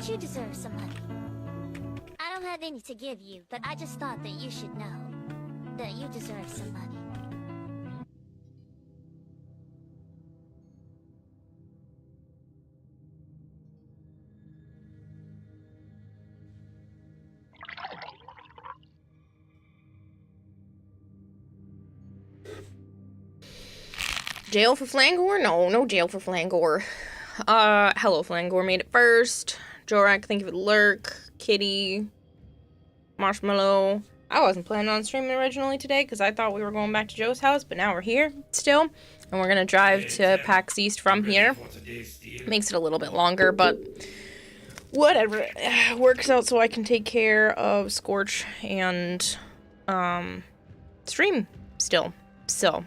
you deserve some money. I don't have any to give you, but I just thought that you should know that you deserve some money. Jail for Flangor? No, no jail for Flangor. Hello Flangor made it first. Jorak, thank you for the lurk. Kitty. Marshmallow. I wasn't planning on streaming originally today because I thought we were going back to Joe's house, but now we're here still. And we're gonna drive to Pax East from here. Makes it a little bit longer, but whatever. Works out so I can take care of Scorch and stream still. So.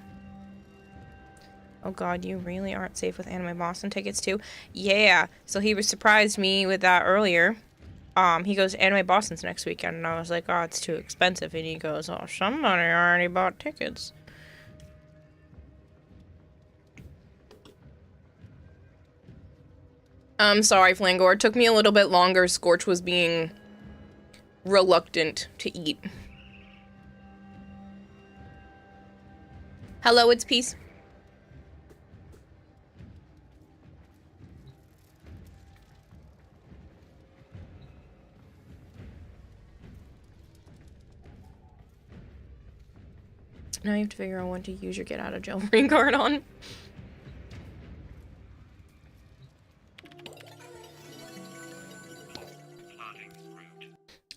Oh god, you really aren't safe with Anime Boston tickets too? Yeah, so he was surprised me with that earlier. He goes, Anime Boston's next weekend, and I was like, oh, it's too expensive. And he goes, oh, somebody already bought tickets. I'm sorry, Flangor. It took me a little bit longer. Scorch was being reluctant to eat. Hello, it's Peace. Now you have to figure out what to use your get out of jail free card on.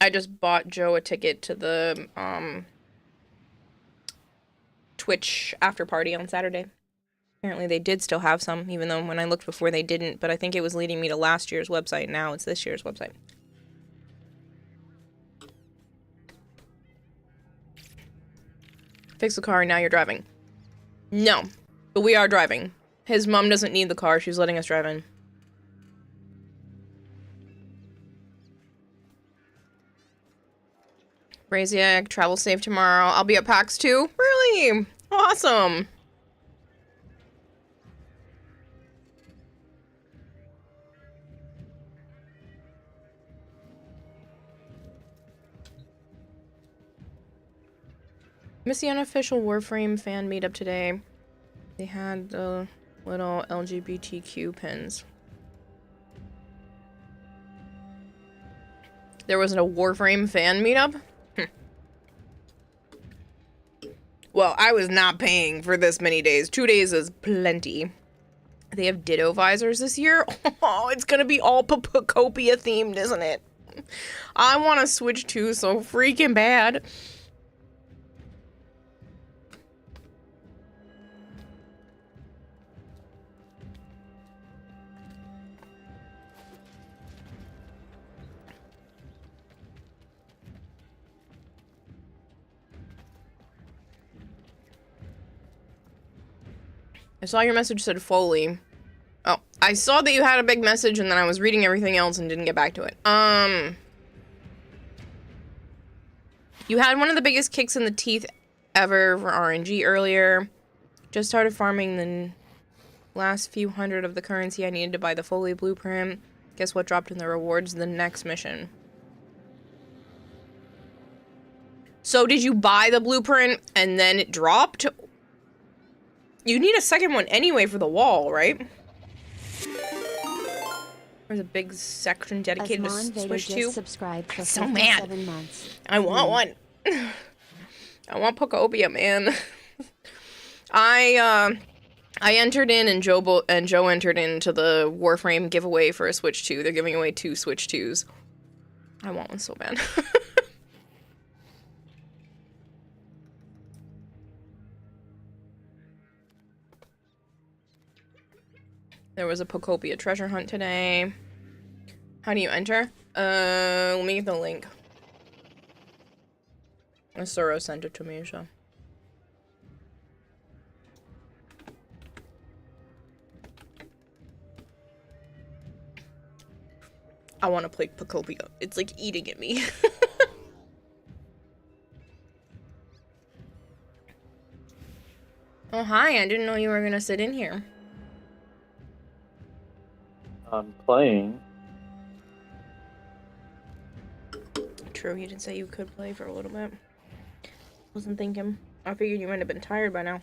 I just bought Joe a ticket to the Twitch after party on Saturday. Apparently they did still have some, even though when I looked before they didn't, but I think it was leading me to last year's website. Now it's this year's website. Fix the car and now you're driving. No, but we are driving. His mom doesn't need the car. She's letting us drive in. Braziac, travel safe tomorrow. I'll be at PAX too. Really? Awesome. Missed the unofficial Warframe fan meetup today. They had the little LGBTQ pins. There wasn't a Warframe fan meetup? Well, I was not paying for this many days. 2 days is plenty. They have Ditto visors this year? Oh, it's gonna be all Pocopia themed, isn't it? I want to switch to so freaking bad. I saw your message said Follie. Oh, I saw that you had a big message and then I was reading everything else and didn't get back to it. You had one of the biggest kicks in the teeth ever for RNG earlier. Just started farming the last few hundred of the currency I needed to buy the Follie blueprint. Guess what dropped in the rewards? The next mission. So did you buy the blueprint and then it dropped? You need a second one anyway for the wall, right? There's a big section dedicated to Switch 2. Subscribed for so mad. 7 months. I want one. I want Pocopia, man. I entered in and Joe entered into the Warframe giveaway for a Switch 2. They're giving away 2 Switch 2s. I want one so bad. There was a Pocopia treasure hunt today. How do you enter? Let me get the link. Soro sent it to me, so. I want to play Pocopia. It's like eating at me. Oh, hi. I didn't know you were gonna sit in here. I'm playing. True, you did say you could play for a little bit. Wasn't thinking. I figured you might have been tired by now.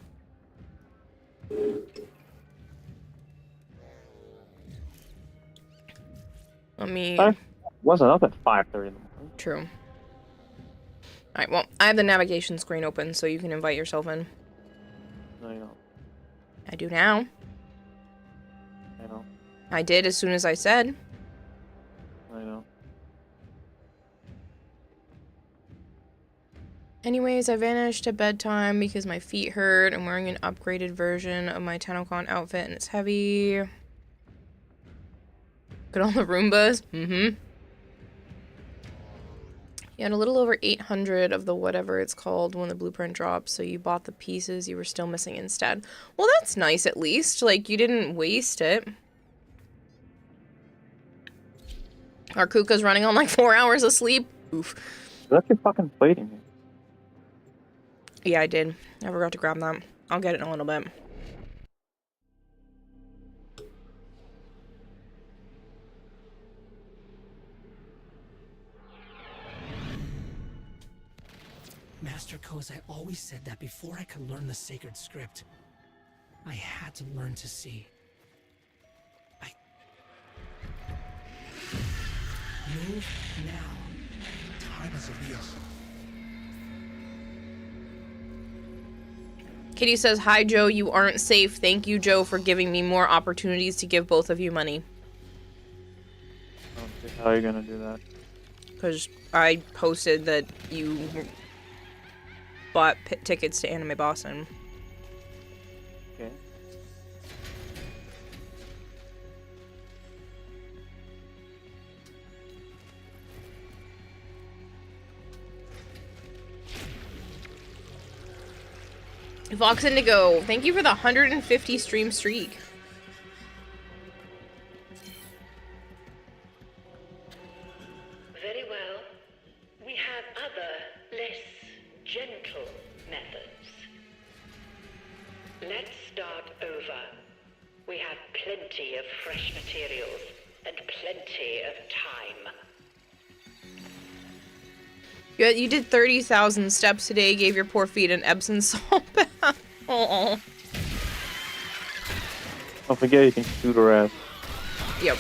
Let me... Wasn't up at 5:30 in the morning. True. Alright, well, I have the navigation screen open, so you can invite yourself in. No, you don't. I do now. I know. I did as soon as I said. I know. Anyways, I vanished at bedtime because my feet hurt. I'm wearing an upgraded version of my TennoCon outfit and it's heavy. Look at all the Roombas. Mm-hmm. You had a little over 800 of the whatever it's called when the blueprint drops, so you bought the pieces you were still missing instead. Well, that's nice at least. Like, you didn't waste it. Our Kuka's running on like 4 hours of sleep. Oof. You left your fucking plate in here. Yeah, I did. I forgot to grab that. I'll get it in a little bit. Master Kozai always said that before I could learn the sacred script, I had to learn to see. Move now. Time is of the essence. Kitty says, "Hi, Joe. You aren't safe. Thank you, Joe, for giving me more opportunities to give both of you money." I don't see how you're gonna do that. Because I posted that you bought tickets to Anime Boston. Okay. Vox Indigo, thank you for the 150 stream streak. Very well. We have other, less gentle methods. Let's start over. We have plenty of fresh materials and plenty of time. You did 30,000 steps today, gave your poor feet an Epsom salt bath. Aww. Don't forget you can shoot her ass. Yep.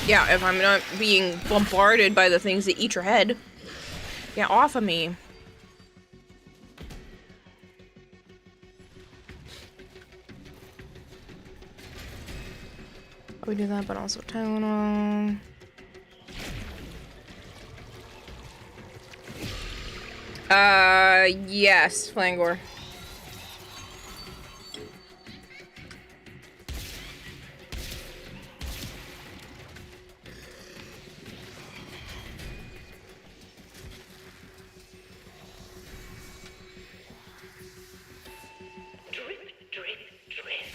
Yeah, if I'm not being bombarded by the things that eat your head. Get off of me. We do that, but also Tylenol. Yes, Flangor. Drip, drip, drip.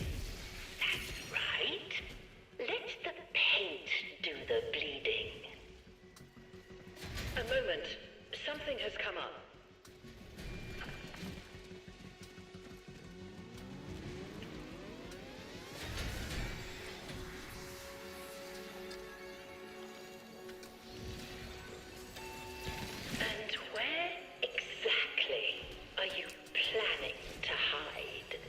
That's right. Let the paint do the bleeding. A moment. Something has come up. And where exactly are you planning to hide?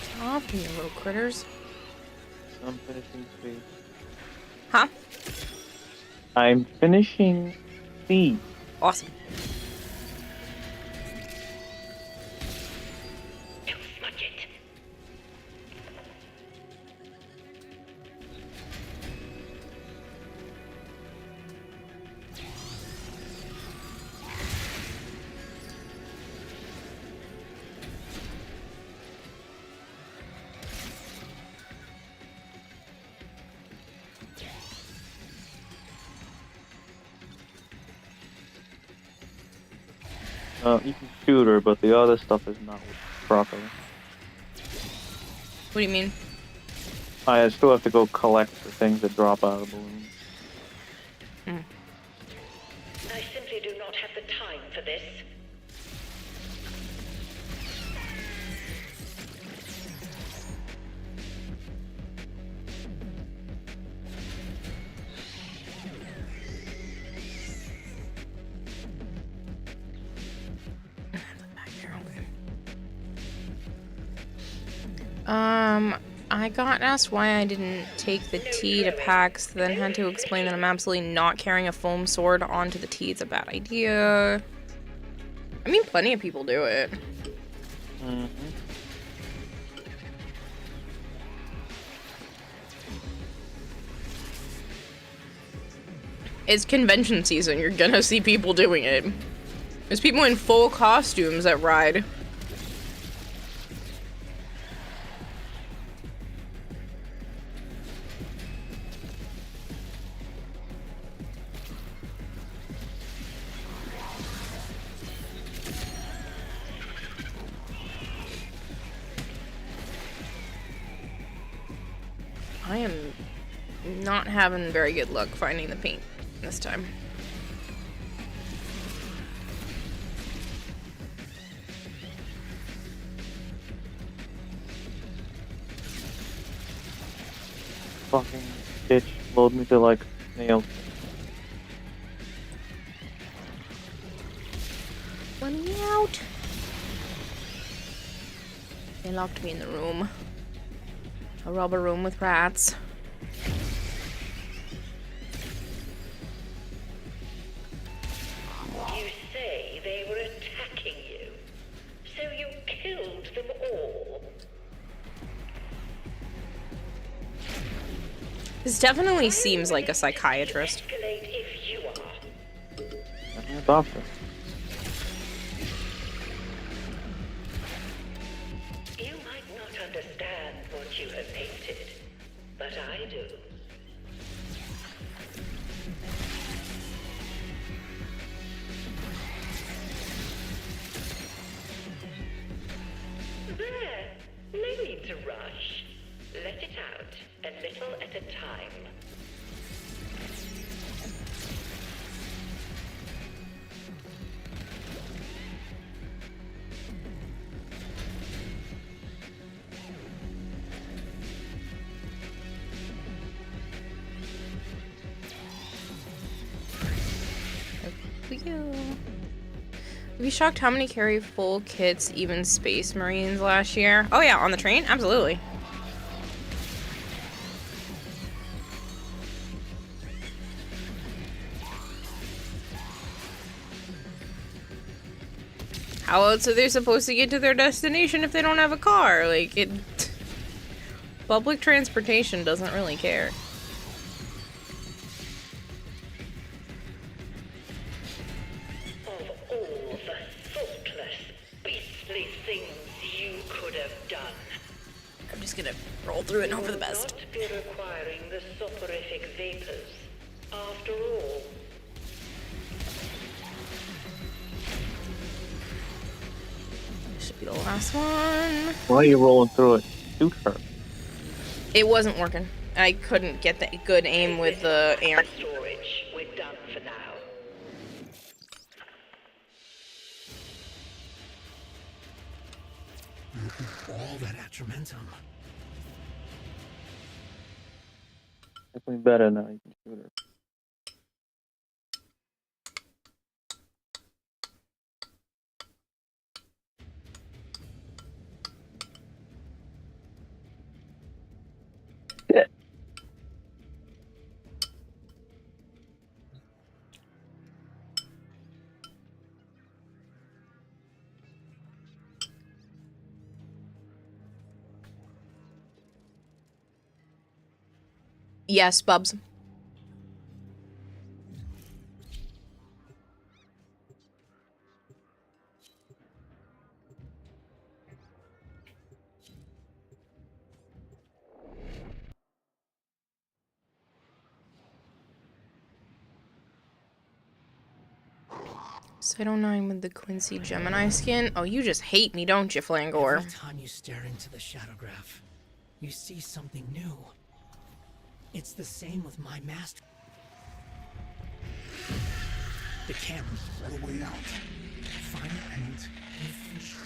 Stop, you little critters. I'm finishing speed. Huh? I'm finishing speed. Awesome. Don't smudge it. You can shoot her, but the other stuff is not properly. What do you mean? I still have to go collect the things that drop out of the balloon. I simply do not have the time for this. I got asked why I didn't take the tea to PAX, then had to explain that I'm absolutely not carrying a foam sword onto the tea. It's a bad idea. I mean, plenty of people do it. Mm-hmm. It's convention season. You're gonna see people doing it. There's people in full costumes that ride. I am not having very good luck finding the paint this time. Fucking bitch load me to like nails. Let me out. They locked me in the room. A rubber room with rats. You say they were attacking you, so you killed them all. This definitely seems like a psychiatrist. Escalate if you are. I'm a doctor. You might not understand what you have painted, but I do. There. No need to rush. Let it out, a little at a time. I'd be shocked how many carry full kits, even Space Marines last year. Oh yeah, on the train? Absolutely. How else are they supposed to get to their destination if they don't have a car? Like, it... Public transportation doesn't really care. Of all the thoughtless, beastly things you could have done. I'm just gonna roll through it and hope for the You will best. not be requiring the soporific vapors. After all, This should be the last one. Why are you rolling through it? Shoot her. It wasn't working. I couldn't get the good aim with the amp. storage. We're done for now. All that atramentum. Definitely better now. You can shoot her. Shit. Yes, Bubs. Side 09 with the Quincy Gemini skin. Oh, you just hate me, don't you, Flangor? Every time you stare into the Shadowgraph, you see something new. It's the same with my master. The camera. All the way out. Find and Finish.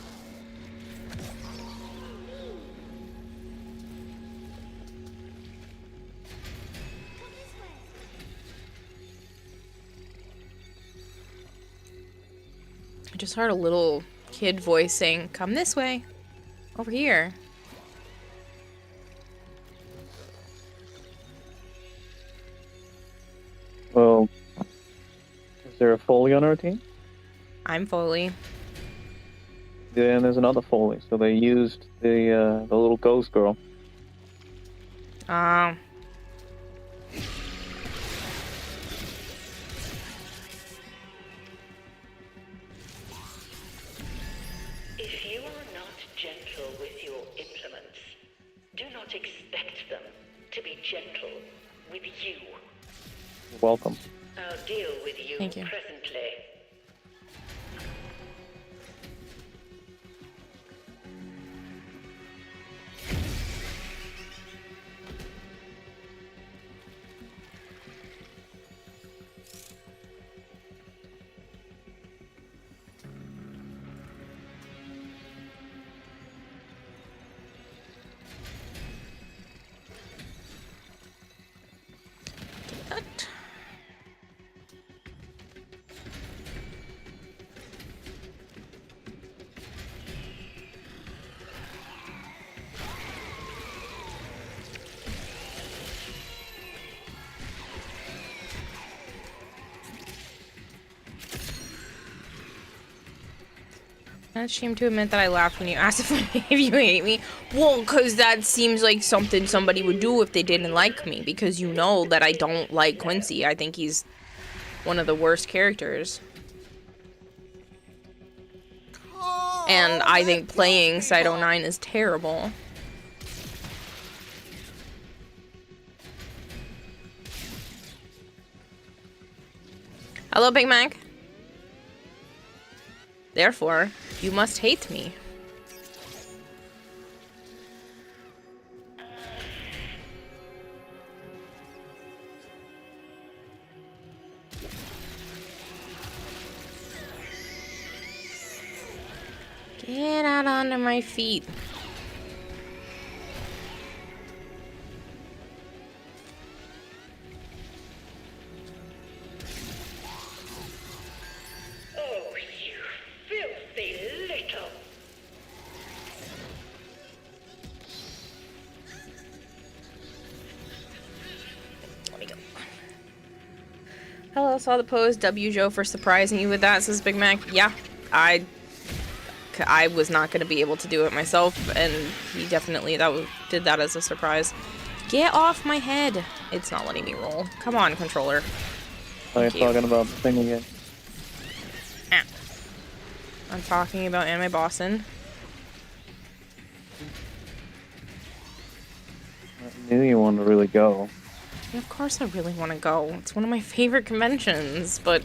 I just heard a little kid voice saying, "Come this way. Over here." there a Foley on our team? I'm Foley. Yeah, and there's another Foley. So they used the little ghost girl. Oh. If you are not gentle with your implements, do not expect them to be gentle with you. You're welcome. I'll deal with you Thank you. presently. That. I shame to admit that I laughed when you asked if you hate me. Well, because that seems like something somebody would do if they didn't like me. Because you know that I don't like Quincy. I think he's one of the worst characters. And I think playing Cyto 9 is terrible. Hello, Big Mac. Therefore, you must hate me. Get out onto my feet. Oh, you filthy little... Let me go. Hello, saw the post. W Joe for surprising you with that, says Big Mac. Yeah, I was not going to be able to do it myself, and he definitely did that as a surprise. Get off my head. It's not letting me roll. Come on, controller. Oh, you're Thank you. talking about the thing again. Ah. I'm talking about anime bossin. I knew you wanted to really go. Of course I really want to go. It's one of my favorite conventions, but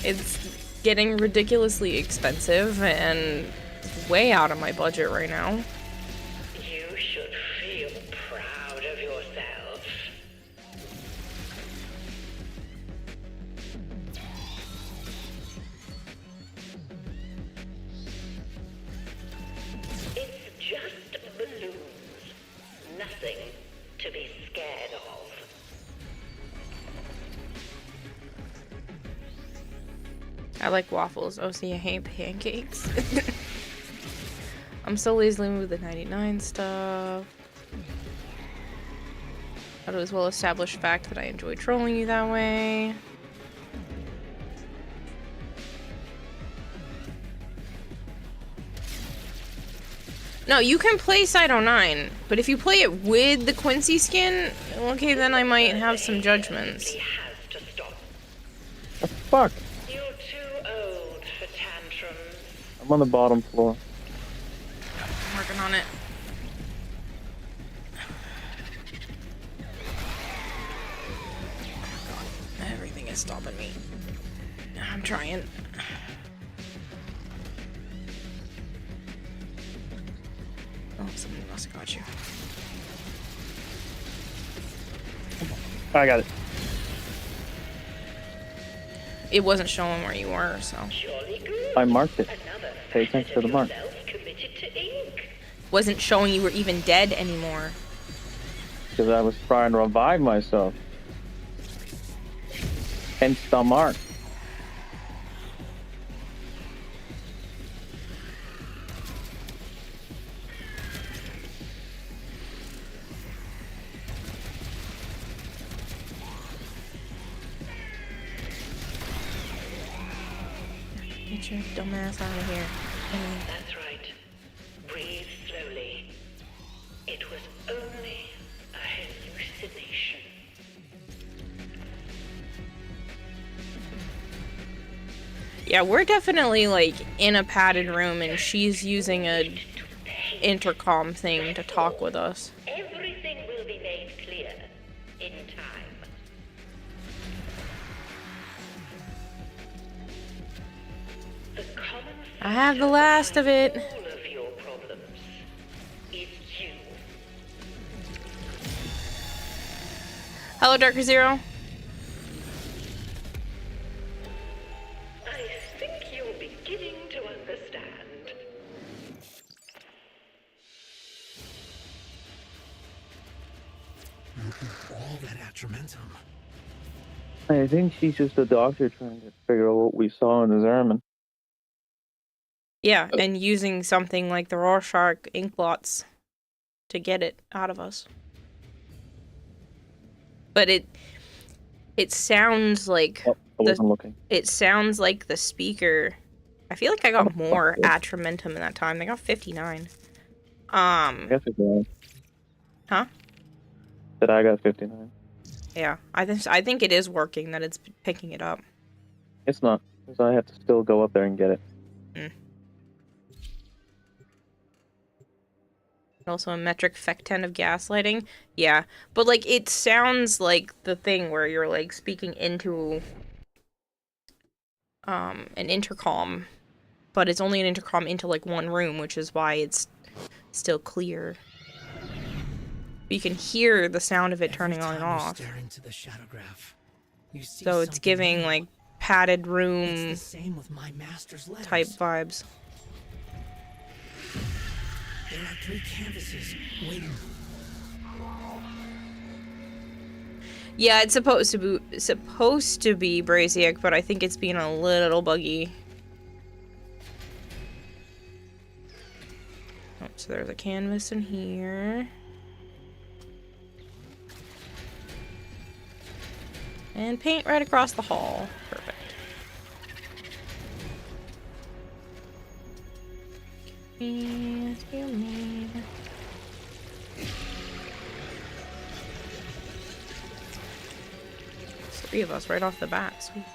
it's getting ridiculously expensive and way out of my budget right now. You should feel proud of yourself. It's just balloons. Nothing to be scared of. I like waffles. Oh, see, I hate pancakes. I'm so lazily with the 99 stuff. It was well established fact that I enjoy trolling you that way. No, you can play Cyto 9, but if you play it with the Quincy skin, okay, then I might have some judgments. He has to stop. The fuck? You're too old for tantrums. I'm on the bottom floor. I'm working on it. Everything is stopping me. I'm trying. Oh, somebody must have got you. I got it. It wasn't showing where you were, so. Surely good. I marked it. Another Pay facet attention to the of mark. yourself committed to ink. Wasn't showing you were even dead anymore. Because I was trying to revive myself. Hence the mark. Get your dumbass out of here. That's right. Breathe slowly. It was only a hallucination. Yeah, we're definitely like in a padded room and she's using a intercom thing to talk with us. Everything will be made clear in time. The common I have the last of it. all of your problems is you. Hello, Darker Zero. I think you're beginning to understand. All that atramentum. I think she's just a doctor trying to figure out what we saw in his ermine. Yeah, and using something like the Rorschach ink blots to get it out of us. But it sounds like Oh, I wasn't looking. it sounds like the speaker. I feel like I got more atramentum in that time. I got 59. I got 59. Huh? That I got 59. Yeah, I think it is working, that it's picking it up. It's not, because I have to still go up there and get it. Also a metric fectent of gaslighting. Yeah, but like it sounds like the thing where you're like speaking into an intercom, but it's only an intercom into like one room, which is why it's still clear. You can hear the sound of it turning on and off. Staring to the Shadowgraph, you see So it's something giving new. like padded It's room the same with my master's letters. type vibes. There are 3 canvases waiting. Yeah, it's supposed to be Braziac, but I think it's being a little buggy. Oh, so there's a canvas in here. And paint right across the hall. Perfect. Yes, you need. 3 of us right off the bat. Sweet.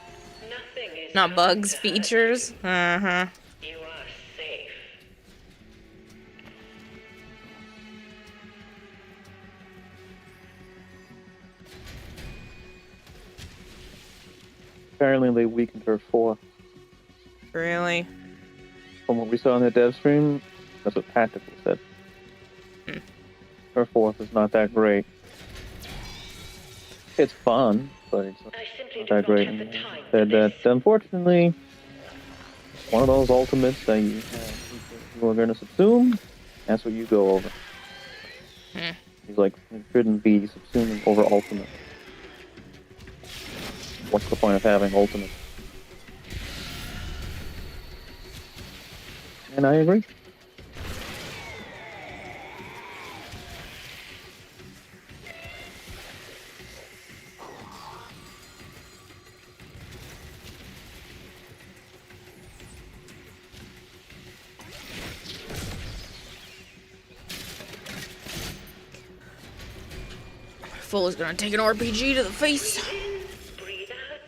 Nothing is Not going bugs, to hurt features. you. Uh-huh. You are safe. Apparently they weakened her 4. Really? From what we saw in the dev stream, that's what Tactical said. Her 4th is not that great. It's fun, but it's I simply not do that not great. have the And time for said that, this. unfortunately, one of those ultimates that you are going to subsume, that's what you go over. He's like, you shouldn't be subsuming over ultimate. What's the point of having ultimate? And I agree. Full is gonna take an RPG to the face. Breathe out.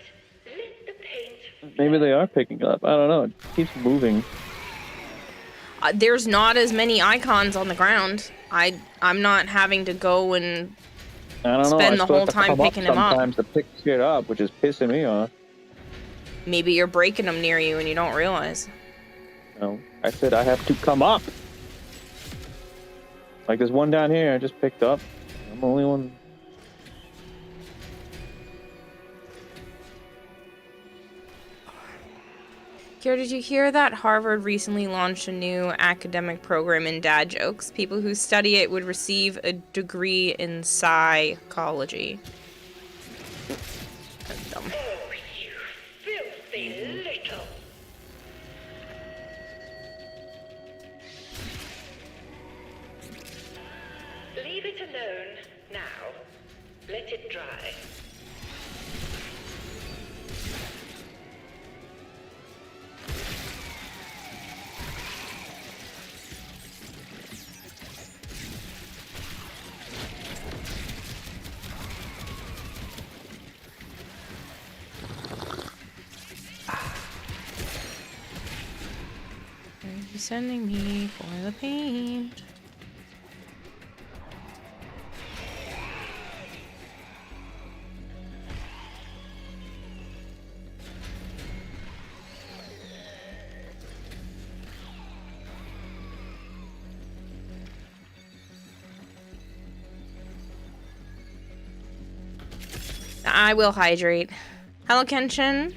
Let the paint. Maybe they are picking up. I don't know. It keeps moving. There's not as many icons on the ground. I'm not having to go and I don't know. Spend I the still whole have to time come up picking 'em up. sometimes to pick shit up, which is pissing me off. maybe you're breaking them near you and you don't realize. No, I said I have to come up. Like there's one down here I just picked up. I'm the only one. Kira, did you hear that Harvard recently launched a new academic program in dad jokes? People who study it would receive a degree in psychology. That's dumb. Oh, you filthy little. Leave it alone now. Let it dry. sending me for the paint. I will hydrate. Hello, Kenshin.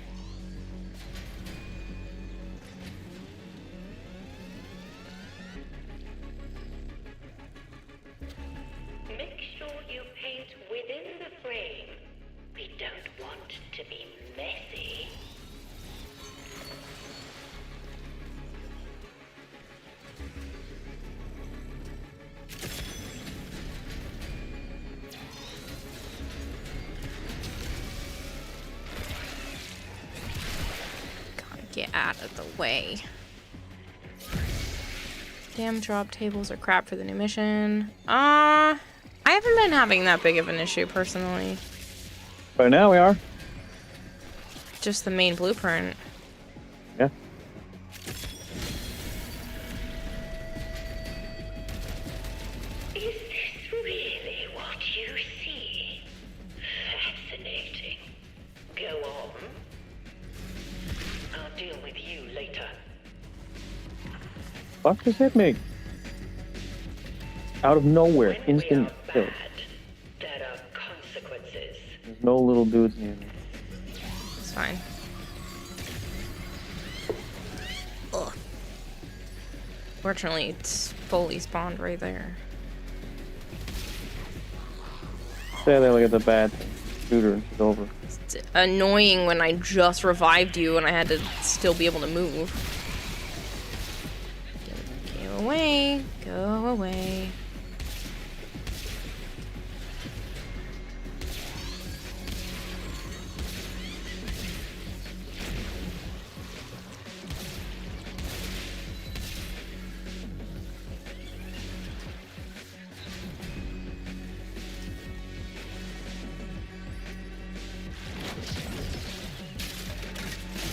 Make sure you paint within the frame. We don't want to be messy. Gotta get out of the way. Damn, drop tables are crap for the new mission. I haven't been having that big of an issue personally. By now we are. Just the main blueprint. Yeah. Is this really what you see? Fascinating. Go on. I'll deal with you later. Fuck just hit me. Out of nowhere, When instant we kill. are bad, there are consequences. There's no little dudes near me. It's fine. Ugh. Fortunately, it's fully spawned right there. Stay there, look at the bad thing. Shoot her and she's over. It's annoying when I just revived you and I had to still be able to move. Go away. Go away.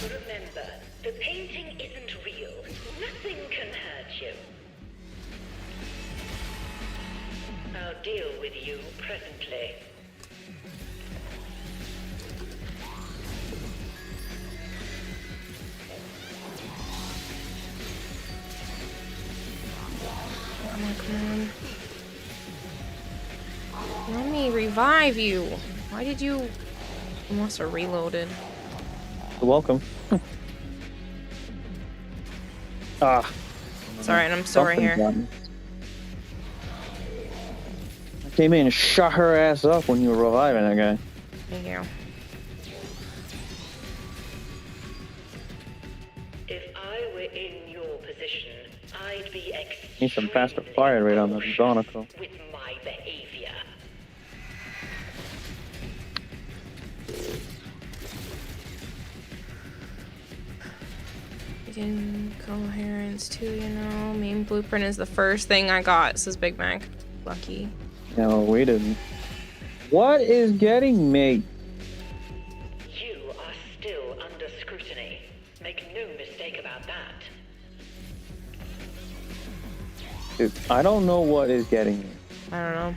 Remember, the painting isn't real. Nothing can hurt you. I'll deal with you presently. Come on, come on. Let me revive you. Why did you... You must have reloaded. You're welcome. Ah. Sorry, and I'm sorry Something here. got me. I came in and shot her ass up when you were reviving that guy. Thank you. If I were in your position, I'd be Need some faster extremely fire rate on the cautious Donaco. with my behavior. Begin coherence too, you know. Main blueprint is the first thing I got, says Big Mac. Lucky. No, we didn't. What is getting me? You are still under scrutiny. Make no mistake about that. Dude, I don't know what is getting me. I don't know.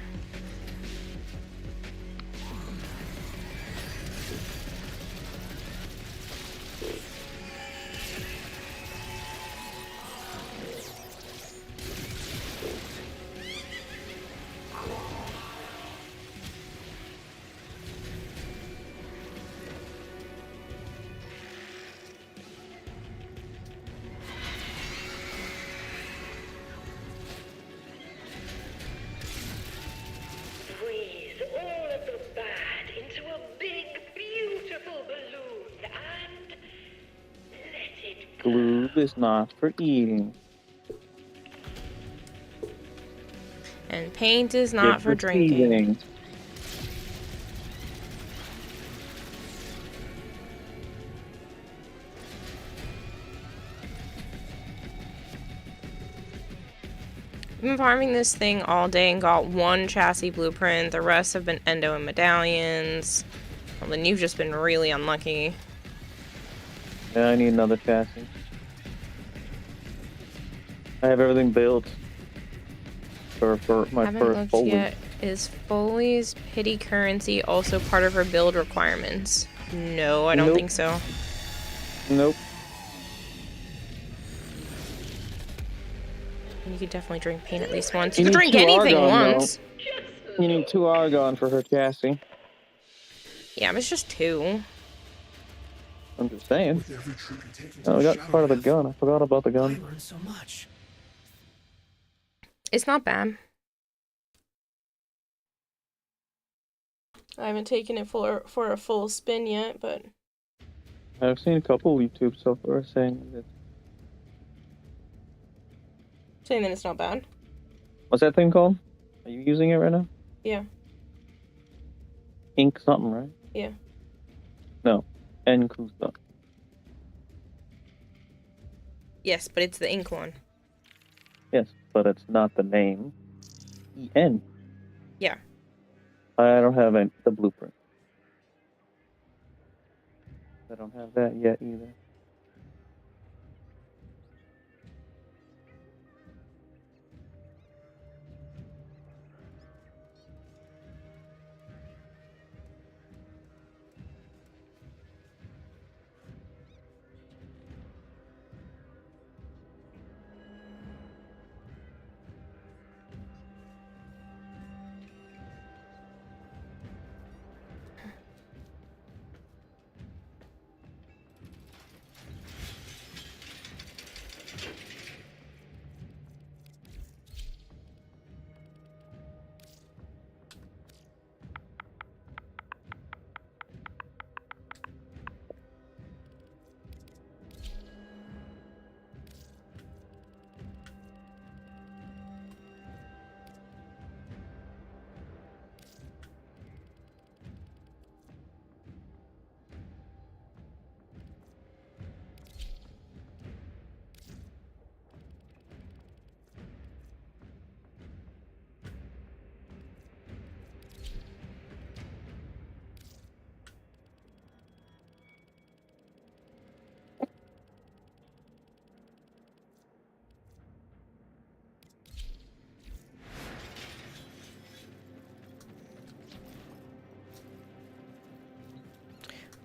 Freeze all of the bad into a big, beautiful balloon and let it go. Glue is not for eating. And paint is not It's for drinking. receiving. I've been farming this thing all day and got one chassis blueprint. The rest have been endo and medallions. Well, then you've just been really unlucky. Yeah, I need another chassis. I have everything built for my Haven't first looked Foley. yet. Is Foley's pity currency also part of her build requirements? No, I don't Nope. think so. Nope. You could definitely drink paint at least once. You You could need drink two anything Argon, once. You need 2 Argon for her chassis. Yeah, but it's just 2. I'm just saying. With every trip you take into Oh, I the got part of the Shadowgrapher, gun. I forgot about the I gun. learned so much. It's not bad. I haven't taken it for a full spin yet, but I've seen a couple YouTube so far saying that. saying that it's not bad. What's that thing called? Are you using it right now? Yeah. Ink something, right? Yeah. No. Enkusa. Yes, but it's the ink one. Yes, but it's not the name. EN. Yeah. I don't have the blueprint. I don't have that yet either.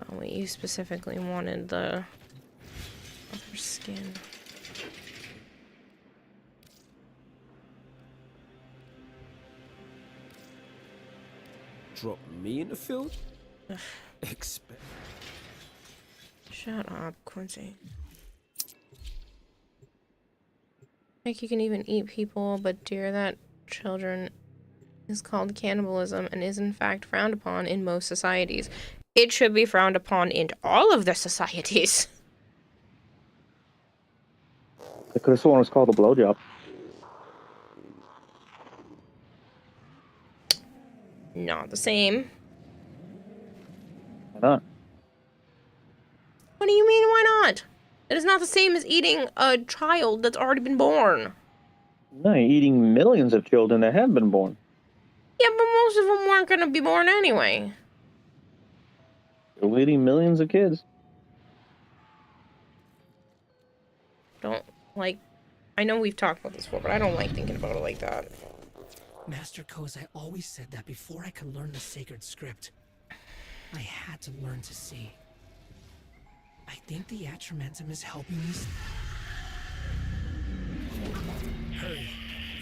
Oh wait, you specifically wanted the other skin. Drop me in the field? Expect. Shut up, Quincy. Like you can even eat people, but dear, that children is called cannibalism and is in fact frowned upon in most societies. It should be frowned upon in all of the societies. I could have sworn it was called a blowjob. Not the same. Why not? What do you mean, why not? It is not the same as eating a child that's already been born. No, you're eating millions of children that have been born. Yeah, but most of them weren't gonna be born anyway. You're eating millions of kids. Don't, like, I know we've talked about this before, but I don't like thinking about it like that. Master Kozai always said that before I could learn the sacred script, I had to learn to see. I think the Atramentum is helping me. Hurry,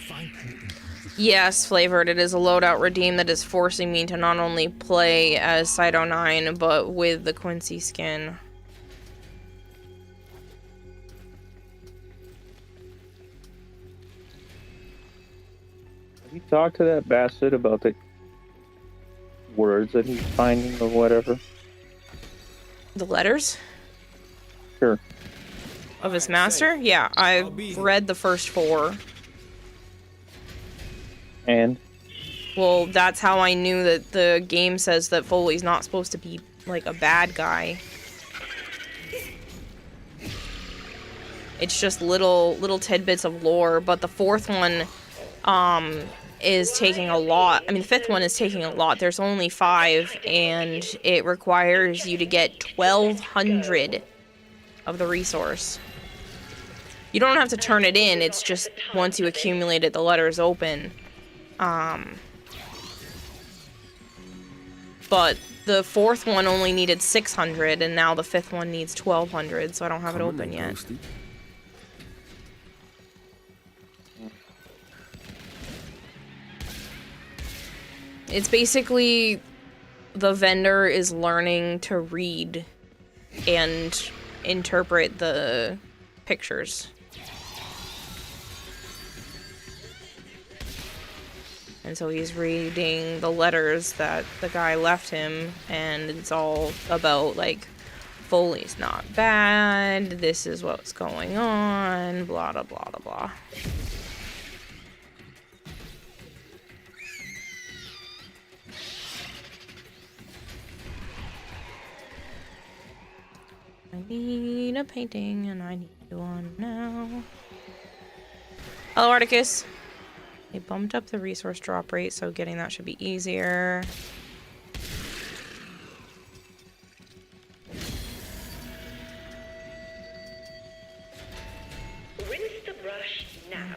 find Putin. Yes, Flavored, it is a loadout redeem that is forcing me to not only play as Cyto 9, but with the Quincy skin. Have you talked to that bastard about the words that he's finding or whatever? The letters? Sure. Of his master? Yeah, I've read the first 4. And Well, that's how I knew that the game says that Foley's not supposed to be, like, a bad guy. It's just little tidbits of lore, but the 4th one, is taking a lot. I mean, the 5th one is taking a lot. There's only 5, and it requires you to get 1,200 of the resource. You don't have to turn it in, it's just once you accumulate it, the letters open. But the 4th one only needed 600, and now the 5th one needs 1200, so I don't have it open yet. Ghosty. It's basically the vendor is learning to read and interpret the pictures. And so he's reading the letters that the guy left him, and it's all about, like, Follie's not bad, this is what's going on, blah, blah, blah, blah, blah. I need a painting, and I need one now. Hello, Articus. They bumped up the resource drop rate, so getting that should be easier. Rinse the brush now.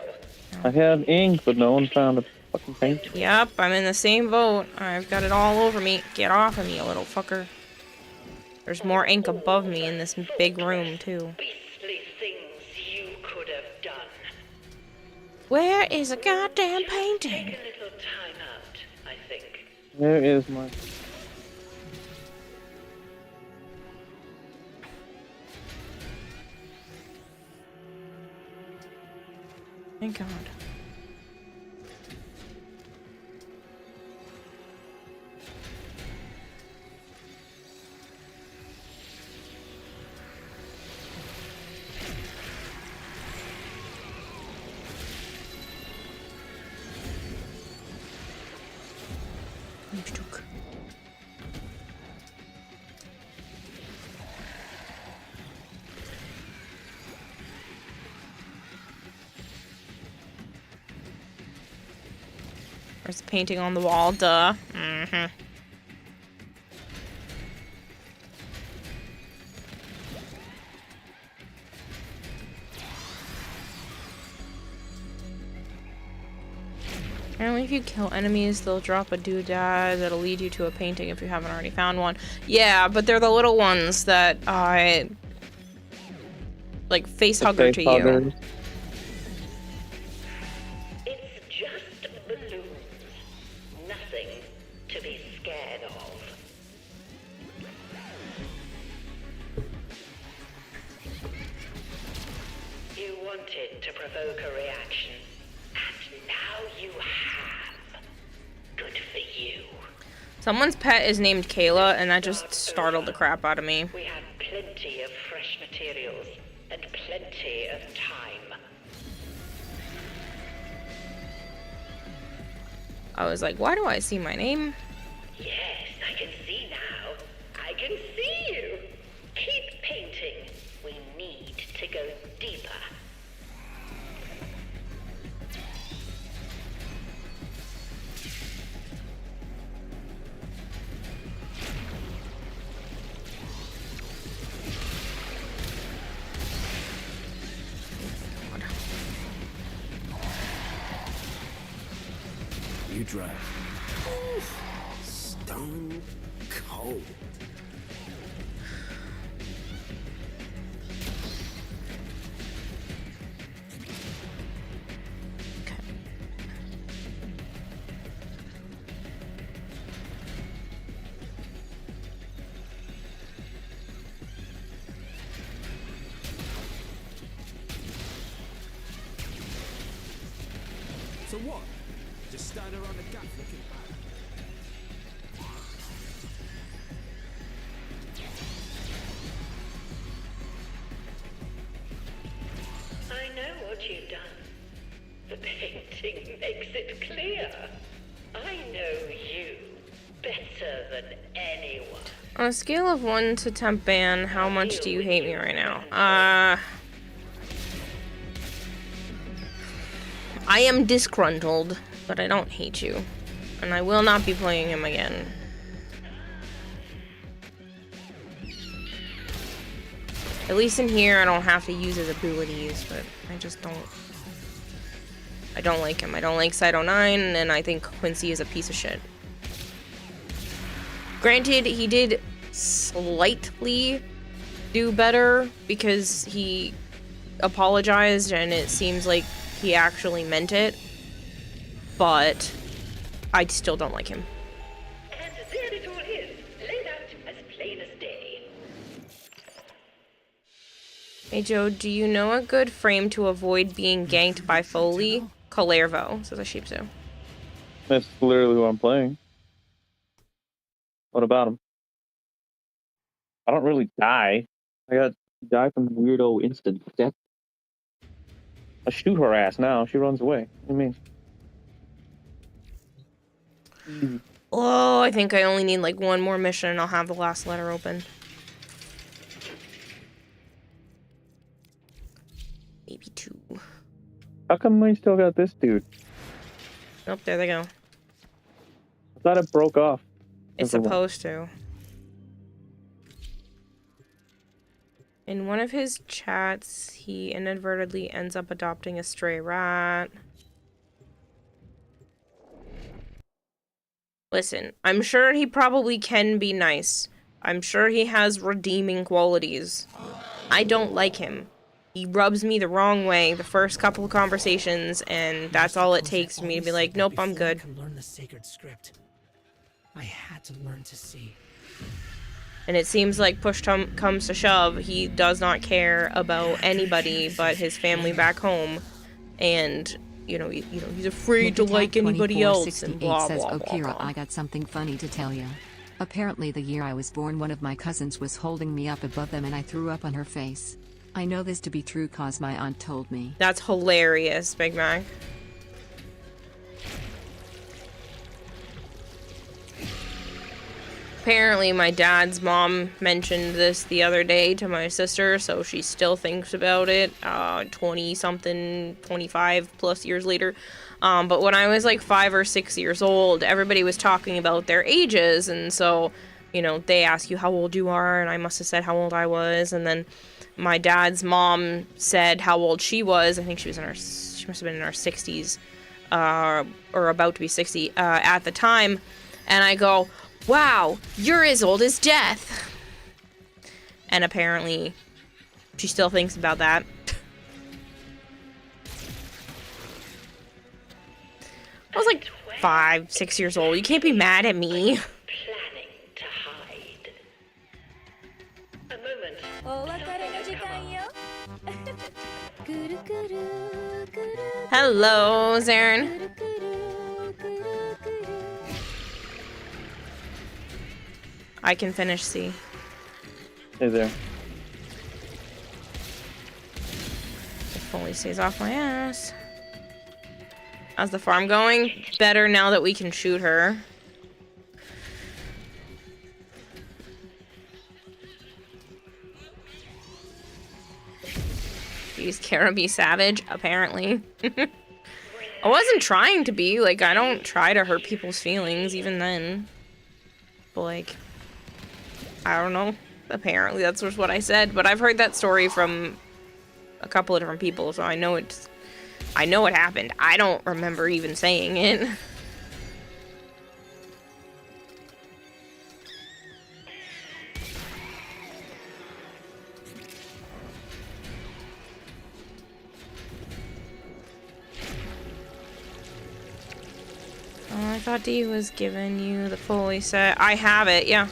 I had ink, but no one found a fucking paint. Yep, I'm in the same boat. I've got it all over me. Get off of me, you little fucker. There's more ink above me in this big room, too. Beastly things you could have done. Where is a goddamn Just painting? take a little time out, I think. Where is my... Thank God. There's a painting on the wall, duh. Mm-hmm. Apparently if you kill enemies, they'll drop a doodad that'll lead you to a painting if you haven't already found one. Yeah, but they're the little ones that, like, face hugger to you. It's just balloons. Nothing to be scared of. You wanted to provoke a reaction, and now you have. Good for you. Someone's pet is named Kayla, and that just startled the crap out of me. We had plenty of fresh materials and plenty of time. I was like, why do I see my name? Yes, I can see now. I can see you. Keep painting. We need to go deeper. You drive. Stone cold. So what? Just stand around the gap looking back. I know what you've done. The painting makes it clear. I know you better than anyone. On a scale of 1 to temp ban, how much do you hate me right now? I am disgruntled, but I don't hate you. And I will not be playing him again. At least in here, I don't have to use his abilities, but I just don't. I don't like him. I don't like Side 09, and I think Quincy is a piece of shit. Granted, he did slightly do better because he apologized, and it seems like he actually meant it, but I still don't like him. And there it all is, laid out as plain as day. Hey Joe, do you know a good frame to avoid being ganked by Follie? Calervo, says a sheep zoo. That's literally who I'm playing. What about him? I don't really die. I got die from weirdo instant death. I shoot her ass now. She runs away. What do you mean? Oh, I think I only need like one more mission and I'll have the last letter open. Maybe two. How come I still got this dude? Nope, there they go. I thought it broke off. It's supposed to. In one of his chats, he inadvertently ends up adopting a stray rat. Listen, I'm sure he probably can be nice. I'm sure he has redeeming qualities. I don't like him. He rubs me the wrong way the first couple of conversations, and that's all it takes for me to be like, nope, I'm good. I can learn the sacred script. I had to learn to see. And it seems like push comes to shove, he does not care about anybody but his family back home, and he's afraid to like anybody else and blah says, blah "Oh, blah, Kira, blah. I got something funny to tell you. Apparently the year I was born, one of my cousins was holding me up above them and I threw up on her face. I know this to be true cause my aunt told me." That's hilarious, Big Mac. Apparently my dad's mom mentioned this the other day to my sister, so she still thinks about it 20-something, 25 plus years later. But when I was like 5 or 6 years old, everybody was talking about their ages, and so, they ask you how old you are, and I must have said how old I was, and then my dad's mom said how old she was. I think she must have been in her 60s, or about to be 60 at the time, and I go, "Wow, you're as old as death." And apparently, she still thinks about that. I was like 5, 6 years old. You can't be mad at me. Planning to hide. A moment. お別れの時間よ。ぐるぐるぐる Hello, Zarin. ぐるぐるぐるぐる I can finish C. Hey there. If Follie stays off my ass. How's the farm going? Better now that we can shoot her. Jeez, Kara be savage, apparently. I wasn't trying to be. Like, I don't try to hurt people's feelings, even then. But, like, I don't know. Apparently, that's just what I said. But I've heard that story from a couple of different people, so I know what happened. I don't remember even saying it. Oh, I thought Dee was giving you the Follie set. I have it, yeah.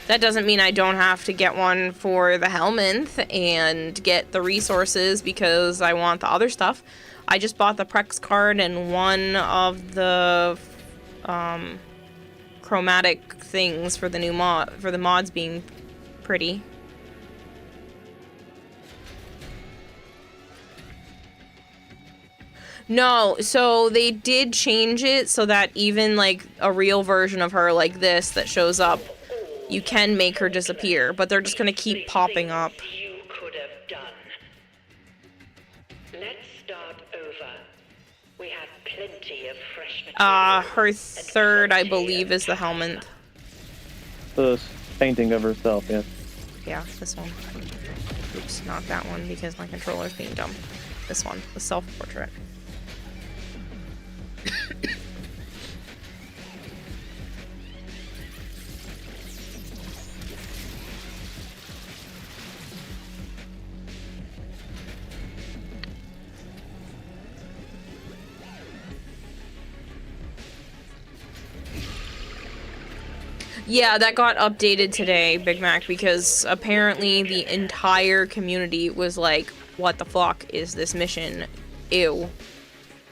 That doesn't mean I don't have to get one for the Helminth and get the resources because I want the other stuff. I just bought the Prex card and one of the chromatic things for the new mod, for the mods being pretty. No, so they did change it so that even like a real version of her like this that shows up, you can make her disappear, but they're just gonna keep popping up. You could have done. Let's start over. We have plenty of fresh material. Her third, I believe, is the Helminth. The painting of herself, yes. Yeah, this one. Oops, not that one because my controller's being dumb. This one, the self-portrait. Yeah, that got updated today, Big Mac, because apparently the entire community was like, what the fuck is this mission? Ew.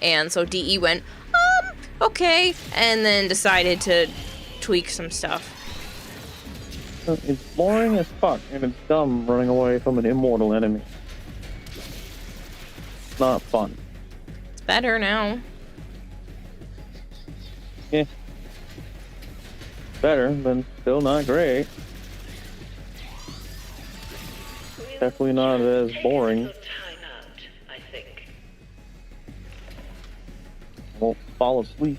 And so DE went, okay, and then decided to tweak some stuff. It's boring as fuck, and it's dumb running away from an immortal enemy. It's not fun. It's better now. Yeah. Better, but still not great. Definitely not as boring. Time out, I think. Won't fall asleep.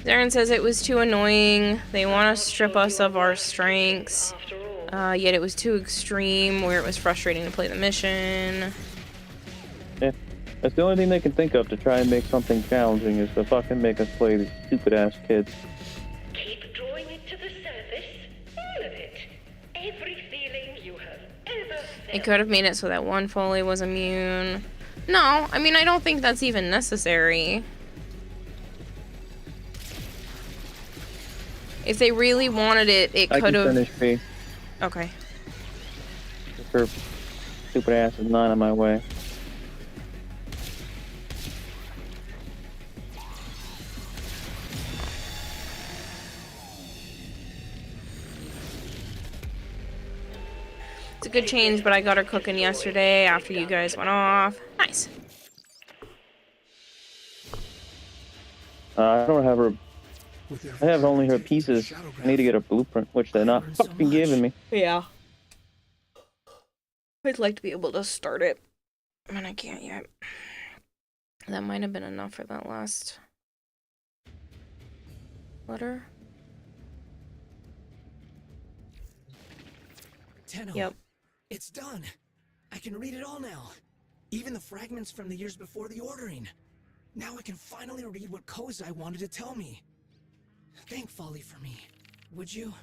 Darren says it was too annoying. They want to strip us of our strengths. Yet it was too extreme where it was frustrating to play the mission. Yeah. That's the only thing they can think of to try and make something challenging is to fucking make us play these stupid ass kids. Keep drawing it to the surface. All of it. Every feeling you have ever felt. It could have made it so that one Follie was immune. No, I mean, I don't think that's even necessary. If they really wanted it, it I could can have... finish B. Okay. If her stupid ass is not on my way. It's a good change, but I got her cooking yesterday after you guys went off. Nice. I don't have her. I have only her pieces. I need to get a blueprint, which they're not fucking giving me. Yeah. I'd like to be able to start it, but I can't yet. That might have been enough for that last letter. Tenno, Yep. it's done. I can read it all now. Even the fragments from the years before the ordering. Now I can finally read what Kozai wanted to tell me. Thank Follie for me, would you?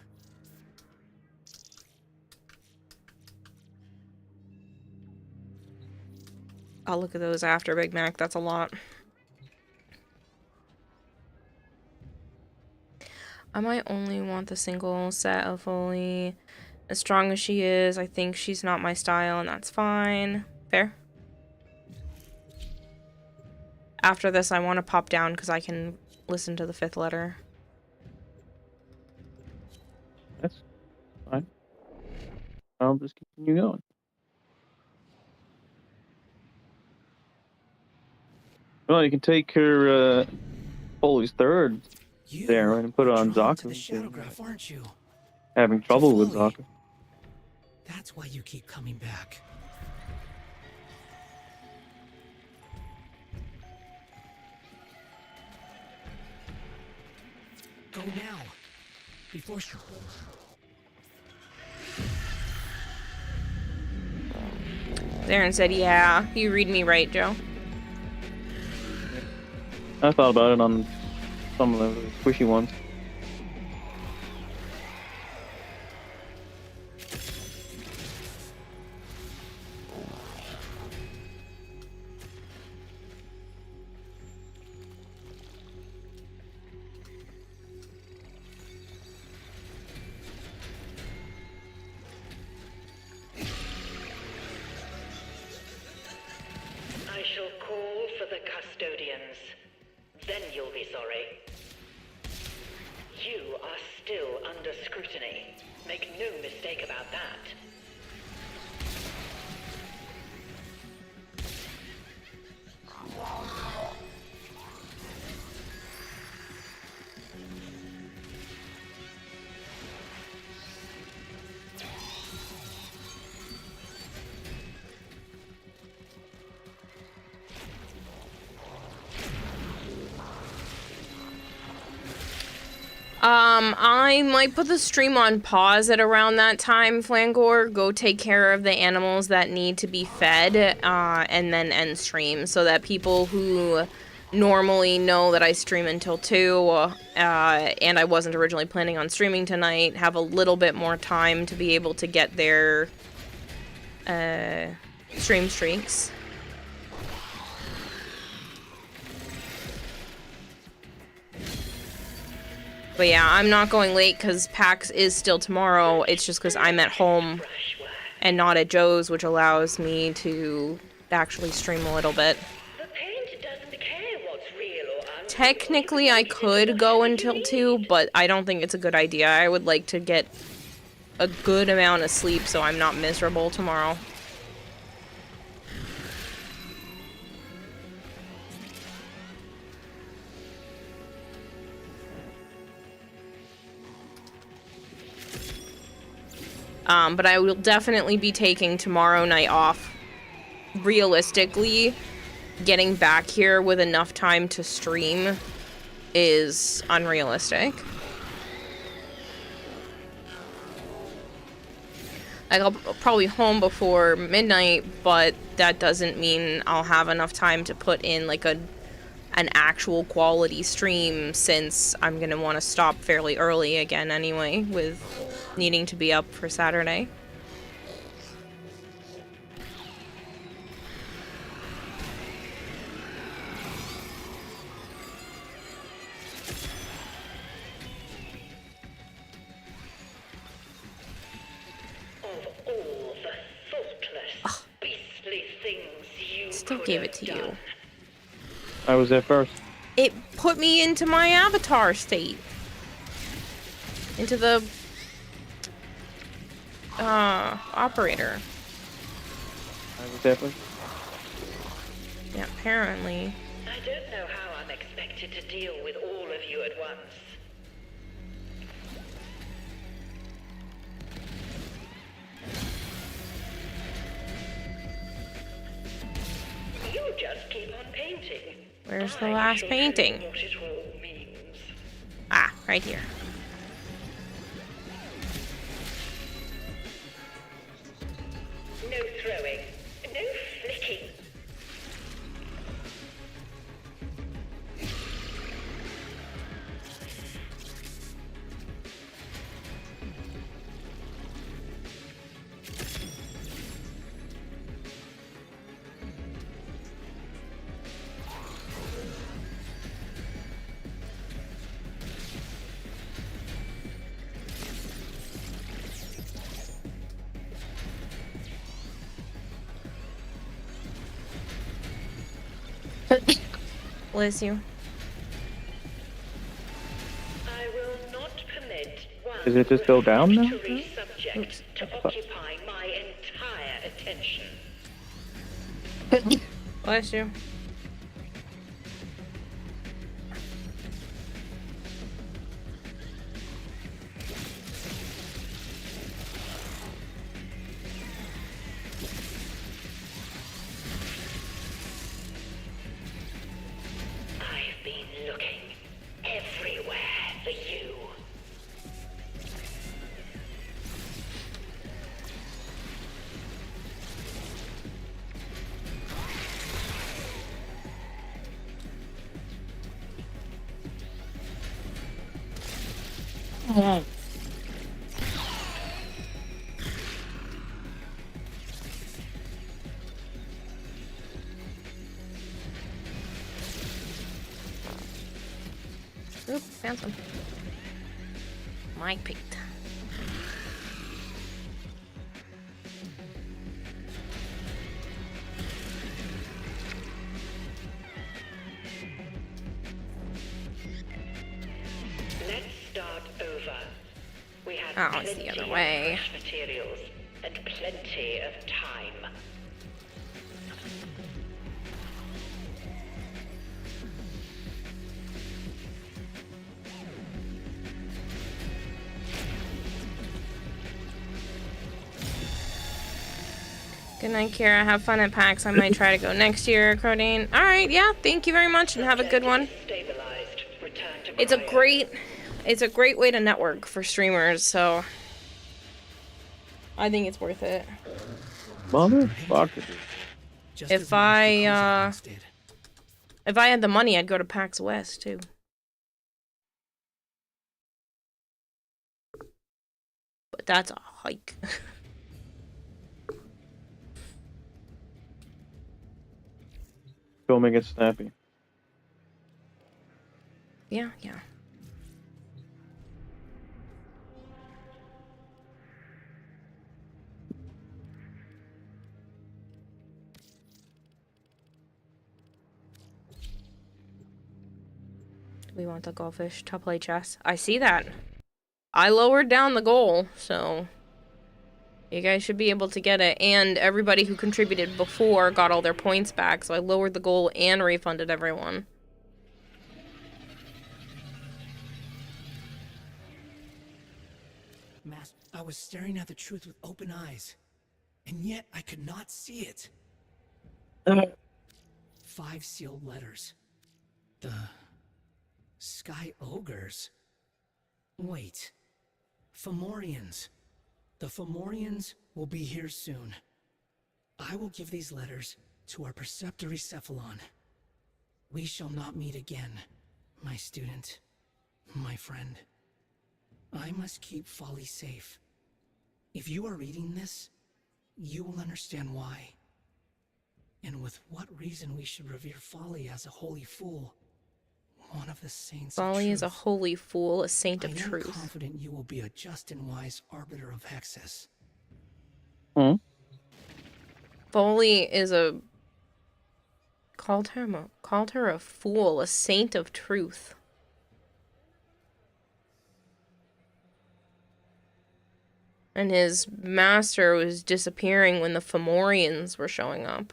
I'll look at those after, Big Mac. That's a lot. I might only want the single set of Foley. As strong as she is, I think she's not my style, and that's fine. Fair? After this, I want to pop down because I can listen to the 5th letter. That's fine. I'll just continue going. Well, you can take her Foley's 3rd there and put it on Zaku. Zaku. Shadowgrapher, aren't you? Having trouble with Follie. Zaku. That's why you keep coming back. Go now, before she... Darren said, yeah, you read me right, Joe. I thought about it on some of the squishy ones. I shall call for the custodians. Then you'll be sorry. You are still under scrutiny. Make no mistake about that. I might put the stream on pause at around that time, Flangor. Go take care of the animals that need to be fed, and then end stream so that people who normally know that I stream until 2, and I wasn't originally planning on streaming tonight, have a little bit more time to be able to get their, stream streaks. But yeah, I'm not going late because PAX is still tomorrow. It's just because I'm at home and not at Joe's, which allows me to actually stream a little bit. The paint doesn't care what's real or unreal. Technically, I could go until 2, but I don't think it's a good idea. I would like to get a good amount of sleep so I'm not miserable tomorrow. But I will definitely be taking tomorrow night off. Realistically, getting back here with enough time to stream is unrealistic. Like, I'll probably home before midnight, but that doesn't mean I'll have enough time to put in, like, an actual quality stream, since I'm gonna want to stop fairly early again anyway, with needing to be up for Saturday. Of all the thoughtless, beastly things you Still could gave have it to done. you. I was there first. It put me into my avatar state. Into the operator. I was there first. Yeah, apparently. I don't know how I'm expected to deal with all of you at once. You just keep on painting. Where's the I last shall painting? tell you what it all means. Ah, right here. No throwing. No flicking. Bless you. I will not permit one Does it just go down now? refractory subject to occupy my entire attention. Bless you. I've been looking everywhere for you. Oop, found some. My paint. Let's start over. We have Oh, it's the plenty other of way. fresh materials and plenty of time. Good night, Kira. Have fun at PAX. I might try to go next year, Crodane. Alright, yeah, thank you very much and have a good one. Stabilized. Return to It's a cryo. great It's a great way to network for streamers, so I think it's worth it. Motherfucker. Just If as Master Kozai once did. If I had the money, I'd go to PAX West too. But that's a hike. Go make it snappy. Yeah. We want the goldfish to play chess. I see that. I lowered down the goal, so you guys should be able to get it. And everybody who contributed before got all their points back, so I lowered the goal and refunded everyone. Master, I was staring at the truth with open eyes, and yet I could not see it. 5 sealed letters. The Sky Ogres. Wait. Fomorians. The Fomorians will be here soon. I will give these letters to our preceptor Cephalon. We shall not meet again, my student, my friend. I must keep Follie safe. If you are reading this, you will understand why. And with what reason we should revere Follie as a holy fool. One of the saints of truth. Follie is a holy fool, a saint of I am truth. confident you will be a just and wise arbiter of Hexus. Follie is a... Called her a fool, a saint of truth. And his master was disappearing when the Fomorians were showing up.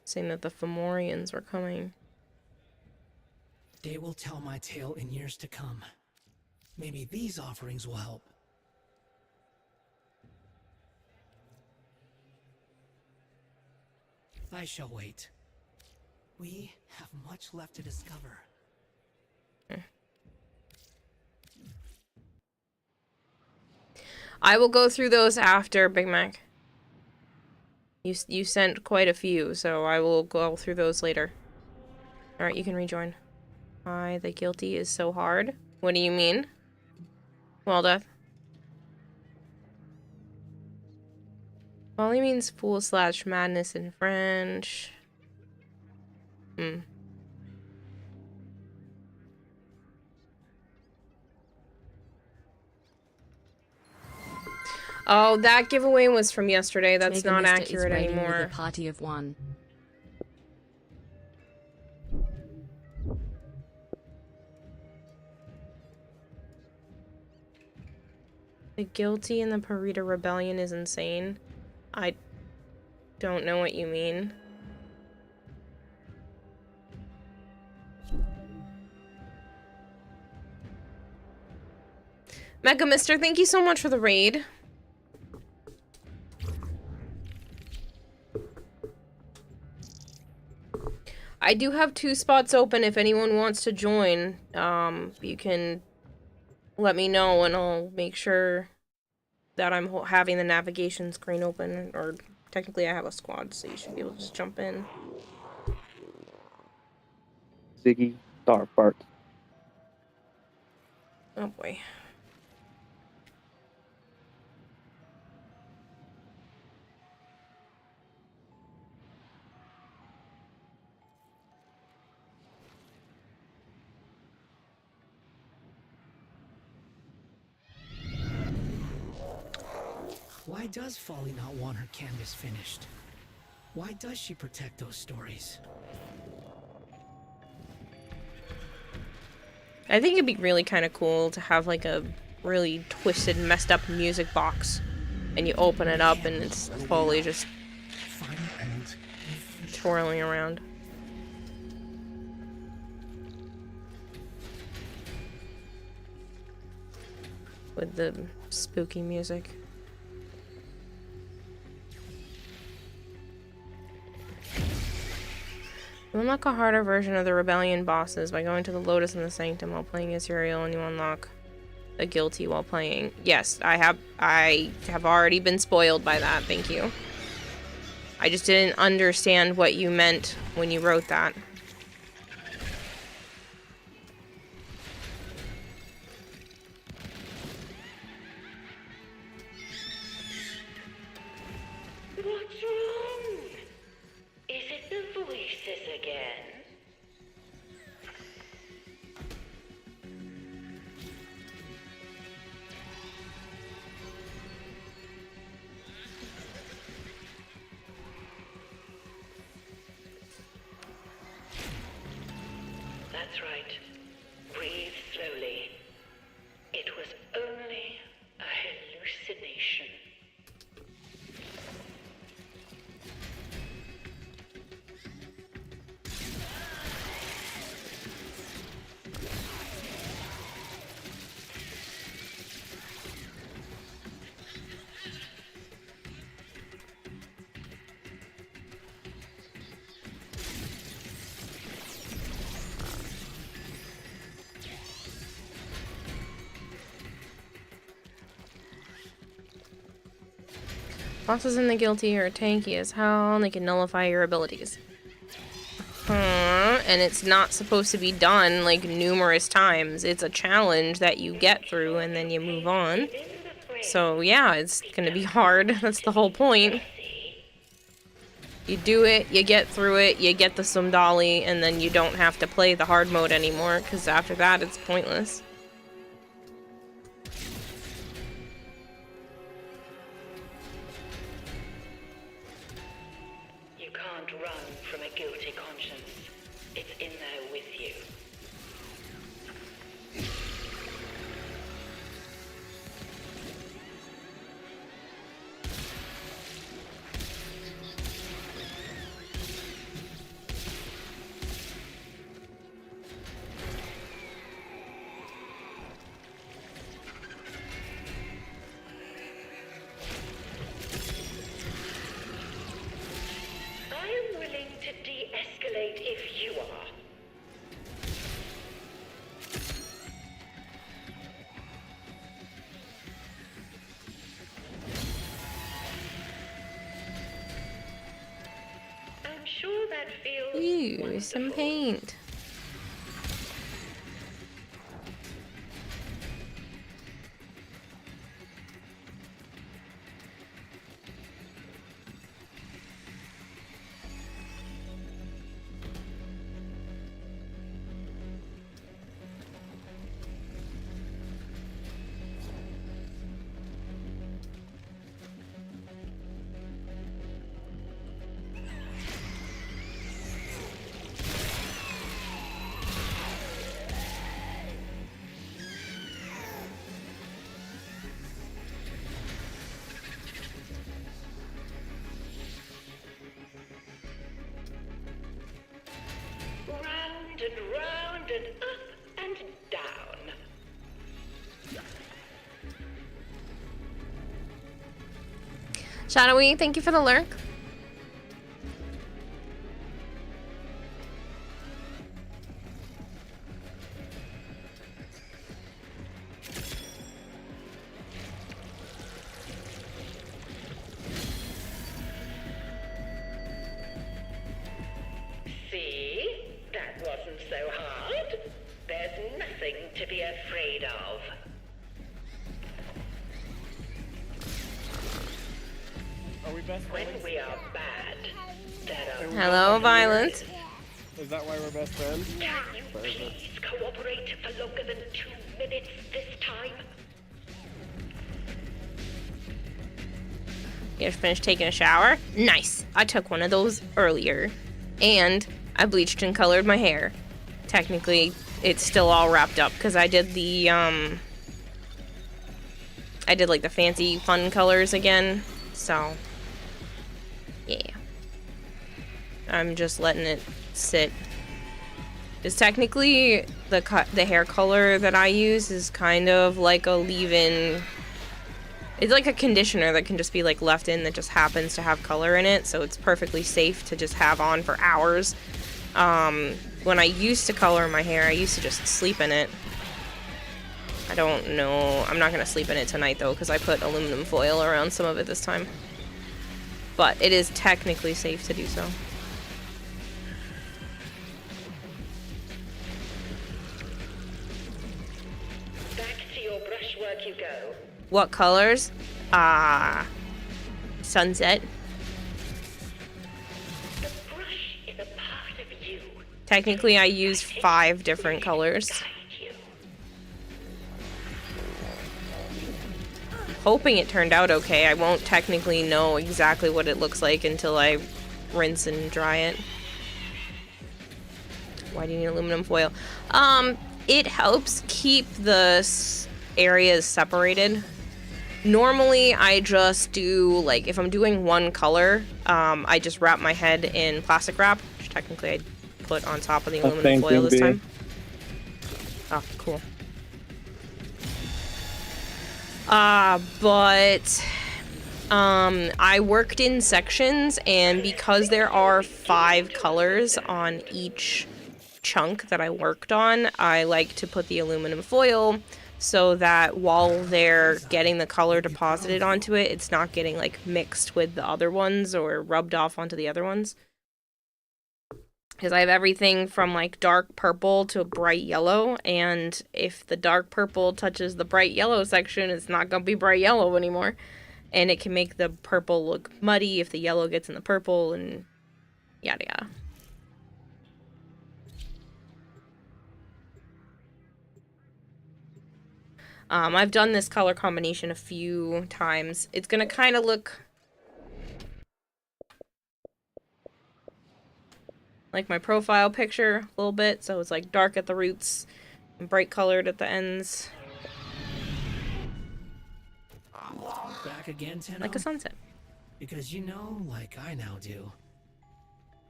Saying that the Fomorians were coming. They will tell my tale in years to come. Maybe these offerings will help. I shall wait. We have much left to discover. I will go through those after, Big Mac. You sent quite a few, so I will go through those later. Alright, you can rejoin. Hi, the guilty is so hard. What do you mean? Well, Death. Folly means fool / madness in French. Oh, that giveaway was from yesterday. That's not accurate anymore. A party of 1. The guilty in the Parita Rebellion is insane. I don't know what you mean. Mega Mister, thank you so much for the raid. I do have 2 spots open if anyone wants to join. You can let me know and I'll make sure that I'm having the navigation screen open. Or technically I have a squad, so you should be able to just jump in. Ziggy Starfart. Oh boy. Why does Follie not want her canvas finished? Why does she protect those stories? I think it'd be really kind of cool to have like a really twisted, messed up music box. And you open it up and it's Follie just twirling around. With the spooky music. You unlock a harder version of the Rebellion bosses by going to the Lotus in the Sanctum while playing Asuriel, and you unlock the Guilty while playing. Yes, I have already been spoiled by that, thank you. I just didn't understand what you meant when you wrote that. What's wrong? Is it the voices again? That's right. Breathe slowly. It was only a hallucination. Bosses in the Guilty are tanky as hell, and they can nullify your abilities. And it's not supposed to be done, like, numerous times. It's a challenge that you get through, and then you move on. So, yeah, it's gonna be hard. That's the whole point. You do it, you get through it, you get the Sundali, and then you don't have to play the hard mode anymore, because after that, it's pointless. You can't run from a guilty conscience. It's in there with you. I am willing to de-escalate if you are. I'm sure that feels Ooh, wonderful. some paint. Round and round and up and down. Shadowy, thank you for the lurk. See? That wasn't so hard. There's nothing to be afraid of. Are we best When friends? we are bad, there are... Hello, Violent. Is that why we're best friends? Can you please cooperate for longer than 2 minutes this time? You just finished taking a shower? Nice. I took one of those earlier. And I bleached and colored my hair. Technically, it's still all wrapped up because I did the, I did like the fancy fun colors again. So, yeah. I'm just letting it sit. It's technically the hair color that I use is kind of like a leave-in. It's like a conditioner that can just be like left in that just happens to have color in it, so it's perfectly safe to just have on for hours. When I used to color my hair, I used to just sleep in it. I don't know. I'm not gonna sleep in it tonight though, because I put aluminum foil around some of it this time. But it is technically safe to do so. Back to your brushwork you go. What colors? Sunset. The brush is a part of you. Technically, I used 5 different colors. Guide you. Hoping it turned out okay. I won't technically know exactly what it looks like until I rinse and dry it. Why do you need aluminum foil? It helps keep the areas separated. Normally, I just do, like, if I'm doing one color, I just wrap my head in plastic wrap, which technically I put on top of the aluminum foil this time. Oh, cool. But I worked in sections, and because there are 5 colors on each chunk that I worked on, I like to put the aluminum foil so that while they're getting the color deposited onto it, it's not getting, like, mixed with the other ones or rubbed off onto the other ones. Because I have everything from, like, dark purple to bright yellow, and if the dark purple touches the bright yellow section, it's not gonna be bright yellow anymore. And it can make the purple look muddy if the yellow gets in the purple, and yada yada. I've done this color combination a few times. It's gonna kind of look like my profile picture a little bit, so it's like dark at the roots and bright colored at the ends. Back again, Tenno? Like a sunset. Because you know, like I now do,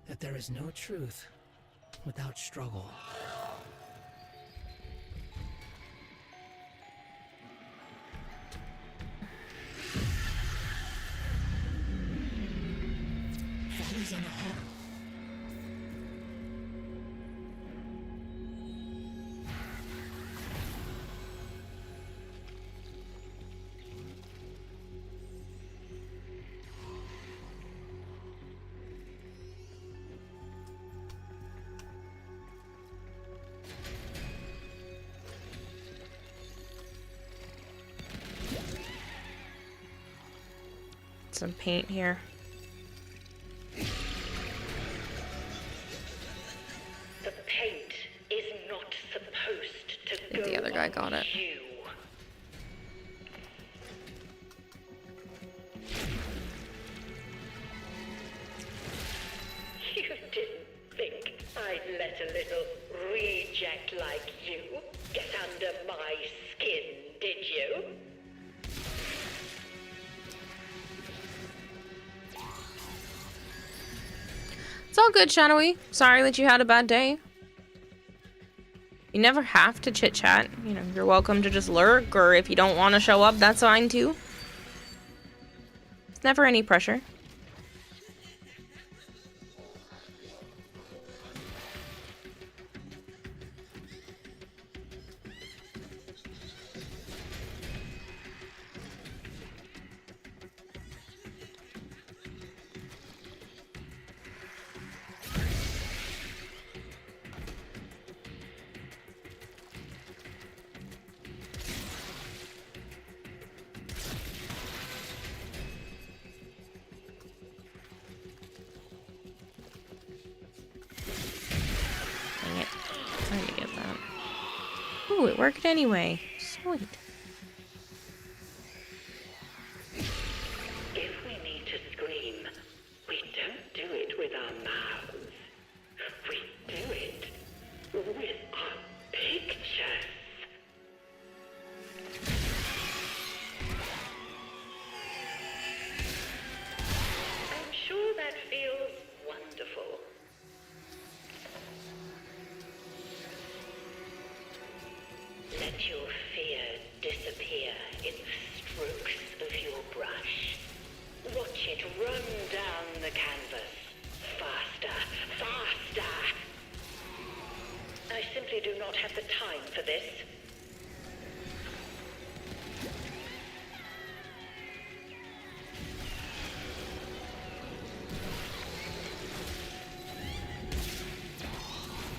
that there is no truth without struggle. Follie's on the hall. Some paint here. The paint is not supposed to I think go the other guy on got it. you. You didn't think I'd let a little reject like you get under my skin, did you? It's all good, Shadowy. Sorry that you had a bad day. You never have to chit-chat. You know, you're welcome to just lurk, or if you don't want to show up, that's fine too. It's never any pressure. Dang it. Trying to get that. Ooh, it worked anyway. Sweet. If we need to scream, we don't do it with our mouths. We do it with our pictures. I'm sure that feels wonderful. Let your fear disappear in the strokes of your brush. Watch it run down the canvas. Faster, faster, simply do not have the time for this.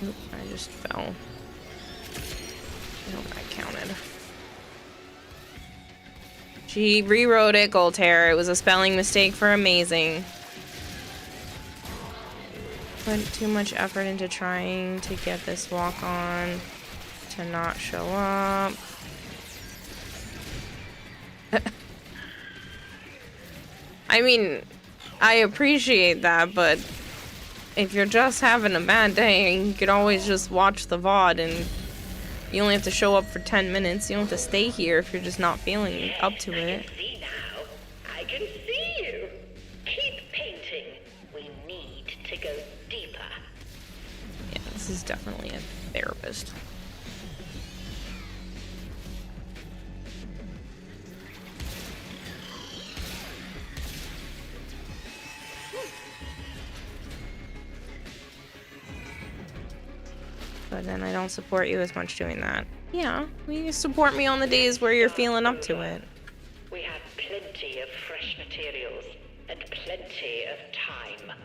Oop, I just fell. Nope, I counted. She rewrote it, Goltair. It was a spelling mistake for amazing. Put too much effort into trying to get this walk on to not show up. I mean, I appreciate that, but if you're just having a bad day, you could always just watch the VOD and you only have to show up for 10 minutes. You don't have to stay here if you're just not feeling up to it. I can see now. I can see you. Keep painting. We need to go deeper. Yeah, this is definitely a therapist. But then I don't support you as much doing that. Yeah, you support me on the days where you're feeling up to it. We have plenty of fresh materials and plenty of time.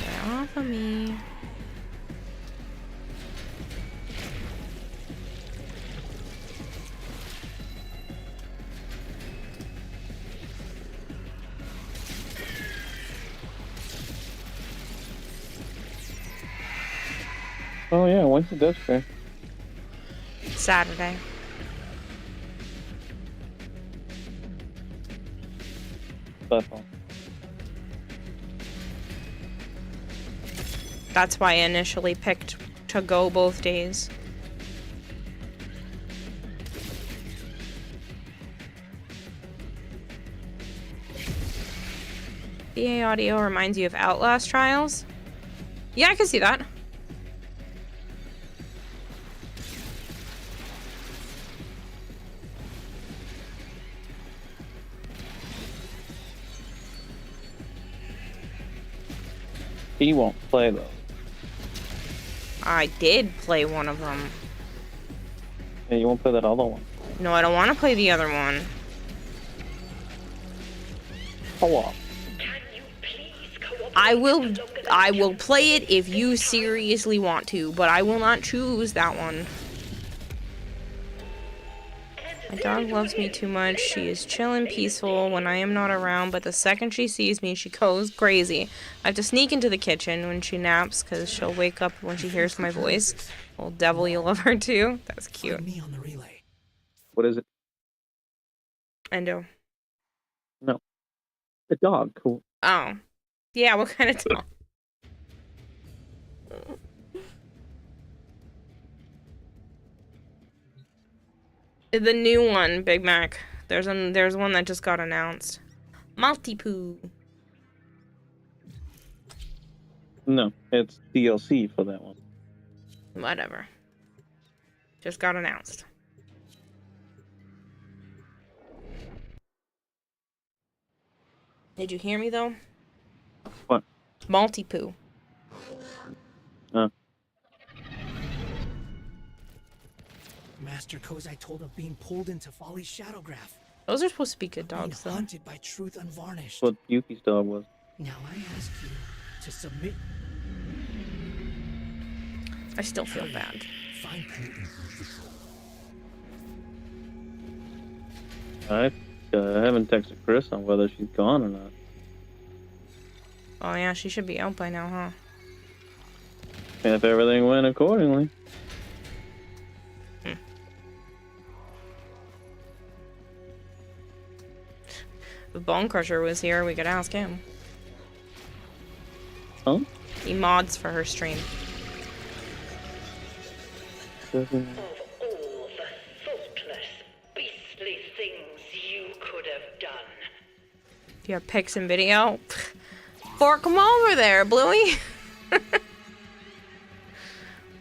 Get off of me. Oh yeah, when's the death fair? Saturday. That's all. That's why I initially picked to go both days. VA audio reminds you of Outlast trials? Yeah, I can see that. He won't play those. I did play one of them. Yeah, you won't play that other one. No, I don't want to play the other one. Co-op. Can you please cooperate I will longer than play it if you seriously want to, but I will not choose that one. My dog loves me too much. She is chill and peaceful when I am not around, but the second she sees me, she goes crazy. I have to sneak into the kitchen when she naps because she'll wake up when she hears my voice. Little devil, you love her too. That's cute. Find me on the relay. What is it? Endo. No. The dog. Cool. Oh. Yeah, what kind of dog? The new one, Big Mac. There's one that just got announced. Maltipoo. No, it's DLC for that one. Whatever. Just got announced. Did you hear me though? What? Maltipoo. Master Kozai told of being pulled into Follie's Shadowgraph. Those are supposed to be good Being dogs though. haunted by truth unvarnished. What Yuki's dog was. Now I ask you to submit. I still feel bad. Find I haven't texted Chris on whether she's gone or not. Oh yeah, she should be out by now, huh? If everything went accordingly. If Bone Crusher was here, we could ask him. Huh? He mods for her stream. Doesn't... Of all the thoughtless, beastly things you could have done. Do you have pics and video? Fork 'em over there, Bluey.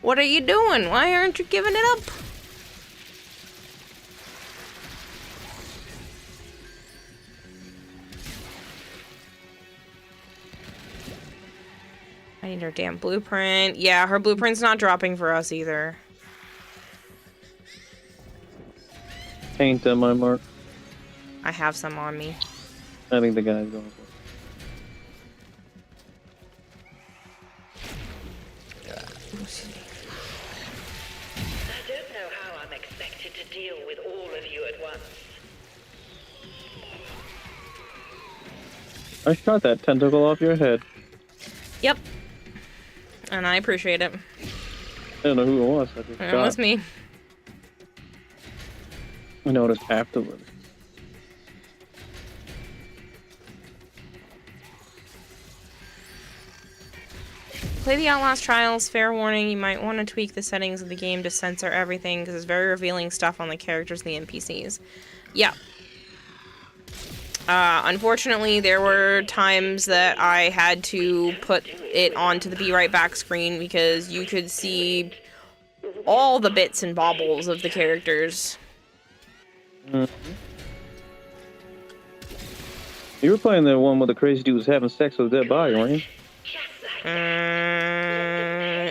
What are you doing? Why aren't you giving it up? I need her damn blueprint. Yeah, her blueprint's not dropping for us either. Paint on my mark. I have some on me. I think the guy's going for I don't know how I'm expected to deal with all of you at once. it. I shot that tentacle off your head. Yep. And I appreciate it. I don't know who it was. I just It shot. was me. I noticed afterwards. Play the Outlast Trials. Fair warning, you might want to tweak the settings of the game to censor everything because it's very revealing stuff on the characters and the NPCs. Yeah. Unfortunately, there were times that I had to put it onto the Be Right Back screen because you could see all the bits and baubles of the characters. You were playing the one where the crazy dude was having sex with a dead body, weren't you?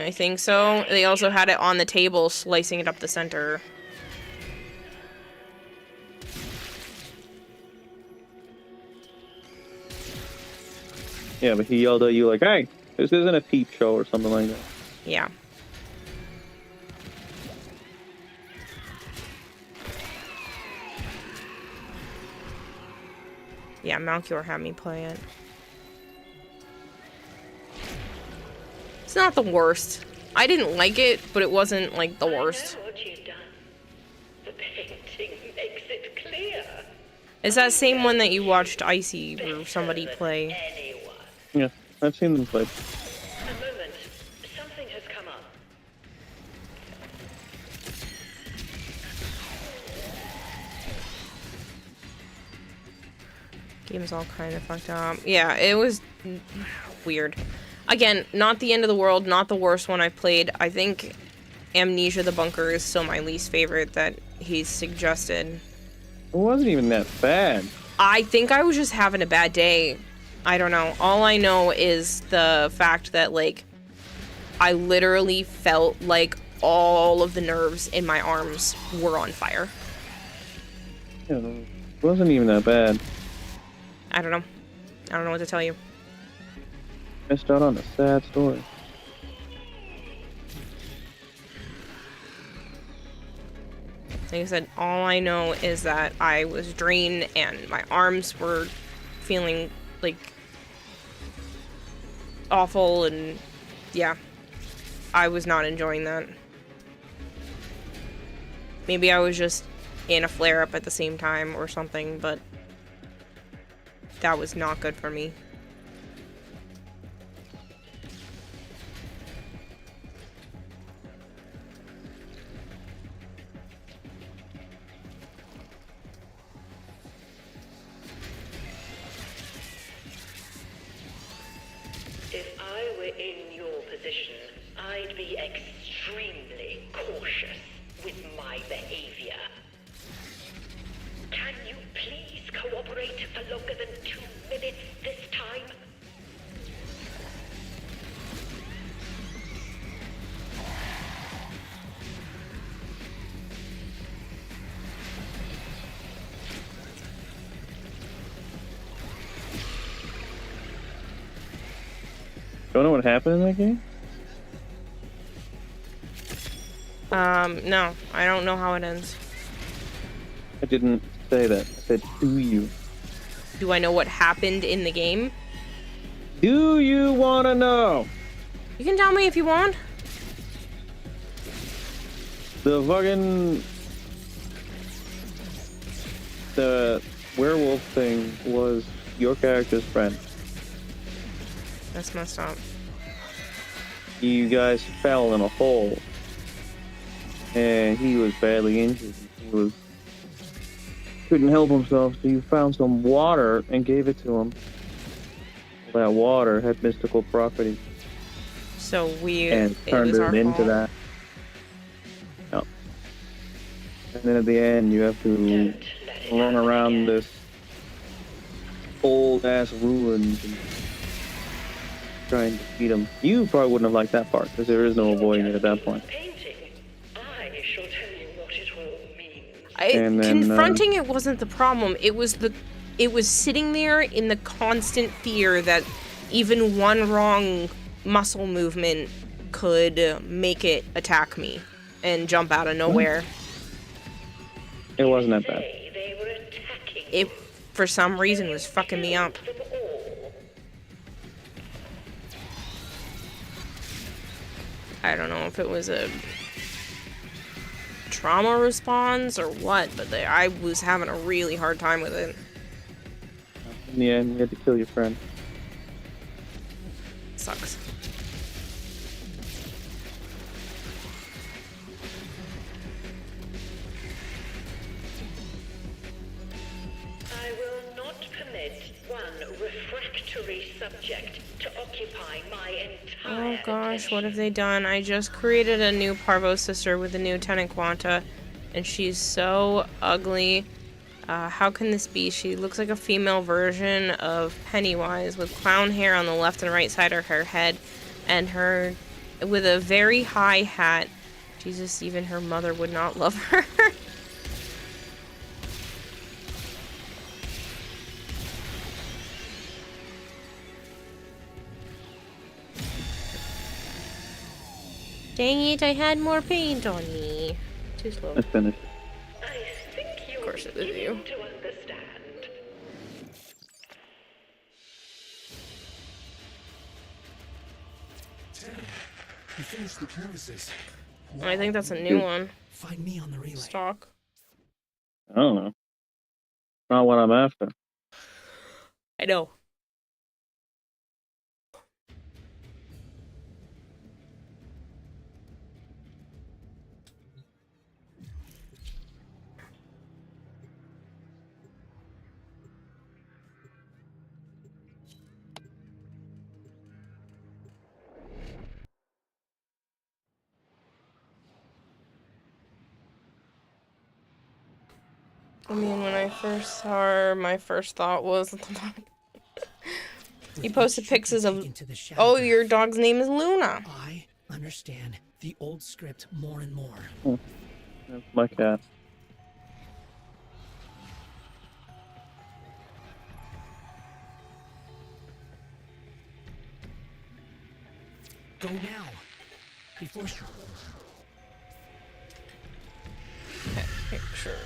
I think so. They also had it on the table, slicing it up the center. Yeah, but he yelled at you like, "Hey, this isn't a peep show" or something like that. Yeah. Yeah, Malchior had me play it. It's not the worst. I didn't like it, but it wasn't, like, the worst. I know what you've done. The painting makes it clear. It's that same one that you watched Icy or somebody play. Anyone. Yeah, I've seen them play. A moment. Something has come up. Game's all kind of fucked up. Yeah, it was weird. Again, not the end of the world, not the worst one I've played. I think Amnesia the Bunker is still my least favorite that he's suggested. It wasn't even that bad. I think I was just having a bad day. I don't know. All I know is the fact that, like, I literally felt like all of the nerves in my arms were on fire. Yeah, it wasn't even that bad. I don't know. I don't know what to tell you. Missed out on a sad story. Like I said, all I know is that I was drained and my arms were feeling, like, awful, and yeah, I was not enjoying that. Maybe I was just in a flare-up at the same time or something, but that was not good for me. If I were in your position, I'd be extremely cautious with my behavior. Can you please cooperate for longer than 2 minutes this time? Don't know what happened in that game? No, I don't know how it ends. I didn't say that. I said, do you? Do I know what happened in the game? Do you want to know? You can tell me if you want. The fucking... The werewolf thing was your character's friend. That's messed up. You guys fell in a hole. And he was badly injured. He couldn't help himself, so you found some water and gave it to him. That water had mystical properties. So And turned it into that. No. And then at the end, you have to run around this old-ass ruins and try and defeat him. You probably wouldn't have liked that part, because there is no avoiding it at that point. Painting. I shall tell you what it all means. And then, Confronting it wasn't the problem. It was sitting there in the constant fear that even one wrong muscle movement could make it attack me and jump out of nowhere. It wasn't that bad. They were attacking It, for some reason, was fucking me up. them all. I don't know if it was a trauma response or what, but I was having a really hard time with it. In the end, you had to kill your friend. Sucks. I will not permit one refractory subject to occupy my entire Oh gosh, what have attention. they done? I just created a new Parvo sister with a new Tenant Quanta, and she's so ugly. How can this be? She looks like a female version of Pennywise with clown hair on the left and right side of her head, and her with a very high hat. Jesus, even her mother would not love her. Dang it, I had more paint on me. Too slow. I finished. I think you Of course it is you. beginning to understand. You finished the canvases. I think that's a new one. Find me on the relay. Stock. I don't know. Not what I'm after. I know. I mean, when I first saw her, my first thought was, what the fuck? He posted pictures of, oh, your dog's name is Luna. I understand the old script more and more. That's my cat. Go now. Before she... Pictures.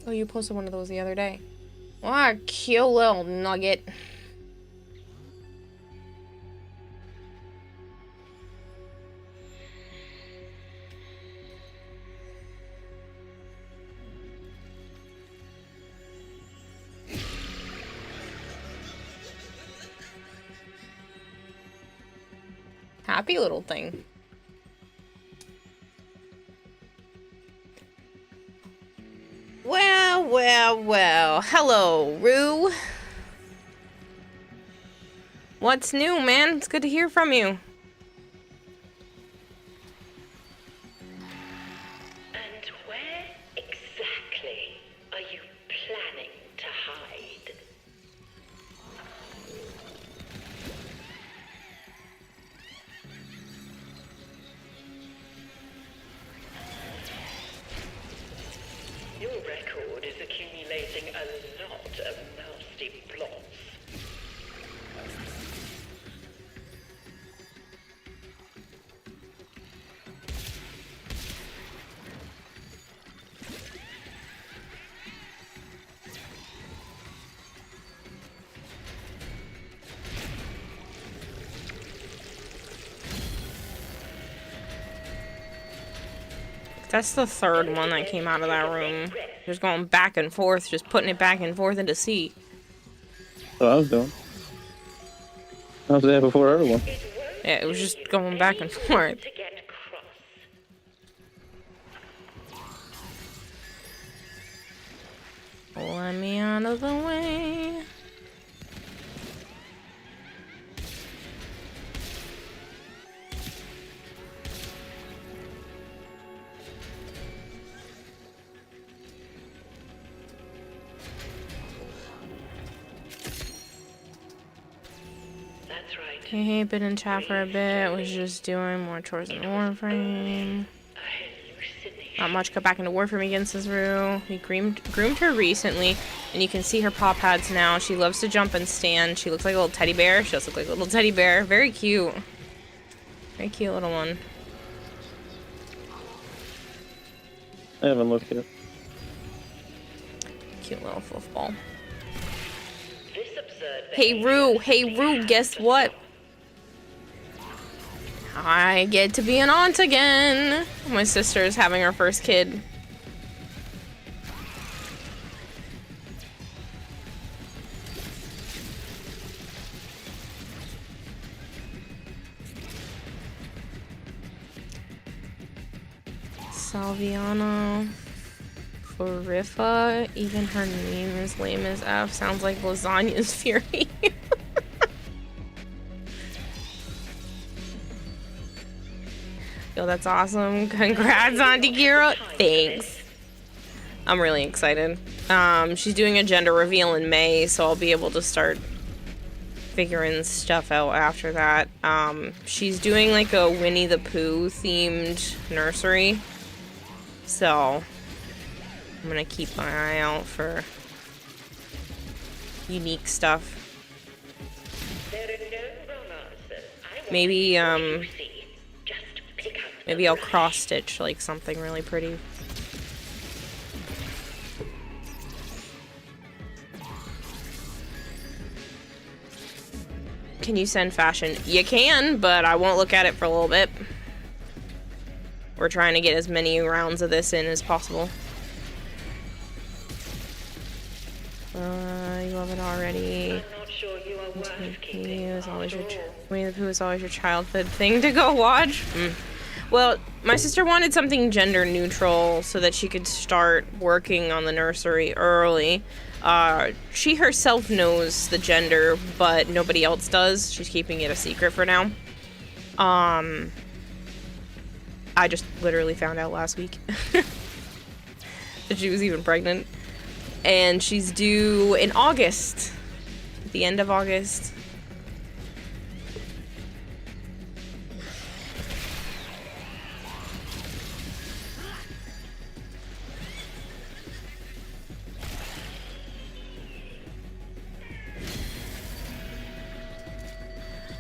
Oh, you posted one of those the other day. Ah, cute little nugget. Happy little thing. Well, well, well. Hello, Rue. What's new, man? It's good to hear from you. And where exactly are you planning to hide? Your record is accumulating a lot of nasty plots. That's the third one that came out of that room. Just going back and forth, just putting it back and forth into sea. That's what I was doing. I was there before everyone. Yeah, it was just going back and forth. To get cross. Let me out of the way. That's right. Okay, been in chat for a bit. Was just doing more chores in Warframe. Not much. Got back into Warframe again, says Rue. We groomed her recently, and you can see her paw pads now. She loves to jump and stand. She looks like a little teddy bear. She does look like a little teddy bear. Very cute. Very cute little one. I haven't looked yet. Cute little football. This absurd Hey Rue, guess what? I get to be an aunt again. My sister is having her first kid. Salviana Florifa, even her name is lame as F. Sounds like Lasagna's Fury. Yo, that's awesome. Congrats, Auntie Kira. Thanks. I'm really excited. She's doing a gender reveal in May, so I'll be able to start figuring stuff out after that. She's doing like a Winnie the Pooh themed nursery. So I'm gonna keep my eye out for unique stuff. Maybe maybe I'll cross stitch like something really pretty. Can you send fashion? You can, but I won't look at it for a little bit. We're trying to get as many rounds of this in as possible. You love it already. I'm not sure you are worth keeping Winnie the Pooh is always your childhood thing to go watch. Well, my sister wanted something gender neutral so that she could start working on the nursery early. She herself knows the gender, but nobody else does. She's keeping it a secret for now. I just literally found out last week that she was even pregnant. And she's due in August. At the end of August.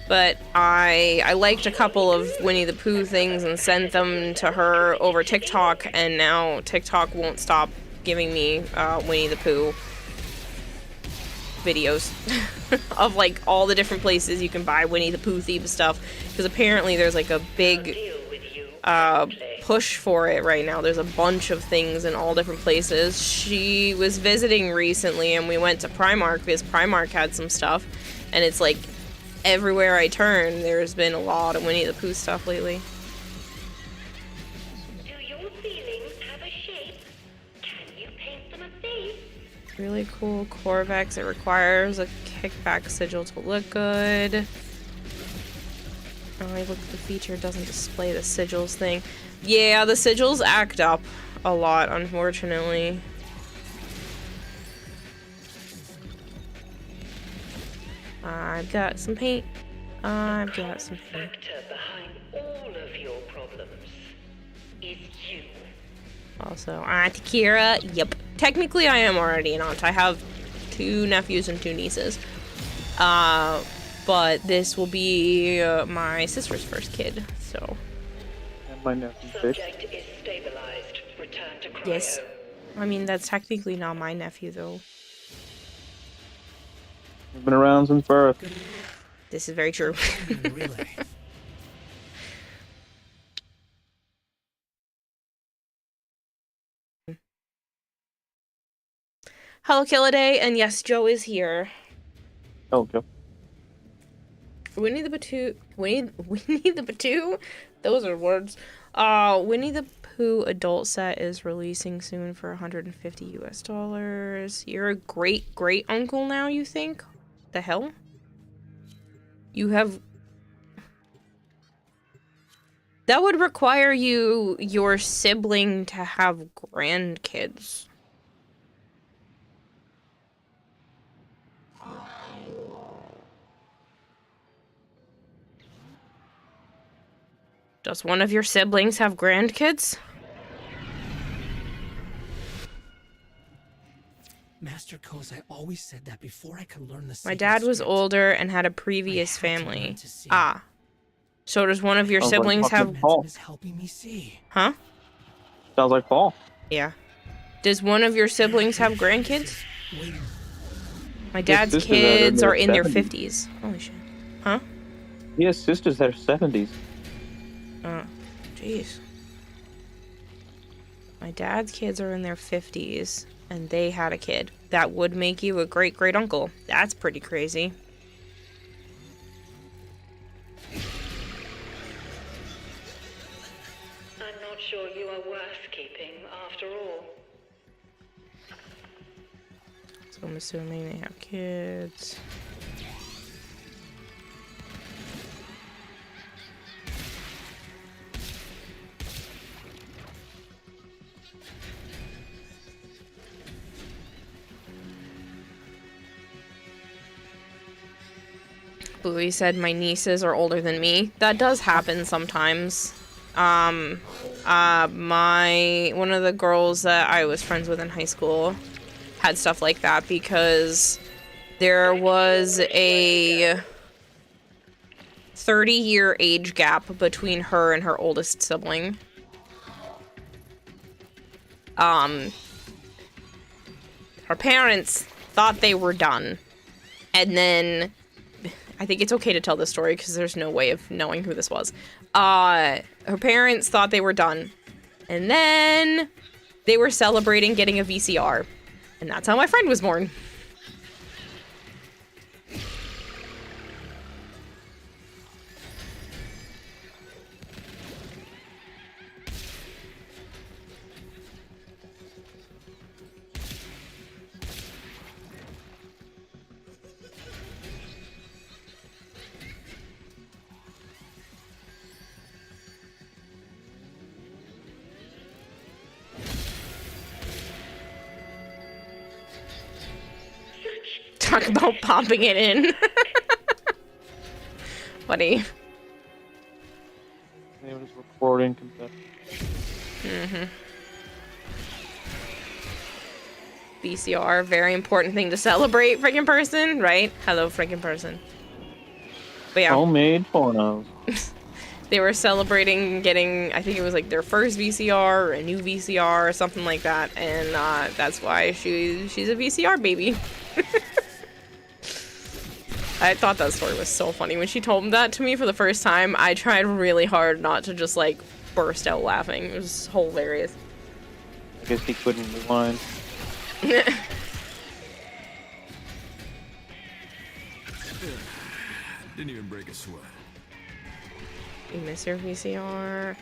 But I liked a couple of Winnie the Pooh things and sent them to her over TikTok, and now TikTok won't stop giving me Winnie the Pooh videos of like all the different places you can buy Winnie the Pooh themed stuff, because apparently there's like a big push for it right now. There's a bunch of things in all different places. She was visiting recently and we went to Primark because Primark had some stuff, and it's like everywhere I turn there's been a lot of Winnie the Pooh stuff lately. Do your feelings have a shape? Can you paint them a face? Really cool Corvex. It requires a kickback sigil to look good. Oh, look, the feature doesn't display the sigils thing. Yeah, the sigils act up a lot, unfortunately. I've got some paint. I've got some paint. The factor behind all of your problems is you. Also, Auntie Kira. Yep. Technically, I am already an aunt. I have 2 nephews and 2 nieces. But this will be my sister's first kid, so. And my nephew. Subject is stabilized. Return to cryo. Yes. I mean, that's technically not my nephew, though. He's been around since birth. This is very true. Relay. Hello, Killaday, and yes, Joe is here. Oh, Joe. Winnie the Pooh? Those are words. Winnie the Pooh adult set is releasing soon for $150 US. You're a great uncle now, you think? The hell? You have... That would require your sibling to have grandkids. Does one of your siblings have grandkids? Master Kozai always said that before I could learn the My sacred dad was script, older and had a I previous had to learn family. to see. Ah. So does one of your Sounds like siblings fucking have... Paul. Momentum is helping me see. Huh? Sounds like Paul. Yeah. Does one of your siblings have grandkids? Wait, My dad's sisters that are in kids their are in their 70s. 50s. Holy shit. Huh? He has sisters that are 70s. Oh, jeez. My dad's kids are in their 50s, and they had a kid. That would make you a great-great-uncle. That's pretty crazy. I'm not sure you are worth keeping after all. So I'm assuming they have kids. Bluey said my nieces are older than me. That does happen sometimes. One of the girls that I was friends with in high school had stuff like that because there was a 30-year age gap between her and her oldest sibling. Her parents thought they were done, and then I think it's okay to tell this story because there's no way of knowing who this was. Her parents thought they were done, and then they were celebrating getting a VCR, and that's how my friend was born. Talk about popping it in. Funny. They were just recording concept. VCR, very important thing to celebrate, freaking person, right? Hello, freaking person. But yeah, Homemade pornos. they were celebrating getting, I think it was like their first VCR or a new VCR or something like that, and that's why she's a VCR baby. I thought that story was so funny. When she told that to me for the first time, I tried really hard not to just like burst out laughing. It was hilarious. I guess he couldn't rewind. Didn't even break a sweat. You miss your VCR?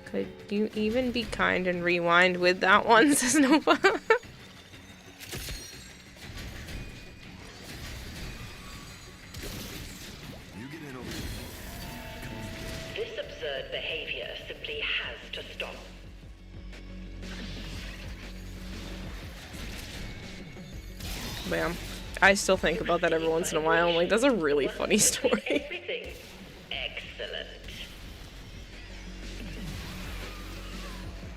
Could you even be kind and rewind with that one, says Nova? This absurd behavior simply has to stop. Bam. I still think about that every once in a while. I'm like, that's a really funny story. Everything excellent.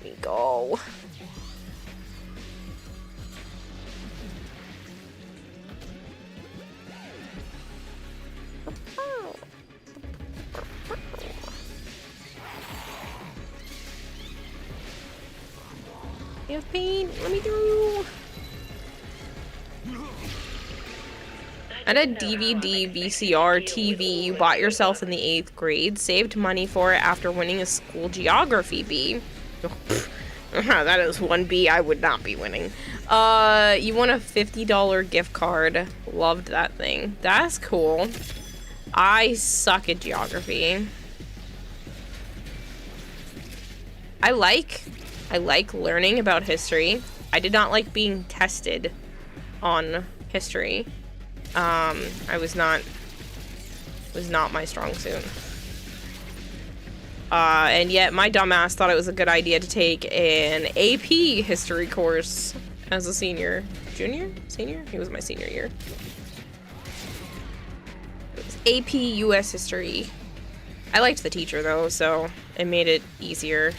Here we go. You have pain? Let me through. And a DVD, VCR, TV you bought yourself in the 8th grade, saved money for it after winning a school geography bee. That is one bee I would not be winning. You won a $50 gift card. Loved that thing. That's cool. I suck at geography. I like learning about history. I did not like being tested on history. Was not my strong suit. And yet my dumbass thought it was a good idea to take an AP history course as a senior. Junior? Senior? It was my senior year. It was AP US history. I liked the teacher though, so it made it easier.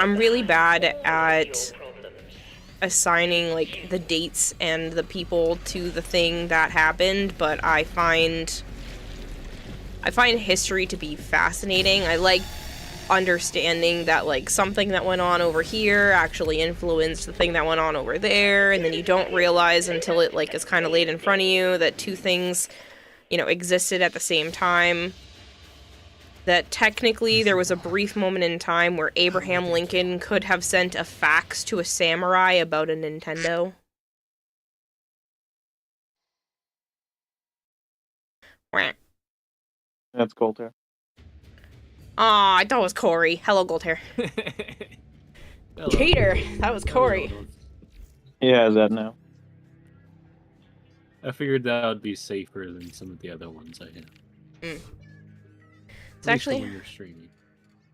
I'm really bad at assigning like the dates and the people to the thing that happened, but I find history to be fascinating. I like understanding that like something that went on over here actually influenced the thing that went on over there, and then you don't realize until it like is kind of laid in front of you that two things, you know, existed at the same time. That technically there was a brief moment in time where Abraham Lincoln could have sent a fax to a samurai about a Nintendo. That's Colter. Aw, I thought it was Corey. Hello, Goldhair. Cheater! That was Corey. He has that now. I figured that would be safer than some of the other ones I have. It's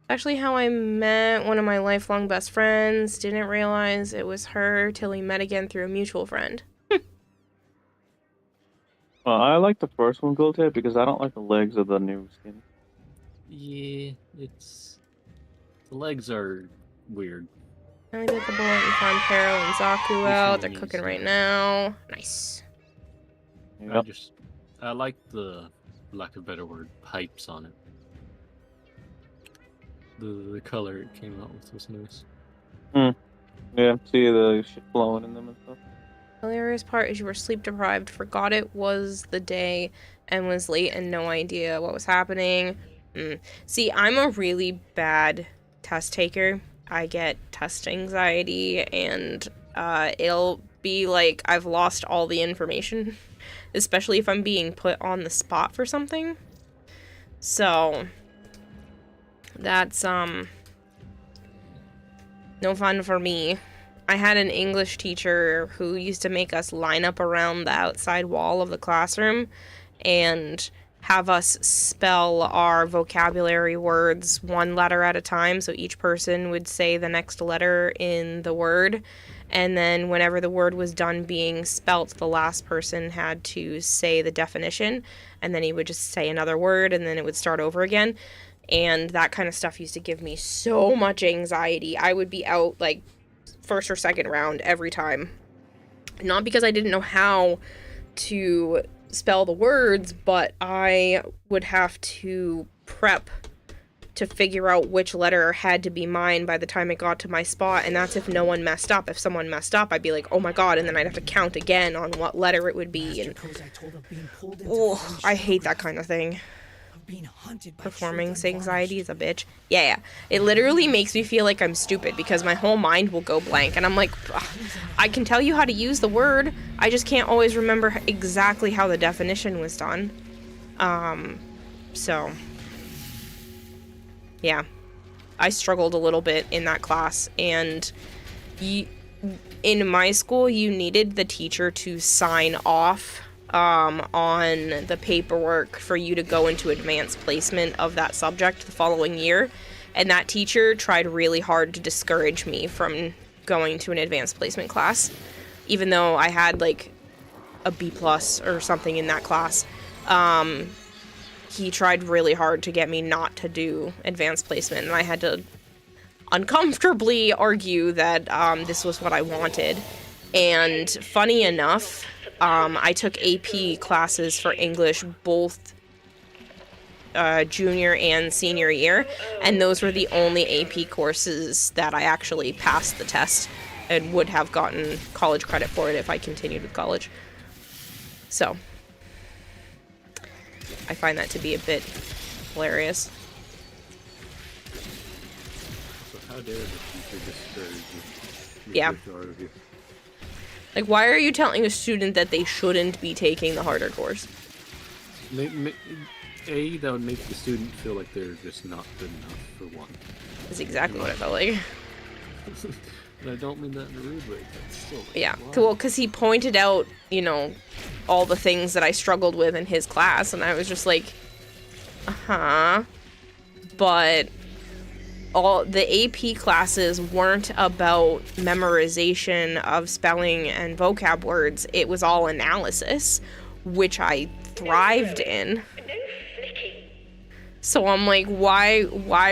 actually how I met one of my lifelong best friends. Didn't realize it was her till we met again through a mutual friend. I like the first one, Colter, because I don't like the legs of the new skin. Yeah, the legs are weird. I only did the bullet and farmed Hero and Zaku out. They're cooking right now. Nice. Yep. I like the, for lack of a better word, pipes on it. The color it came out with was nice. Yeah, see the shit flowing in them and stuff. The hilarious part is you were sleep deprived, forgot it was the day, and was late and no idea what was happening. See, I'm a really bad test taker. I get test anxiety, and it'll be like I've lost all the information, especially if I'm being put on the spot for something. So that's no fun for me. I had an English teacher who used to make us line up around the outside wall of the classroom and have us spell our vocabulary words one letter at a time. So each person would say the next letter in the word, and then whenever the word was done being spelt, the last person had to say the definition, and then he would just say another word, and then it would start over again. And that kind of stuff used to give me so much anxiety. I would be out like first or second round every time. Not because I didn't know how to spell the words, but I would have to prep to figure out which letter had to be mine by the time it got to my spot, and that's if no one messed up. If someone messed up, I'd be like, oh my god, and then I'd have to count again on what letter it would be, and I hate that kind of thing. Performance anxiety is a bitch. Yeah. It literally makes me feel like I'm stupid because my whole mind will go blank, and I'm like, I can tell you how to use the word, I just can't always remember exactly how the definition was done. So yeah, I struggled a little bit in that class, and in my school you needed the teacher to sign off on the paperwork for you to go into advanced placement of that subject the following year, and that teacher tried really hard to discourage me from going to an advanced placement class, even though I had like a B+ or something in that class. He tried really hard to get me not to do advanced placement, and I had to uncomfortably argue that this was what I wanted. And funny enough, I took AP classes for English both junior and senior year, and those were the only AP courses that I actually passed the test and would have gotten college credit for it if I continued with college. So I find that to be a bit hilarious. So how dare the teacher discourage you? Yeah. Like, why are you telling a student that they shouldn't be taking the harder course? That would make the student feel like they're just not good enough, for one. That's exactly what I felt like. And I don't mean that in a rude way, but still. Yeah, well, because he pointed out, you know, all the things that I struggled with in his class, and I was just like, but all the AP classes weren't about memorization of spelling and vocab words. It was all analysis, which I thrived in. No flicking. So I'm like, why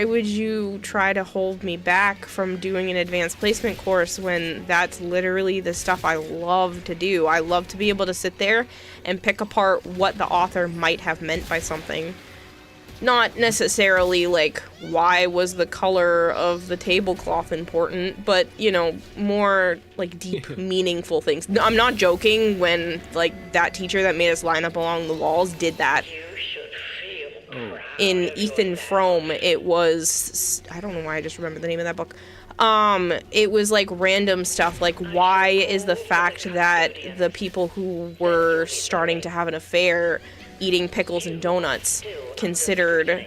would you try to hold me back from doing an advanced placement course when that's literally the stuff I love to do? I love to be able to sit there and pick apart what the author might have meant by something. Not necessarily, like, why was the color of the tablecloth important, but, you know, more, like, deep, meaningful things. I'm not joking when, like, that teacher that made us line up along the walls did that. In Ethan Frome, it was, I don't know why I just remember the name of that book. It was like random stuff, like why is the fact that the people who were starting to have an affair eating pickles and donuts considered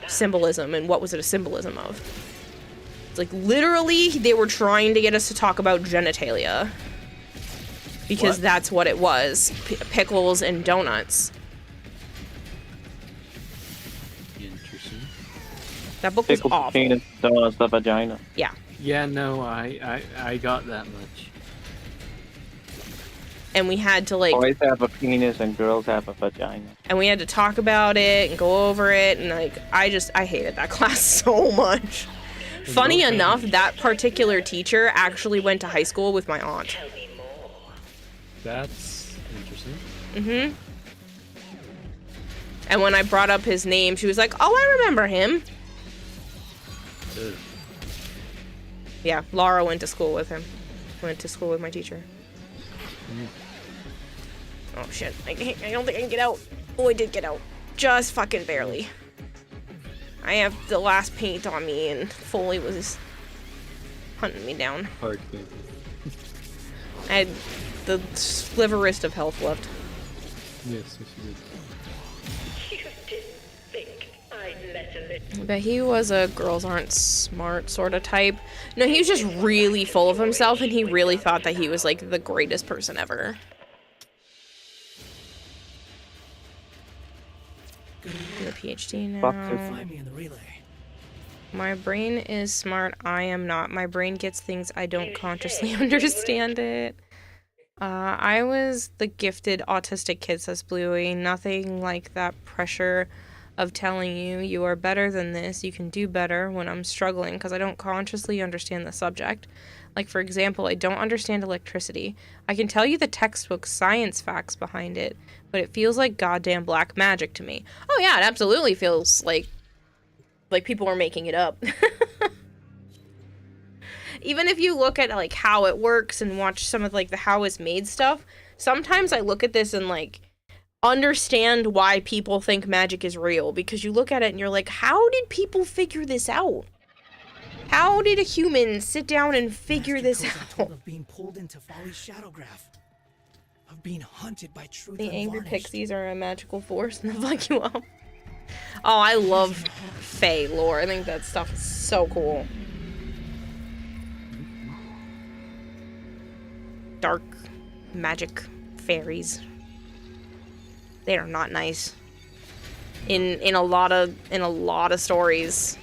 symbolism, and what was it a symbolism of? It's like literally they were trying to get us to talk about genitalia because that's what it was, pickles and donuts. That book was awful. Penis, donuts, the vagina. Yeah. Yeah, no, I got that much. And we had to like... Boys have a penis and girls have a vagina. And we had to talk about it and go over it, and like, I hated that class so much. Funny enough, that particular teacher actually went to high school with my aunt. That's interesting. Mm-hmm. And when I brought up his name, she was like, oh, I remember him. Ugh. Yeah, Laura went to school with him. Went to school with my teacher. Oh shit, I don't think I can get out. Oh, I did get out. Just fucking barely. I have the last paint on me and Follie was hunting me down. Hard thing. I had the sliverest of health left. Yes, you did. But he was a girls aren't smart sort of type. No, he was just really full of himself, and he really thought that he was like the greatest person ever. Do a PhD now. My brain is smart. I am not. My brain gets things I don't consciously understand it. I was the gifted autistic kid, says Bluey. Nothing like that pressure of telling you are better than this, you can do better when I'm struggling because I don't consciously understand the subject. Like, for example, I don't understand electricity. I can tell you the textbook science facts behind it, but it feels like goddamn black magic to me. Oh yeah, it absolutely feels like people are making it up. Even if you look at like how it works and watch some of like the how it's made stuff, sometimes I look at this and like understand why people think magic is real, because you look at it and you're like, how did people figure this out? How did a human sit down and figure this out? Of being pulled into Follie's Shadowgraph, of being hunted by truth. The angry pixies are a magical force and they'll fuck you up. Oh, I love Fae lore. I think that stuff is so cool. Dark magic fairies. They are not nice. In a lot of stories,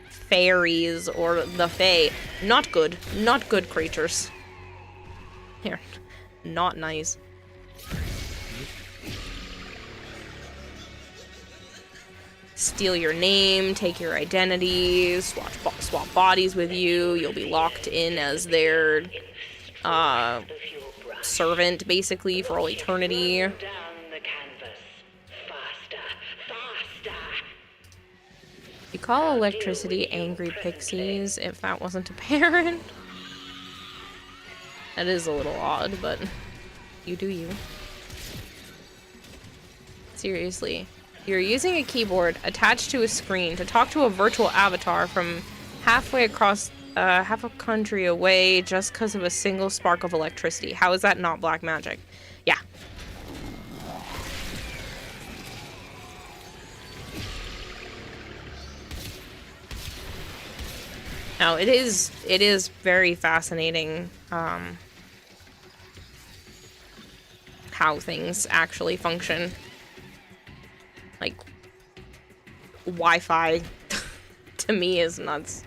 fairies or the fae, not good creatures. Here, not nice. Steal your name, take your identity, swap bodies with you. You'll be locked in as their servant, basically, for all eternity. You call electricity angry pixies, if that wasn't apparent. That is a little odd, but you do you. Seriously. You're using a keyboard attached to a screen to talk to a virtual avatar from halfway across half a country away just because of a single spark of electricity. How is that not black magic? Yeah. Now, it is very fascinating how things actually function. Like, Wi-Fi to me is nuts.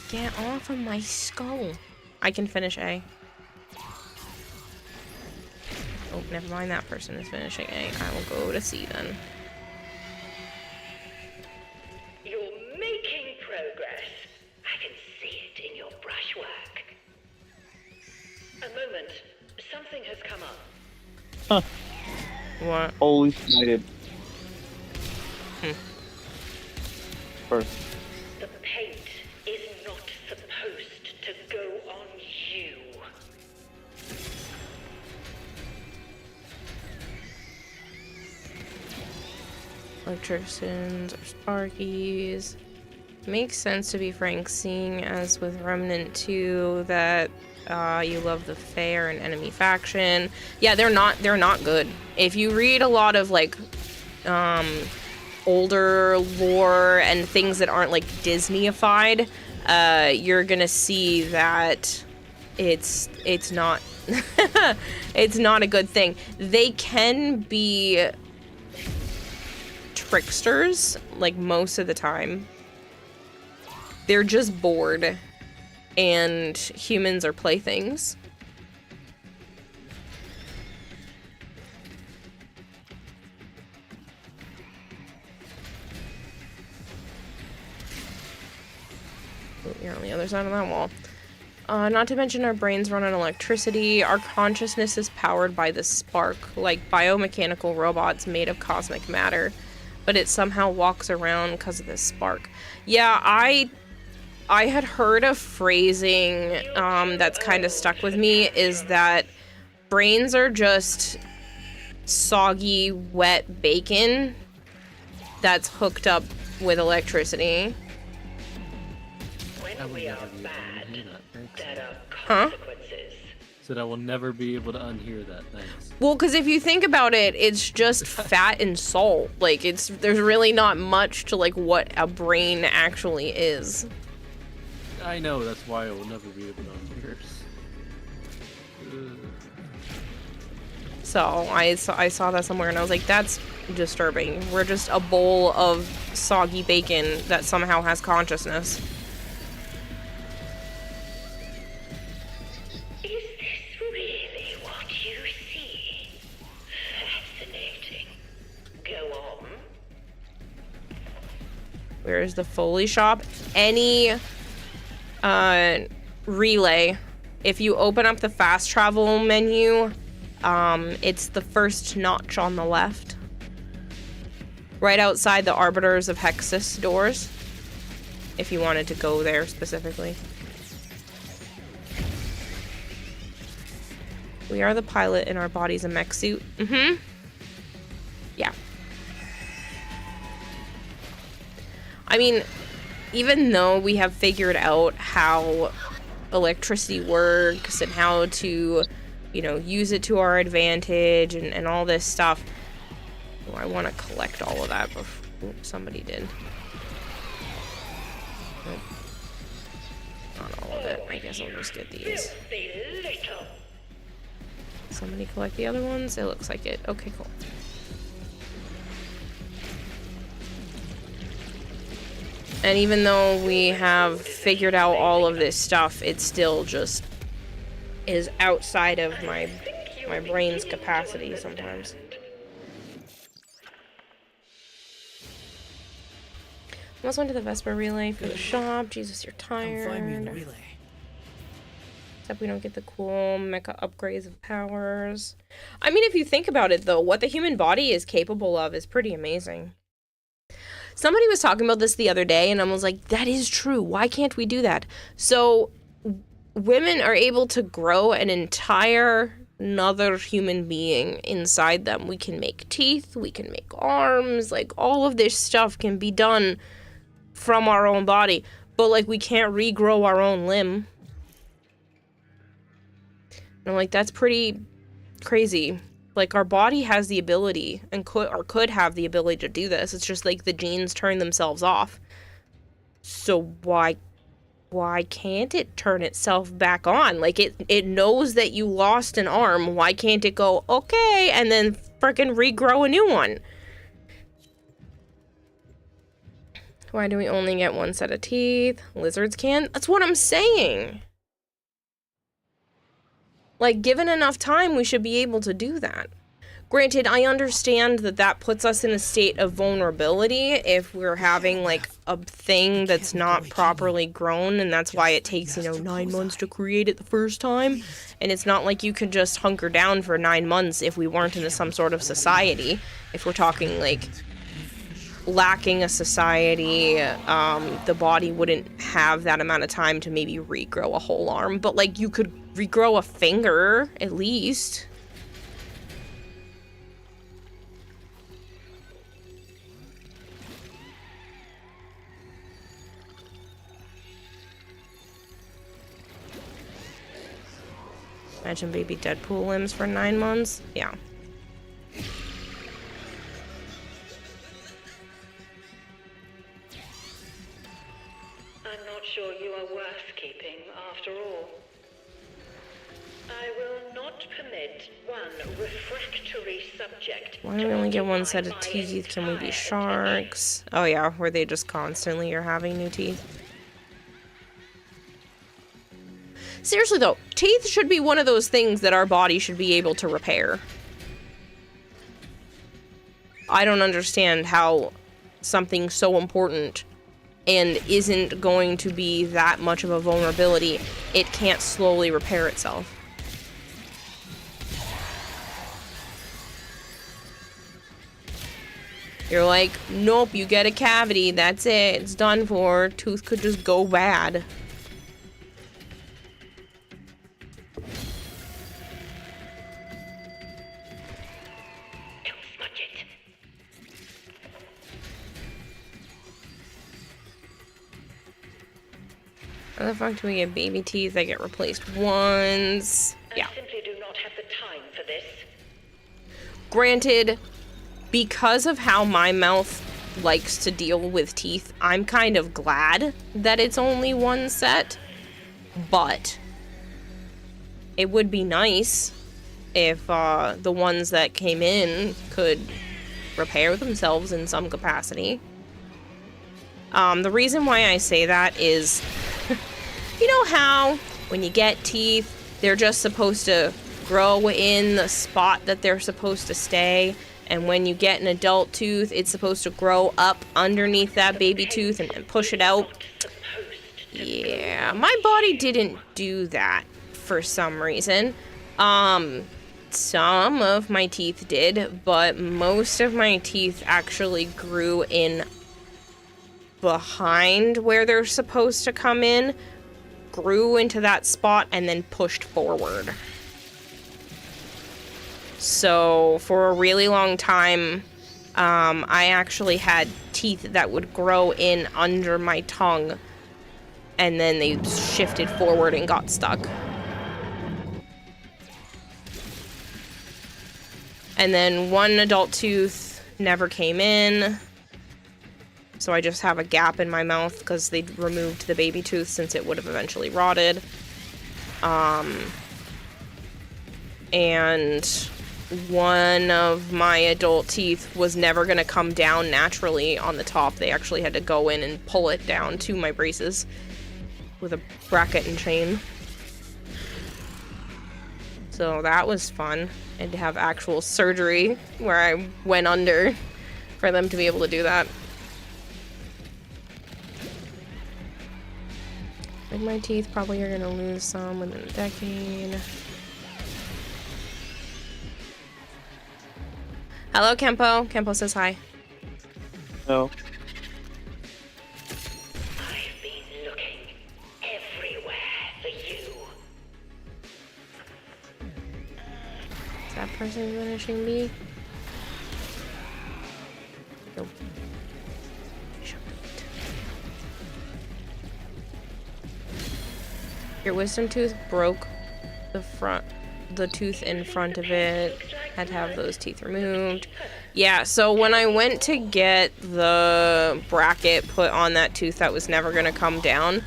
Get off of my skull. I can finish A. Oh, never mind. That person is finishing A. I will go to C then. You're making progress. I can see it in your brushwork. A moment. Something has come up. Huh. What? Holy smited. First. The paint is not supposed to go on you. Electricians or Sparkies. Makes sense, to be frank, seeing as with Remnant 2 that you love the Fair and enemy faction. Yeah, they're not good. If you read a lot of like older lore and things that aren't like Disneyified, you're gonna see that it's not it's not a good thing. They can be tricksters like most of the time. They're just bored and humans are playthings. Oh, you're on the other side of that wall. Not to mention our brains run on electricity. Our consciousness is powered by the spark, like biomechanical robots made of cosmic matter, but it somehow walks around because of this spark. Yeah, I had heard a phrasing that's kind of stuck with me, is that brains are just soggy, wet bacon that's hooked up with electricity. When we are bad, there are Huh? consequences. Said I will never be able to unhear that. Thanks. Well, because if you think about it, it's just fat and salt. Like, there's really not much to, like, what a brain actually is. I know, that's why I will never be able to unhear it. So, I saw that somewhere, and I was like, that's disturbing. We're just a bowl of soggy bacon that somehow has consciousness. Is this really what you see? Fascinating. Go on. Where is the Follie shop? Any relay. If you open up the fast travel menu, it's the first notch on the left. Right outside the Arbiters of Hexus doors. If you wanted to go there specifically. We are the pilot and our body's a mech suit. Mm-hmm. Yeah. I mean, even though we have figured out how electricity works and how to, you know, use it to our advantage and all this stuff. Oh, I want to collect all of that before somebody did. But not all of it. I guess I'll just get these. Filthy little. Somebody collect the other ones? It looks like it. Okay, cool. And even though we have figured out all of this stuff, it still just is outside of my brain's capacity sometimes. Almost went to the Vesper relay for the shop. Jesus, you're tired. Come find me in the relay. Except we don't get the cool mecha upgrades of powers. I mean, if you think about it, though, what the human body is capable of is pretty amazing. Somebody was talking about this the other day, and I was like, that is true. Why can't we do that? So, women are able to grow an entire another human being inside them. We can make teeth, we can make arms, like, all of this stuff can be done from our own body. But, like, we can't regrow our own limb. And I'm like, that's pretty crazy. Like, our body has the ability, and could have the ability to do this. It's just, like, the genes turn themselves off. So why can't it turn itself back on? Like, it knows that you lost an arm. Why can't it go, okay, and then frickin' regrow a new one? Why do we only get one set of teeth? Lizards can? That's what I'm saying. Like, given enough time, we should be able to do that. Granted, I understand that that puts us in a state of vulnerability if we're having, like, a thing that's not properly grown, and that's why it takes, 9 months to create it the first time. And it's not like you could just hunker down for 9 months if we weren't in some sort of society. If we're talking, like, lacking a society, the body wouldn't have that amount of time to maybe regrow a whole arm. But, like, you could regrow a finger, at least. Imagine baby Deadpool limbs for 9 months. Yeah. I'm not sure you are worth keeping, after all. I will not permit one refractory subject. Why do we only get one set of teeth? Can we be sharks? Oh yeah, where they just constantly are having new teeth. Seriously though, teeth should be one of those things that our body should be able to repair. I don't understand how something so important and isn't going to be that much of a vulnerability, it can't slowly repair itself. You're like, nope, you get a cavity, that's it, it's done for. Tooth could just go bad. How the fuck do we get baby teeth that get replaced once? Yeah. I simply do not have the time for this. Granted, because of how my mouth likes to deal with teeth, I'm kind of glad that it's only one set. But it would be nice if the ones that came in could repair themselves in some capacity. The reason why I say that is, you know how when you get teeth, they're just supposed to grow in the spot that they're supposed to stay, and when you get an adult tooth, it's supposed to grow up underneath that baby tooth and push it out? Yeah, my body didn't do that for some reason. Some of my teeth did, but most of my teeth actually grew in behind where they're supposed to come in, grew into that spot, and then pushed forward. So for a really long time, I actually had teeth that would grow in under my tongue, and then they shifted forward and got stuck. And then one adult tooth never came in, so I just have a gap in my mouth because they removed the baby tooth since it would have eventually rotted. And one of my adult teeth was never going to come down naturally on the top. They actually had to go in and pull it down to my braces with a bracket and chain. So that was fun. I had to have actual surgery where I went under for them to be able to do that. I think my teeth probably are gonna lose some within a decade. Hello, Kempo. Kempo says hi. No. I've been looking everywhere for you. Is that person finishing me? Nope. Your wisdom tooth broke the tooth in front of it. Had to have those teeth removed. Yeah, so when I went to get the bracket put on that tooth that was never gonna come down,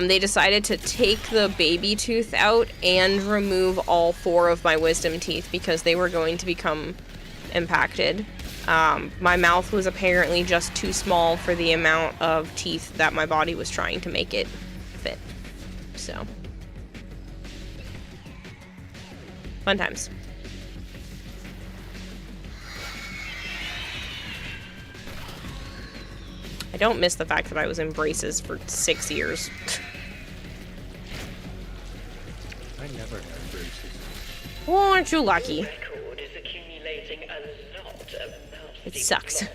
they decided to take the baby tooth out and remove all 4 of my wisdom teeth because they were going to become impacted. My mouth was apparently just too small for the amount of teeth that my body was trying to make it fit. So Fun times. I don't miss the fact that I was in braces for 6 years. I never had braces. Well, aren't you lucky? Record is accumulating a lot of nasty It sucks. plots.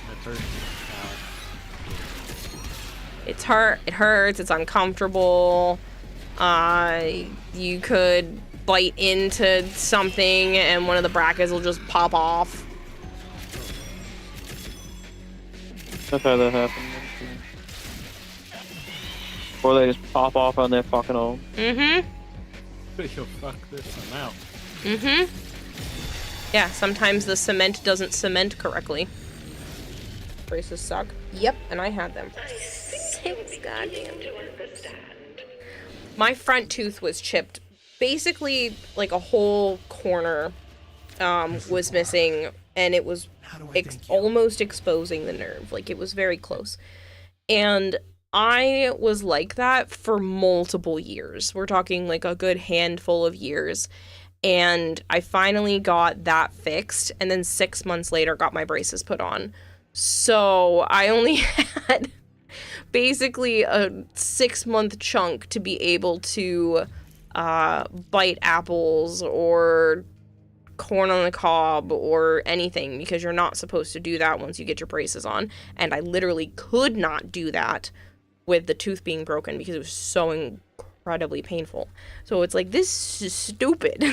That hurt. It's hurt. It hurts. It's uncomfortable. You could bite into something and one of the brackets will just pop off. I've had that happen. Or they just pop off on their fucking own. Mm-hmm. Yo, fuck this, I'm out. Mm-hmm. Yeah, sometimes the cement doesn't cement correctly. Braces suck. Yep, and I had them. Six goddamn. To understand. My front tooth was chipped. Basically, like a whole corner was missing, and it was almost exposing the nerve. Like, it was very close. And I was like that for multiple years. We're talking like a good handful of years. And I finally got that fixed, and then 6 months later got my braces put on. So I only had basically a 6-month chunk to be able to bite apples or corn on the cob or anything, because you're not supposed to do that once you get your braces on. And I literally could not do that with the tooth being broken because it was so incredibly painful. So it's like, this is stupid.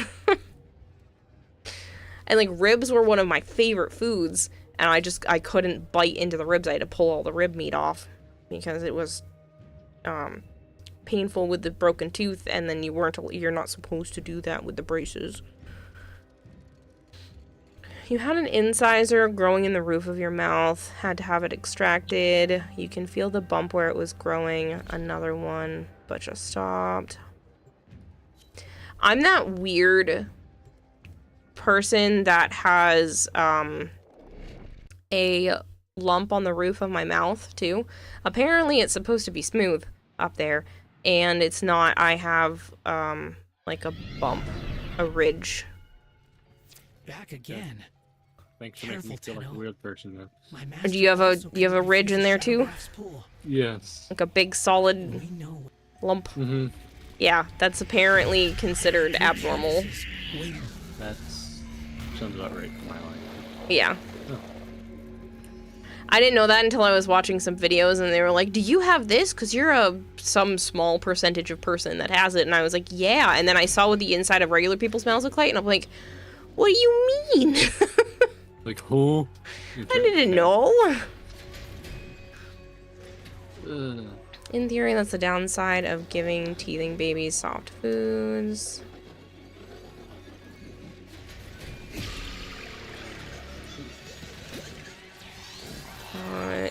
And like, ribs were one of my favorite foods, and I couldn't bite into the ribs. I had to pull all the rib meat off because it was painful with the broken tooth, and then you're not supposed to do that with the braces. You had an incisor growing in the roof of your mouth, had to have it extracted. You can feel the bump where it was growing. Another one, but just stopped. I'm that weird person that has a lump on the roof of my mouth too. Apparently it's supposed to be smooth up there, and it's not. I have like a bump, a ridge. Back again. Thanks for making me feel like a weird person then. Do you have a ridge in there too? Yes. Like a big solid lump? Mm-hmm. Yeah, that's apparently considered abnormal. That's sounds about right for my life. Yeah. Oh. I didn't know that until I was watching some videos, and they were like, do you have this? Because you're some small percentage of person that has it. And I was like, yeah. And then I saw what the inside of regular people's mouths look like, and I'm like, what do you mean? Like, who? I didn't know. Ugh. In theory, that's the downside of giving teething babies soft foods.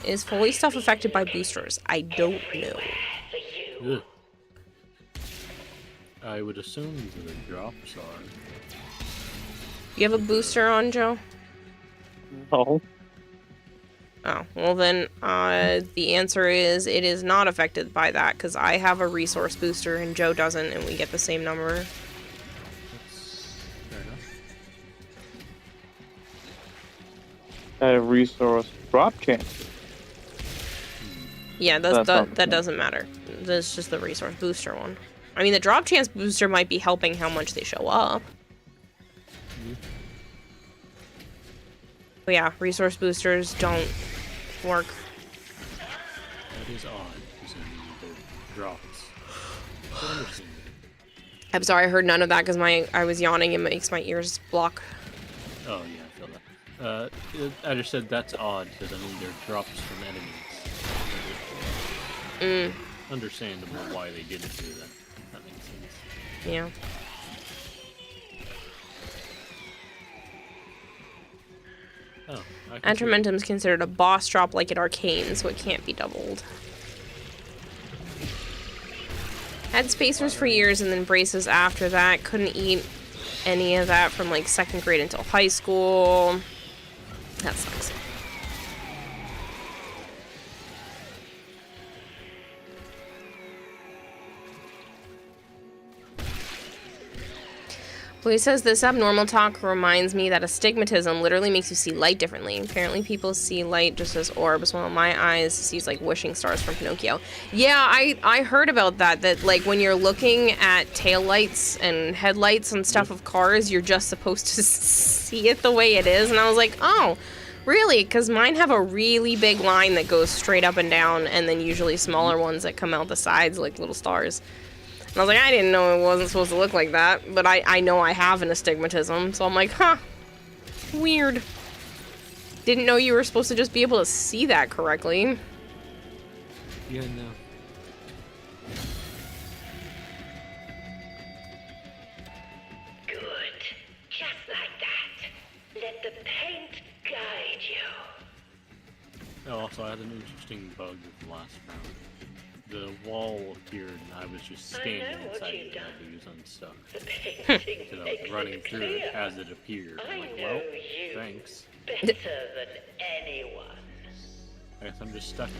Is Foley stuff affected by boosters? I don't know. Ugh. I would assume the drops are. You have a booster on, Joe? No. Oh, well then, the answer is it is not affected by that, because I have a resource booster and Joe doesn't, and we get the same number. That's fair enough. A resource drop chance. Yeah, that doesn't matter. That's just the resource booster one. I mean, the drop chance booster might be helping how much they show up. But yeah, resource boosters don't work. That is odd, because the drops. But understandable. I'm sorry, I heard none of that because I was yawning and it makes my ears block. Oh yeah, I feel that. I just said that's odd, because I mean they're drops from enemies. Understandable why they didn't do that. That makes sense. Yeah. Oh, Atramentum is considered a boss drop like at Arcane, so it can't be doubled. Had spacers for years and then braces after that. Couldn't eat any of that from like 2nd grade until high school. That sucks. Well, he says this abnormal talk reminds me that astigmatism literally makes you see light differently. Apparently people see light just as orbs, while my eyes sees like wishing stars from Pinocchio. Yeah, I heard about that, that like when you're looking at taillights and headlights and stuff of cars, you're just supposed to see it the way it is. And I was like, oh, really? Because mine have a really big line that goes straight up and down, and then usually smaller ones that come out the sides like little stars. And I was like, I didn't know it wasn't supposed to look like that, but I know I have an astigmatism, so I'm like, huh, weird. Didn't know you were supposed to just be able to see that correctly. Yeah, no. Good. Just like that. Let the paint guide you. Oh, also, I had an interesting bug with the last round. The wall appeared, and I was just standing inside it, and I had to use unstuck. The painting So I makes was running it through clear. it as it appeared. I'm I like, know well, you thanks. better than anyone. I guess I'm just stuck in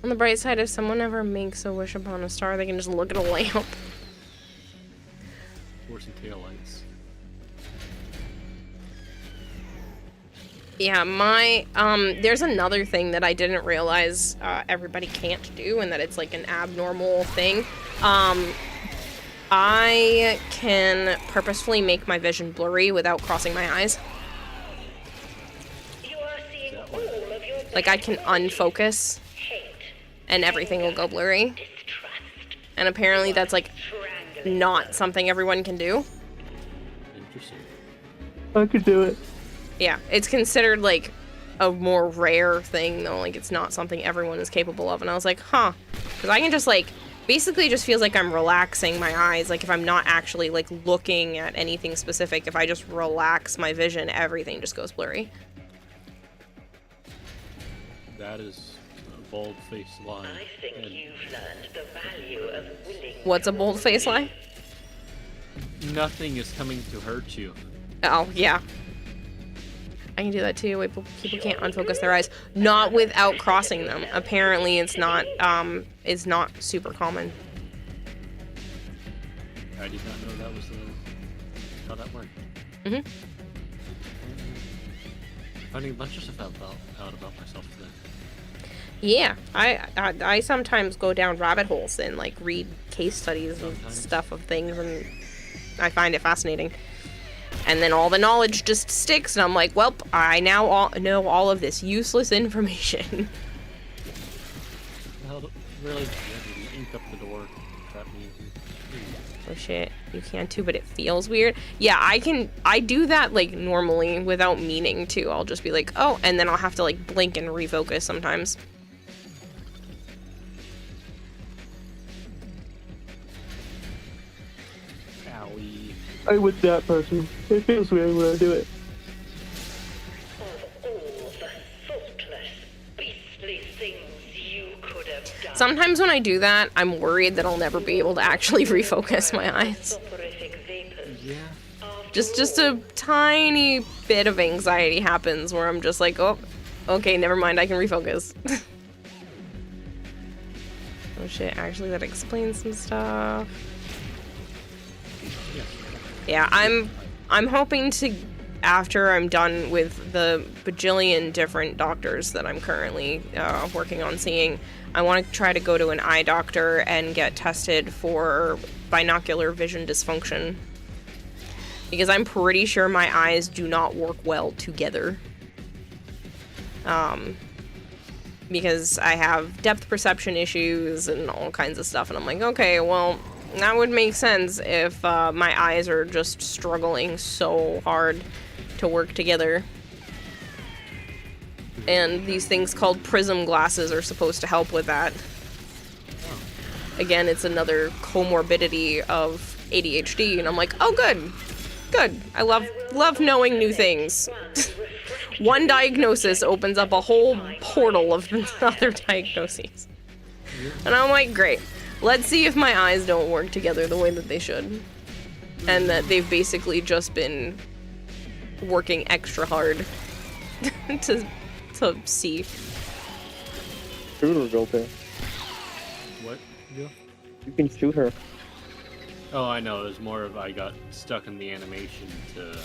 On the bright side, if someone ever makes a wish upon a star, they can just look at a lamp. Horse and taillights. Yeah, my, there's another thing that I didn't realize everybody can't do, and that it's like an abnormal thing. I can purposefully make my vision blurry without crossing my eyes. You are seeing all of your Like, I can unfocus, hate, and everything will go blurry. distrust, And apparently that's, like, strangling. not something everyone can do. Interesting. I could do it. Yeah, it's considered, like, a more rare thing, though. Like, it's not something everyone is capable of. And I was like, huh. Because I can just, like, basically it just feels like I'm relaxing my eyes. Like, if I'm not actually, like, looking at anything specific, if I just relax my vision, everything just goes blurry. That is a bold-faced lie. I think and you've learned the value of willing. What's a bold-faced lie? nothing is coming to hurt you. Oh, yeah. I can do that too. Wait, people can't unfocus their eyes. Not without crossing them. Apparently it's not super common. I did not know that was how that worked. Mm-hmm. Finding a bunch of stuff out about myself today. Yeah, I sometimes go down rabbit holes and like read case studies and stuff of things, and I find it fascinating. And then all the knowledge just sticks, and I'm like, well, I now know all of this useless information. Well, really, you have to ink up the door. That means. Oh shit, you can too, but it feels weird. Yeah, I do that like normally without meaning to. I'll just be like, oh, and then I'll have to like blink and refocus sometimes. Owie. I'm with that person. It feels weird when I do it. Of all the thoughtless, beastly things you could have done. Sometimes when I do that, I'm worried that I'll never be able to actually refocus my eyes. Soporific vapors. Yeah. Just a tiny bit of anxiety happens where I'm just like, oh, okay, never mind, I can refocus. Oh shit, actually that explains some stuff. Yeah, I'm hoping to, after I'm done with the bajillion different doctors that I'm currently working on seeing, I want to try to go to an eye doctor and get tested for binocular vision dysfunction. Because I'm pretty sure my eyes do not work well together. Because I have depth perception issues and all kinds of stuff, and I'm like, okay, well, that would make sense if my eyes are just struggling so hard to work together. And these things called prism glasses are supposed to help with that. Again, it's another comorbidity of ADHD, and I'm like, oh, good. Good. I love knowing new things. One diagnosis opens up a whole portal of other diagnoses. And I'm like, great. Let's see if my eyes don't work together the way that they should. And that they've basically just been working extra hard to see. Shoot her, Joker. What? Yeah. You can shoot her. Oh, I know. It was more of I got stuck in the animation to.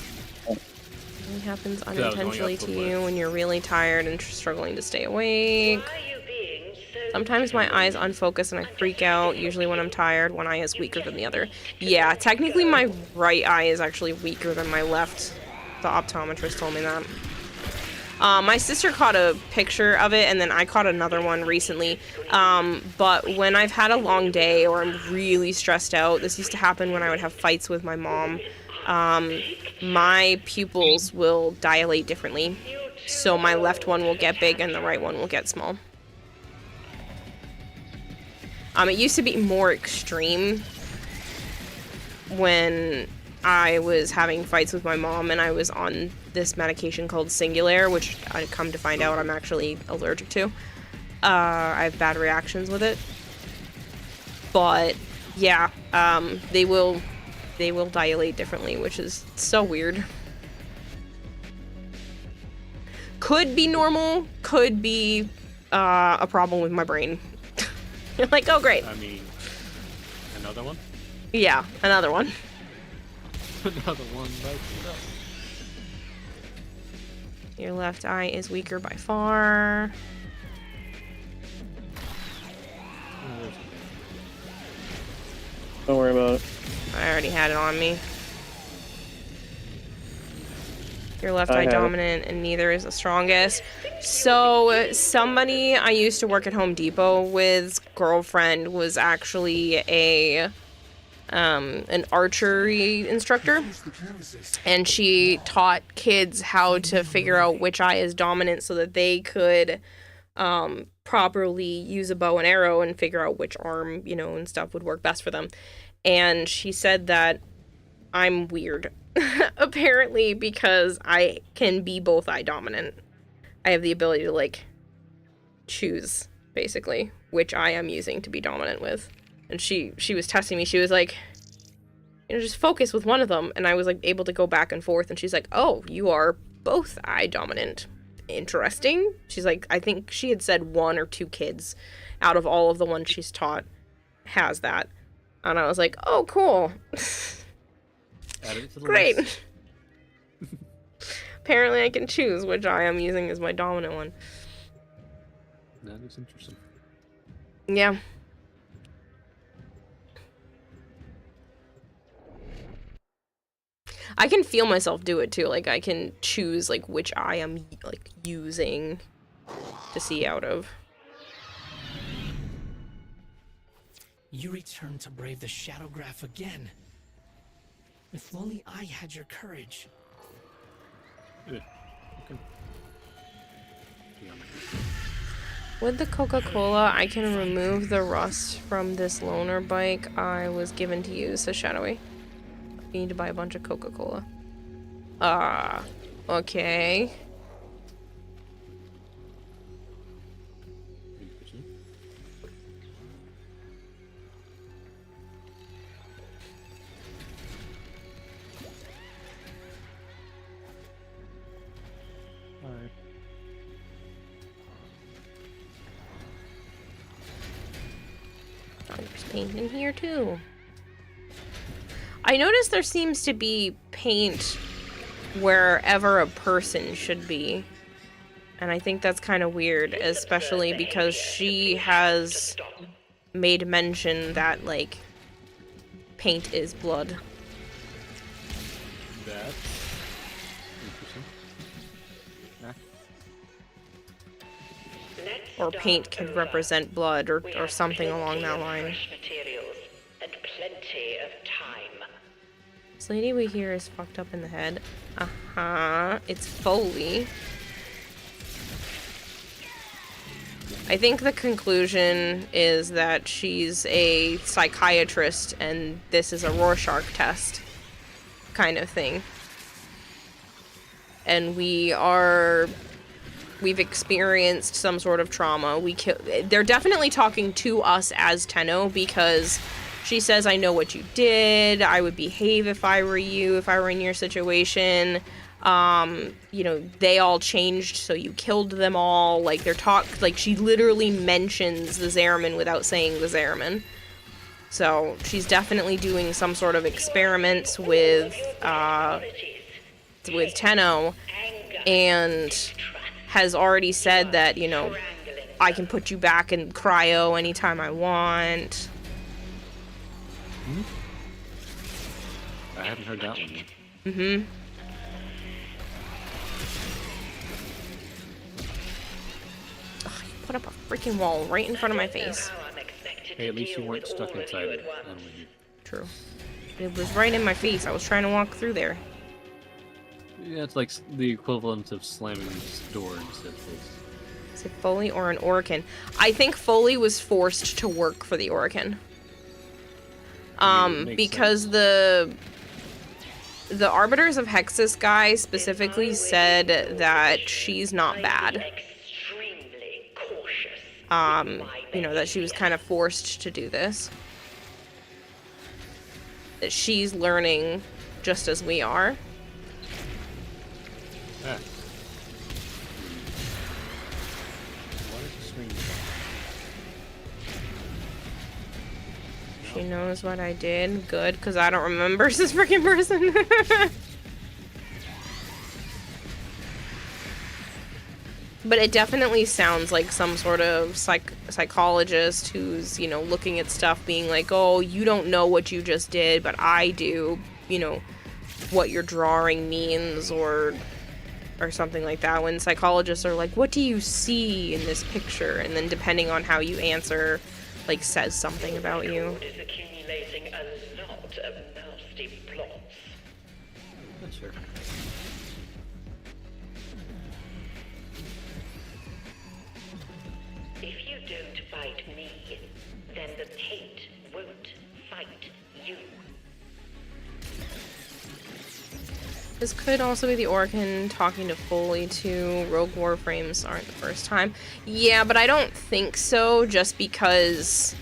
It happens I was going unintentionally up the to you list. when you're really tired and struggling to stay awake. Why are you being so Sometimes my eyes unfocus and I freak out, usually when I'm tired. One eye is weaker than the other. Yeah, technically my right eye is actually weaker than my left. The optometrist told me that. My sister caught a picture of it, and then I caught another one recently. But when I've had a long day or I'm really stressed out, this used to happen when I would have fights with my mom, my pupils will dilate differently. So my left one will get big and the right one will get small. It used to be more extreme when I was having fights with my mom and I was on this medication called Singular, which I come to find out I'm actually allergic to. I have bad reactions with it. But yeah, they will dilate differently, which is so weird. Could be normal, could be a problem with my brain. You're like, oh great. I mean, another one? Yeah, another one. Another one bites it up. Your left eye is weaker by far. Don't worry about it. I already had it on me. Your left I eye have it. dominant and neither is the strongest. So somebody I used to work at Home Depot with's girlfriend was actually an archery instructor, and she taught kids how to figure out which eye is dominant so that they could properly use a bow and arrow and figure out which arm, you know, and stuff would work best for them. And she said that I'm weird, apparently, because I can be both eye dominant. I have the ability to, like, choose, basically, which eye I'm using to be dominant with. And she was testing me. She was like, you know, just focus with one of them. And I was, like, able to go back and forth. And she's like, oh, you are both eye dominant. Interesting. She's like, I think she had said 1 or 2 kids out of all of the ones she's taught has that. And I was like, oh, cool. Add it to the Great. list. Apparently I can choose which eye I'm using as my dominant one. That is interesting. Yeah. I can feel myself do it too. Like I can choose like which eye I'm like using to see out of. You return to brave the Shadowgrapher again. If only I had your courage. Yeah. Okay. With the Coca-Cola, I can remove the rust from this loaner bike I was given to use, says Shadowy. You need to buy a bunch of Coca-Cola. Okay. Alright. Oh, there's paint in here too. I noticed there seems to be paint wherever a person should be. And I think that's kind of weird, especially because she has made mention that, like, paint is blood. That's interesting. Nah. Or paint can represent blood, or something along that line. Materials and plenty of time. This lady we hear is fucked up in the head. It's Follie. I think the conclusion is that she's a psychiatrist and this is a Rorschach test kind of thing. And we've experienced some sort of trauma. They're definitely talking to us as Tenno because she says, I know what you did. I would behave if I were you, if I were in your situation. You know, they all changed, so you killed them all. Like, like, she literally mentions the Zariman without saying the Zariman. So she's definitely doing some sort of experiments with Tenno, and has already said that, you know, I can put you back in cryo anytime I want. I haven't heard that one yet. Mm-hmm. Ugh, you put up a freaking wall right in front of my face. Hey, at least you weren't stuck inside it. True. It was right in my face. I was trying to walk through there. Yeah, it's like the equivalent of slamming doors at face. Is it Follie or an Orokin? I think Follie was forced to work for the Orokin. Because the Arbiters of Hexus guy specifically said that she's not bad. You know, that she was kind of forced to do this. That she's learning just as we are. Ah. What is the screen? She knows what I did. Good, because I don't remember this freaking person. But it definitely sounds like some sort of psychologist who's, you know, looking at stuff being like, oh, you don't know what you just did, but I do, you know, what your drawing means, or something like that. When psychologists are like, what do you see in this picture? And then depending on how you answer, like, says something about you. Is accumulating a lot of nasty plots. That's sure. If you don't fight me, then the Tate won't fight you. This could also be the Orokin talking to Foley too. Rogue Warframes aren't the first time. Yeah, but I don't think so, just because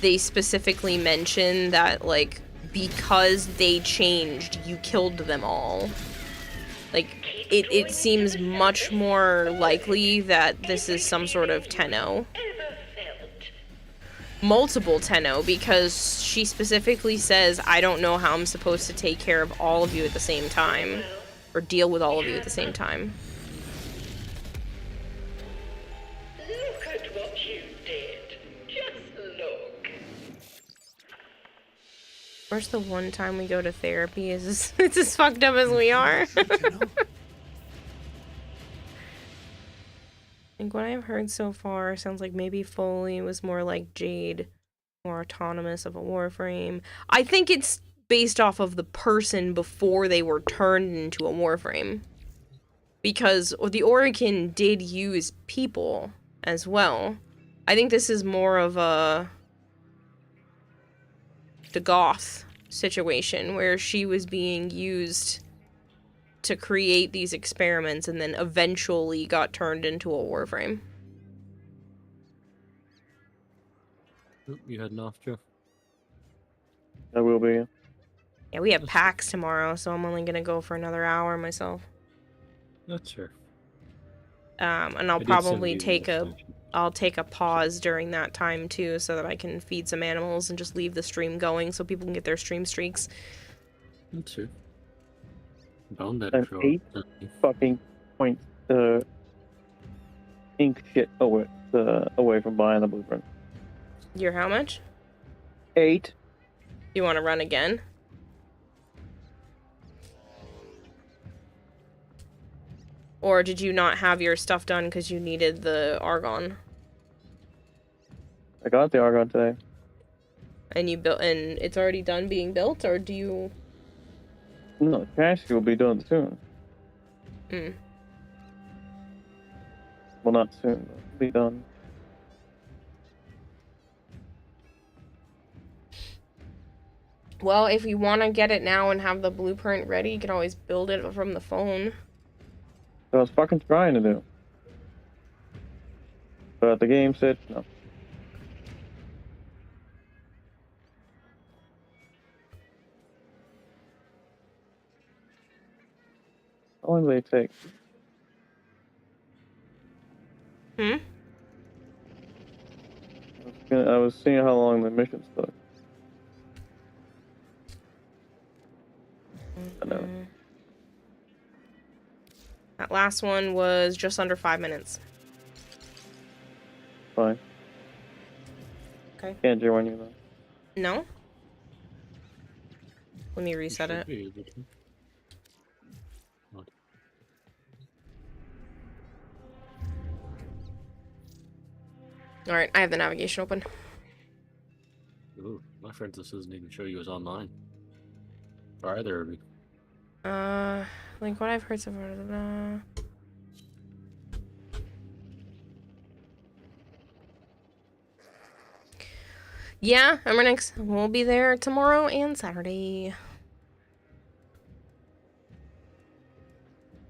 they specifically mention that, like, because they changed, you killed them all. Like, it seems much more likely that this is some sort of Tenno. Multiple Tenno, because she specifically says, I don't know how I'm supposed to take care of all of you at the same time, or deal with all of you at the same time. Look at what you did. Just look. Where's the one time we go to therapy? Is this, it's as fucked up as we are? I think what I've heard so far sounds like maybe Foley was more like Jade, more autonomous of a Warframe. I think it's based off of the person before they were turned into a Warframe. Because the Orokin did use people as well. I think this is more of a Goth situation where she was being used to create these experiments and then eventually got turned into a Warframe. Oop, you heading off, Joe? I will be. Yeah, we have PAX tomorrow, so I'm only gonna go for another hour myself. Not sure. And I'll probably take a pause during that time too, so that I can feed some animals and just leave the stream going so people can get their stream streaks. Not sure. Bound that I'm show. 8 fucking point ink shit away from buying the blueprint. You're how much? 8. You want to run again? Or did you not have your stuff done because you needed the Argon? I got the Argon today. And you built, and it's already done being built, or do you? No, the chassis will be done soon. Hmm. Well, not soon, but it'll be done. Well, if you want to get it now and have the blueprint ready, you can always build it from the phone. So I was fucking trying to do. But the game said no. How long do they take? Hmm? I was I was seeing how long the missions took. I know. That last one was just under 5 minutes. Fine. Okay. Can't join you though. No? Let me reset it. Be able to. What? Alright, I have the navigation open. Ooh, my friend just doesn't even show you as online. For either of you. Like what I've heard so far. Yeah, Emernex will be there tomorrow and Saturday.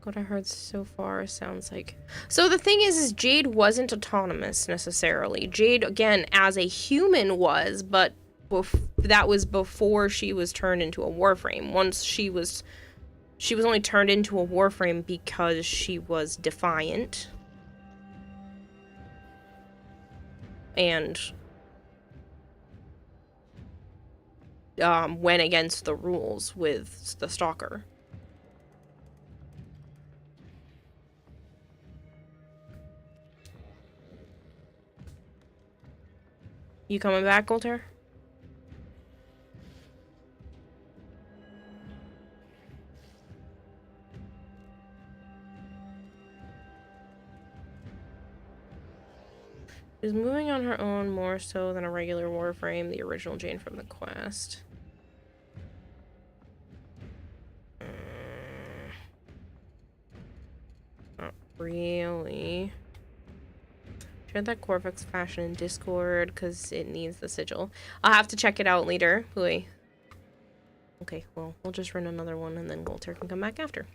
What I heard so far sounds like... So the thing is Jade wasn't autonomous necessarily. Jade, again, as a human was, but that was before she was turned into a Warframe. Once she was only turned into a Warframe because she was defiant. And went against the rules with the Stalker. You coming back, Altair? She's moving on her own more so than a regular Warframe, the original Jane from the quest. Not really. Share that Corvex fashion in Discord because it needs the sigil. I'll have to check it out later. Hui. Okay, well, we'll just run another one and then Golter can come back after.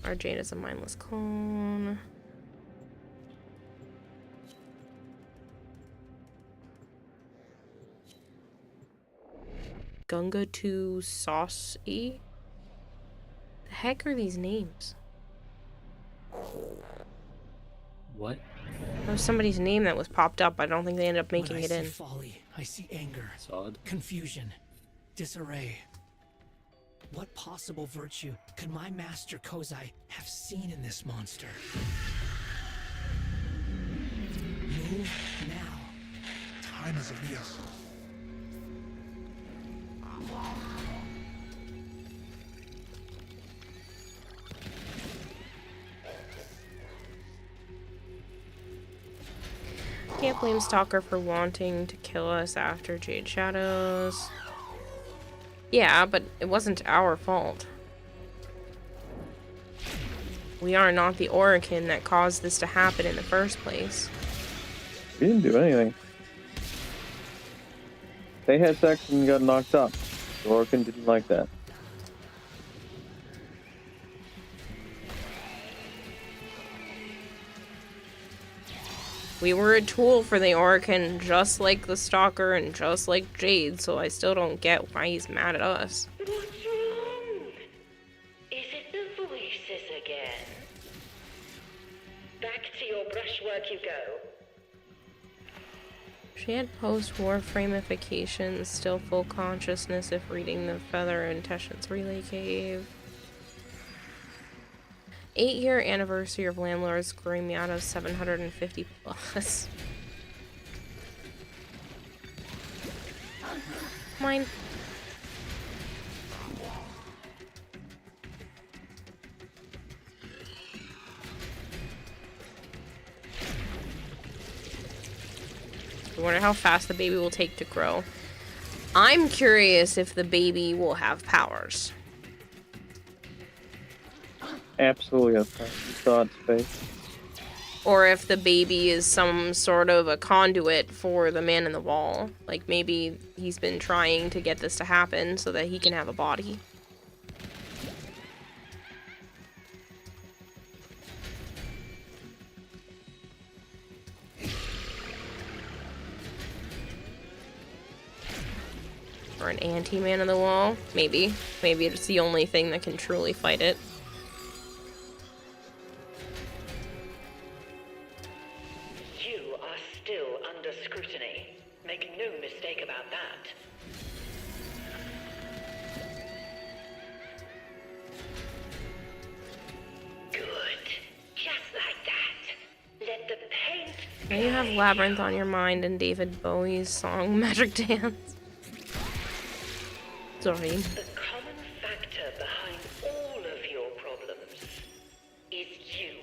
Our Jade is a mindless clone. Gunga 2 Saucy? The heck are these names? What? That was somebody's name that was popped up. I don't think they ended up making when it I in. see folly, I see anger, Sod? confusion, disarray. What possible virtue could my master Kozai have seen in this monster? Move now. Time is of the essence. Can't blame Stalker for wanting to kill us after Jade Shadows. Yeah, but it wasn't our fault. We are not the Orokin that caused this to happen in the first place. We didn't do anything. They had sex and got knocked up. Orokin didn't like that. We were a tool for the Orokin, just like the Stalker and just like Jade, so I still don't get why he's mad at us. What's wrong? Is it the voices again? Back to your brushwork you go. She had post-war framifications, still full consciousness if reading the Feather and Teshin's Relay Cave. 8-year anniversary of Landlord screwing me out of 750 plus. Mine. I wonder how fast the baby will take to grow. I'm curious if the baby will have powers. Absolutely, you saw its face. Or if the baby is some sort of a conduit for the man in the wall. Like maybe he's been trying to get this to happen so that he can have a body. Or an anti-man in the wall. Maybe. Maybe it's the only thing that can truly fight it. You Now you have Labyrinth on your mind and David Bowie's song Magic Dance. Sorry. The common factor behind all of your problems is you.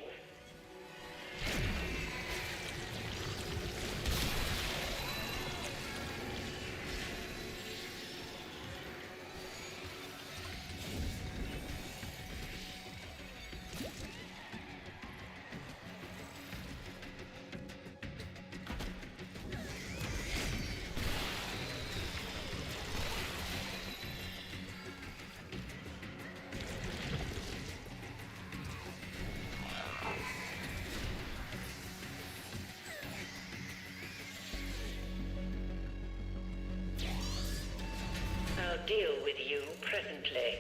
I'll deal with you presently.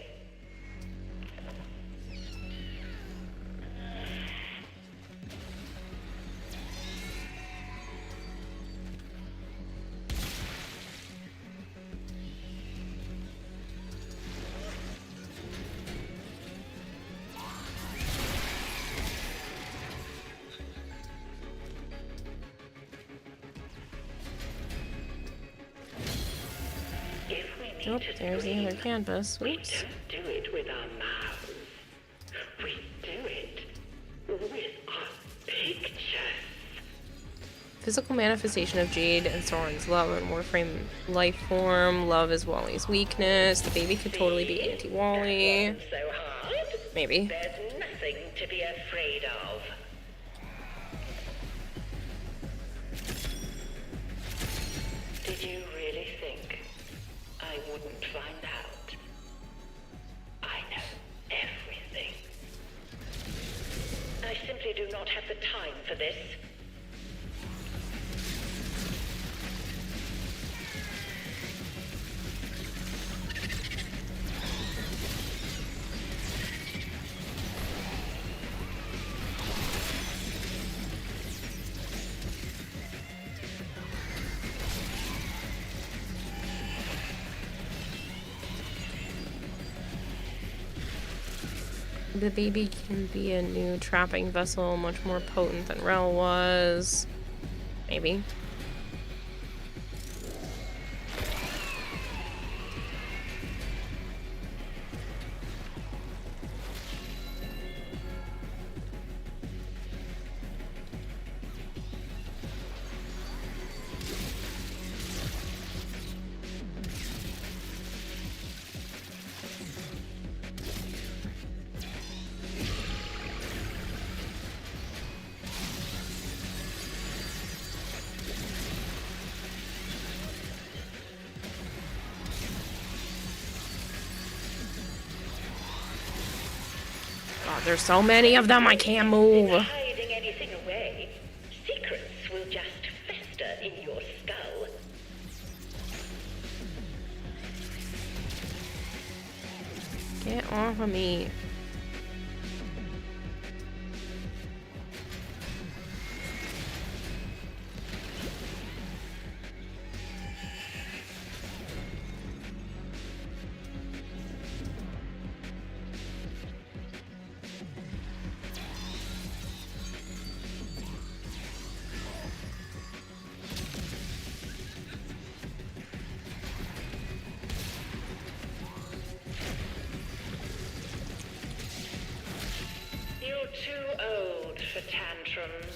Oh, there's the other canvas. We Oops. don't do it with our mouths. We do it with our pictures. Physical manifestation of Jade and Soren's love and Warframe life form. Love is Wally's weakness. The baby could totally be anti-Wally. Wasn't so hard. Maybe. There's nothing to be afraid of. Did you really think I wouldn't find out? I know everything. I simply do not have the time for this. The baby can be a new trapping vessel, much more potent than Rel was. Maybe. God, there's so many of them, I can't move. Hiding anything away, secrets will just fester in your skull. Get off of me. You're too old for tantrums.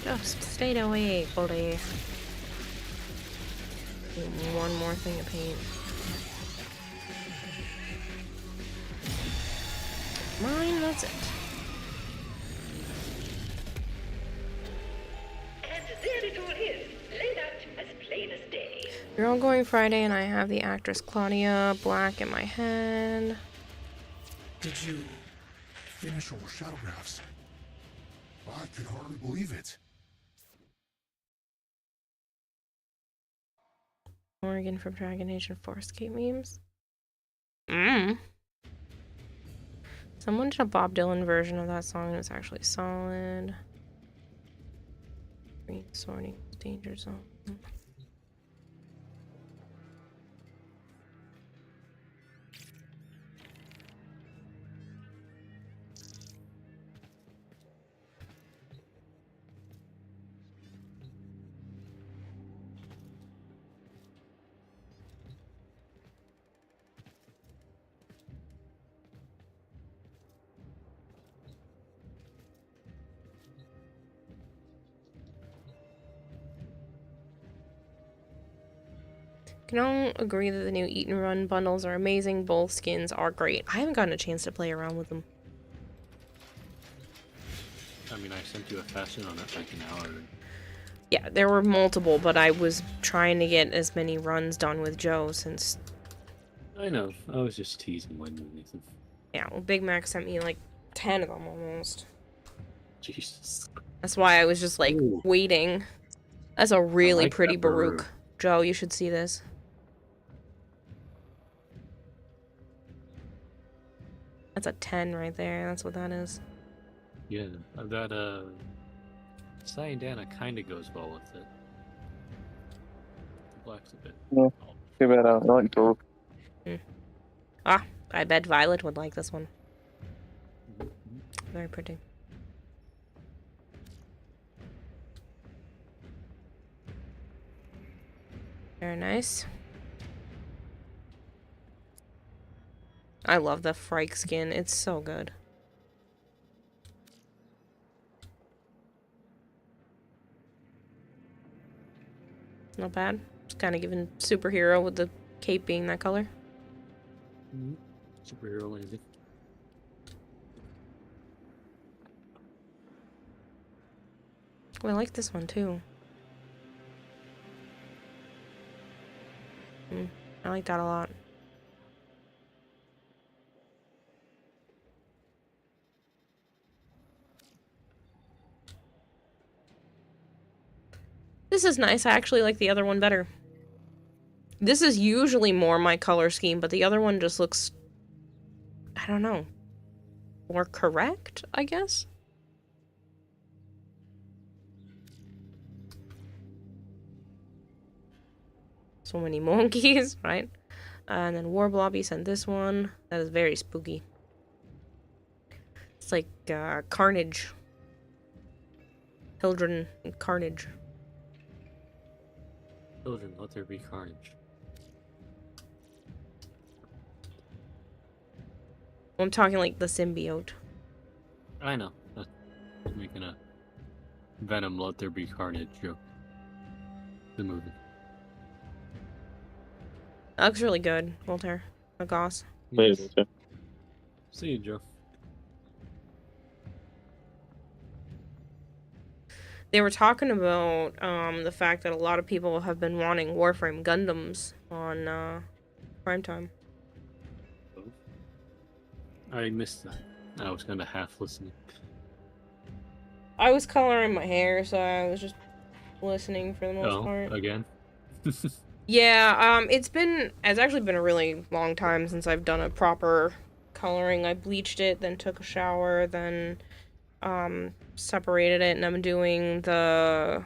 Just stay away, buddy. One more thing of paint. Mine, that's it. And there it all is, laid out as plain as day. You're all going Friday, and I have the actress Claudia Black in my head. Did you finish all Shadowgraphs? I could hardly believe it. Morgan from Dragon Age and Farscape memes. Someone did a Bob Dylan version of that song and it's actually solid. Green sorting danger zone. can all agree that the new Eat and Run bundles are amazing. Both skins are great. I haven't gotten a chance to play around with them. I mean, I sent you a fashion on it like an hour. Yeah, there were multiple, but I was trying to get as many runs done with Joe since... I know. I was just teasing when Nathan. Yeah, well, Big Mac sent me like 10 of them almost. Jesus. That's why I was just like waiting. That's a really pretty Baruch. Joe, you should see this. That's a 10 right there. That's what that is. Yeah, that Cyan kind of goes well with it. The black's a bit. Yeah, too bad I like Baruch. Ah, I bet Violet would like this one. Very pretty. Very nice. I love the Frike skin. It's so good. Not bad. Just kind of giving superhero with the cape being that color. Superhero landing. Oh, I like this one too. I like that a lot. This is nice. I actually like the other one better. This is usually more my color scheme, but the other one just looks... I don't know. More correct, I guess? So many monkeys, right? And then Warblobby sent this one. That is very spooky. It's like Carnage. Children and Carnage. Children, let there be carnage. I'm talking like the symbiote. I know. That's making a Venom Let There Be Carnage joke. The movie. That looks really good, Voltaire. A goss. Yes. See you, Joe. They were talking about the fact that a lot of people have been wanting Warframe Gundams on primetime. I missed that. I was kind of half listening. I was coloring my hair, so I was just listening for the most part. Again? Yeah, it's actually been a really long time since I've done a proper coloring. I bleached it, then took a shower, then separated it, and I'm doing the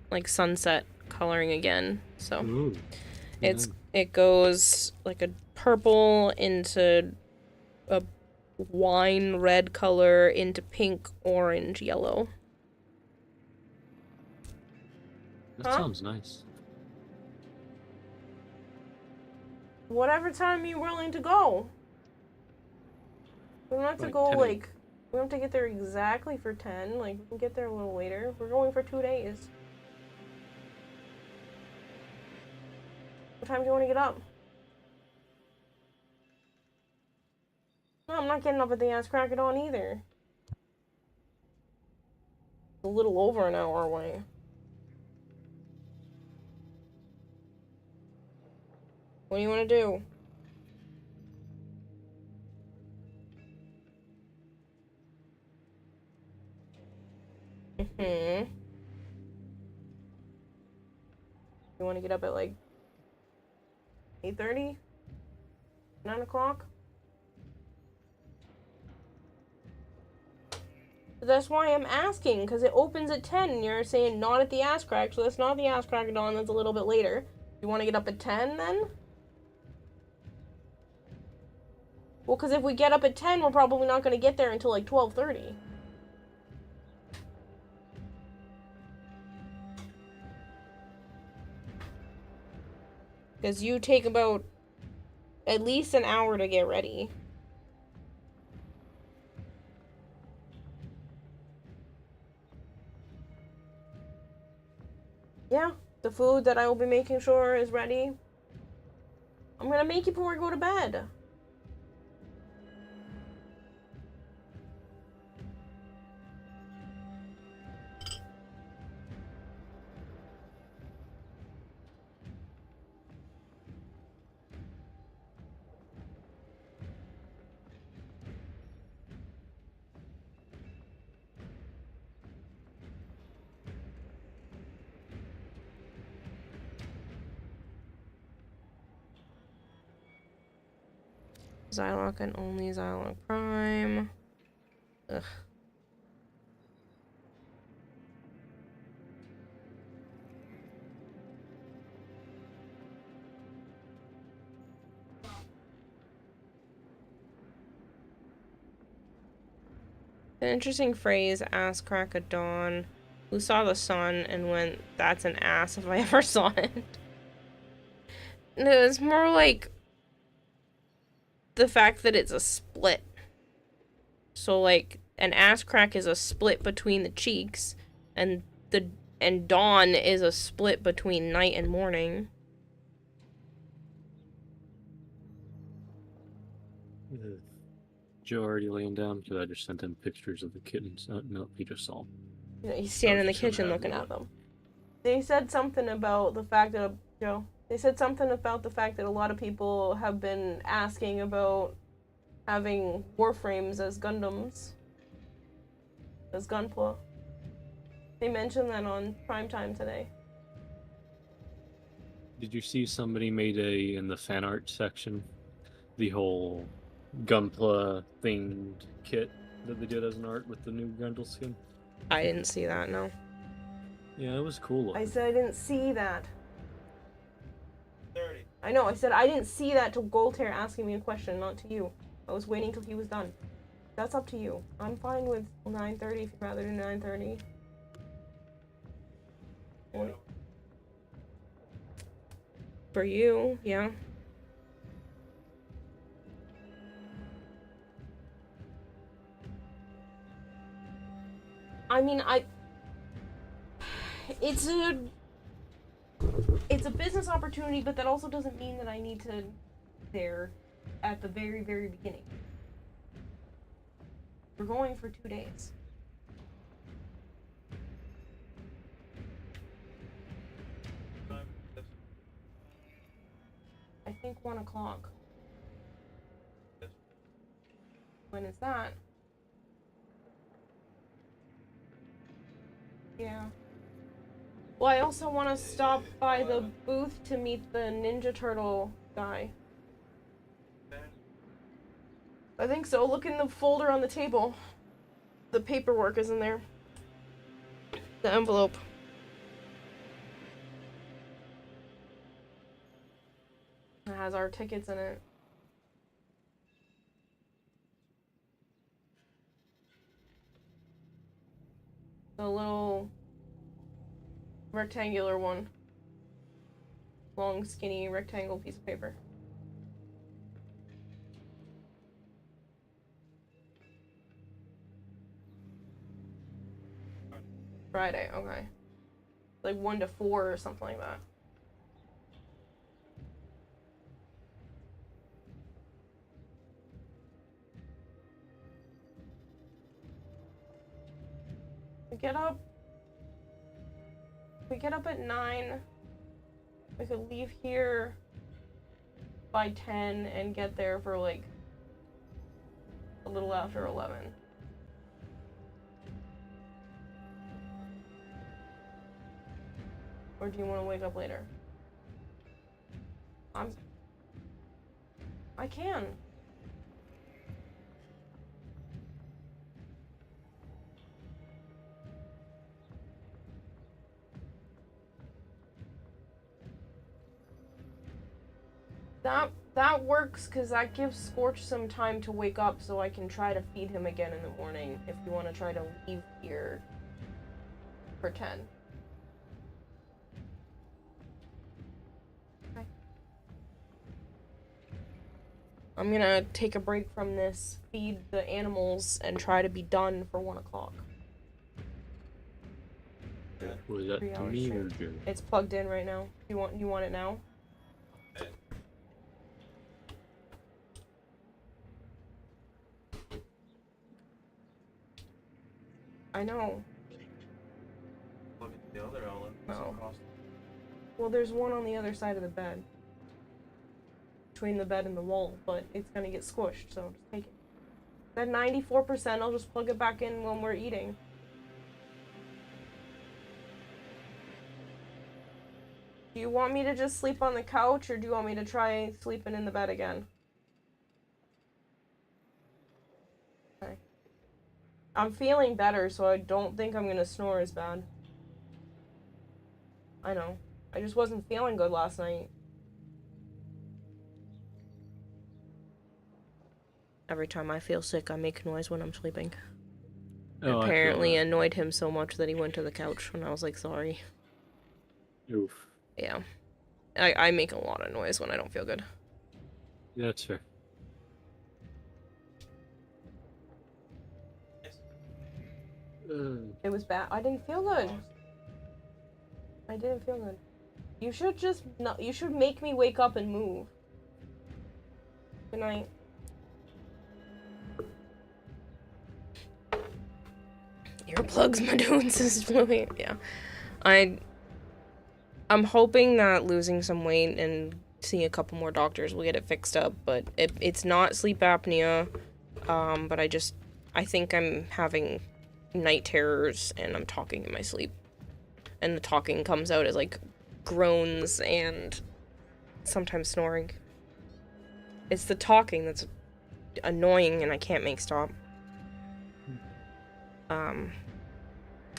like sunset coloring again. So Ooh, it goes like a purple into a wine red color into pink, orange, yellow. That sounds nice. Whatever time you're willing to go. We don't have to go like... We don't have to get there exactly for 10. Like, we can get there a little later. We're going for 2 days. What time do you want to get up? No, I'm not getting up at the ass crack of dawn either. It's a little over an hour away. What do you want to do? You want to get up at like 8:30? 9 o'clock? That's why I'm asking, because it opens at 10 and you're saying not at the ass crack, so that's not the ass crack of dawn, that's a little bit later. You want to get up at 10 then? Well, because if we get up at 10, we're probably not going to get there until like 12:30. Because you take about at least an hour to get ready. Yeah, the food that I will be making sure is ready I'm gonna make you before I go to bed. Zylok and only Zylok Prime. Ugh. An interesting phrase, ass crack of dawn. Who saw the sun and went, that's an ass if I ever saw it. No, it's more like the fact that it's a split. So like an ass crack is a split between the cheeks, and dawn is a split between night and morning. Joe already laying down because I just sent him pictures of the kittens. No, he just saw them. You know, he's standing in the kitchen looking at them. They said something about the fact that They said something about the fact that a lot of people have been asking about having Warframes as Gundams. As Gunpla. They mentioned that on Primetime today. Did you see somebody made in the fan art section, the whole Gunpla themed kit that they did as an art with the new Grendel skin? I didn't see that, no. Yeah, it was cool. I said I didn't see that. 30. I know, I said I didn't see that till Goltair asking me a question, not to you. I was waiting till he was done. That's up to you. I'm fine with 9:30 if you'd rather do 9:30. For you, yeah. I mean, it's a business opportunity, but that also doesn't mean that I need to there at the very, very beginning. We're going for 2 days. I think 1 o'clock. When is that? Yeah. Well, I also want to stop by the booth to meet the Ninja Turtle guy. I think so. Look in the folder on the table. The paperwork is in there. The envelope. It has our tickets in it. The little rectangular one. Long, skinny, rectangle piece of paper. Friday, okay. Like 1 to 4 or something like that. We get up at 9. We could leave here by 10 and get there for like a little after 11. Or do you want to wake up later? I can. That works because that gives Scorch some time to wake up so I can try to feed him again in the morning if you want to try to leave here for 10. Okay. I'm gonna take a break from this, feed the animals, and try to be done for 1 o'clock. Was that to me or Jim? It's plugged in right now. You want it now? I know. Plug into the other outlet. Oh. Well, there's one on the other side of the bed. Between the bed and the wall, but it's gonna get squished, so just take it. At 94%, I'll just plug it back in when we're eating. Do you want me to just sleep on the couch, or do you want me to try sleeping in the bed again? Okay. I'm feeling better, so I don't think I'm gonna snore as bad. I know. I just wasn't feeling good last night. Every time I feel sick, I make noise when I'm sleeping. Oh, Apparently annoyed him so much that he went to the couch when I was like, sorry. Oof. Yeah. I make a lot of noise when I don't feel good. Yeah, that's fair. It was bad. I didn't feel good. I didn't feel good. You should just not. You should make me wake up and move. Good night. Earplugs, my dude, says Louis. Yeah. I'm hoping that losing some weight and seeing a couple more doctors will get it fixed up, but it's not sleep apnea. But I think I'm having night terrors and I'm talking in my sleep. And the talking comes out as like groans and sometimes snoring. It's the talking that's annoying and I can't make stop.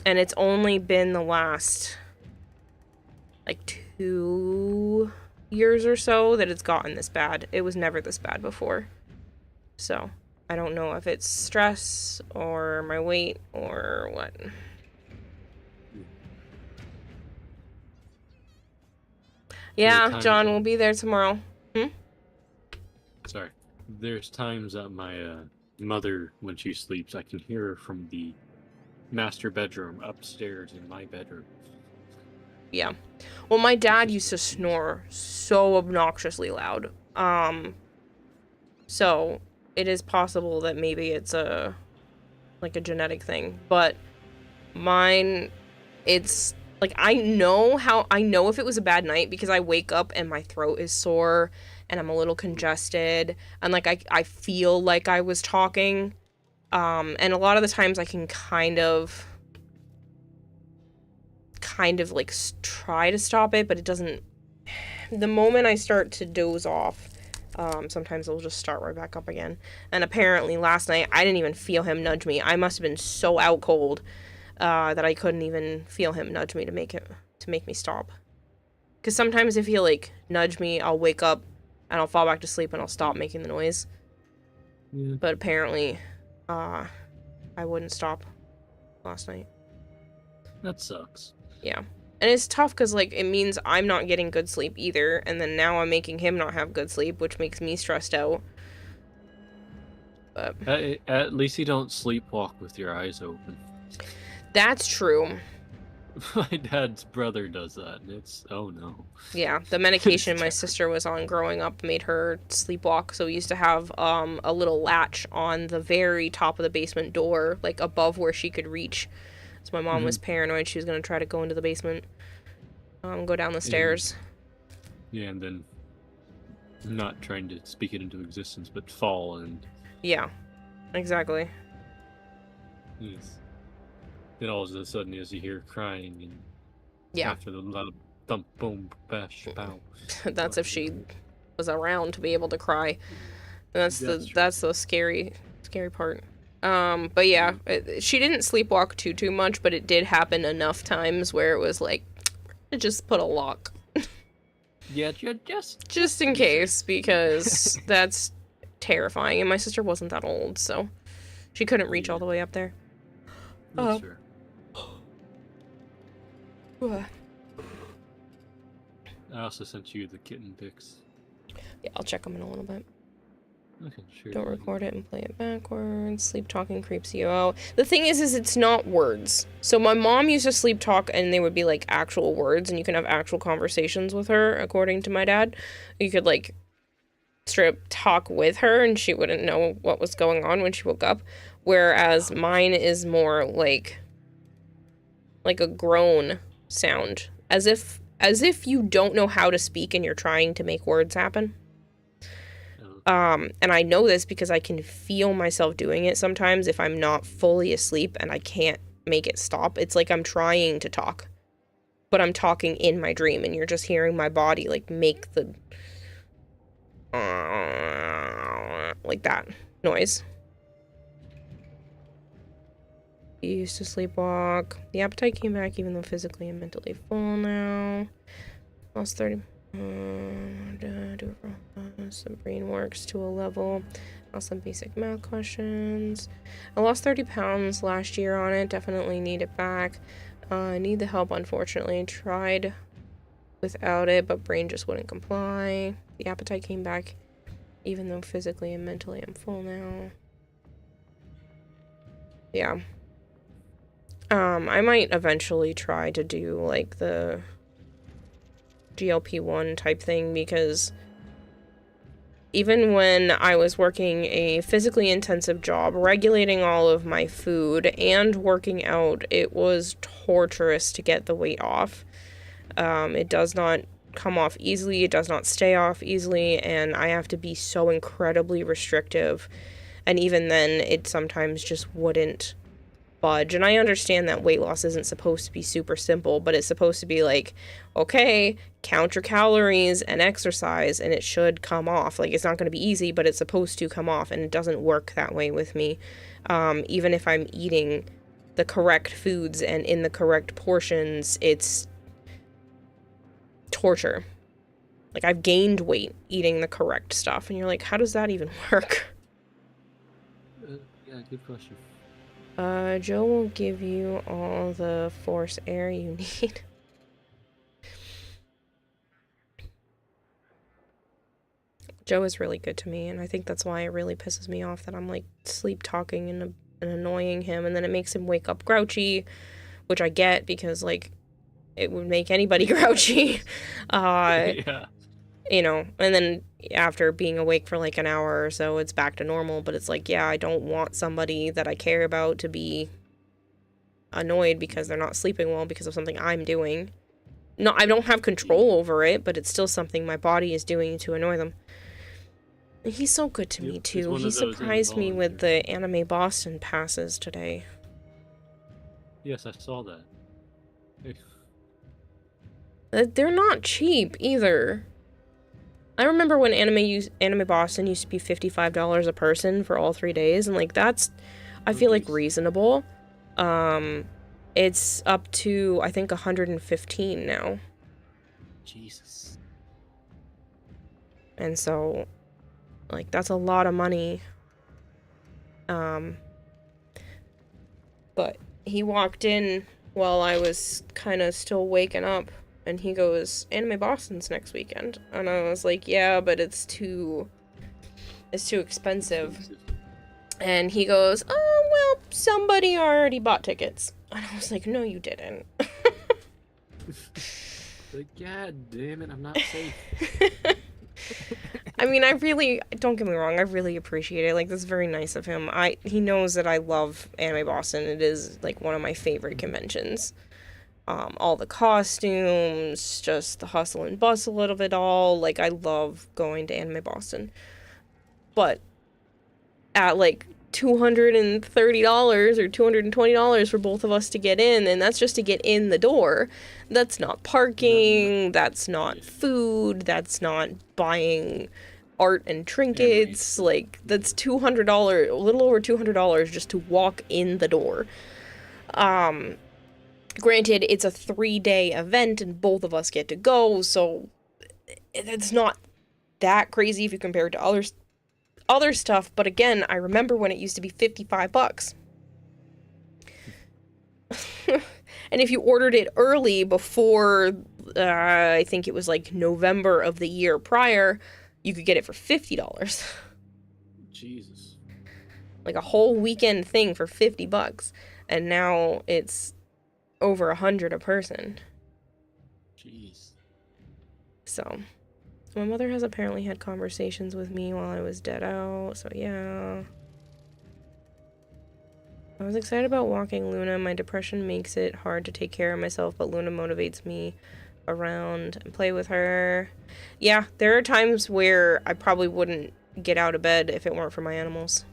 And it's only been the last like 2 years or so that it's gotten this bad. It was never this bad before. So, I don't know if it's stress or my weight or what. Yeah, John will be there tomorrow. Sorry. There's times that my mother, when she sleeps, I can hear her from the master bedroom upstairs in my bedroom. Yeah. Well, my dad used to snore so obnoxiously loud. So it is possible that maybe it's a genetic thing, but mine, it's like I know if it was a bad night because I wake up and my throat is sore and I'm a little congested and like I feel like I was talking. And a lot of the times I can kind of like try to stop it, but it doesn't. The moment I start to doze off, sometimes it'll just start right back up again. And apparently last night I didn't even feel him nudge me. I must have been so out cold that I couldn't even feel him nudge me to make me stop. Because sometimes if he'll like nudge me, I'll wake up and I'll fall back to sleep and I'll stop making the noise. Yeah. But apparently, I wouldn't stop last night. That sucks. Yeah. And it's tough because, like, it means I'm not getting good sleep either, and then now I'm making him not have good sleep, which makes me stressed out. But at least you don't sleepwalk with your eyes open. That's true. My dad's brother does that, and it's, oh no. Yeah, the medication my sister was on growing up made her sleepwalk, so we used to have a little latch on the very top of the basement door, like above where she could reach. So my mom was paranoid she was going to try to go into the basement, go down the stairs. Yeah, and then not trying to speak it into existence, but fall and... Yeah, exactly. Yes. Then all of a sudden, as you hear crying, and yeah, after the loud thump, boom, bash, pow. That's if she was around to be able to cry. That's the scary part. But yeah, she didn't sleepwalk too much, but it did happen enough times where it was like, just put a lock. Yeah, just in case, because that's terrifying. And my sister wasn't that old, so she couldn't reach all the way up there. That's fair. I also sent you the kitten pics. Yeah, I'll check them in a little bit. Okay, sure. Don't record it and play it backwards. Sleep talking creeps you out. The thing is it's not words. So my mom used to sleep talk and they would be like actual words and you can have actual conversations with her, according to my dad. You could like strip talk with her and she wouldn't know what was going on when she woke up. Whereas mine is more like like a groan sound, as if you don't know how to speak and you're trying to make words happen. And I know this because I can feel myself doing it sometimes if I'm not fully asleep and I can't make it stop. It's like I'm trying to talk, but I'm talking in my dream, and you're just hearing my body like make the like that noise. He used to sleepwalk. The appetite came back even though physically and mentally full now. Lost 30. Some brain works to a level. Lost some basic math questions. I lost 30 pounds last year on it. Definitely need it back. I need the help, unfortunately. Tried without it, but brain just wouldn't comply. The appetite came back even though physically and mentally I'm full now. Yeah. I might eventually try to do like the GLP-1 type thing, because even when I was working a physically intensive job, regulating all of my food and working out, it was torturous to get the weight off. It does not come off easily, it does not stay off easily, and I have to be so incredibly restrictive, and even then, it sometimes just wouldn't budge. And I understand that weight loss isn't supposed to be super simple, but it's supposed to be like, okay, count your calories and exercise and it should come off. Like, it's not going to be easy, but it's supposed to come off, and it doesn't work that way with me. Even if I'm eating the correct foods and in the correct portions, it's torture. Like, I've gained weight eating the correct stuff, and you're like, how does that even work? Yeah, good question. Joe will give you all the force air you need. Joe is really good to me, and I think that's why it really pisses me off that I'm, like, sleep talking and annoying him, and then it makes him wake up grouchy, which I get, because, like, it would make anybody grouchy. Yeah. You know, and then after being awake for like an hour or so, it's back to normal, but it's like, yeah, I don't want somebody that I care about to be annoyed because they're not sleeping well because of something I'm doing. No, I don't have control over it, but it's still something my body is doing to annoy them. And he's so good to me, too. He surprised me with the Anime Boston passes today. Yes, I saw that. They're not cheap, either. I remember when Anime Boston used to be $55 a person for all 3 days, and, like, that's, I feel like, reasonable. It's up to, I think, $115 now. Jesus. And so, like, that's a lot of money. But he walked in while I was kind of still waking up, and he goes, Anime Boston's next weekend. And I was like, yeah, but it's too expensive. And he goes, oh, well, somebody already bought tickets. And I was like, no, you didn't. Like, God damn it, I'm not safe. I mean, don't get me wrong, I really appreciate it. Like, that's very nice of him. He knows that I love Anime Boston. It is, like, one of my favorite conventions. All the costumes, just the hustle and bustle of it all. Like, I love going to Anime Boston. But at, like, $230 or $220 for both of us to get in, and that's just to get in the door. That's not parking, that's not food, that's not buying art and trinkets. Like, that's $200, a little over $200 just to walk in the door. Granted, it's a 3-day event and both of us get to go, so it's not that crazy if you compare it to other stuff, but again, I remember when it used to be $55. And if you ordered it early before, I think it was like November of the year prior, you could get it for $50. Jesus. Like a whole weekend thing for $50. And now it's over $100 a person. Jeez. So, my mother has apparently had conversations with me while I was dead out, so yeah. I was excited about walking Luna. My depression makes it hard to take care of myself, but Luna motivates me around and play with her. Yeah, there are times where I probably wouldn't get out of bed if it weren't for my animals.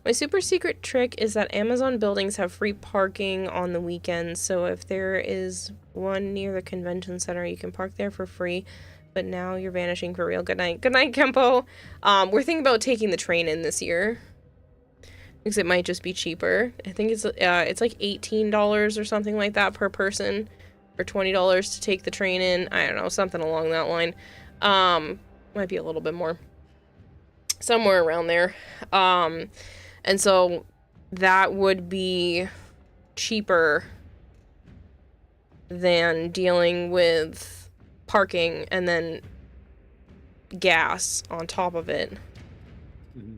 My super secret trick is that Amazon buildings have free parking on the weekends, so if there is one near the convention center, you can park there for free. But now you're vanishing for real. Good night. Good night, Kempo. We're thinking about taking the train in this year, because it might just be cheaper. I think it's like $18 or something like that per person, or $20 to take the train in. I don't know, something along that line. Might be a little bit more. Somewhere around there. And so that would be cheaper than dealing with parking and then gas on top of it. Mm-hmm.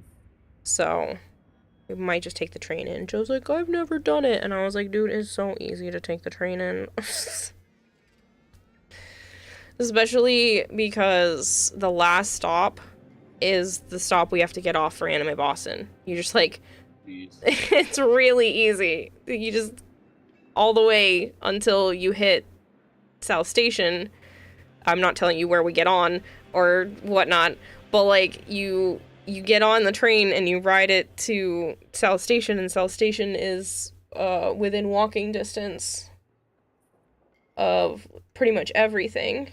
So we might just take the train in. Joe's like, I've never done it. And I was like, dude, it's so easy to take the train in. Especially because the last stop is the stop we have to get off for Anime Boston. You just like, it's really easy. You just, all the way until you hit South Station. I'm not telling you where we get on or whatnot, but like you get on the train and you ride it to South Station, and South Station is within walking distance of pretty much everything.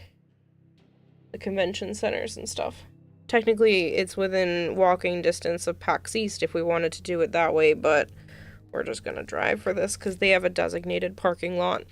The convention centers and stuff. Technically, it's within walking distance of Pax East if we wanted to do it that way, but we're just gonna drive for this because they have a designated parking lot.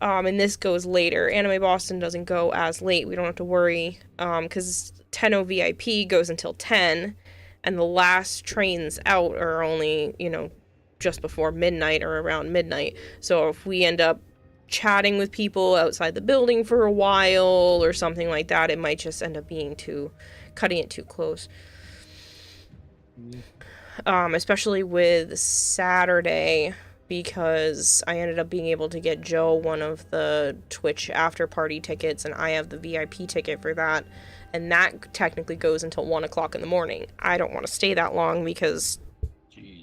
And this goes later. Anime Boston doesn't go as late. We don't have to worry, because 10:00 VIP goes until 10, and the last trains out are only, you know, just before midnight or around midnight. So if we end up chatting with people outside the building for a while or something like that, it might just end up being cutting it too close. Especially with Saturday, because I ended up being able to get Joe one of the Twitch after party tickets, and I have the VIP ticket for that, and that technically goes until 1 o'clock in the morning. I don't want to stay that long because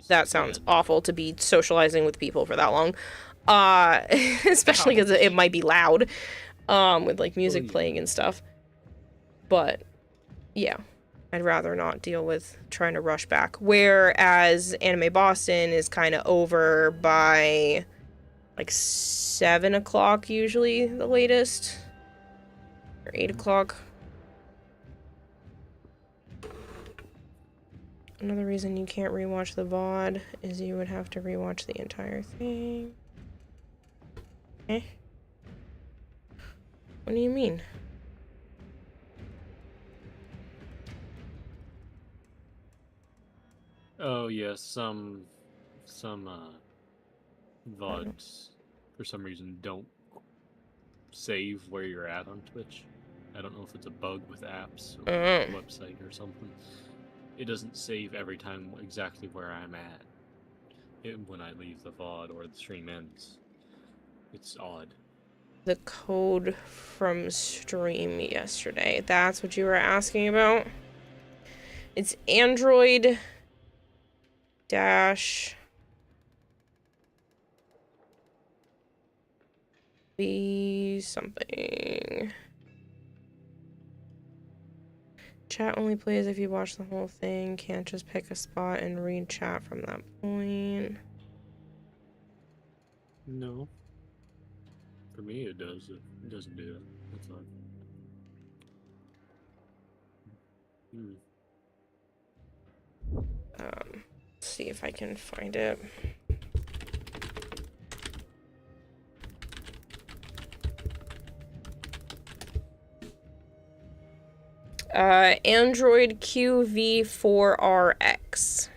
that sounds awful to be socializing with people for that long. Especially because it might be loud, with like music playing and stuff. But yeah, I'd rather not deal with trying to rush back. Whereas Anime Boston is kind of over by like 7 o'clock usually, the latest, or 8 o'clock. Another reason you can't rewatch the VOD is you would have to rewatch the entire thing. Eh? What do you mean? Oh yeah, some VODs for some reason don't save where you're at on Twitch. I don't know if it's a bug with apps or the website or something. It doesn't save every time exactly where I'm at when I leave the VOD or the stream ends. It's odd. The code from stream yesterday. That's what you were asking about? It's Android dash B something. Chat only plays if you watch the whole thing. Can't just pick a spot and read chat from that point. No. For me, it does. It doesn't do that. That's odd. Let's see if I can find it. Android QV4RX.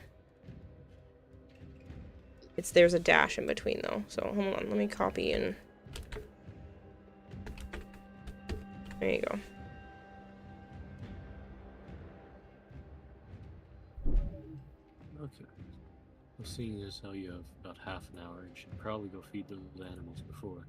There's a dash in between though, so hold on, let me copy and there you go. Okay. Well, seeing as how you have about half an hour, you should probably go feed those animals before.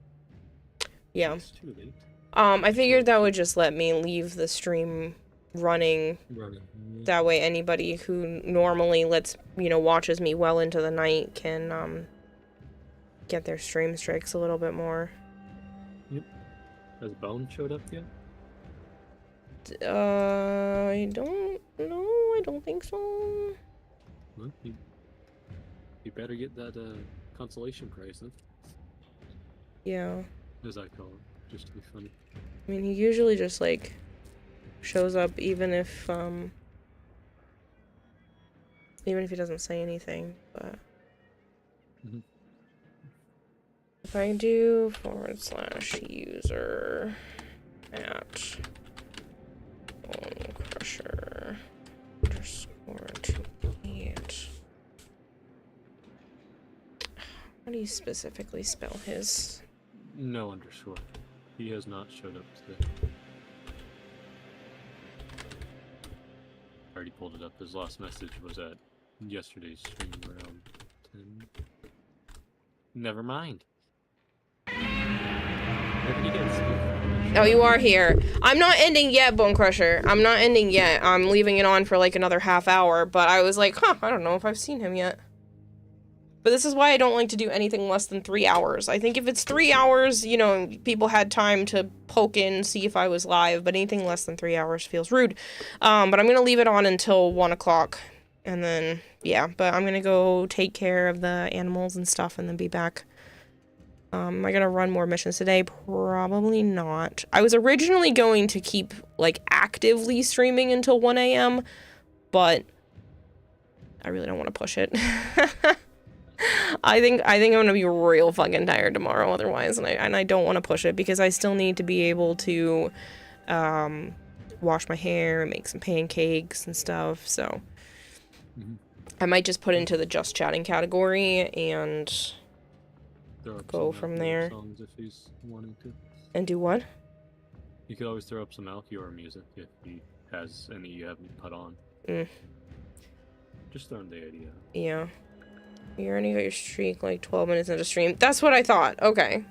Yeah. It's too late. I figured that would just let me leave the stream running. Running. That way anybody who normally watches me well into the night can, get their stream strikes a little bit more. Yep. Has Bone showed up yet? I don't know. I don't think so. Well, you better get that consolation prize then. Yeah. As I call it, just to be funny. I mean, he usually just, like, shows up even if he doesn't say anything, but... Mm-hmm. If I do /user at Bone Crusher _28. How do you specifically spell his? No underscore. He has not showed up today. Already pulled it up. His last message was at yesterday's stream around 10. Never mind. Oh, you are here. I'm not ending yet, Bone Crusher. I'm not ending yet. I'm leaving it on for like another half hour, but I was like, I don't know if I've seen him yet. But this is why I don't like to do anything less than 3 hours. I think if it's 3 hours, people had time to poke in, see if I was live, but anything less than 3 hours feels rude. But I'm gonna leave it on until 1 o'clock. And then, yeah, but I'm gonna go take care of the animals and stuff and then be back. Am I gonna run more missions today? Probably not. I was originally going to keep, like, actively streaming until 1 a.m., but I really don't want to push it. I think I'm gonna be real fucking tired tomorrow otherwise, and I don't want to push it because I still need to be able to, wash my hair and make some pancakes and stuff, so... I might just put it into the just chatting category and go from there. Songs if he's wanting to. And do what? You could always throw up some Alkior music if he has any you haven't put on. Just throwing the idea. Yeah. You already got your streak like 12 minutes into stream. That's what I thought. Okay.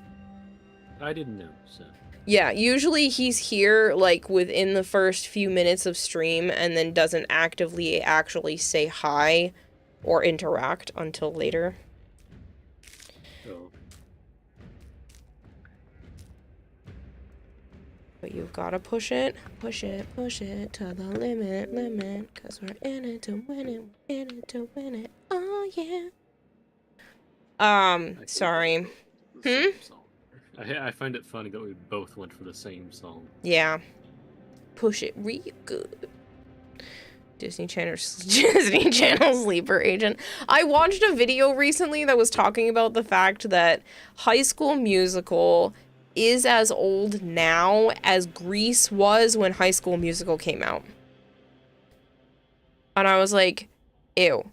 I didn't know, so. Yeah, usually he's here, like, within the first few minutes of stream and then doesn't actively actually say hi or interact until later. Oh. But you've got to push it to the limit, because we're in it to win it, oh yeah. Sorry. I find it funny that we both went for the same song. Yeah. Push it real good. Disney Channel Sleeper Agent. I watched a video recently that was talking about the fact that High School Musical is as old now as Grease was when High School Musical came out. And I was like, ew.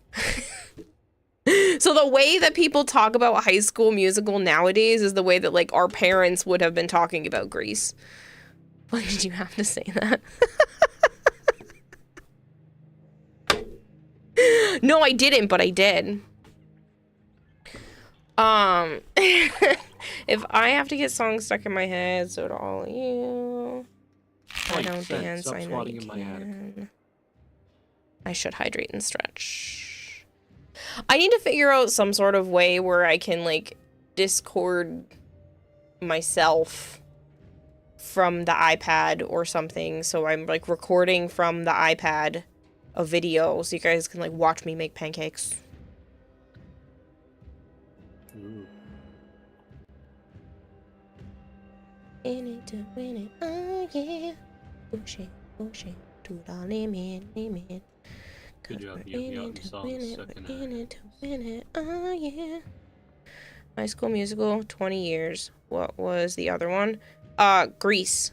So the way that people talk about High School Musical nowadays is the way that, like, our parents would have been talking about Grease. Why did you have to say that? No, I didn't, but I did. If I have to get songs stuck in my head, so do all of you. I don't dance, I know you can. I should hydrate and stretch. I need to figure out some sort of way where I can, like, Discord myself from the iPad or something, so I'm, like, recording from the iPad a video so you guys can, like, watch me make pancakes. Ooh. In it to win it, oh yeah. Push it to the limit. Good job, you got the songs second In it to win it, oh yeah. High School Musical, 20 years. What was the other one? Grease.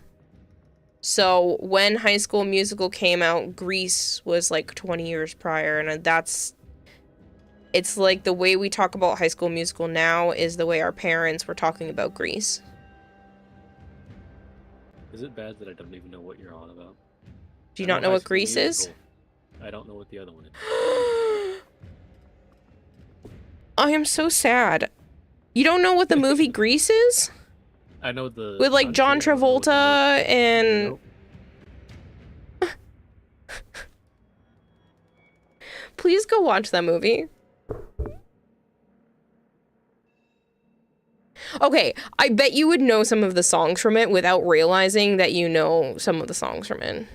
So when High School Musical came out, Grease was like 20 years prior, and it's like the way we talk about High School Musical now is the way our parents were talking about Grease. Is it bad that I don't even know what you're on about? Do you not know what Grease is? I don't know what the other one is. I am so sad. You don't know what the movie Grease is? I know the... With, like, John Travolta and... Nope. Please go watch that movie. Okay, I bet you would know some of the songs from it without realizing that you know some of the songs from it.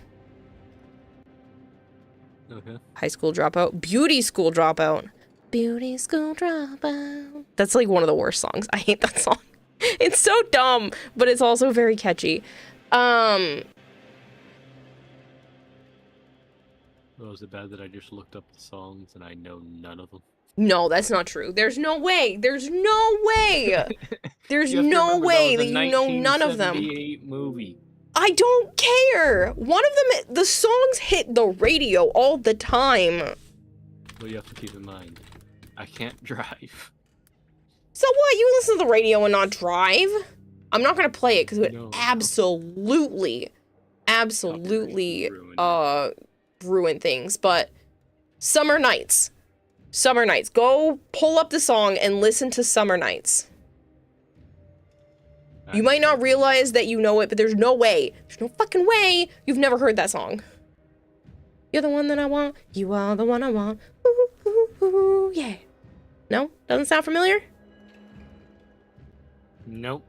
Okay. High School Dropout. Beauty School Dropout. Beauty School Dropout. That's like one of the worst songs. I hate that song. It's so dumb, but it's also very catchy. Well, is it bad that I just looked up the songs and I know none of them? No, that's not true. There's no way. There's no way. There's no way that you know none of them. 1978 movie. I don't care. One of them, the songs hit the radio all the time. Well, you have to keep in mind, I can't drive. So what? You listen to the radio and not drive? I'm not gonna play it because it would absolutely ruin things. But Summer Nights. Summer Nights. Go pull up the song and listen to Summer Nights. You might not realize that you know it, but there's no way. There's no fucking way you've never heard that song. You're the one that I want. You are the one I want. Ooh, ooh, ooh, yeah. No? Doesn't sound familiar? Nope.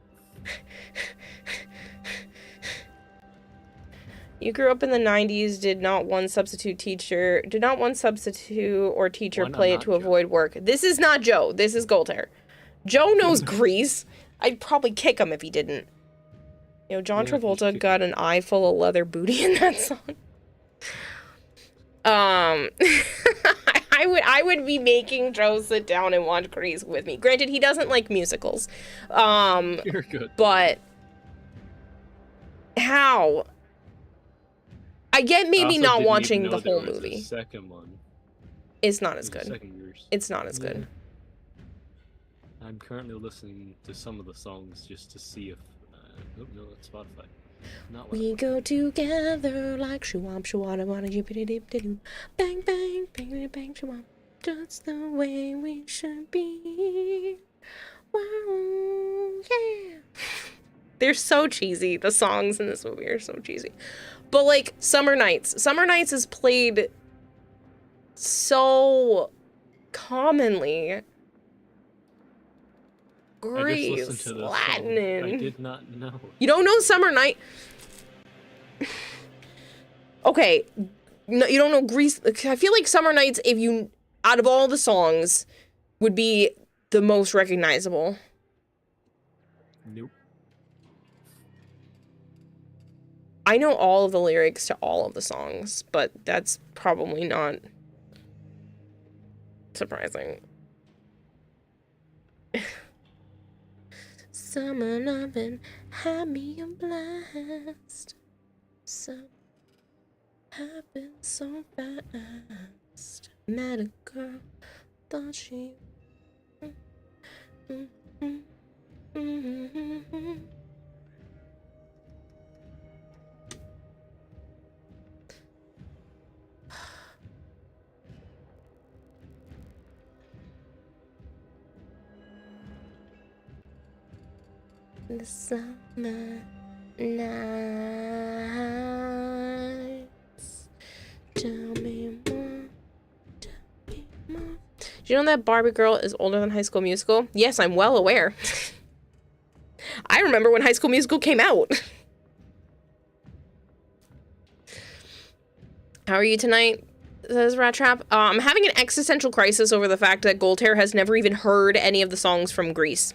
You grew up in the 90s, did not one substitute or teacher play it to avoid work. This is not Joe. This is Golter. Joe knows Grease. I'd probably kick him if he didn't. You know, John Travolta got an eye full of leather booty in that song. I would be making Joe sit down and watch Grease with me. Granted, he doesn't like musicals. You're good. But how? I get maybe not watching the whole movie. The second one. It's not as good. It's not as good. I'm currently listening to some of the songs just to see if. Oh no, that's Spotify. Not we go together like shoo-womp, shoo-wada, wada, jibbity-dip-dip-doo. Bang, bang, bang, bang, shoo-womp. Just the way we should be. Wow, yeah. They're so cheesy. The songs in this movie are so cheesy. But like Summer Nights. Summer Nights is played so commonly. Grease, Latin. I did not know. You don't know Summer Night? Okay, no, you don't know Grease. I feel like Summer Nights, if you, out of all the songs, would be the most recognizable. Nope. I know all of the lyrics to all of the songs, but that's probably not surprising. Summer loving had me a blast. So happened so fast. Met a girl, thought she. The summer nights. Tell me more. Tell me more. Do you know that Barbie girl is older than High School Musical? Yes, I'm well aware. I remember when High School Musical came out. How are you tonight? Says Rat Trap. I'm having an existential crisis over the fact that Goldhair has never even heard any of the songs from Grease.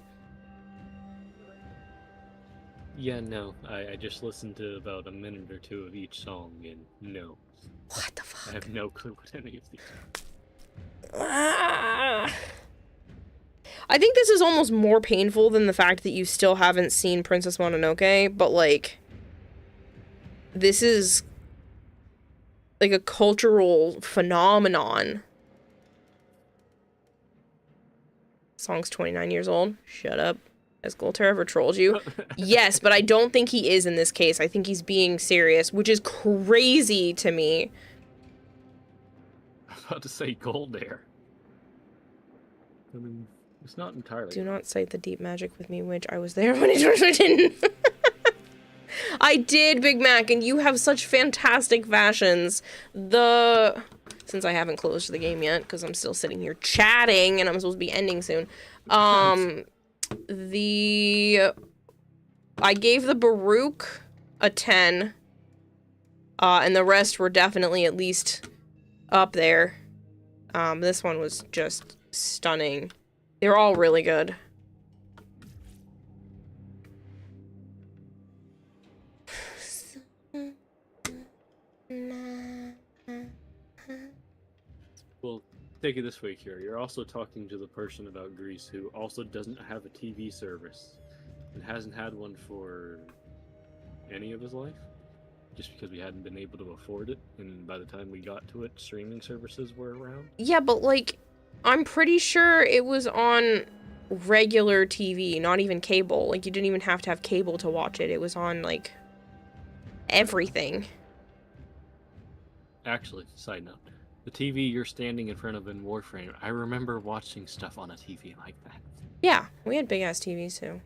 Yeah, no. I just listened to about a minute or two of each song, and no. What the fuck? I have no clue what any of these are. I think this is almost more painful than the fact that you still haven't seen Princess Mononoke, but, like, this is, like, a cultural phenomenon. Song's 29 years old. Shut up. Has Golter ever trolled you? Yes, but I don't think he is in this case. I think he's being serious, which is crazy to me. I was about to say Goldair. I mean, it's not entirely. Do not cite the deep magic with me, which I was there when it didn't. I did, Big Mac, and you have such fantastic fashions. The since I haven't closed the game yet, because I'm still sitting here chatting, and I'm supposed to be ending soon. I gave the Baruch a 10, and the rest were definitely at least up there. This one was just stunning. They're all really good. Well, take it this way, Kira. You're also talking to the person about Greece who also doesn't have a TV service and hasn't had one for any of his life, just because we hadn't been able to afford it, and by the time we got to it, streaming services were around. Yeah, but like, I'm pretty sure it was on regular TV, not even cable. Like, you didn't even have to have cable to watch it. It was on, like, everything. Actually, side note, the TV you're standing in front of in Warframe, I remember watching stuff on a TV like that. Yeah, we had big-ass TVs, too.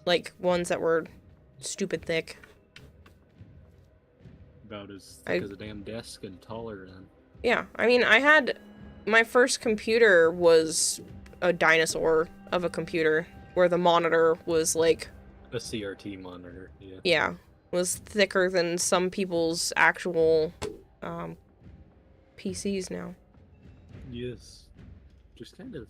Like, ones that were stupid thick. About as thick as a damn desk and taller than. Yeah, I mean, my first computer was a dinosaur of a computer, where the monitor was, like... A CRT monitor, yeah. Yeah, was thicker than some people's actual, PCs now. Yes. Just kind of...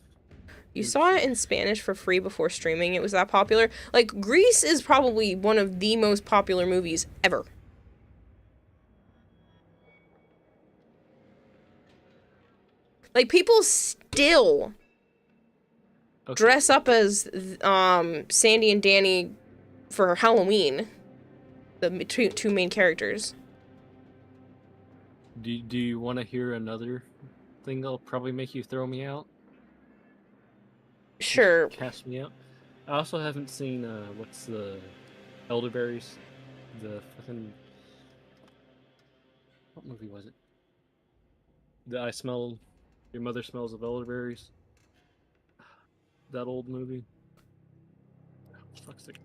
You saw it in Spanish for free before streaming. It was that popular. Like, Grease is probably one of the most popular movies ever. Like, people still dress up as Sandy and Danny for Halloween. The two main characters. Do you want to hear another thing that'll probably make you throw me out? Sure. Cast me out? I also haven't seen, what's the Elderberries? The fucking... What movie was it? Your Mother Smells of Elderberries? That old movie? Oh, fuck's sake.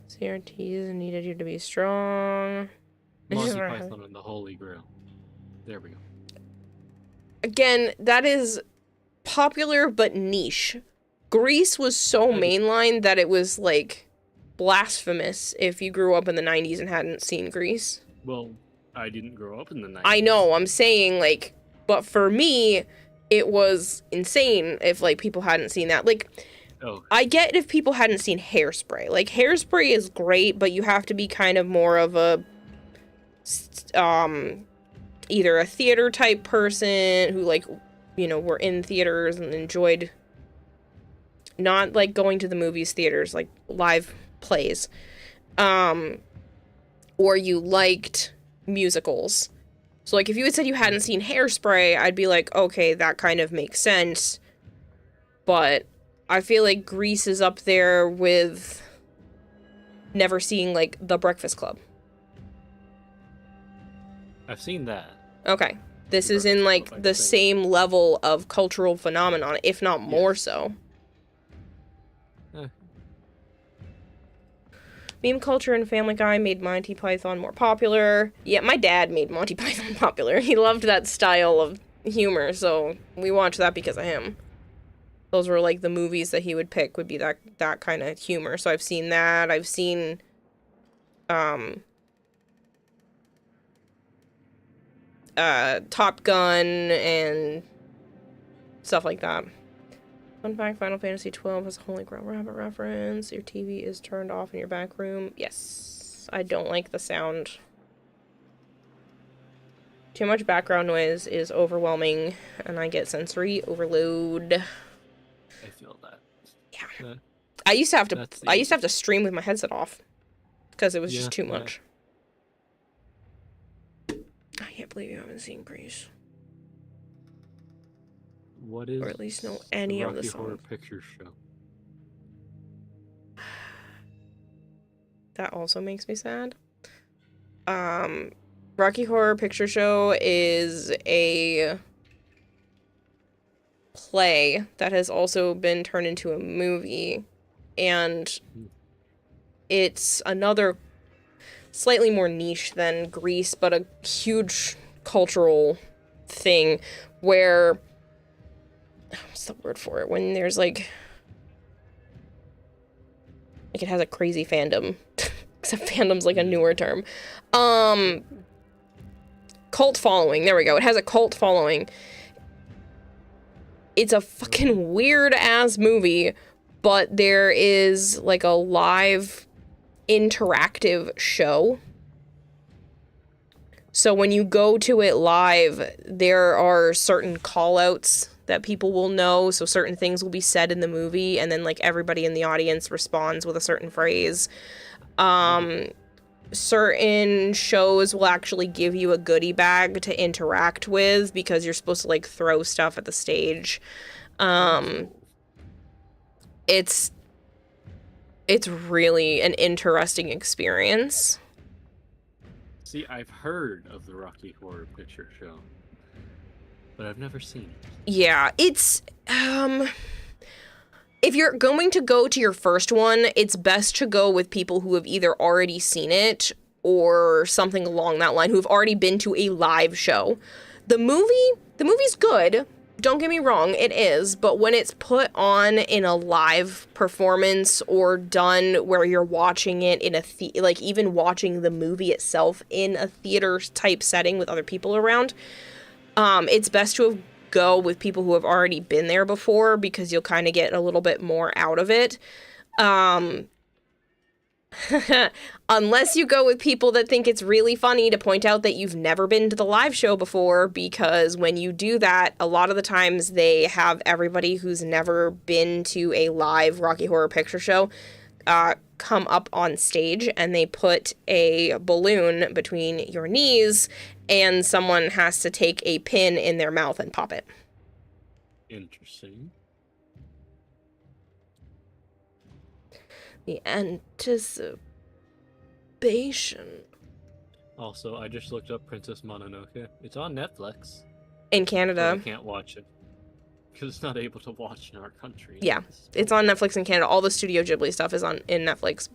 CRTs needed you to be strong. Monty Python and the Holy Grail. There we go. Again, that is popular but niche. Grease was so mainline that it was, like, blasphemous if you grew up in the 90s and hadn't seen Grease. Well, I didn't grow up in the 90s. I know, I'm saying, like, but for me, it was insane if, like, people hadn't seen that. Like, I get if people hadn't seen Hairspray. Like, Hairspray is great, but you have to be kind of more of a, either a theater type person who, like, you know, were in theaters and enjoyed not, like, going to the movies, theaters, like, live plays. Or you liked musicals. So, like, if you had said you hadn't seen Hairspray, I'd be like, okay, that kind of makes sense. But I feel like Grease is up there with never seeing, like, The Breakfast Club. I've seen that. Okay. This is in, like, the same level of cultural phenomenon, if not more so. Meme culture and Family Guy made Monty Python more popular. Yeah, my dad made Monty Python popular. He loved that style of humor, so we watched that because of him. Those were, like, the movies that he would pick would be that kind of humor. So I've seen that. I've seen, Top Gun and stuff like that. Fun fact, Final Fantasy XII has a Holy Grail Rabbit reference. Your TV is turned off in your back room. Yes. I don't like the sound. Too much background noise is overwhelming, and I get sensory overload. I feel that. Yeah. I used to have to stream with my headset off because it was just too much. I can't believe you haven't seen Grease. What is, or at least know any of the Rocky songs. Horror Picture Show? That also makes me sad. Rocky Horror Picture Show is a play that has also been turned into a movie, and it's another slightly more niche than Grease, but a huge cultural thing where, what's the word for it? When there's like it has a crazy fandom. Except fandom's like a newer term. Cult following. There we go. It has a cult following. It's a fucking weird ass movie, but there is like a live interactive show. So when you go to it live, there are certain call outs that people will know. So certain things will be said in the movie, and then like everybody in the audience responds with a certain phrase. Certain shows will actually give you a goodie bag to interact with because you're supposed to like throw stuff at the stage. It's really an interesting experience. See, I've heard of the Rocky Horror Picture Show, but I've never seen it. Yeah, it's if you're going to go to your first one, it's best to go with people who have either already seen it or something along that line, who have already been to a live show. The movie's good. Don't get me wrong, it is, but when it's put on in a live performance or done where you're watching it in like even watching the movie itself in a theater type setting with other people around, it's best to go with people who have already been there before because you'll kind of get a little bit more out of it. Unless you go with people that think it's really funny to point out that you've never been to the live show before, because when you do that, a lot of the times they have everybody who's never been to a live Rocky Horror Picture Show come up on stage, and they put a balloon between your knees, and someone has to take a pin in their mouth and pop it. Interesting. The anticipation. Also, I just looked up Princess Mononoke. It's on Netflix. In Canada. But I can't watch it because it's not able to watch in our country. Yeah, it's on Netflix in Canada. All the Studio Ghibli stuff is on Netflix,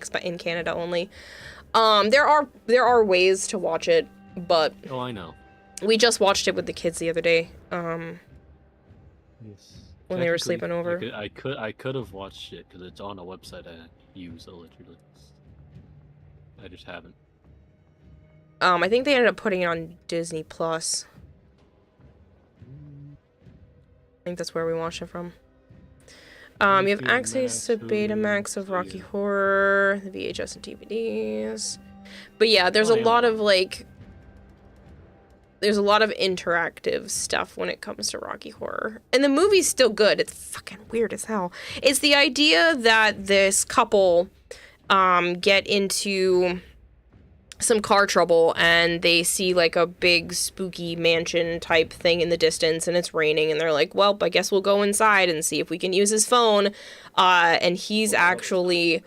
but in Canada only. There are ways to watch it, but oh, I know. We just watched it with the kids the other day. Yes. When they were sleeping over. I could have watched it because it's on a website I use allegedly. I just haven't. I think they ended up putting it on Disney Plus. I think that's where we watched it from. You have access to Betamax of Rocky Horror, the VHS and DVDs. But yeah, there's a lot of there's a lot of interactive stuff when it comes to Rocky Horror. And the movie's still good. It's fucking weird as hell. It's the idea that this couple get into some car trouble and they see like a big spooky mansion type thing in the distance and it's raining and they're like, well, I guess we'll go inside and see if we can use his phone. And he's actually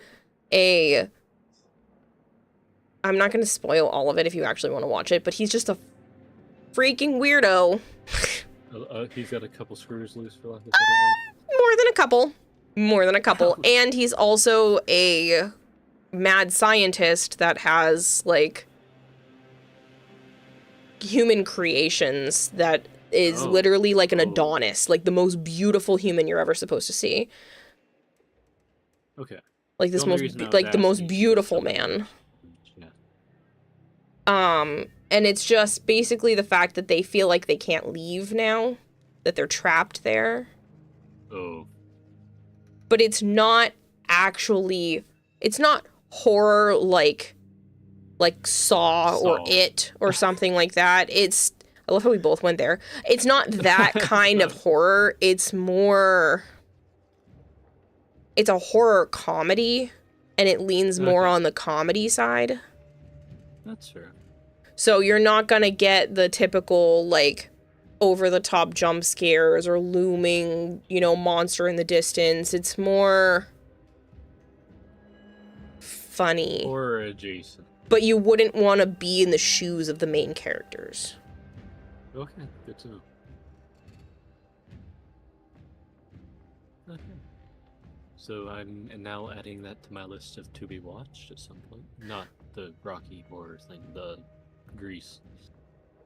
I'm not going to spoil all of it if you actually want to watch it, but he's just a freaking weirdo. He's got a couple screws loose, for lack of a better word. More than a couple. And he's also a mad scientist that has like human creations that is literally like an Adonis, like the most beautiful human you're ever supposed to see. Okay. Like this the most beautiful man. Yeah. And it's just basically the fact that they feel like they can't leave now, that they're trapped there. Oh. But it's not horror like Saw or It or something like that. I love how we both went there. It's not that kind of horror. It's a horror comedy, and it leans more on the comedy side. That's fair. So you're not gonna get the typical like over-the-top jump scares or looming, monster in the distance. It's more funny. Horror adjacent. But you wouldn't want to be in the shoes of the main characters. Okay, good to know. Okay. So I'm now adding that to my list of to be watched at some point. Not the Rocky Horror thing, the Grease.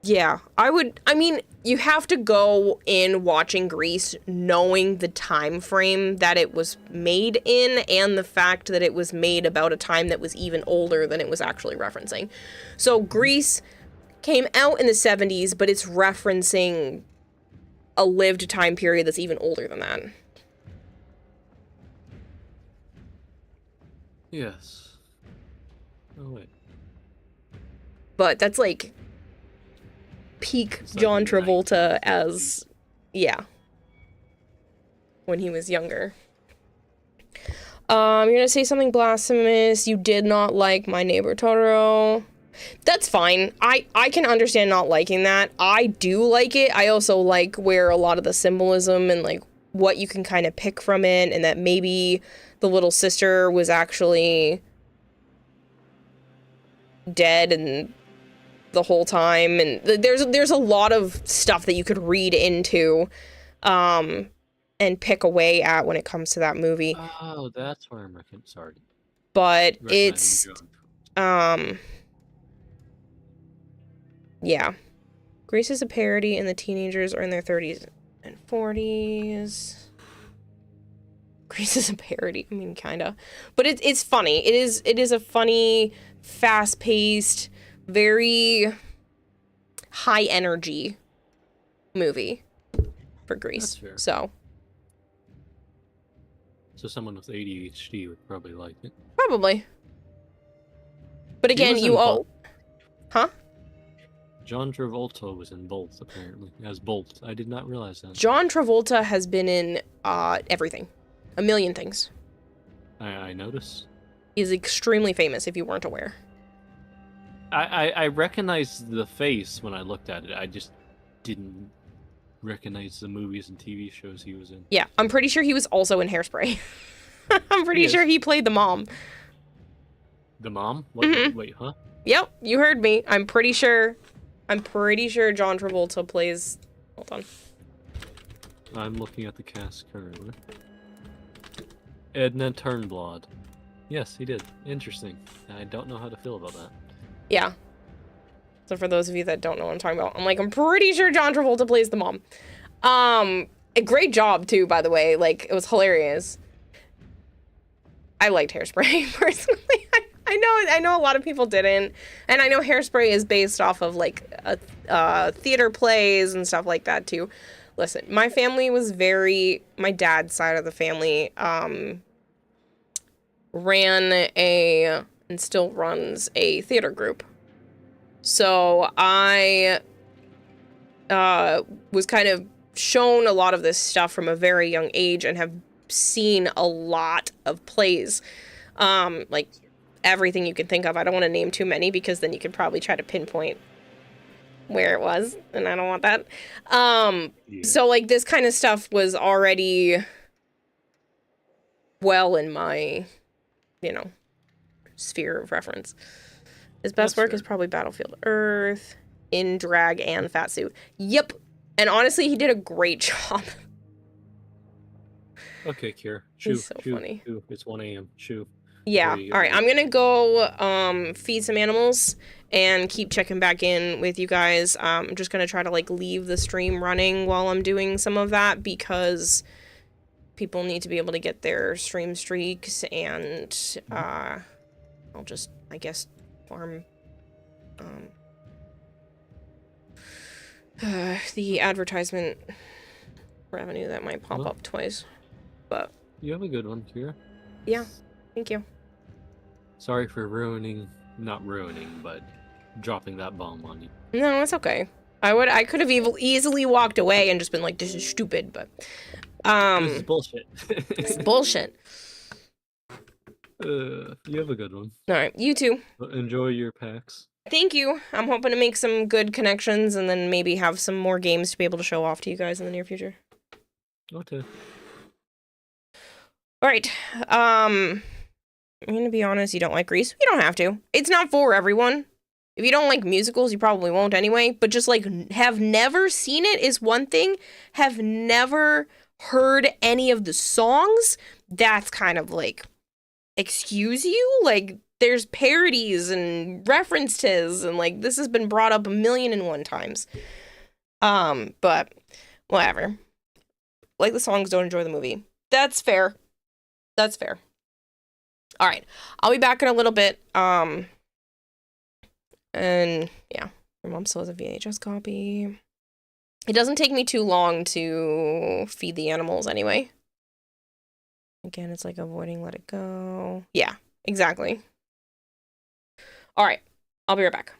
Yeah, I mean, you have to go in watching Grease knowing the time frame that it was made in and the fact that it was made about a time that was even older than it was actually referencing. So Grease came out in the 70s, but it's referencing a lived time period that's even older than that. Yes. Oh, wait. But that's like peak It's like John in the Travolta 1950s. as, yeah, when he was younger. You're gonna say something blasphemous. You did not like My Neighbor Totoro. That's fine. I can understand not liking that. I do like it. I also like where a lot of the symbolism and like what you can kind of pick from it, and that maybe the little sister was actually dead and the whole time, and there's a lot of stuff that you could read into and pick away at when it comes to that movie. Oh, that's where I'm sorry. But Recognizing it's John. yeah. Grease is a parody and the teenagers are in their 30s and 40s. Grease is a parody. I mean, kinda. But it's funny. It is a funny, fast-paced, very high energy movie for Grease. That's fair. So someone with ADHD would probably like it. probably. But He again, was you in all, both. huh? John Travolta was in both, apparently. As Bolt. I did not realize that. John Travolta has been in everything, a million things. I noticed. He's extremely famous if you weren't aware. I recognized the face when I looked at it. I just didn't recognize the movies and TV shows he was in. Yeah, I'm pretty sure he was also in Hairspray. I'm pretty He is. sure he played the mom. The mom? What? Mhm. Wait, huh? Yep, you heard me. I'm pretty sure John Travolta plays... Hold on. I'm looking at the cast currently. Edna Turnblad. Yes, he did. Interesting. I don't know how to feel about that. Yeah. So for those of you that don't know what I'm talking about, I'm pretty sure John Travolta plays the mom. A great job too, by the way. Like, it was hilarious. I liked Hairspray personally. I know a lot of people didn't, and I know Hairspray is based off of like theater plays and stuff like that too. Listen, my family was my dad's side of the family ran and still runs a theater group. So I was kind of shown a lot of this stuff from a very young age and have seen a lot of plays. Like everything you can think of. I don't want to name too many because then you could probably try to pinpoint where it was, and I don't want that. So like this kind of stuff was already well in my, sphere of reference. His best work is probably Battlefield Earth, In Drag, and Fat Suit. Yep. And honestly, he did a great job. Okay, Kier. He's so funny. Shoo. It's 1 a.m. Shoo. Yeah. There you All right. go. I'm going to go feed some animals and keep checking back in with you guys. I'm just going to try to leave the stream running while I'm doing some of that because people need to be able to get their stream streaks, and I'll just, I guess, farm the advertisement revenue that might pop up twice. But You have a good one, Kier. yeah, thank you. Sorry for not ruining, but dropping that bomb on you. No, it's okay. I could have easily walked away and just been like, this is stupid, but This is bullshit. it's bullshit. You have a good one. All right, you too. Enjoy your PAX. Thank you. I'm hoping to make some good connections and then maybe have some more games to be able to show off to you guys in the near future. Okay. All right. I'm gonna be honest. You don't like Grease? You don't have to. It's not for everyone. If you don't like musicals, you probably won't anyway. But just have never seen it is one thing. Have never heard any of the songs, that's kind of like, excuse you? Like, there's parodies and references, and like, this has been brought up 1,000,001 times. But whatever. Like the songs, don't enjoy the movie. That's fair. That's fair. All right. I'll be back in a little bit. And yeah, your mom still has a VHS copy. It doesn't take me too long to feed the animals anyway. Again, it's like avoiding let it go. Yeah, exactly. All right. I'll be right back.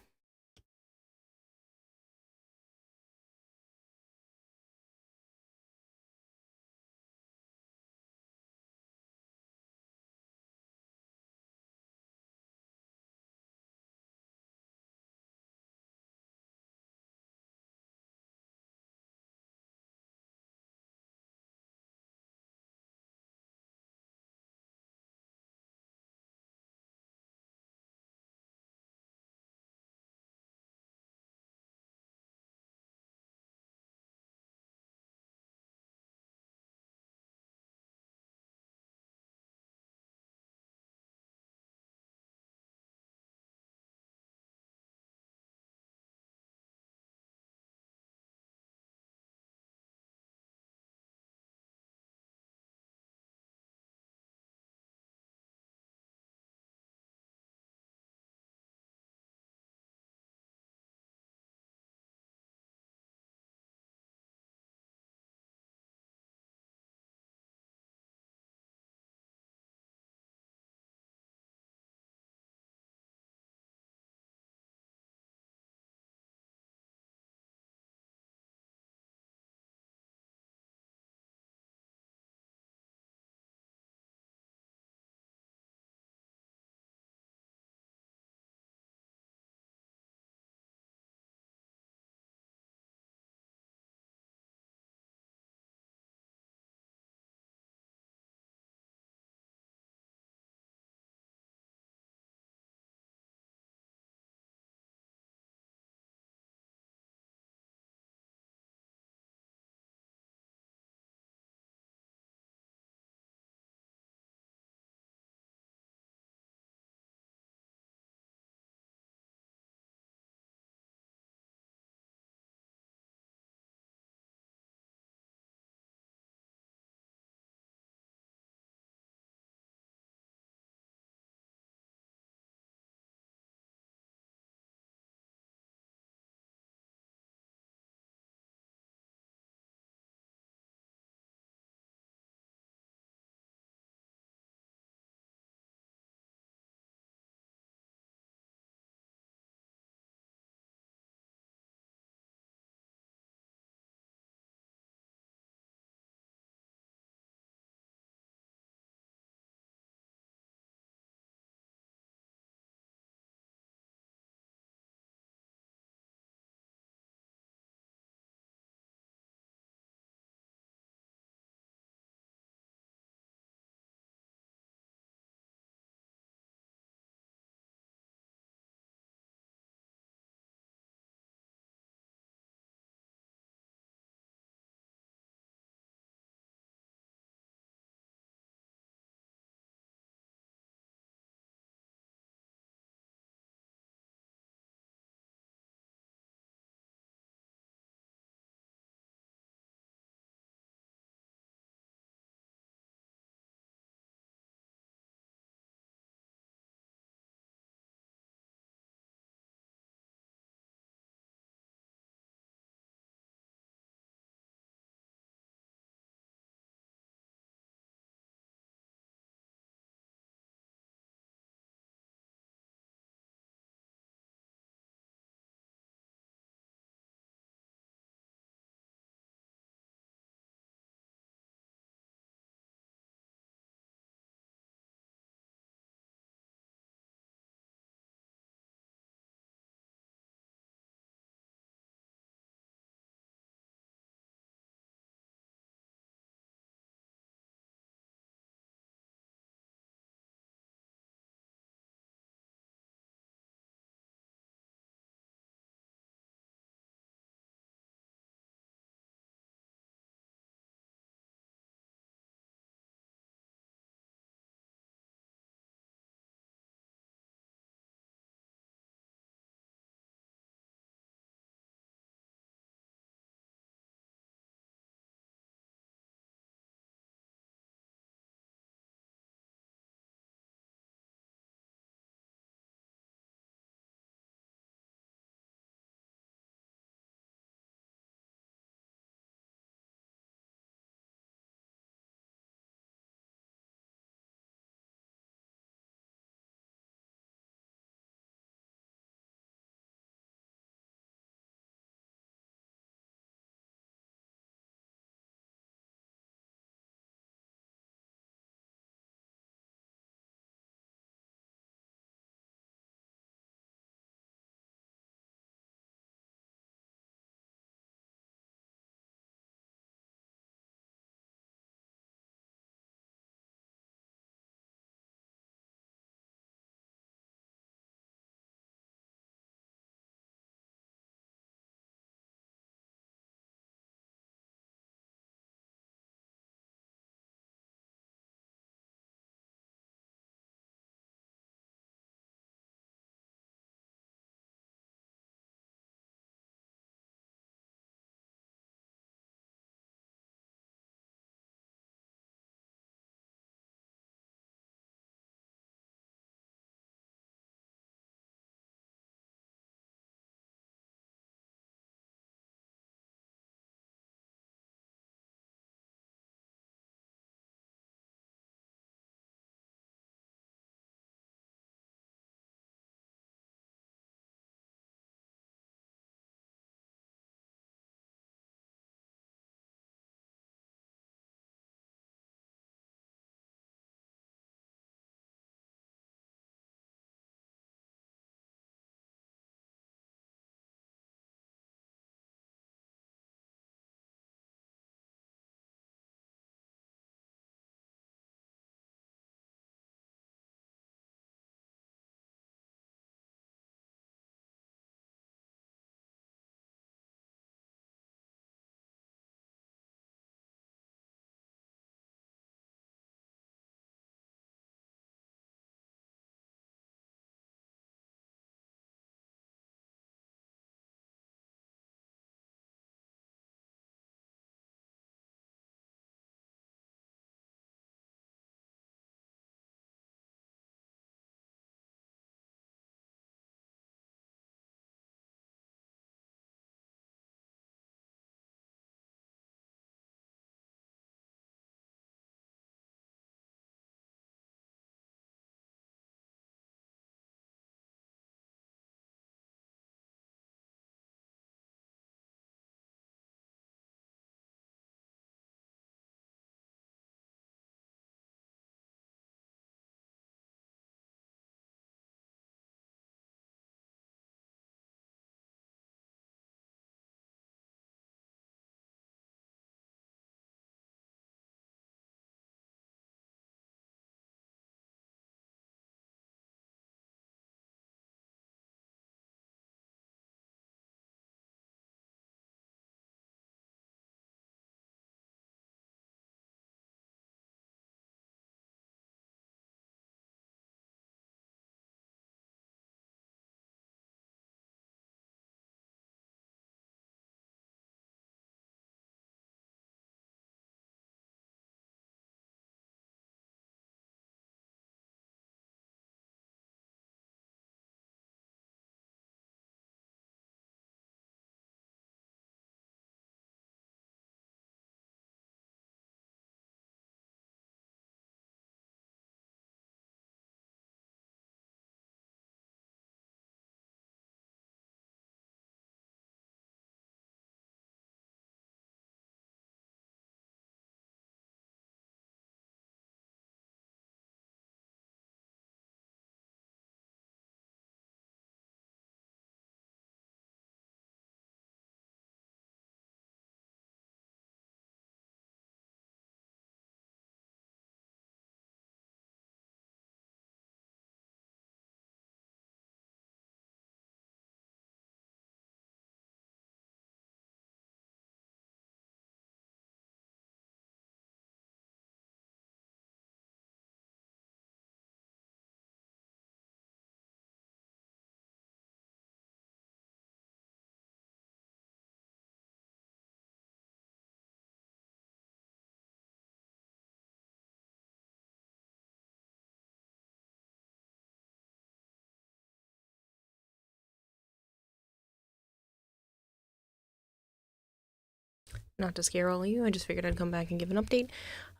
not to scare all of you, I just figured I'd come back and give an update.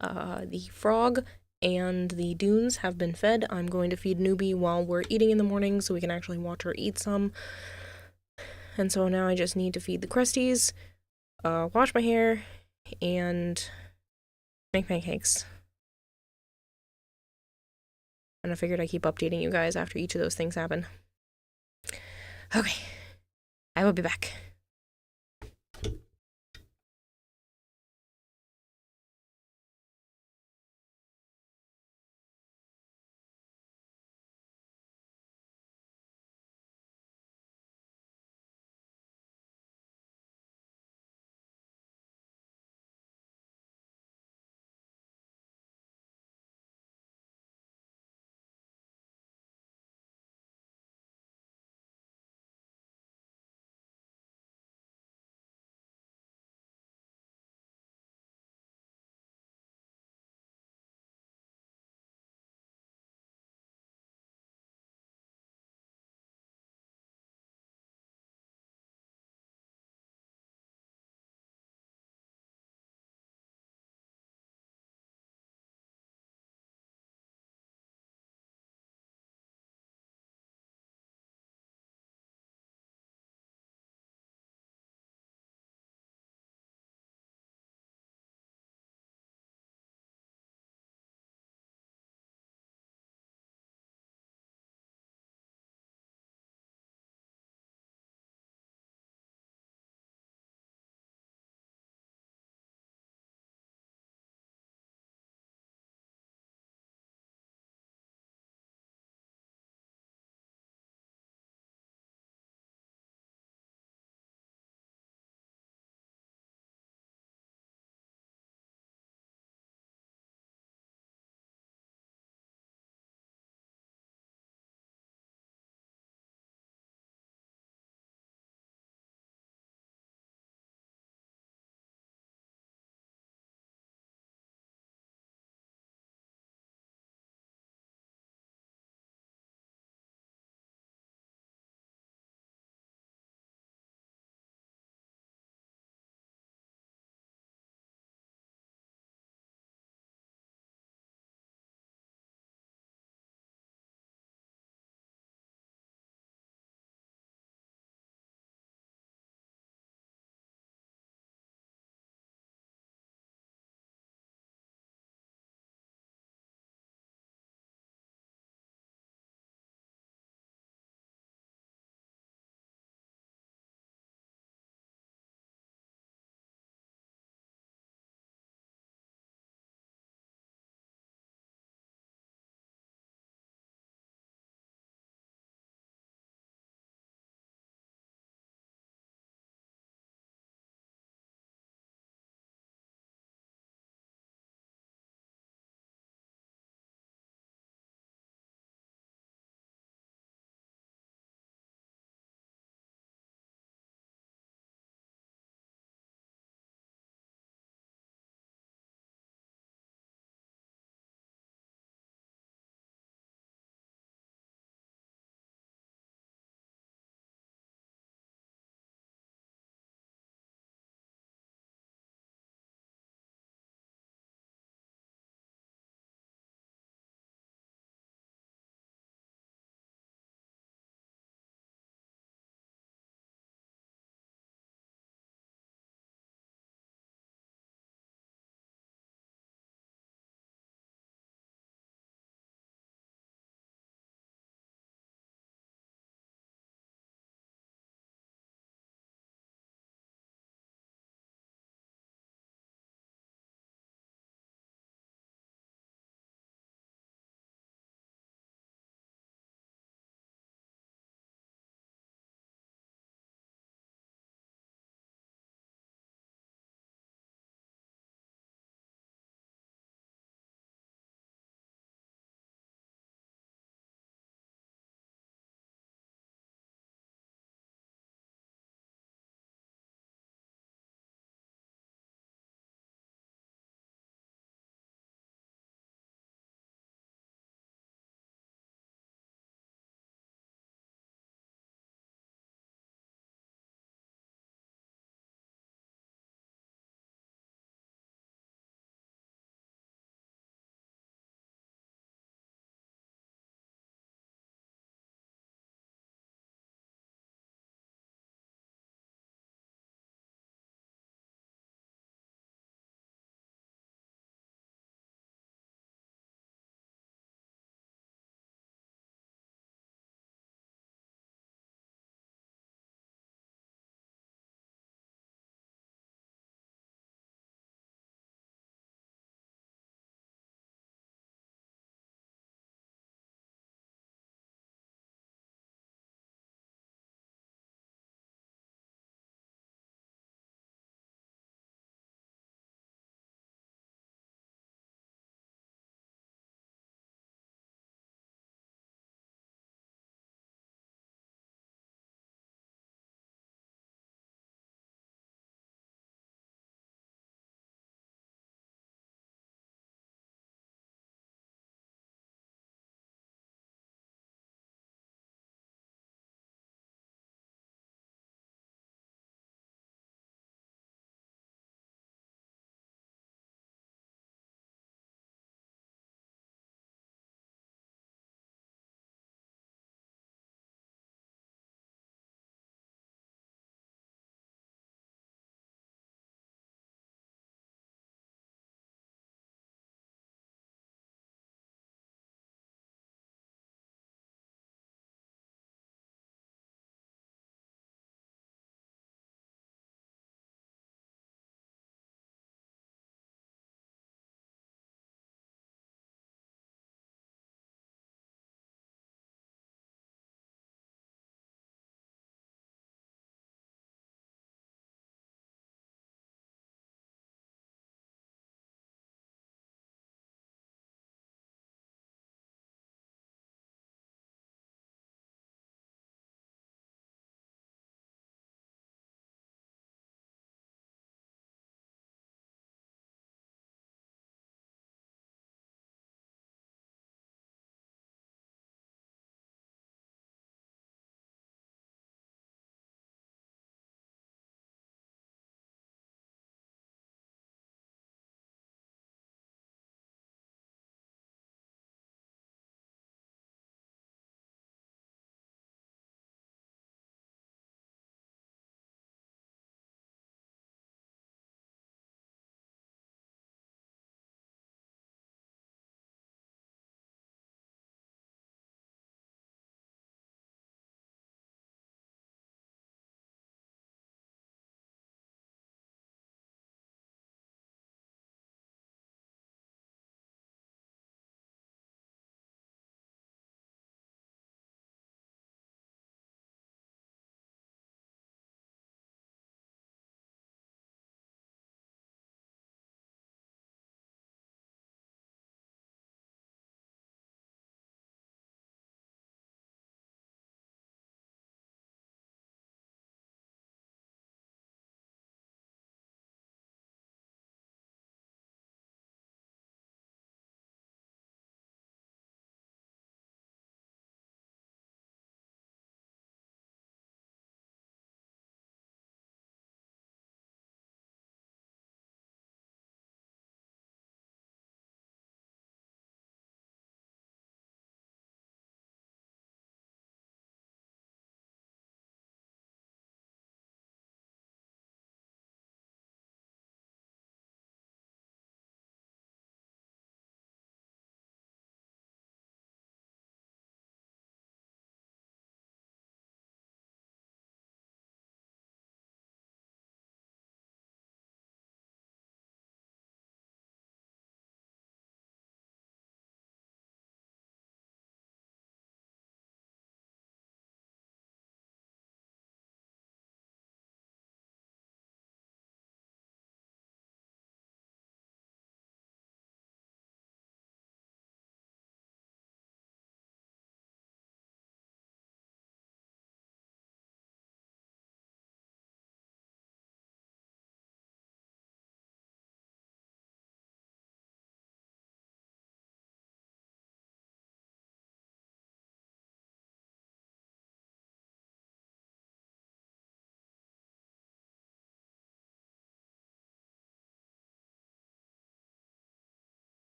The frog and the dunes have been fed. I'm going to feed Newbie while we're eating in the morning so we can actually watch her eat some. And so now I just need to feed the Cresties, wash my hair, and make pancakes. And I figured I'd keep updating you guys after each of those things happen. Okay, I will be back.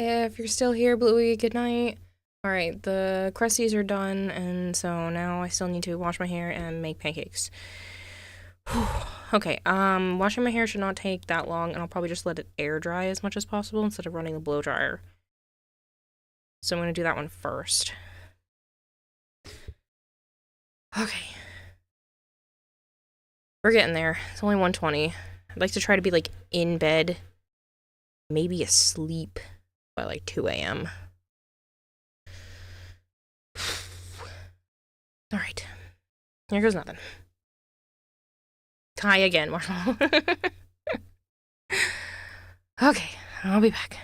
If you're still here, Bluey, good night. Alright, the crusties are done, and so now I still need to wash my hair and make pancakes. Okay, washing my hair should not take that long, and I'll probably just let it air dry as much as possible instead of running the blow dryer. So I'm gonna do that one first. Okay. We're getting there. It's only 1:20. I'd like to try to be, like, in bed, maybe asleep by, like, 2 a.m. Alright. Here goes nothing. Kai again, Marshmallow. Okay, I'll be back.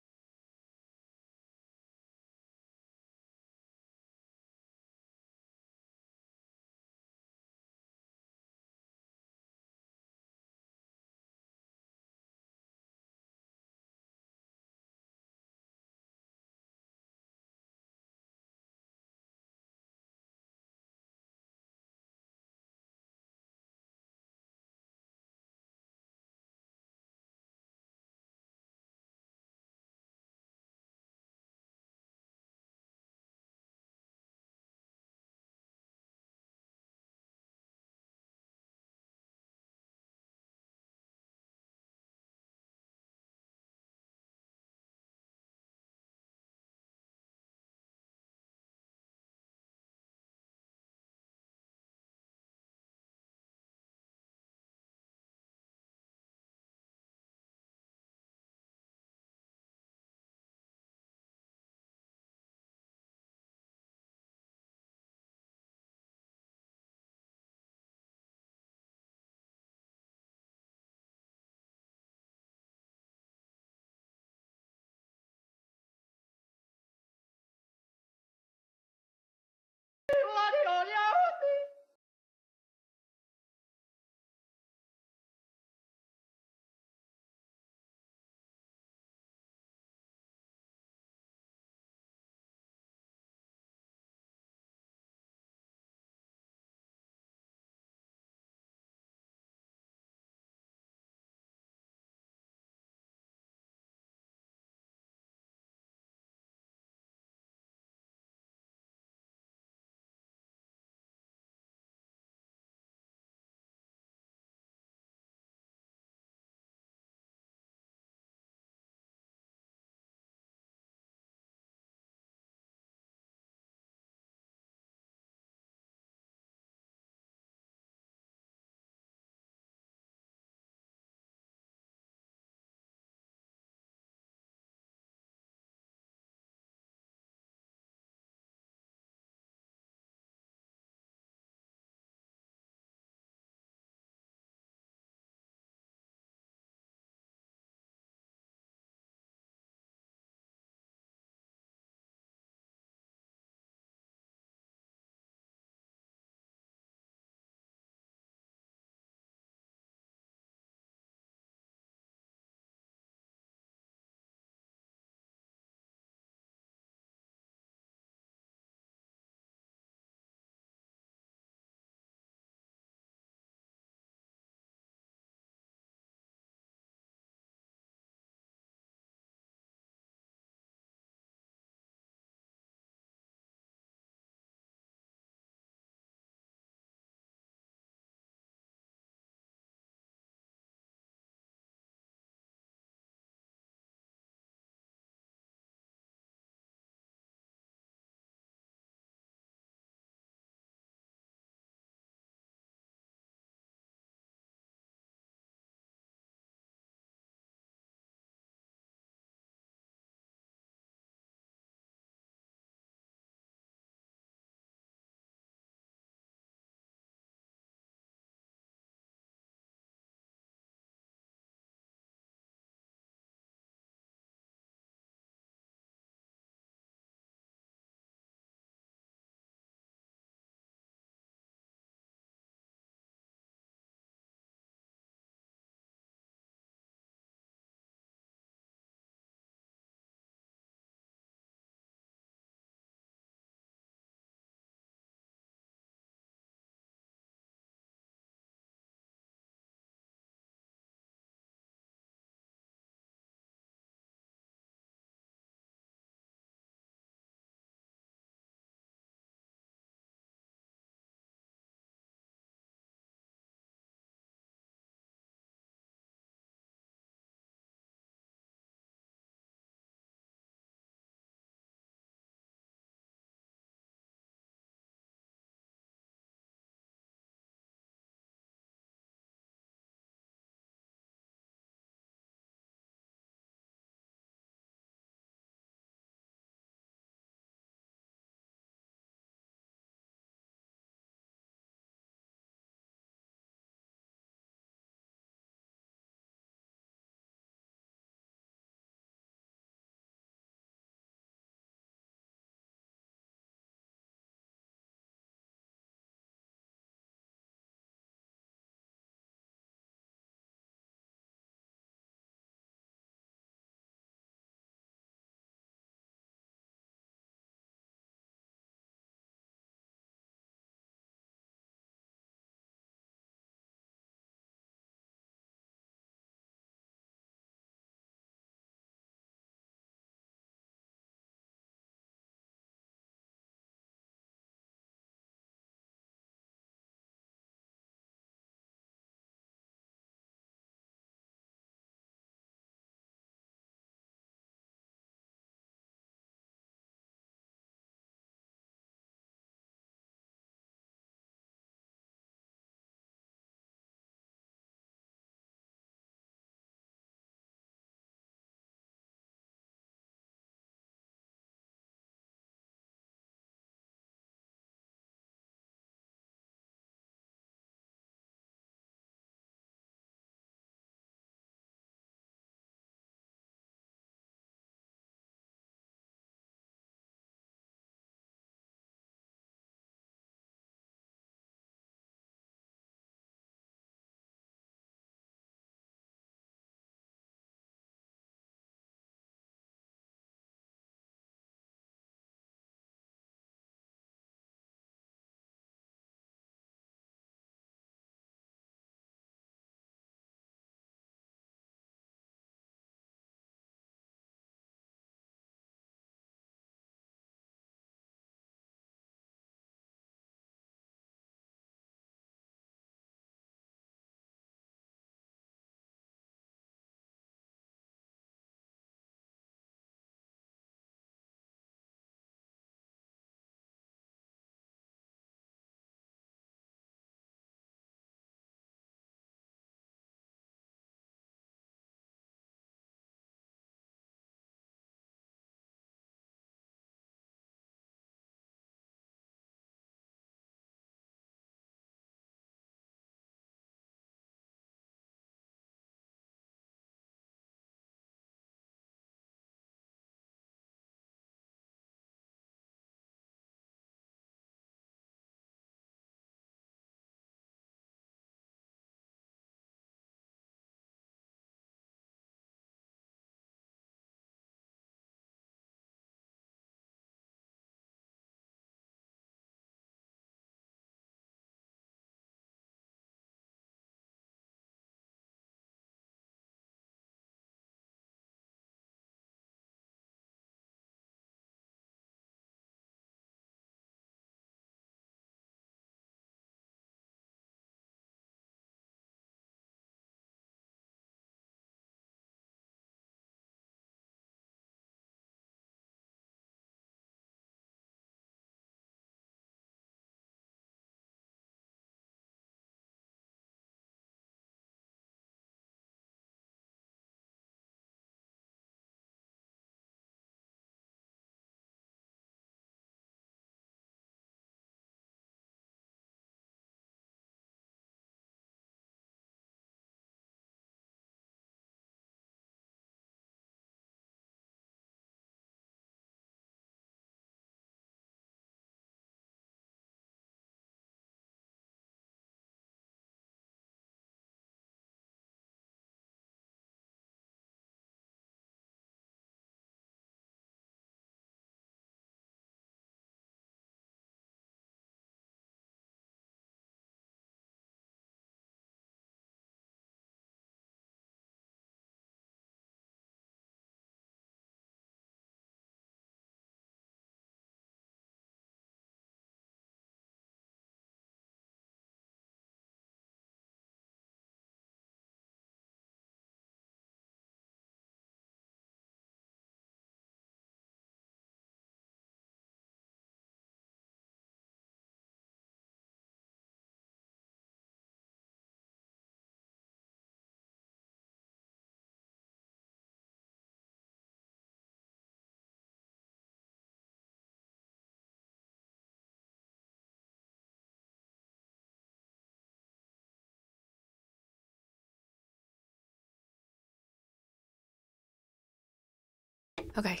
Okay.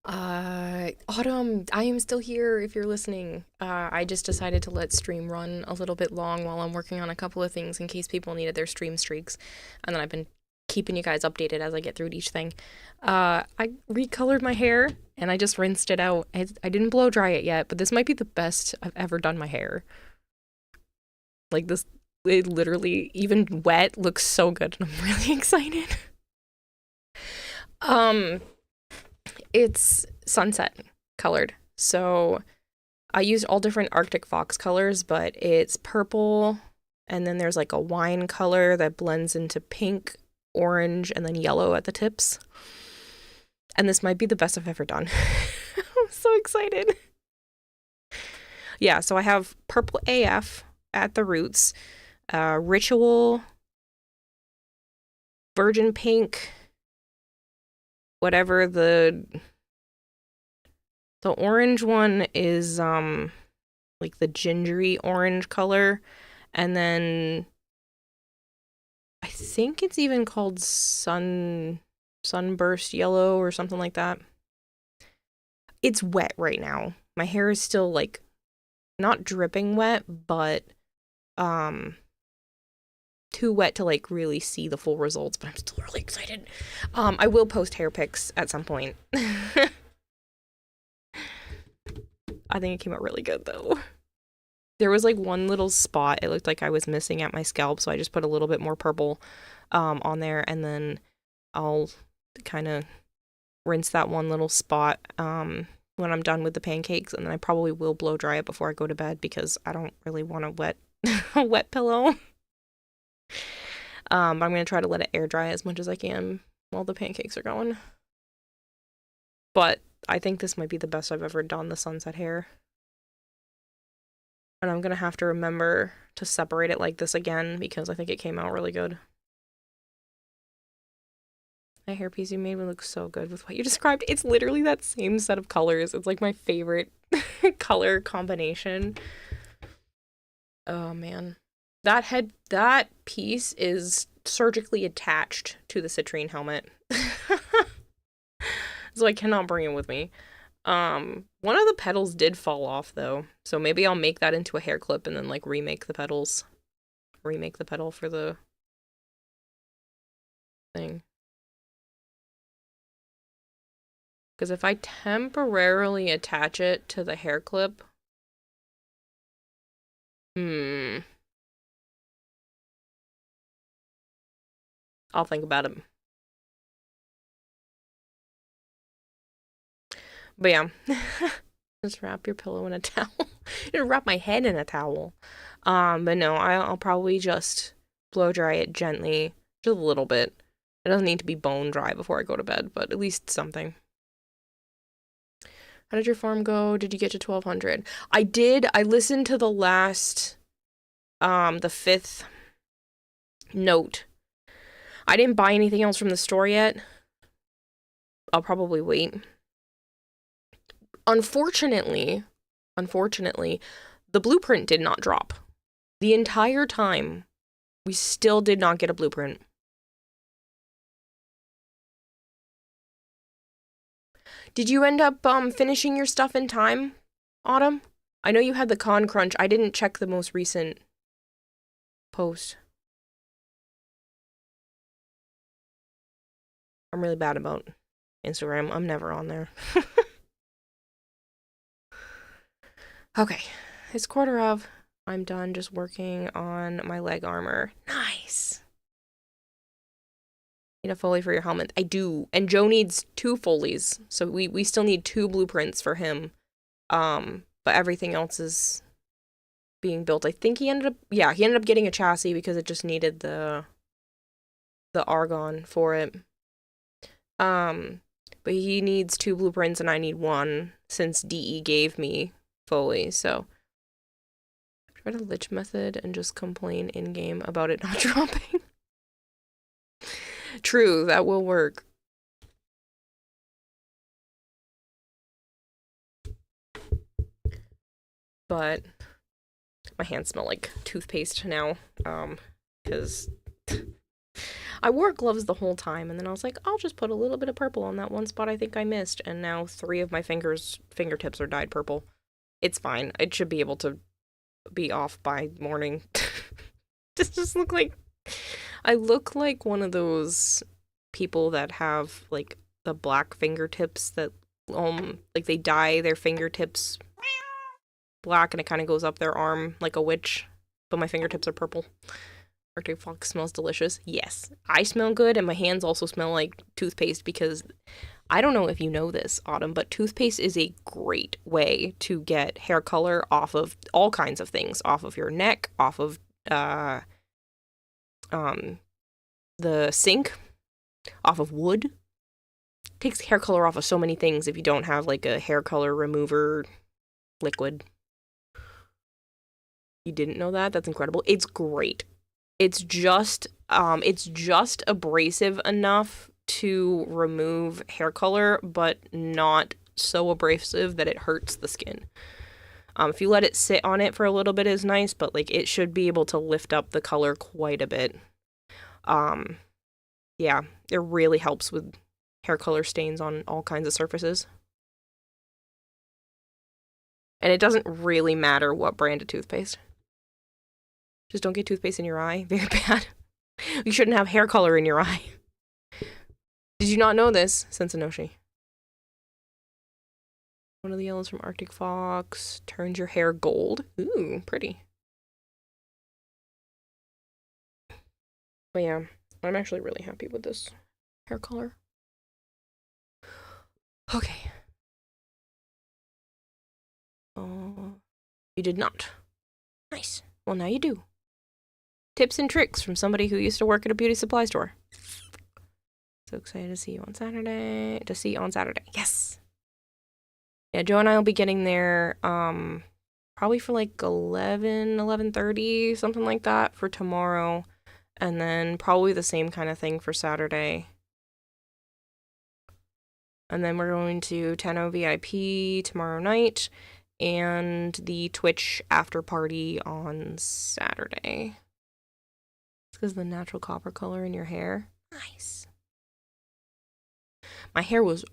Autumn, I am still here if you're listening. I just decided to let stream run a little bit long while I'm working on a couple of things in case people needed their stream streaks. And then I've been keeping you guys updated as I get through each thing. I recolored my hair and I just rinsed it out. I didn't blow dry it yet, but this might be the best I've ever done my hair. Like this, it literally, even wet, looks so good and I'm really excited. It's sunset colored. So I used all different Arctic Fox colors, but it's purple and then there's like a wine color that blends into pink, orange, and then yellow at the tips. And this might be the best I've ever done. I'm so excited. Yeah, so I have purple AF at the roots, ritual, virgin pink, whatever the orange one is, like the gingery orange color, and then I think it's even called sunburst yellow or something like that. It's wet right now. My hair is still like not dripping wet, but too wet to like really see the full results, but I'm still really excited. I will post hair pics at some point. I think it came out really good though. There was like one little spot it looked like I was missing at my scalp, so I just put a little bit more purple on there, and then I'll kind of rinse that one little spot when I'm done with the pancakes, and then I probably will blow dry it before I go to bed because I don't really want a wet pillow. I'm gonna try to let it air dry as much as I can while the pancakes are going. But I think this might be the best I've ever done the sunset hair. And I'm gonna have to remember to separate it like this again because I think it came out really good. That hairpiece you made me look so good with what you described. It's literally that same set of colors. It's like my favorite color combination. Oh man. That piece is surgically attached to the citrine helmet. So I cannot bring it with me. One of the petals did fall off though, so maybe I'll make that into a hair clip and then like remake the petals. Remake the petal for the thing. Because if I temporarily attach it to the hair clip, I'll think about it. But yeah, just wrap your pillow in a towel. Wrap my head in a towel. But no, I'll probably just blow dry it gently, just a little bit. It doesn't need to be bone dry before I go to bed, but at least something. How did your farm go? Did you get to 1200? I did. I listened to the last, the 5th note. I didn't buy anything else from the store yet. I'll probably wait. Unfortunately, the blueprint did not drop. The entire time, we still did not get a blueprint. Did you end up finishing your stuff in time, Autumn? I know you had the con crunch. I didn't check the most recent post. I'm really bad about Instagram. I'm never on there. Okay, it's 1:15. I'm done just working on my leg armor. Nice. Need a Foley for your helmet. I do. And Joe needs 2 Folies. So we still need 2 blueprints for him. But everything else is being built. I think he ended up getting a chassis because it just needed the argon for it. But he needs 2 blueprints and I need 1 since DE gave me Foley, so try the lich method and just complain in-game about it not dropping. True, that will work. But my hands smell like toothpaste now, because I wore gloves the whole time, and then I was like, I'll just put a little bit of purple on that one spot I think I missed, and now 3 of my fingertips are dyed purple. It's fine. It should be able to be off by morning. This just look like... I look like one of those people that have, like, the black fingertips that, like, they dye their fingertips black and it kind of goes up their arm like a witch, but my fingertips are purple. Arctic Fox smells delicious. Yes, I smell good, and my hands also smell like toothpaste because I don't know if you know this, Autumn, but toothpaste is a great way to get hair color off of all kinds of things, off of your neck, off of the sink, off of wood. It takes hair color off of so many things if you don't have like a hair color remover liquid. You didn't know that? That's incredible. It's great. It's just abrasive enough to remove hair color, but not so abrasive that it hurts the skin. If you let it sit on it for a little bit is nice, but like it should be able to lift up the color quite a bit. Yeah, it really helps with hair color stains on all kinds of surfaces. And it doesn't really matter what brand of toothpaste. Just don't get toothpaste in your eye. Very bad. You shouldn't have hair color in your eye. Did you not know this, Sensanoshi? One of the yellows from Arctic Fox turns your hair gold. Ooh, pretty. But yeah, I'm actually really happy with this hair color. Okay. Oh, you did not. Nice. Well, now you do. Tips and tricks from somebody who used to work at a beauty supply store. So excited to see you on Saturday. Yes. Yeah, Joe and I will be getting there probably for like 11:30, something like that for tomorrow. And then probably the same kind of thing for Saturday. And then we're going to 10:00 VIP tomorrow night and the Twitch after party on Saturday. It's because of the natural copper color in your hair. Nice. My hair was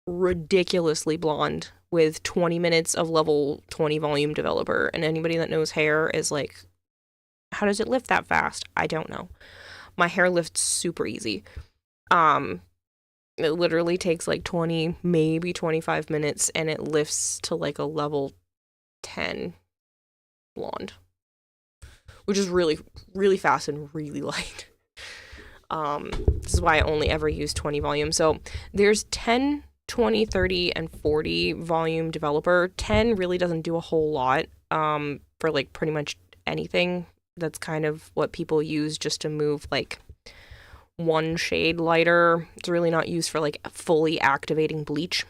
ridiculously blonde with 20 minutes of level 20 volume developer, and anybody that knows hair is like, how does it lift that fast? I don't know. My hair lifts super easy. It literally takes like 20, maybe 25 minutes, and it lifts to like a level 10 blonde, which is really, really fast and really light. This is why I only ever use 20 volume. So there's 10, 20, 30, and 40 volume developer. 10 really doesn't do a whole lot for like pretty much anything. That's kind of what people use just to move like one shade lighter. It's really not used for like fully activating bleach.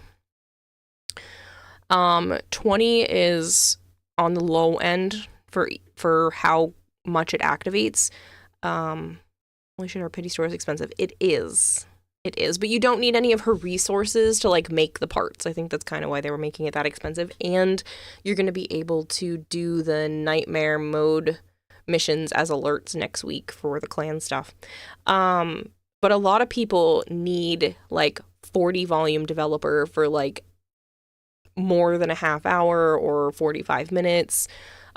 20 is on the low end for how much it activates. Holy shit, our pity store is expensive. It is, but you don't need any of her resources to like make the parts. I think that's kind of why they were making it that expensive. And you're going to be able to do the nightmare mode missions as alerts next week for the clan stuff. But a lot of people need like 40 volume developer for like more than a half hour or 45 minutes.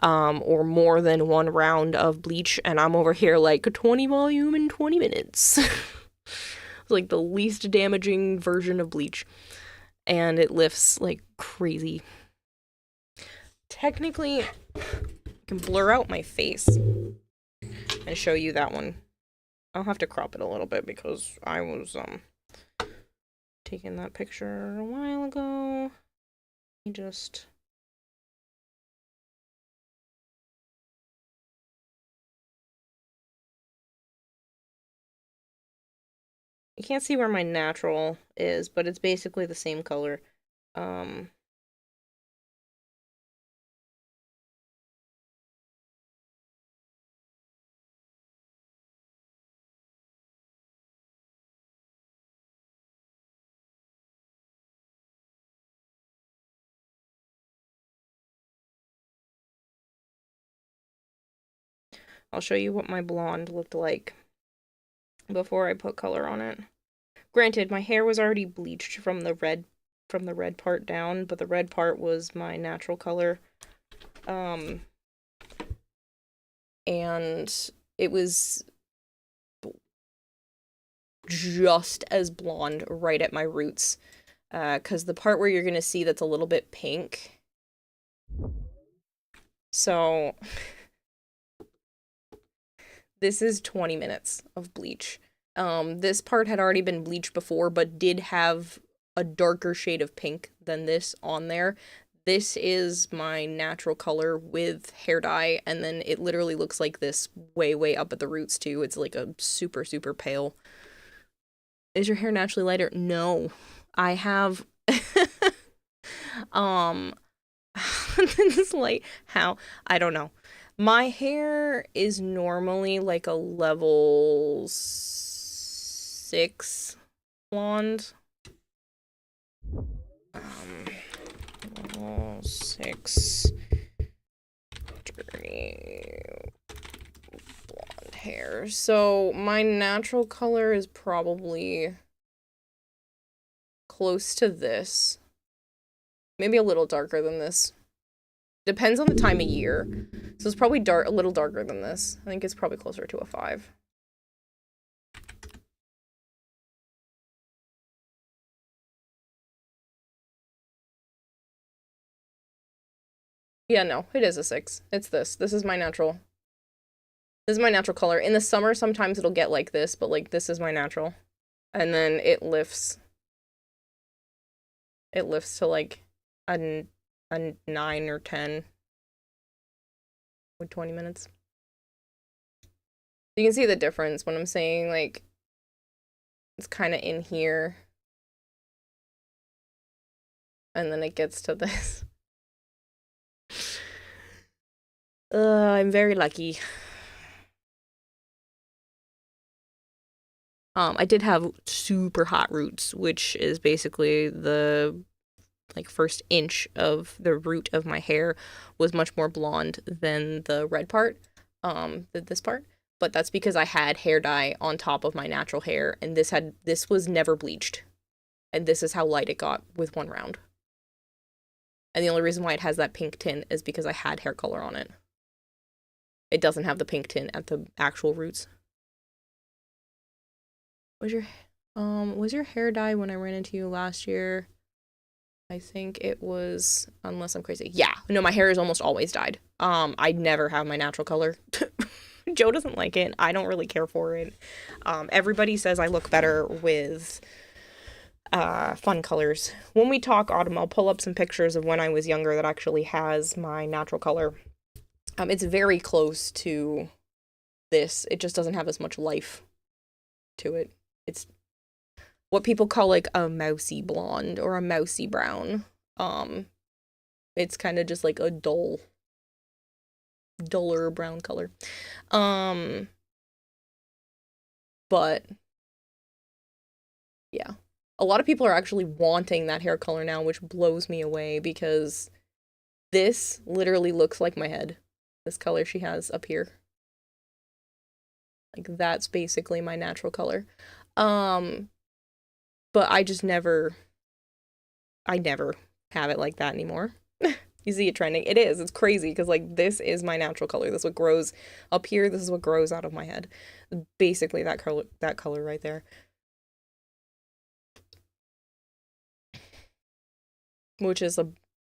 Or more than one round of bleach, and I'm over here like 20 volume in 20 minutes. It's like the least damaging version of bleach, and it lifts like crazy. Technically, I can blur out my face and show you that one. I'll have to crop it a little bit because I was taking that picture a while ago. Let me just... You can't see where my natural is, but it's basically the same color. I'll show you what my blonde looked like before I put color on it. Granted, my hair was already bleached from the red part down, but the red part was my natural color. And it was just as blonde right at my roots. Because the part where you're gonna see that's a little bit pink. So, this is 20 minutes of bleach. This part had already been bleached before, but did have a darker shade of pink than this on there. This is my natural color with hair dye, and then it literally looks like this way, way up at the roots, too. It's like a super, super pale. Is your hair naturally lighter? No. I have... this light... How? I don't know. My hair is normally like a level 6 blonde. Level 6 dirty blonde hair. So my natural color is probably close to this. Maybe a little darker than this. Depends on the time of year. So it's probably a little darker than this. I think it's probably closer to a 5. Yeah, no, it is a 6. It's this. This is my natural. This is my natural color. In the summer, sometimes it'll get like this, but like this is my natural. And then it lifts. It lifts to like a 9 or 10 with 20 minutes. You can see the difference when I'm saying like it's kind of in here. And then it gets to this. I'm very lucky. I did have super hot roots, which is basically the like first inch of the root of my hair was much more blonde than the red part, this part. But that's because I had hair dye on top of my natural hair, and this was never bleached. And this is how light it got with one round. And the only reason why it has that pink tint is because I had hair color on it. It doesn't have the pink tint at the actual roots. Was your hair dye when I ran into you last year? I think it was, unless I'm crazy. Yeah, no, my hair is almost always dyed. I never have my natural color. Joe doesn't like it. I don't really care for it. Everybody says I look better with fun colors. When we talk autumn, I'll pull up some pictures of when I was younger that actually has my natural color. It's very close to this. It just doesn't have as much life to it. It's what people call like a mousy blonde or a mousy brown. It's kind of just like a duller brown color. But yeah, a lot of people are actually wanting that hair color now, which blows me away because this literally looks like my head. This color she has up here. Like that's basically my natural color. But I never have it like that anymore. You see it trending. It is. It's crazy because like this is my natural color. This is what grows up here. This is what grows out of my head. Basically that color right there. Which is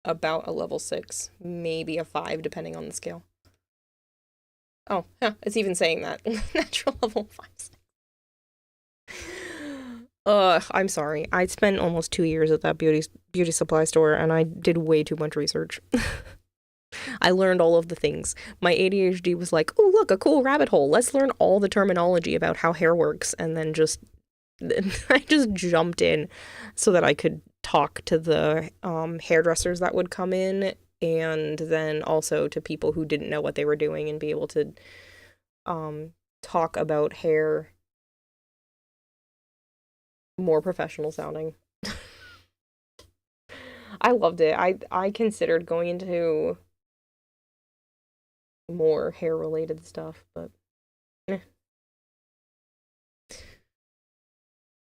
about a level 6, maybe a 5 depending on the scale. Oh, yeah, it's even saying that. Natural level 5. I'm sorry. I spent almost 2 years at that beauty supply store, and I did way too much research. I learned all of the things. My ADHD was like, oh, look, a cool rabbit hole. Let's learn all the terminology about how hair works, and then I just jumped in so that I could talk to the hairdressers that would come in, and then also to people who didn't know what they were doing and be able to talk about hair more professional sounding. I loved it. I considered going into more hair related stuff, but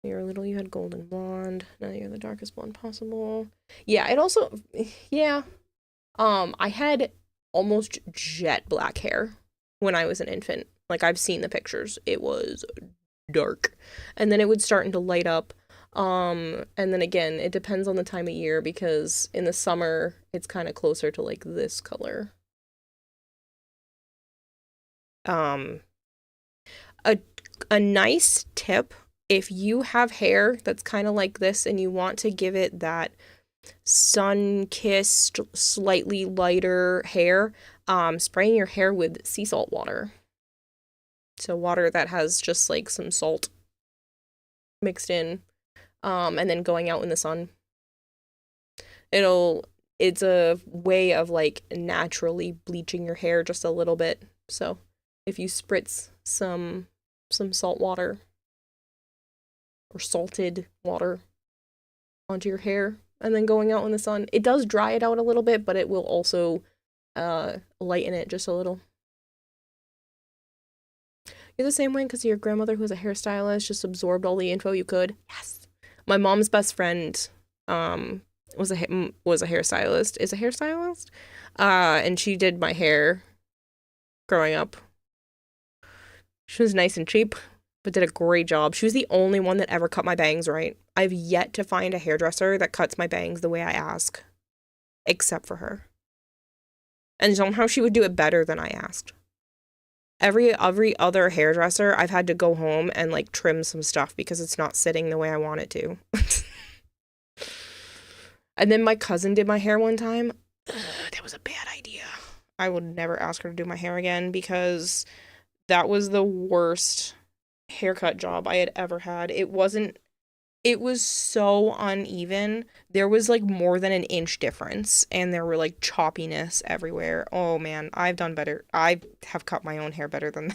You're little, you had golden blonde. Now you're the darkest blonde possible. Yeah, it also, yeah. I had almost jet black hair when I was an infant. Like, I've seen the pictures. It was dark. And then it would start to light up. And then again, it depends on the time of year, because in the summer, it's kind of closer to, like, this color. A nice tip, if you have hair that's kind of like this and you want to give it that sun-kissed, slightly lighter hair, spraying your hair with sea salt water. So water that has just like some salt mixed in, and then going out in the sun. It's a way of like naturally bleaching your hair just a little bit. So if you spritz some salt water or salted water onto your hair and then going out in the sun, it does dry it out a little bit, but it will also lighten it just a little. You're the same way because your grandmother, who was a hairstylist, just absorbed all the info you could. Yes. My mom's best friend was a hairstylist. Is a hairstylist, and she did my hair growing up. She was nice and cheap, but did a great job. She was the only one that ever cut my bangs right. I've yet to find a hairdresser that cuts my bangs the way I ask, except for her. And somehow she would do it better than I asked. Every other hairdresser, I've had to go home and like trim some stuff because it's not sitting the way I want it to. And then my cousin did my hair one time. That was a bad idea. I would never ask her to do my hair again because that was the worst haircut job I had ever had. It was so uneven. There was like more than an inch difference, and there were like choppiness everywhere. Oh man, I've done better. I have cut my own hair better than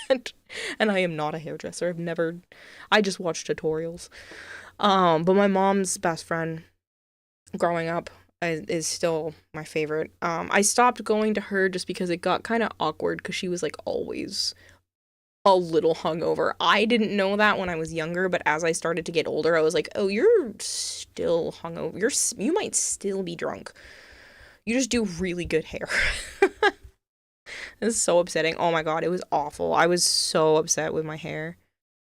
that. And I am not a hairdresser. I just watch tutorials. But my mom's best friend growing up is still my favorite. I stopped going to her just because it got kind of awkward because she was like always a little hungover. I didn't know that when I was younger, but as I started to get older, I was like, oh, you're still hungover. You might still be drunk. You just do really good hair. This is so upsetting. Oh my god, it was awful. I was so upset with my hair.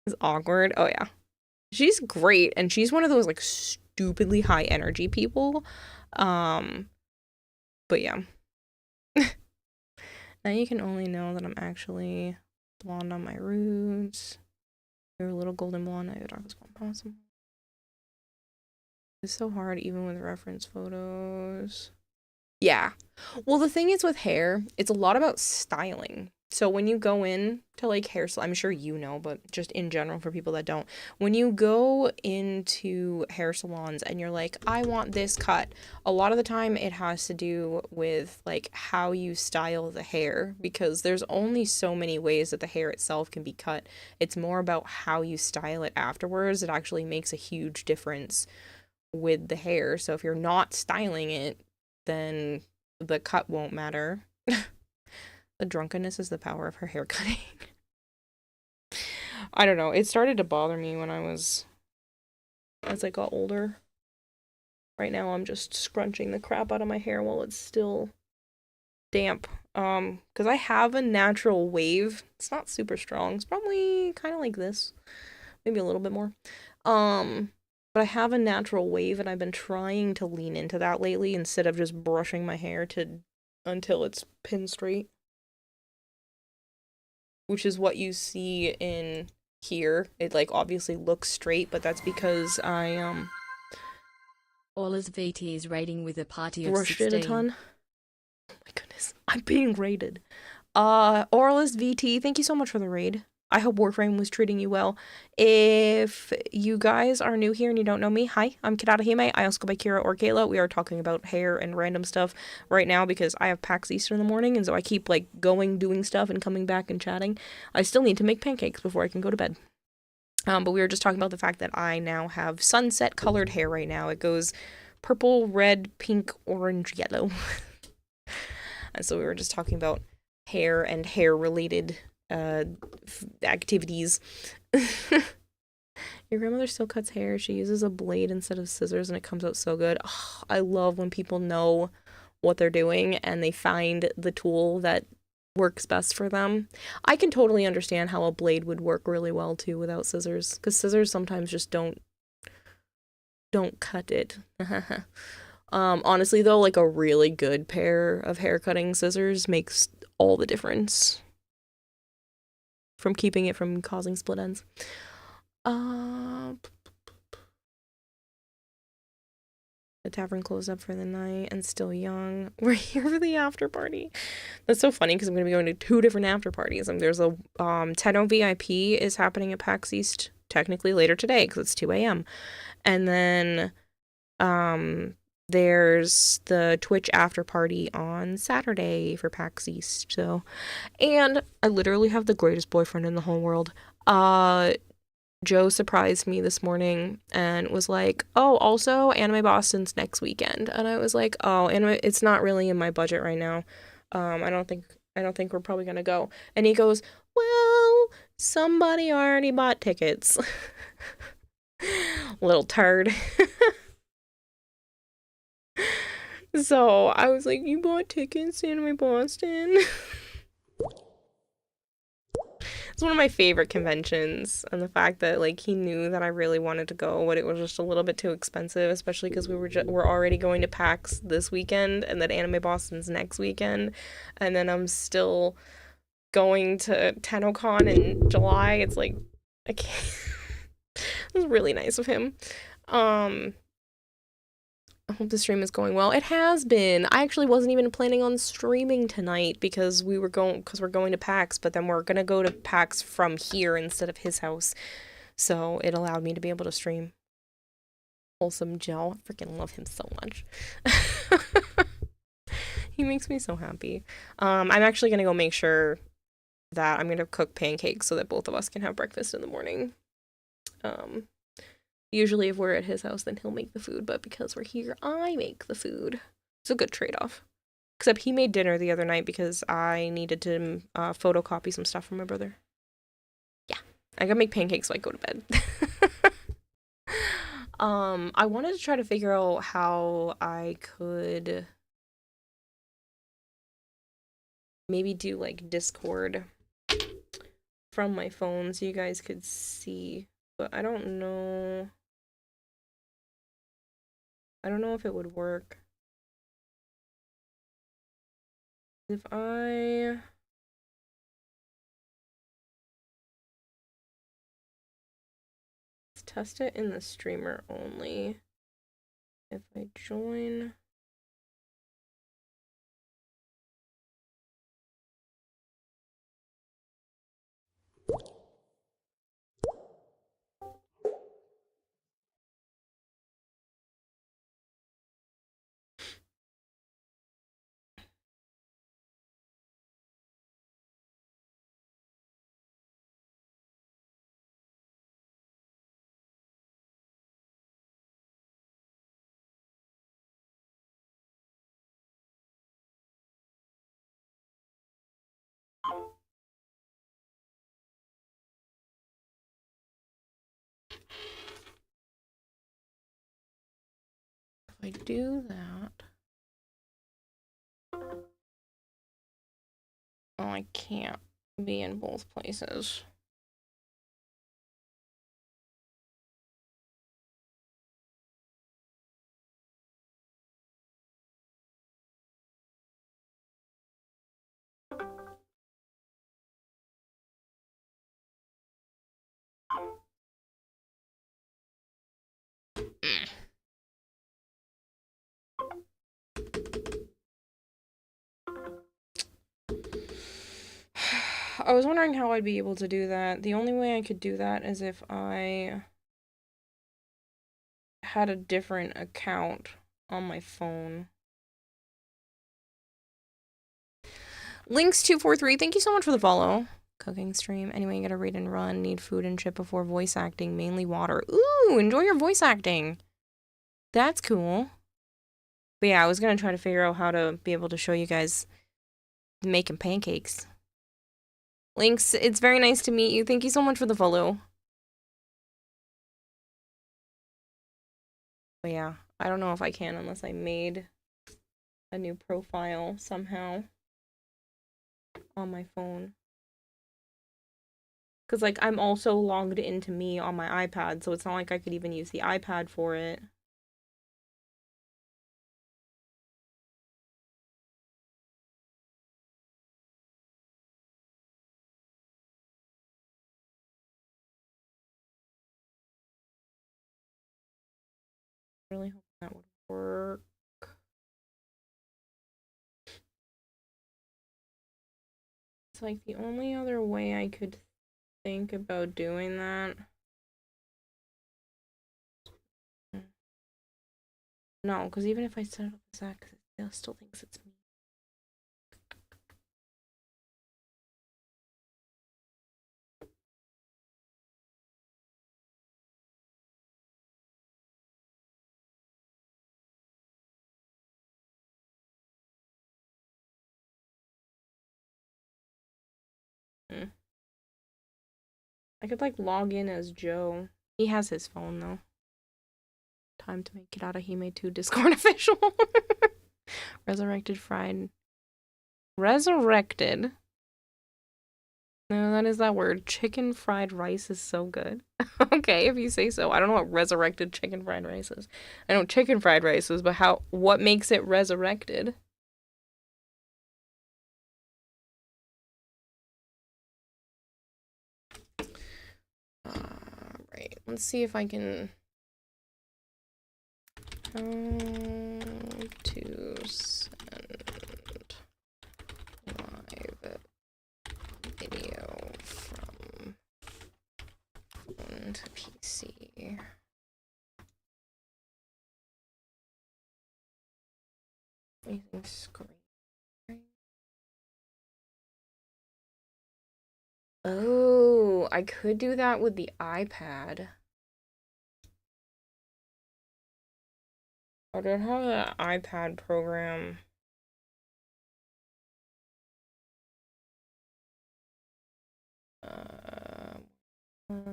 It was awkward. Oh yeah. She's great, and she's one of those like stupidly high energy people. But yeah. Now you can only know that I'm actually blonde on my roots. You're a little golden blonde. Now you're darkest blonde possible. It's so hard even with reference photos. Yeah. Well, the thing is with hair, it's a lot about styling. So when you go in to like hair salon, I'm sure you know, but just in general for people that don't, when you go into hair salons and you're like, I want this cut, a lot of the time it has to do with like how you style the hair, because there's only so many ways that the hair itself can be cut. It's more about how you style it afterwards. It actually makes a huge difference with the hair. So if you're not styling it, then the cut won't matter. The drunkenness is the power of her hair cutting. I don't know. It started to bother me as I got older. Right now I'm just scrunching the crap out of my hair while it's still damp. Because I have a natural wave. It's not super strong. It's probably kind of like this. Maybe a little bit more. But I have a natural wave, and I've been trying to lean into that lately instead of just brushing my hair until it's pin straight. Which is what you see in here. It like obviously looks straight, but that's because I All as VT is raiding with a party of brushed 16. it a ton. Oh my goodness, I'm being raided. Oralist VT, thank you so much for the raid. I hope Warframe was treating you well. If you guys are new here and you don't know me, hi, I'm Kidata Hime. I also go by Kira or Kayla. We are talking about hair and random stuff right now because I have Pax East in the morning, and so I keep like doing stuff and coming back and chatting. I still need to make pancakes before I can go to bed. But we were just talking about the fact that I now have sunset colored hair right now. It goes purple, red, pink, orange, yellow. And so we were just talking about hair and hair related activities. Your grandmother still cuts hair. She uses a blade instead of scissors and it comes out so good. Oh, I love when people know what they're doing and they find the tool that works best for them. I can totally understand how a blade would work really well too without scissors, because scissors sometimes just don't cut it. Honestly though, like a really good pair of hair cutting scissors makes all the difference from keeping it from causing split ends. The tavern closed up for the night and still young. We're here for the after party. That's so funny because I'm going to be going to 2 different after parties. There's a 10 VIP is happening at Pax East technically later today because it's 2 a.m. And then there's the Twitch after party on Saturday for Pax East. So, and I literally have the greatest boyfriend in the whole world. Joe surprised me this morning and was like, oh, also Anime Boston's next weekend. And I was like, oh, anime, it's not really in my budget right now. I don't think we're probably gonna go. And he goes, well, somebody already bought tickets. Little turd. So I was like, you bought tickets to Anime Boston? It's one of my favorite conventions, and the fact that like he knew that I really wanted to go, but it was just a little bit too expensive, especially because we're already going to PAX this weekend, and that Anime Boston's next weekend, and then I'm still going to TennoCon in July. It's like I can't. It was really nice of him. I hope the stream is going well. It has been. I actually wasn't even planning on streaming tonight because we're going to PAX, but then we're gonna go to PAX from here instead of his house. So it allowed me to be able to stream. Wholesome Joe. I freaking love him so much. He makes me so happy. I'm actually gonna go make sure that I'm gonna cook pancakes so that both of us can have breakfast in the morning. Usually if we're at his house, then he'll make the food, but because we're here, I make the food. It's a good trade-off. Except he made dinner the other night because I needed to photocopy some stuff from my brother. Yeah, I gotta make pancakes so I go to bed. I wanted to try to figure out how I could maybe do like Discord from my phone so you guys could see, but I don't know. I don't know if it would work. If I let's test it in the streamer only. If I join if I do that. Oh, I can't be in both places. I was wondering how I'd be able to do that. The only way I could do that is if I had a different account on my phone. Links243, thank you so much for the follow. Cooking stream. Anyway, you gotta read and run. Need food and shit before voice acting. Mainly water. Ooh, enjoy your voice acting. That's cool. But yeah, I was gonna try to figure out how to be able to show you guys making pancakes. Links, it's very nice to meet you. Thank you so much for the follow. But yeah, I don't know if I can unless I made a new profile somehow on my phone. Because, like, I'm also logged into me on my iPad, so it's not like I could even use the iPad for it. Really hope that would work. It's like the only other way I could think about doing that. No, because even if I set it up as that, it still thinks it's me. I could like log in as Joe. He has his phone though. Time to make it out of He Made 2 Discord official. Resurrected fried. Resurrected. No, that is that word. Chicken fried rice is so good. Okay, if you say so. I don't know what resurrected chicken fried rice is. I know chicken fried rice is, but what makes it resurrected? Right. Let's see if I can to send live video from phone to PC. Using screen. Oh, I could do that with the iPad. I don't have the iPad program.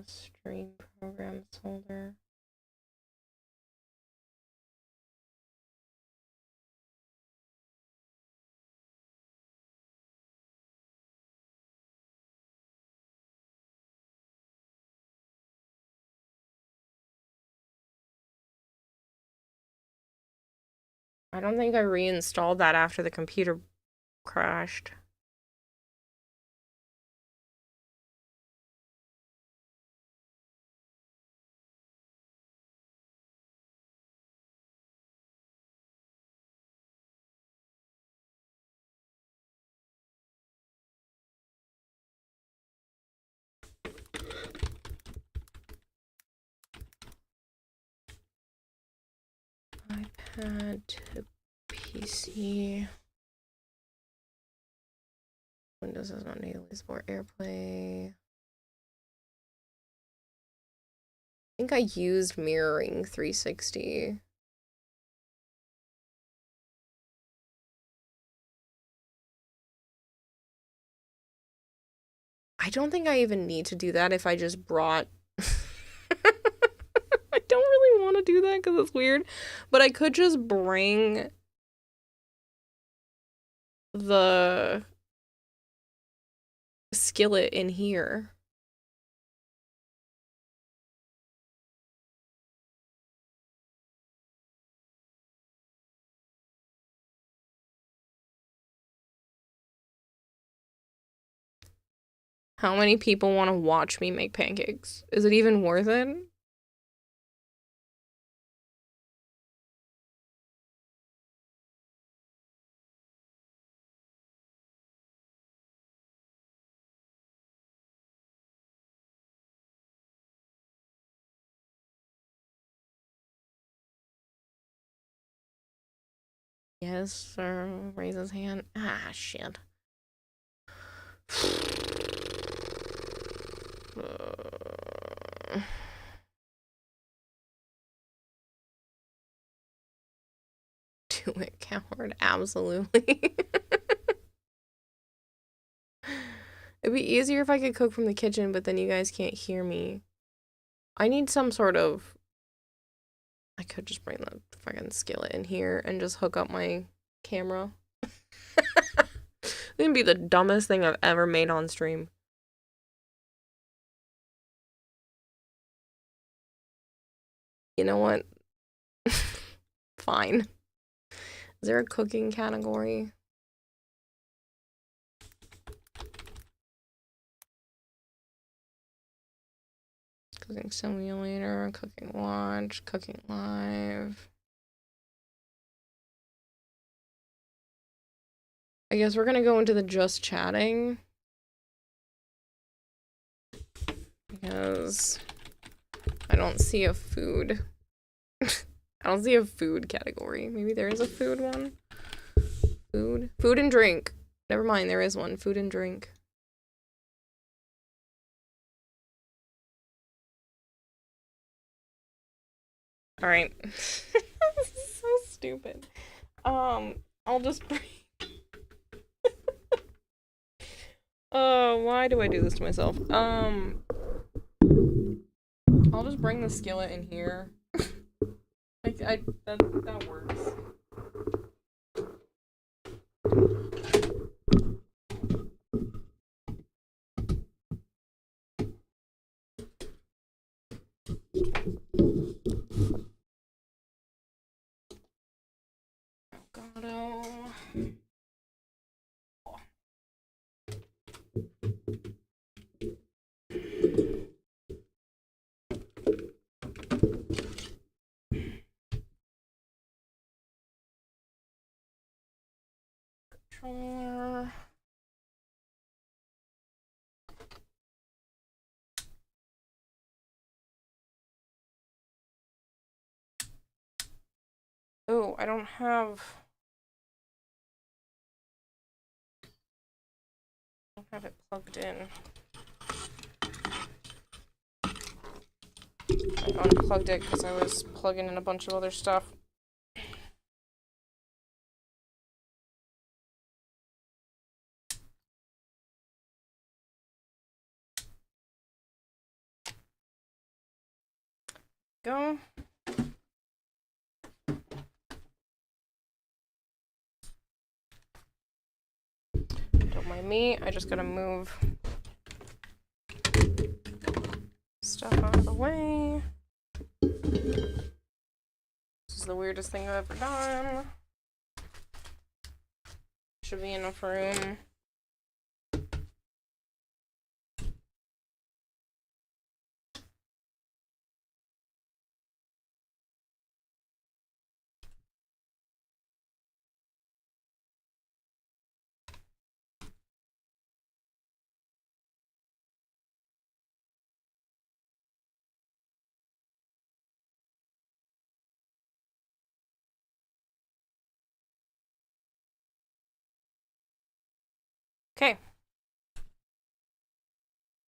Stream programs folder. I don't think I reinstalled that after the computer crashed. iPad to PC. Windows does not natively support AirPlay. I think I used mirroring 360. I don't think I even need to do that if I just brought... I don't really want to do that because it's weird, but I could just bring the skillet in here. How many people want to watch me make pancakes? Is it even worth it? Yes, sir. Raise his hand. Ah, shit. Do it, coward. Absolutely. It'd be easier if I could cook from the kitchen, but then you guys can't hear me. I need some sort of I could just bring the fucking skillet in here and just hook up my camera. It'd be the dumbest thing I've ever made on stream. You know what? Fine. Is there a cooking category? Cooking simulator, cooking watch, cooking live. I guess we're gonna go into the just chatting. Because I don't see a food. I don't see a food category. Maybe there is a food one. Food? Food and drink. Never mind, there is one. Food and drink. Alright. This is so stupid. I'll just bring... why do I do this to myself? I'll just bring the skillet in here. That works. Avocado. Controller. Oh, I don't have it plugged in. I unplugged it because I was plugging in a bunch of other stuff. Go. Don't mind me, I just gotta move stuff out of the way. This is the weirdest thing I've ever done. Should be enough room. Okay.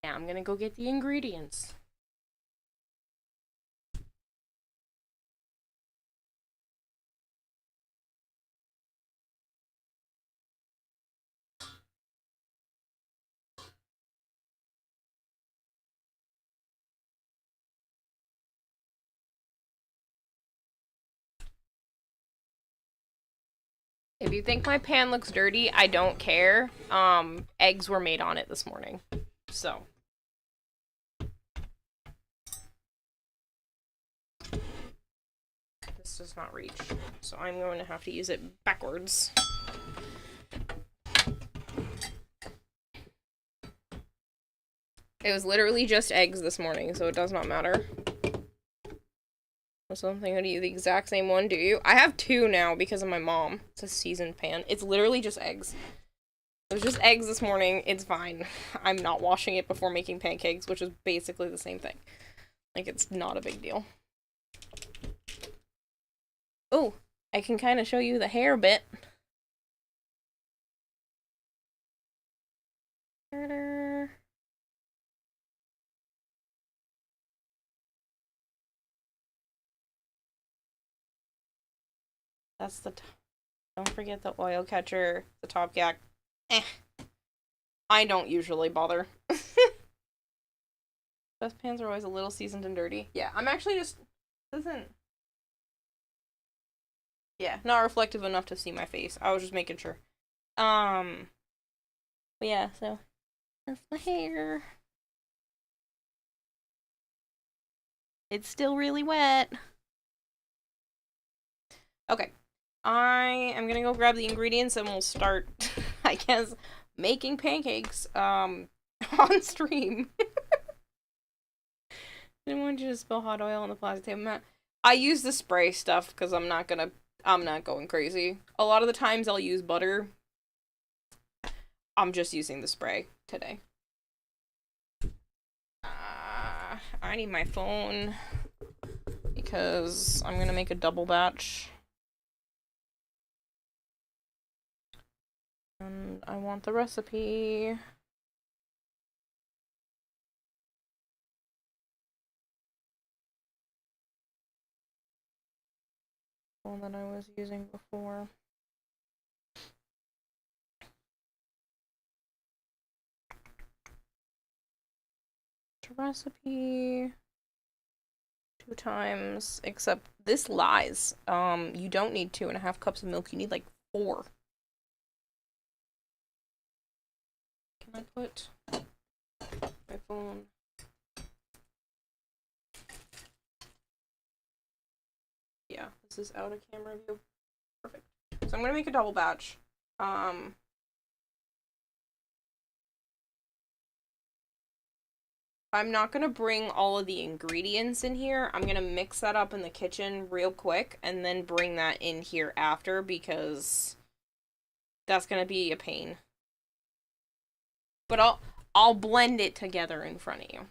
Now I'm gonna go get the ingredients. If you think my pan looks dirty, I don't care. Eggs were made on it this morning. So. This does not reach. So I'm going to have to use it backwards. It was literally just eggs this morning, so it does not matter. Something to you the exact same one, do you? I have two now because of my mom. It's a seasoned pan. It's literally just eggs. It was just eggs this morning. It's fine. I'm not washing it before making pancakes, which is basically the same thing. Like, it's not a big deal. Oh, I can kind of show you the hair bit. That's the don't forget the oil catcher, the top yak. I don't usually bother. Best pans are always a little seasoned and dirty. Yeah, I'm actually just doesn't Yeah, not reflective enough to see my face. I was just making sure. But yeah, so that's the hair. It's still really wet. Okay. I am gonna go grab the ingredients and we'll start, I guess, making pancakes, on stream. Didn't want you to spill hot oil on the plastic table. I use the spray stuff because I'm not going crazy. A lot of the times I'll use butter. I'm just using the spray today. I need my phone because I'm gonna make a double batch. And I want the recipe. One that I was using before. Recipe 2 times, except this lies. You don't need 2.5 cups of milk, you need like 4. Can I put my phone? Yeah, this is out of camera view. Perfect. So I'm gonna make a double batch. I'm not gonna bring all of the ingredients in here. I'm gonna mix that up in the kitchen real quick and then bring that in here after because that's gonna be a pain. But I'll blend it together in front of you.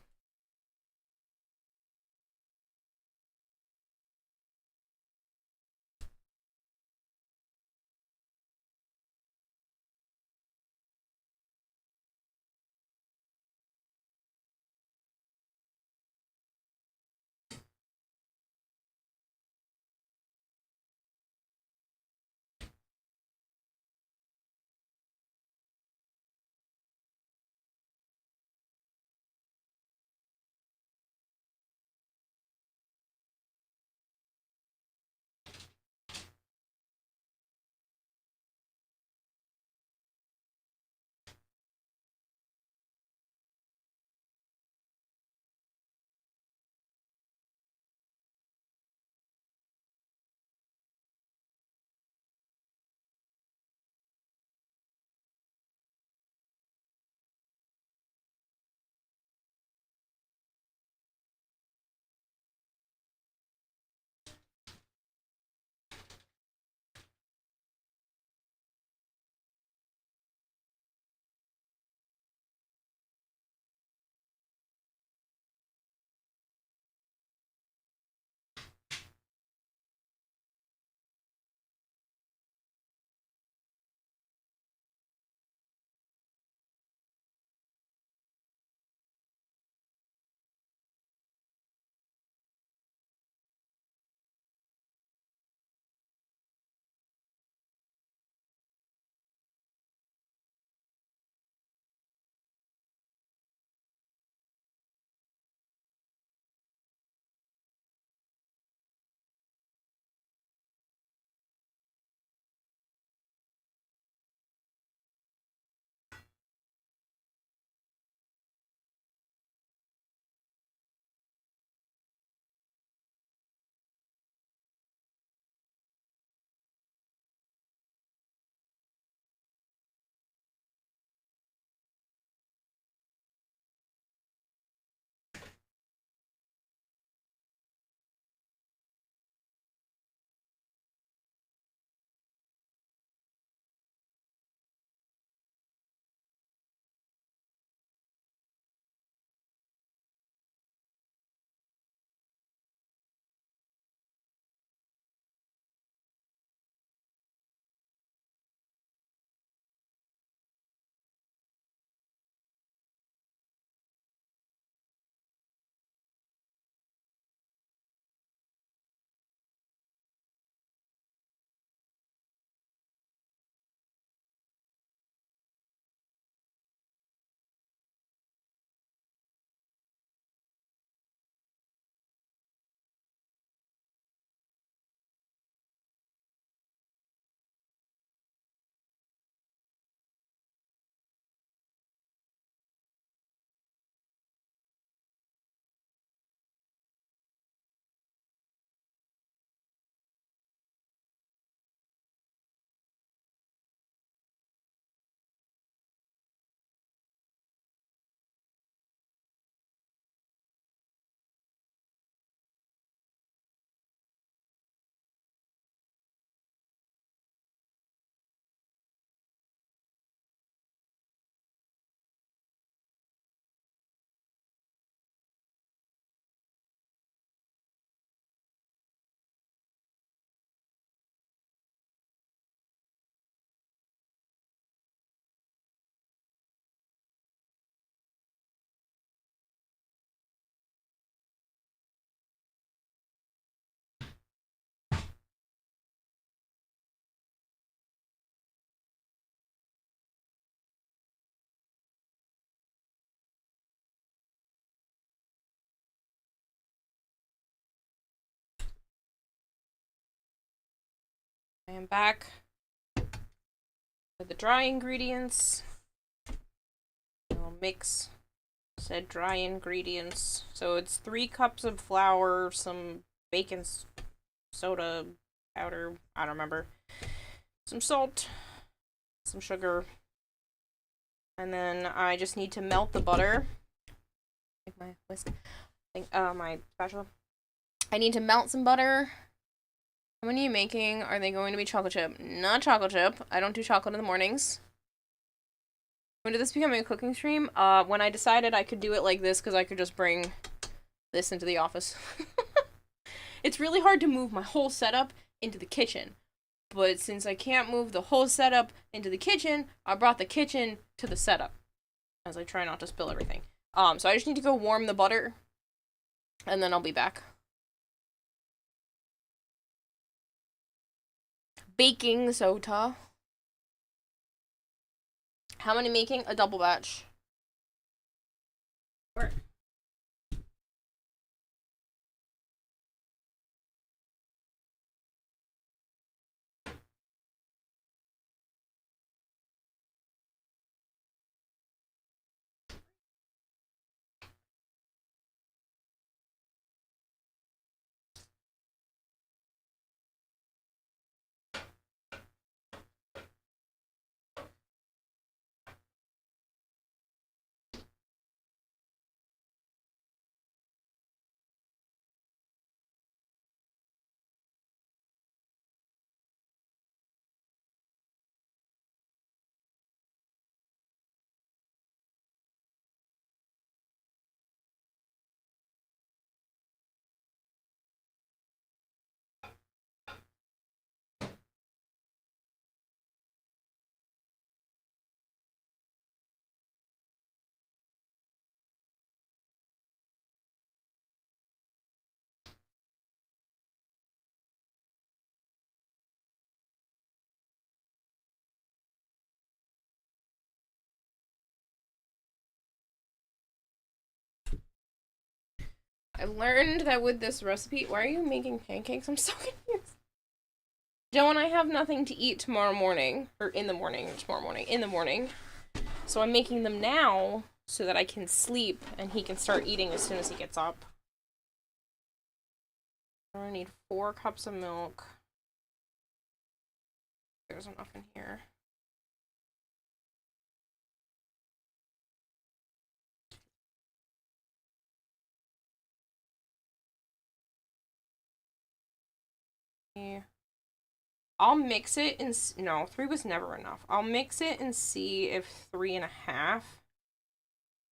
I am back with the dry ingredients. I'll mix said dry ingredients. So it's 3 cups of flour, some baking soda powder, I don't remember, some salt, some sugar, and then I just need to melt the butter. Take my whisk. My spatula. I need to melt some butter. How many are you making? Are they going to be chocolate chip? Not chocolate chip. I don't do chocolate in the mornings. When did this become a cooking stream? When I decided I could do it like this because I could just bring this into the office. It's really hard to move my whole setup into the kitchen. But since I can't move the whole setup into the kitchen, I brought the kitchen to the setup. As I try not to spill everything. So I just need to go warm the butter. And then I'll be back. Baking soda. How many making? A double batch. Sure. I learned that with this recipe... Why are you making pancakes? I'm so confused. Joe and I have nothing to eat tomorrow morning. Or in the morning. Tomorrow morning. In the morning. So I'm making them now so that I can sleep and he can start eating as soon as he gets up. I need 4 cups of milk. There's enough in here. I'll mix it and... No, 3 was never enough. I'll mix it and see if 3.5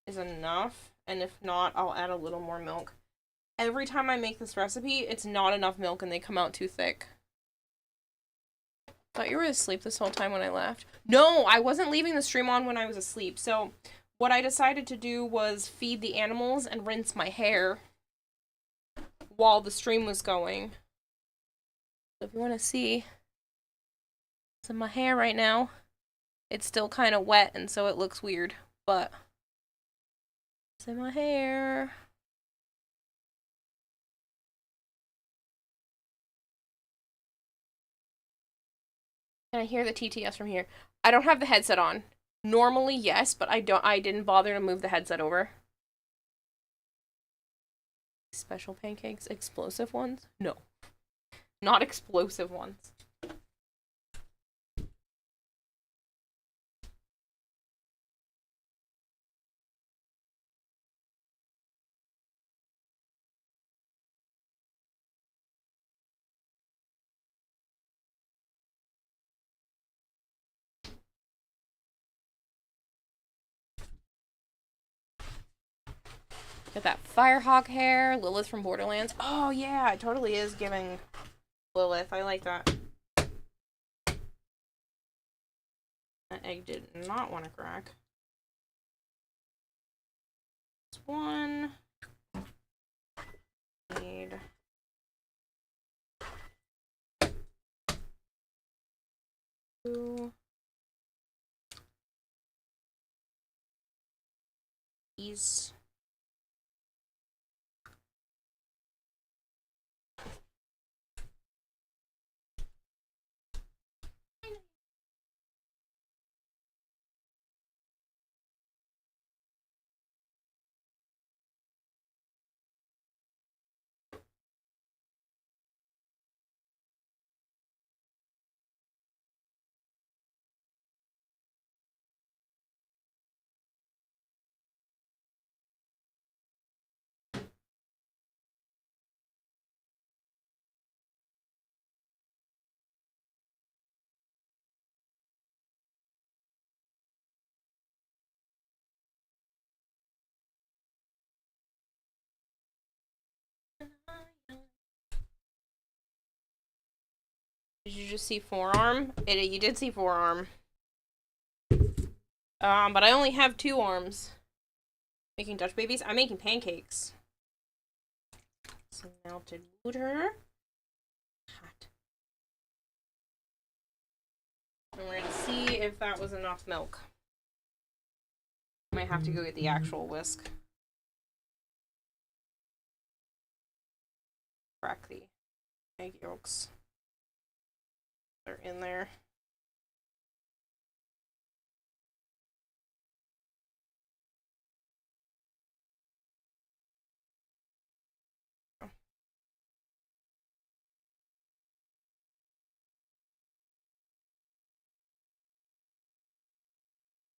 is enough. And if not, I'll add a little more milk. Every time I make this recipe, it's not enough milk and they come out too thick. Thought you were asleep this whole time when I left. No, I wasn't leaving the stream on when I was asleep. So what I decided to do was feed the animals and rinse my hair while the stream was going. So if you want to see... It's in my hair right now. It's still kind of wet, and so it looks weird, but it's in my hair. Can I hear the TTS from here? I don't have the headset on. Normally, yes, but I didn't bother to move the headset over. Special pancakes? Explosive ones? No. Not explosive ones. Got that Firehawk hair, Lilith from Borderlands. Oh yeah, it totally is giving Lilith. I like that. That egg did not want to crack. This one. Need... two. These. just see forearm? You did see forearm. But I only have 2 arms. Making Dutch babies? I'm making pancakes. Some melted butter. Hot. And we're gonna see if that was enough milk. Might have to go get the actual whisk. Crack the egg yolks. They're in there.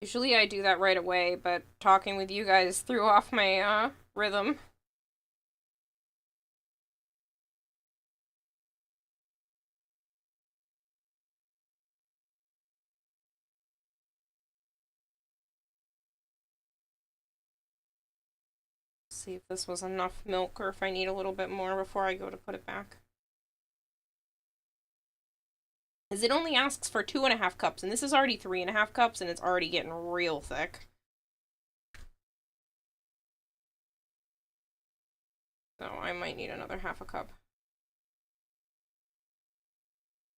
Usually I do that right away, but talking with you guys threw off my, rhythm. See if this was enough milk or if I need a little bit more before I go to put it back. Because it only asks for 2.5 cups, and this is already 3.5 cups, and it's already getting real thick. So I might need another 1/2 cup.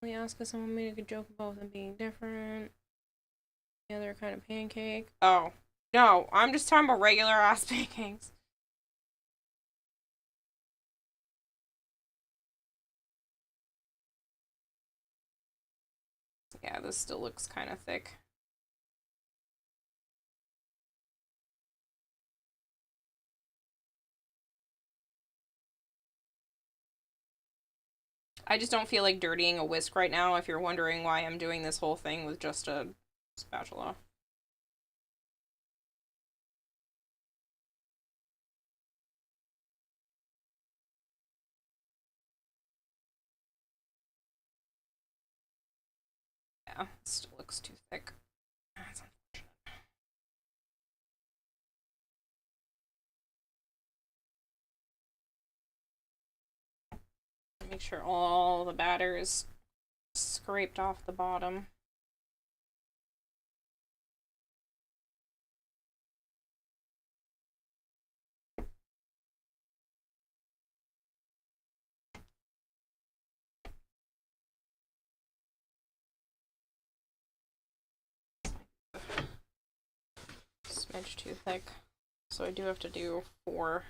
We asked if someone made a good joke about them being different. The other kind of pancake. Oh. No, I'm just talking about regular ass pancakes. Yeah, this still looks kind of thick. I just don't feel like dirtying a whisk right now, if you're wondering why I'm doing this whole thing with just a spatula. Yeah, it still looks too thick. That's unfortunate. Make sure all the batter is scraped off the bottom. Smidge too thick. So I do have to do 4.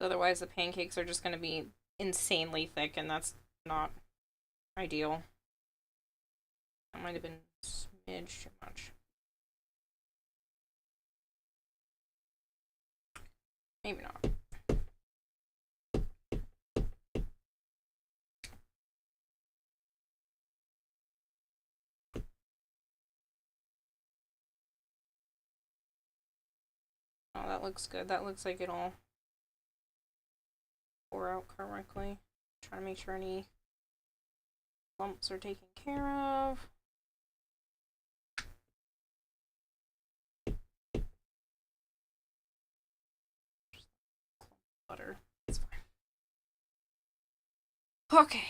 Otherwise, the pancakes are just going to be insanely thick, and that's not ideal. That might have been a smidge too much. Maybe not. Oh, that looks good. That looks like it'll pour out correctly. Trying to make sure any lumps are taken care of. Butter. That's fine. Okay.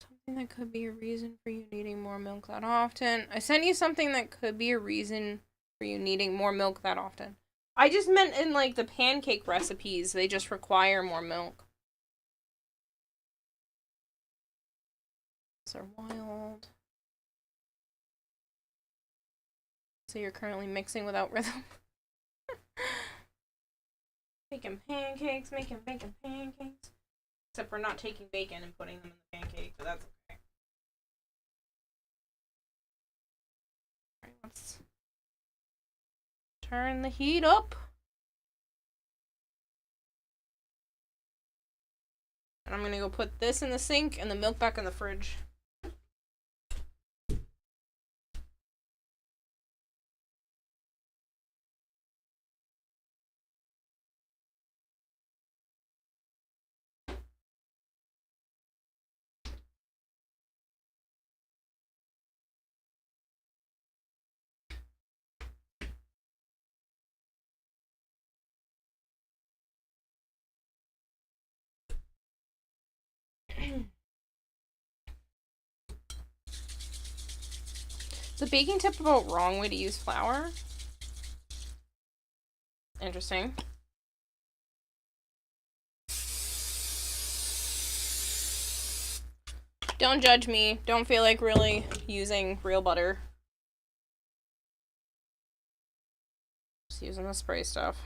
Something that could be a reason for you needing more milk that often. I sent you something that could be a reason for you needing more milk that often. I just meant in, like, the pancake recipes, they just require more milk. These are wild. So you're currently mixing without rhythm. Making pancakes, making pancakes. Except for not taking bacon and putting them in the pancake, but that's okay. Alright, let's turn the heat up. And I'm gonna go put this in the sink and the milk back in the fridge. Is the baking tip about wrong way to use flour? Interesting. Don't judge me. Don't feel like really using real butter. Just using the spray stuff.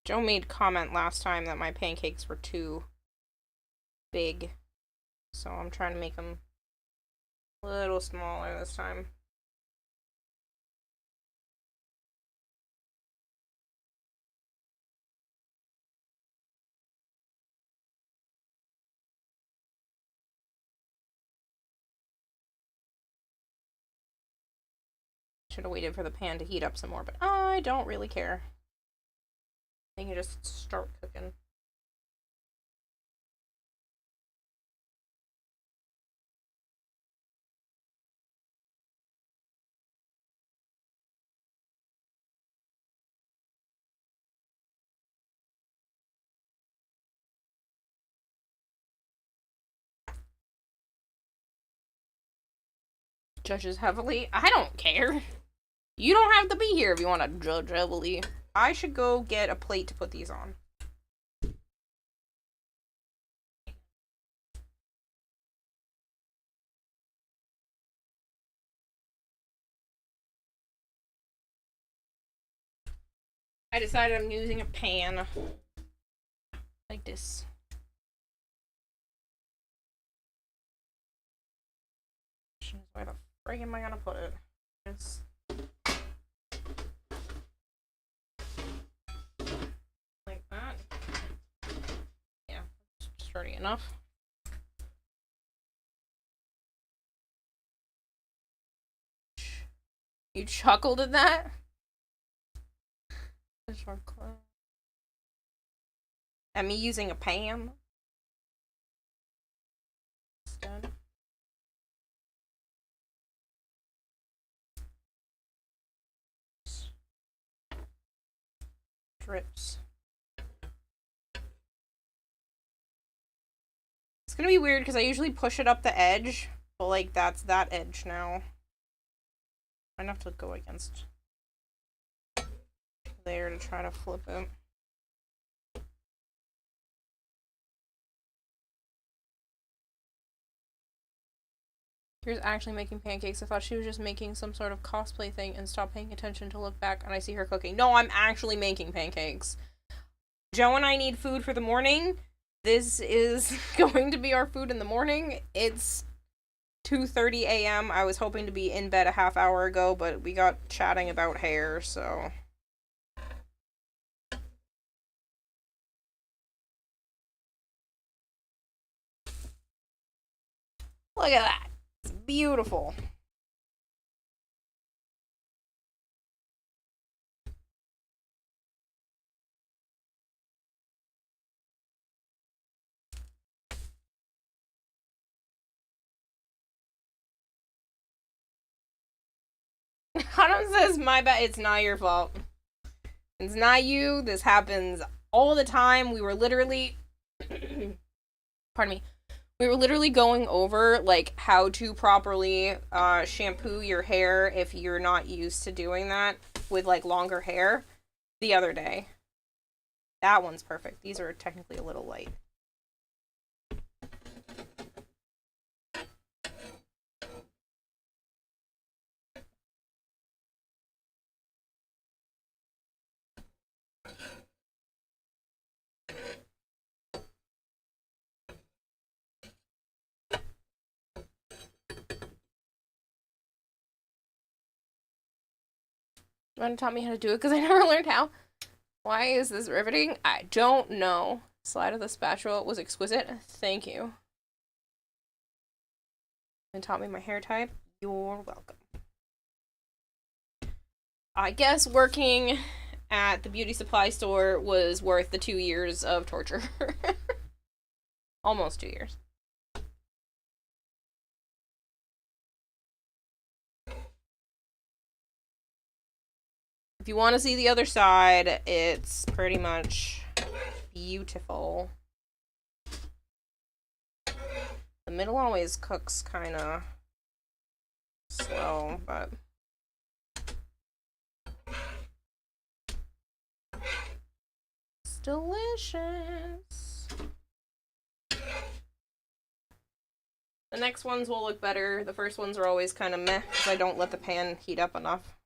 Joe made comment last time that my pancakes were too big, so I'm trying to make them a little smaller this time. Should have waited for the pan to heat up some more, but I don't really care. They can just start cooking. Judges heavily. I don't care. You don't have to be here if you want to judge heavily. I should go get a plate to put these on. I decided I'm using a pan. Like this. Where the frig am I gonna put it? It's like that. Yeah, it's sturdy enough. You chuckled at that? At me using a pan? Instead. Drips. It's gonna be weird because I usually push it up the edge, but like that's that edge now. I'd have to go against there to try to flip it. Here's actually making pancakes. I thought she was just making some sort of cosplay thing and stopped paying attention to look back and I see her cooking. No, I'm actually making pancakes. Joe and I need food for the morning. This is going to be our food in the morning. It's 2:30 a.m. I was hoping to be in bed a half hour ago, but we got chatting about hair, so... Look at that. It's beautiful. Autumn says, my bad, it's not your fault. It's not you. This happens all the time. We were literally... Pardon me. We were literally going over, like, how to properly shampoo your hair if you're not used to doing that with, like, longer hair the other day. That one's perfect. These are technically a little light. You want to tell me how to do it? Because I never learned how. Why is this riveting? I don't know. Slide of the spatula was exquisite. Thank you. And taught me my hair type. You're welcome. I guess working at the beauty supply store was worth the 2 years of torture. Almost 2 years. If you want to see the other side, it's pretty much beautiful. The middle always cooks kind of slow, but it's delicious. The next ones will look better. The first ones are always kind of meh because I don't let the pan heat up enough.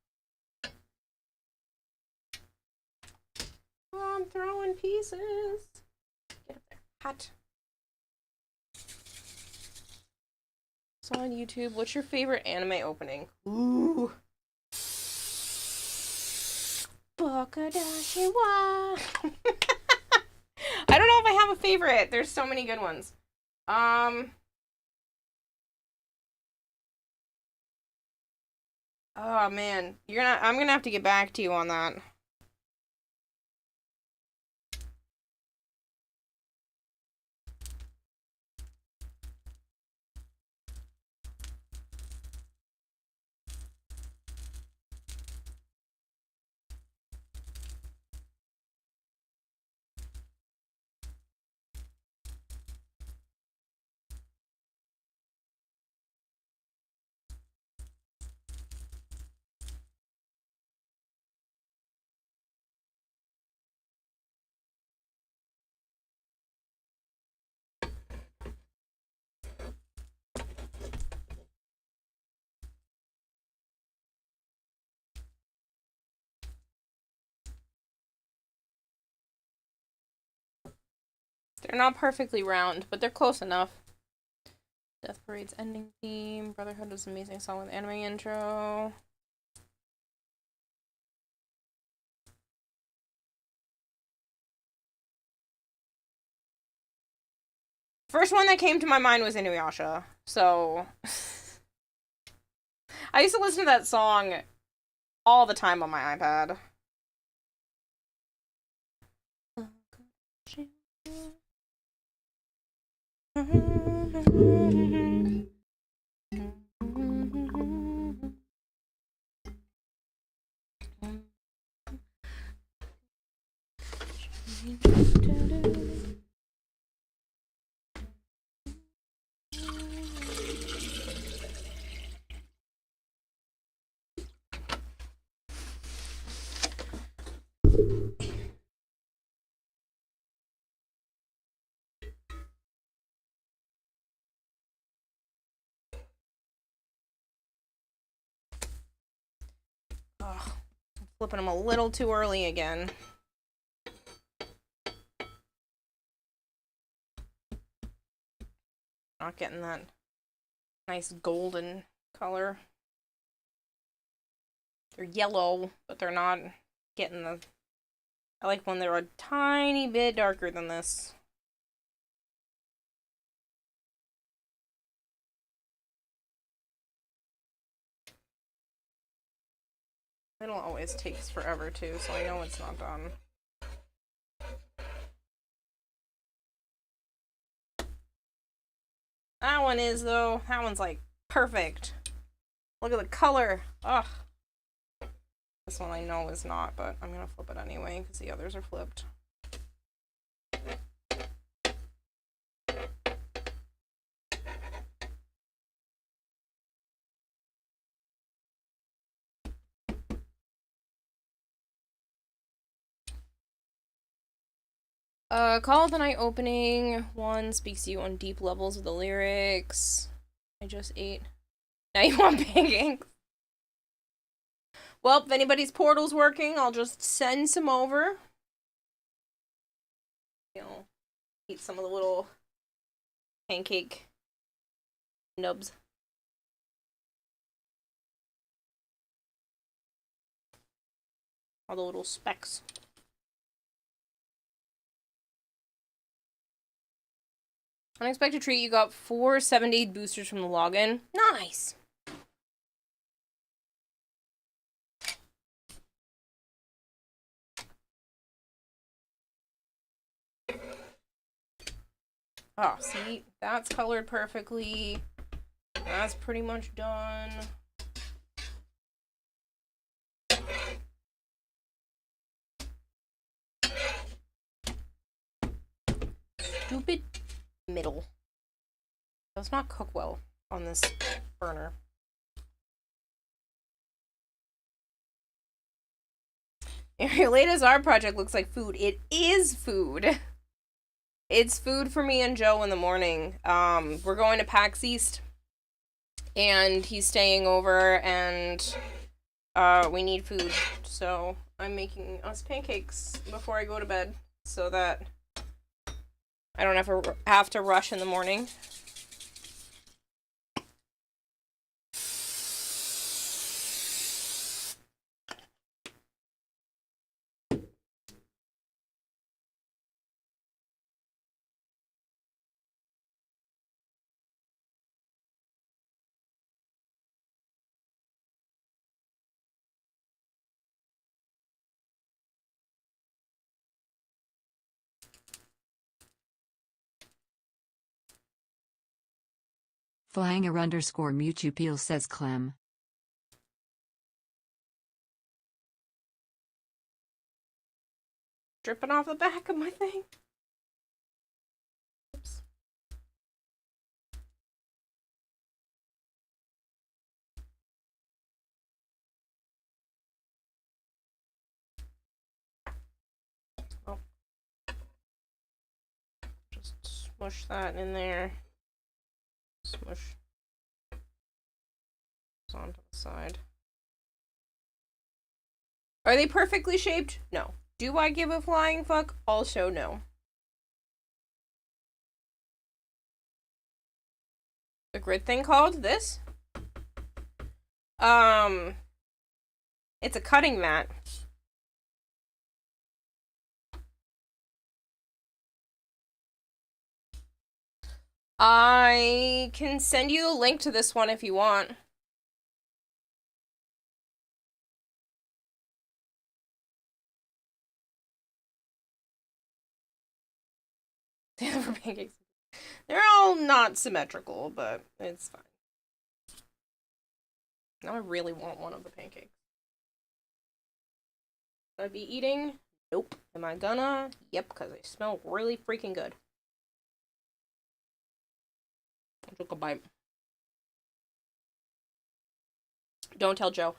Oh, I'm throwing pieces. Get up there. Hot. So on YouTube, what's your favorite anime opening? Ooh. Bokadashi wa. I don't know if I have a favorite. There's so many good ones. Oh man, I'm gonna have to get back to you on that. They're not perfectly round, but they're close enough. Death Parade's ending theme. Brotherhood was an amazing song with anime intro. First one that came to my mind was Inuyasha, so I used to listen to that song all the time on my iPad. Ugh, I'm flipping them a little too early again. Not getting that nice golden color. They're yellow, but they're not getting the... I like when they're a tiny bit darker than this. It'll always takes forever too, so I know it's not done. That one is, though. That one's, like, perfect. Look at the color. Ugh. This one I know is not, but I'm gonna flip it anyway, because the others are flipped. Call of the Night opening. One speaks to you on deep levels of the lyrics. I just ate. Now you want pancakes? Well, if anybody's portal's working, I'll just send some over. You know, eat some of the little pancake nubs. All the little specks. Unexpected treat, you got 4 7-day boosters from the login. Nice! Oh, see? That's colored perfectly. That's pretty much done. Stupid middle. Does not cook well on this burner. Your latest art project looks like food. It is food. It's food for me and Joe in the morning. We're going to Pax East, and he's staying over, and we need food. So I'm making us pancakes before I go to bed, so that I don't have to rush in the morning. Flanger underscore Mutupil says Clem. Dripping off the back of my thing. Oops. Oh. Just smush that in there. Smush. Onto the side. Are they perfectly shaped? No. Do I give a flying fuck? Also no. The grid thing called this? It's a cutting mat. I can send you the link to this one if you want. For pancakes. They're all not symmetrical, but it's fine. Now I really want one of the pancakes. Should I be eating? Nope. Am I gonna? Yep, because they smell really freaking good. I took a bite. Don't tell Joe.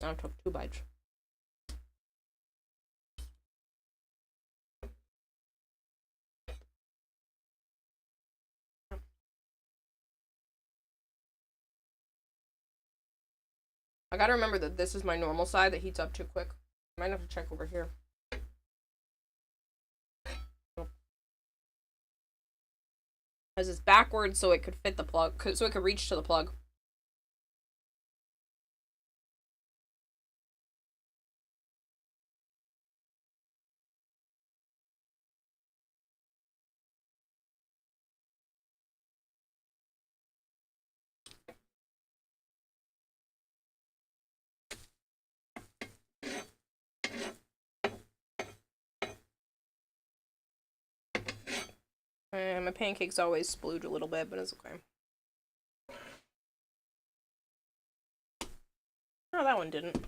I took 2 bites. I gotta remember that this is my normal side that heats up too quick. I might have to check over here. Because it's backwards so it could fit the plug, so it could reach to the plug. My pancakes always splooge a little bit, but it's okay. Oh, that one didn't.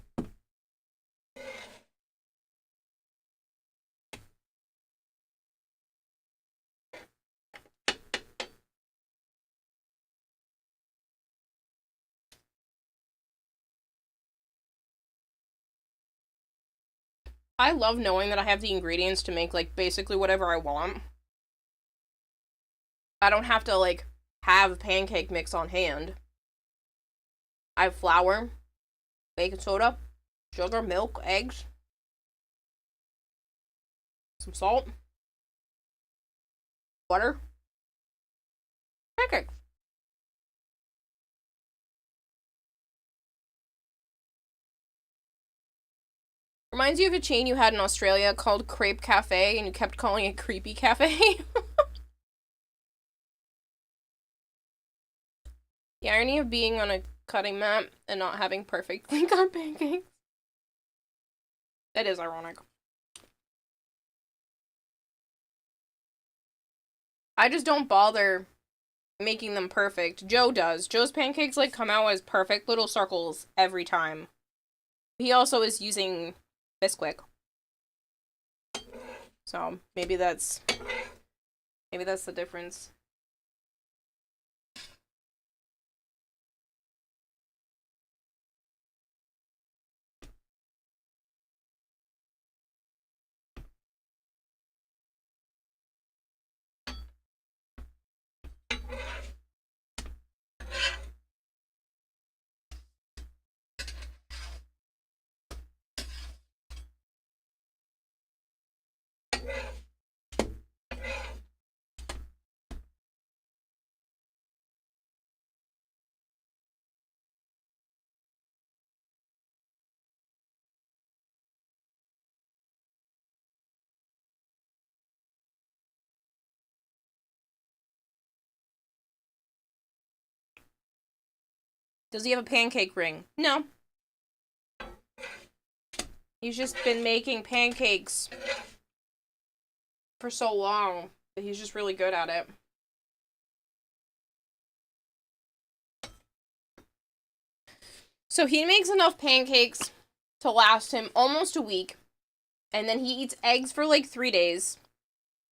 I love knowing that I have the ingredients to make, like, basically whatever I want. I don't have to, like, have pancake mix on hand. I have flour, baking soda, sugar, milk, eggs, some salt, butter, pancakes. Reminds you of a chain you had in Australia called Crepe Cafe, and you kept calling it Creepy Cafe. The irony of being on a cutting mat and not having perfectly cut pancakes. That is ironic. I just don't bother making them perfect. Joe does. Joe's pancakes, like, come out as perfect little circles every time. He also is using Bisquick. So, maybe that's the difference. Does he have a pancake ring? No. He's just been making pancakes for so long that he's just really good at it. So he makes enough pancakes to last him almost a week. And then he eats eggs for like 3 days.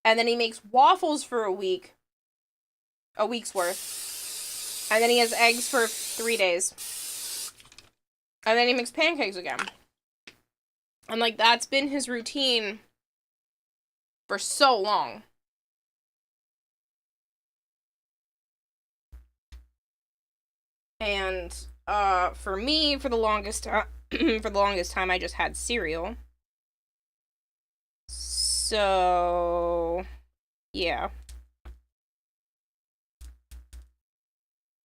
And then he makes waffles for a week. A week's worth. And then he has eggs for 3 days. And then he makes pancakes again. And like that's been his routine for so long. And for me, for the longest time I just had cereal. So yeah.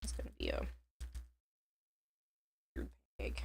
It's gonna be a weird pancake.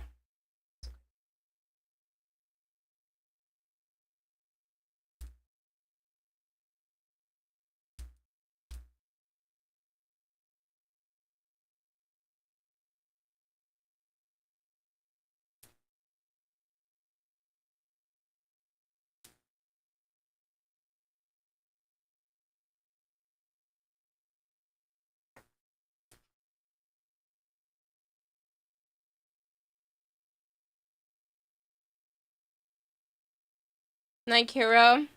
Night, Kira.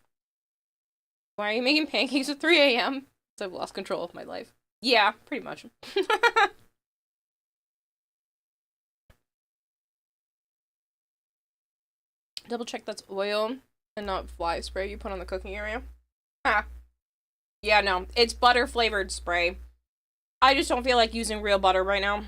Why are you making pancakes at 3 a.m.? So I've lost control of my life. Yeah, pretty much. Double check that's oil and not fly spray you put on the cooking area. Ah. Yeah, no. It's butter flavored spray. I just don't feel like using real butter right now.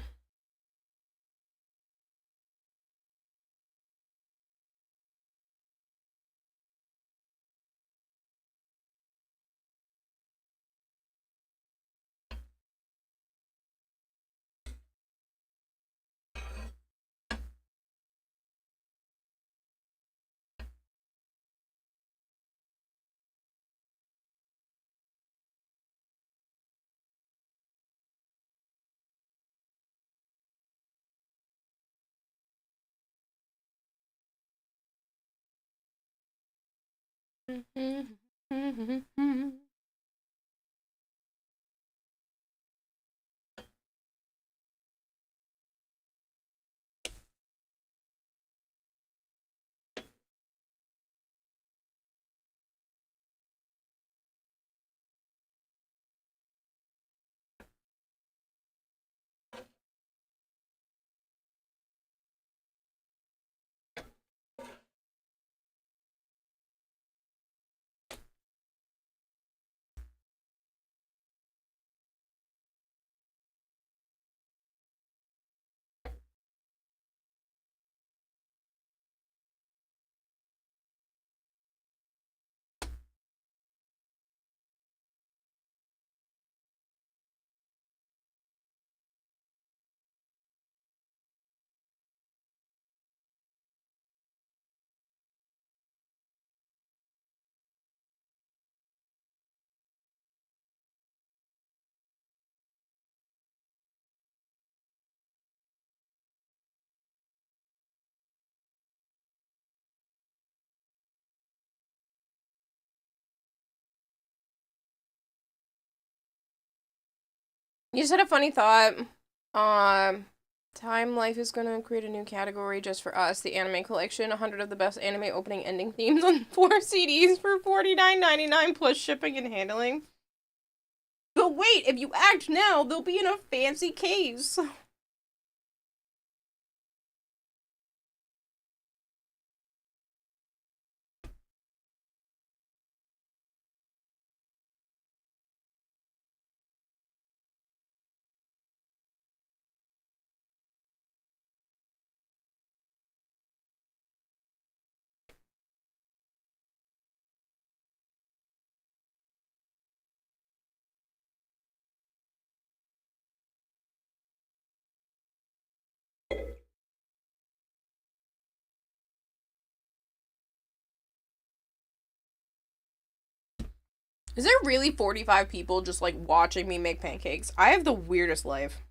You just had a funny thought. Time Life is gonna create a new category just for us, the anime collection. 100 of the best anime opening ending themes on 4 CDs for $49.99 plus shipping and handling. But wait, if you act now, they'll be in a fancy case. Is there really 45 people just, like, watching me make pancakes? I have the weirdest life.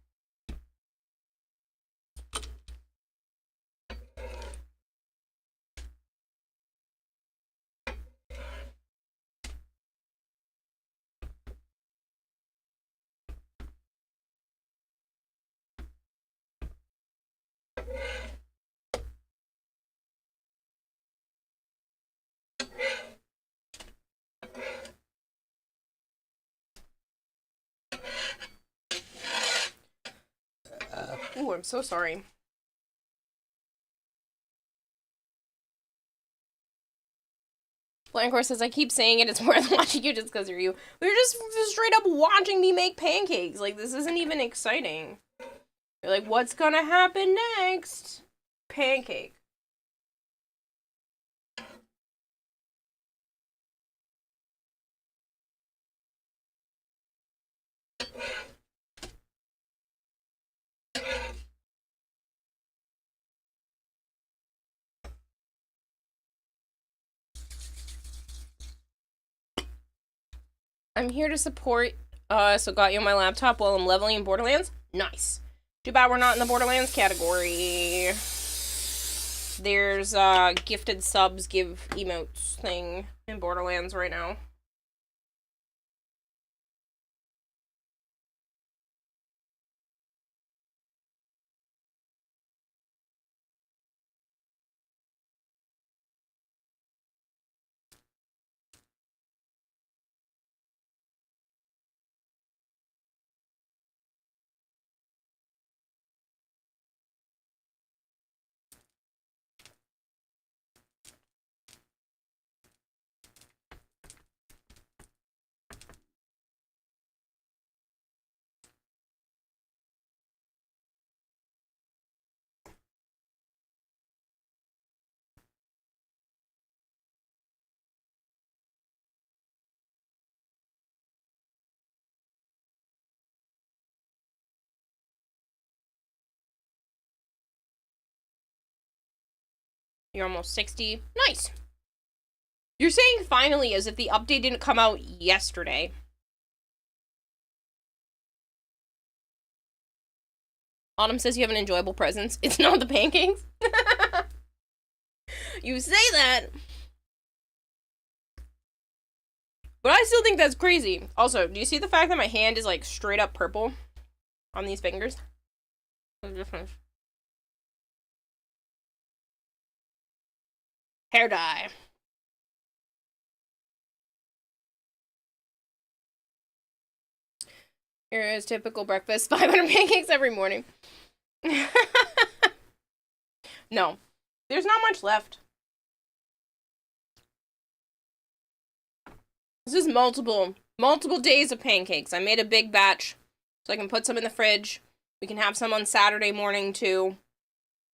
Ooh, I'm so sorry. Blancor says, I keep saying it, it's worth watching you just because you're you. You're just straight up watching me make pancakes. Like, this isn't even exciting. You're like, what's gonna happen next? Pancake. I'm here to support, so got you on my laptop while I'm leveling in Borderlands. Nice. Too bad we're not in the Borderlands category. There's, gifted subs give emotes thing in Borderlands right now. You're almost 60. Nice! You're saying finally as if the update didn't come out yesterday. Autumn says you have an enjoyable presence. It's not the pancakes. You say that. But I still think that's crazy. Also, do you see the fact that my hand is like straight up purple on these fingers? What's the difference? Hair dye. Here is typical breakfast. 500 pancakes every morning. No. There's not much left. This is multiple days of pancakes. I made a big batch so I can put some in the fridge. We can have some on Saturday morning too.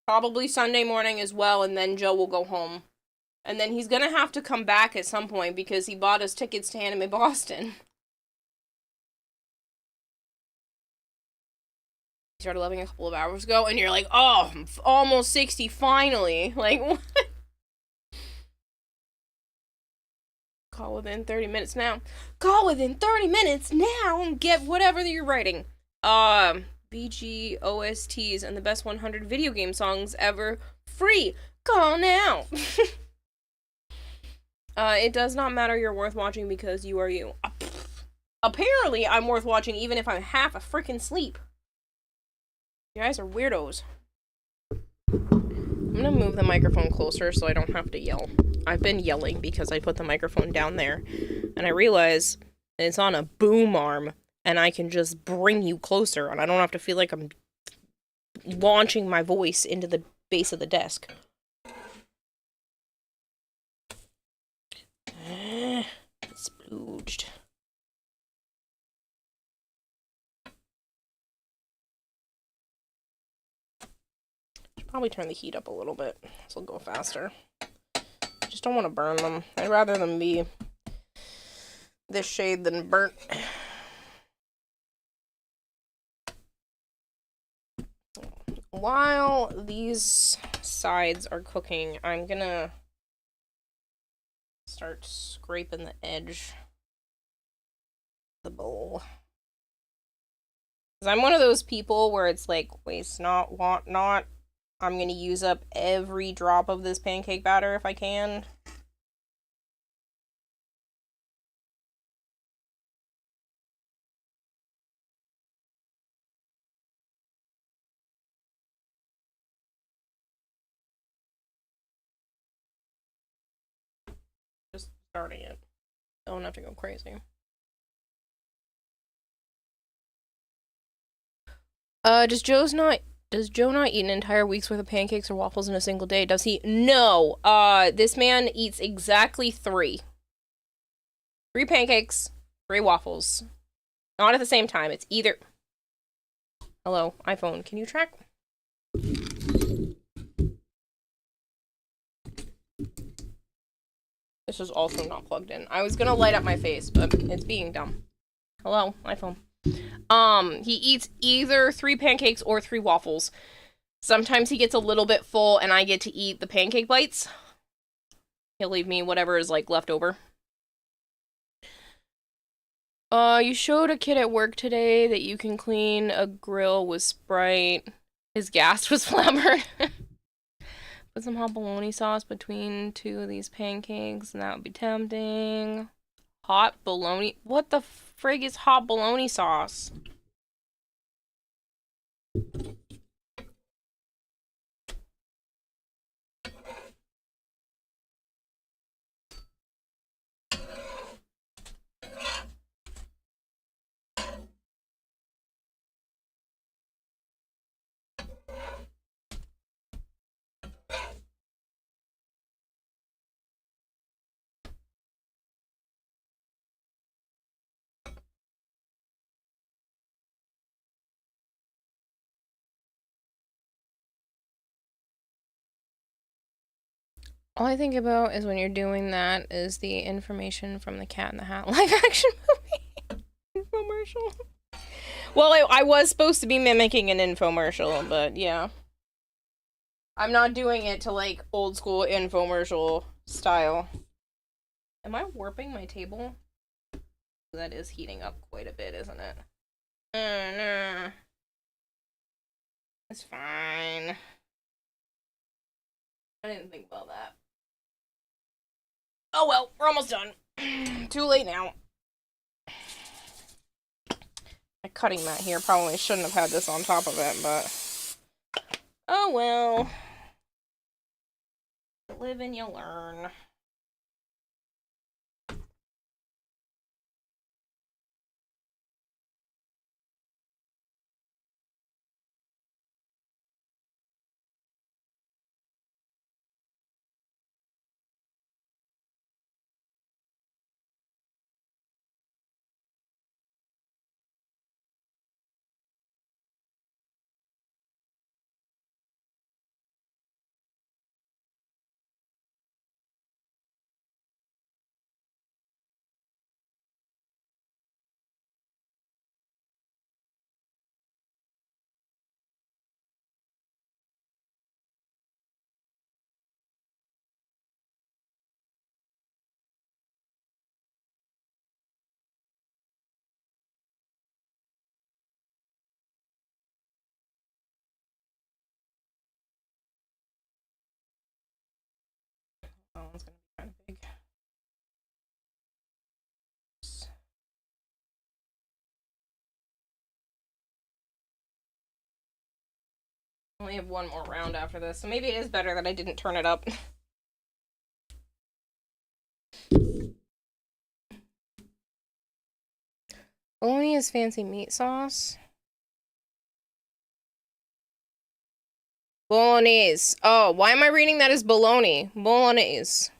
Probably Sunday morning as well, and then Joe will go home. And then he's gonna have to come back at some point because he bought us tickets to Anime Boston. He started loving a couple of hours ago, and you're like, oh, I'm almost 60, finally. Like, what? Call within 30 minutes now. Call within 30 minutes now and get whatever you're writing. BG OSTs and the best 100 video game songs ever. Free. Call now. It does not matter, you're worth watching because you are you. Apparently, I'm worth watching even if I'm half a freaking sleep. You guys are weirdos. I'm gonna move the microphone closer so I don't have to yell. I've been yelling because I put the microphone down there, and I realize it's on a boom arm, and I can just bring you closer, and I don't have to feel like I'm launching my voice into the base of the desk. Splooged. Should probably turn the heat up a little bit, so it'll go faster. I just don't want to burn them. I'd rather them be this shade than burnt. While these sides are cooking, I'm gonna start scraping the edge of the bowl. Because I'm one of those people where it's like, waste not, want not. I'm gonna use up every drop of this pancake batter if I can. Just starting it. Don't have to go crazy. Does Joe not eat an entire week's worth of pancakes or waffles in a single day? Does he? No. This man eats exactly 3. 3 pancakes, 3 waffles. Not at the same time. It's either... Hello, iPhone. Can you track? This is also not plugged in. I was gonna light up my face, but it's being dumb. Hello, iPhone. He eats either 3 pancakes or 3 waffles. Sometimes he gets a little bit full and I get to eat the pancake bites. He'll leave me whatever is, like, left over. You showed a kid at work today that you can clean a grill with Sprite. His gas was flabbered. Put some hot bologna sauce between 2 of these pancakes, and that would be tempting. Hot bologna? What the frig is hot bologna sauce? All I think about is when you're doing that is the information from the Cat in the Hat live action movie infomercial. Well, I was supposed to be mimicking an infomercial, but yeah. I'm not doing it to, like, old school infomercial style. Am I warping my table? That is heating up quite a bit, isn't it? No. It's fine. I didn't think about that. Oh well, we're almost done. Too late now. My cutting mat here probably shouldn't have had this on top of it, but... Oh well. Live and you learn. only have one more round after this, so maybe it is better that I didn't turn it up. Bologna is fancy meat sauce. Bolognese. Oh, why am I reading that as bologna? Bolognese.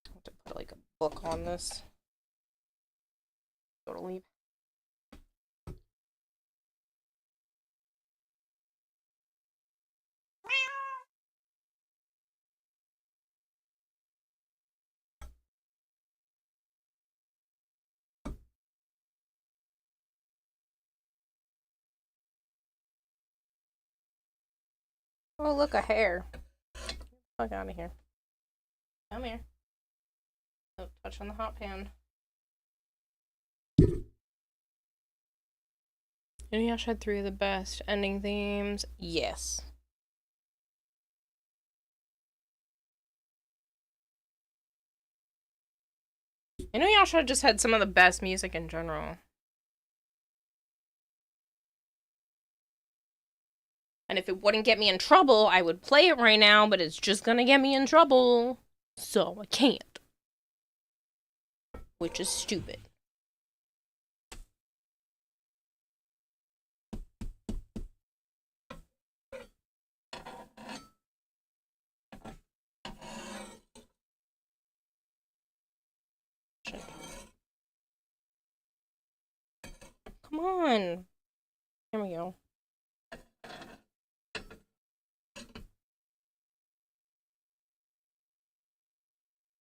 I have to put like a book on this. Totally. Oh, look, a hair. Fuck out of here. Come here. Don't touch on the hot pan. Inuyasha had 3 of the best ending themes. Yes. Inuyasha just had some of the best music in general. And if it wouldn't get me in trouble, I would play it right now, but it's just gonna get me in trouble. So I can't. Which is stupid. Come on. Here we go.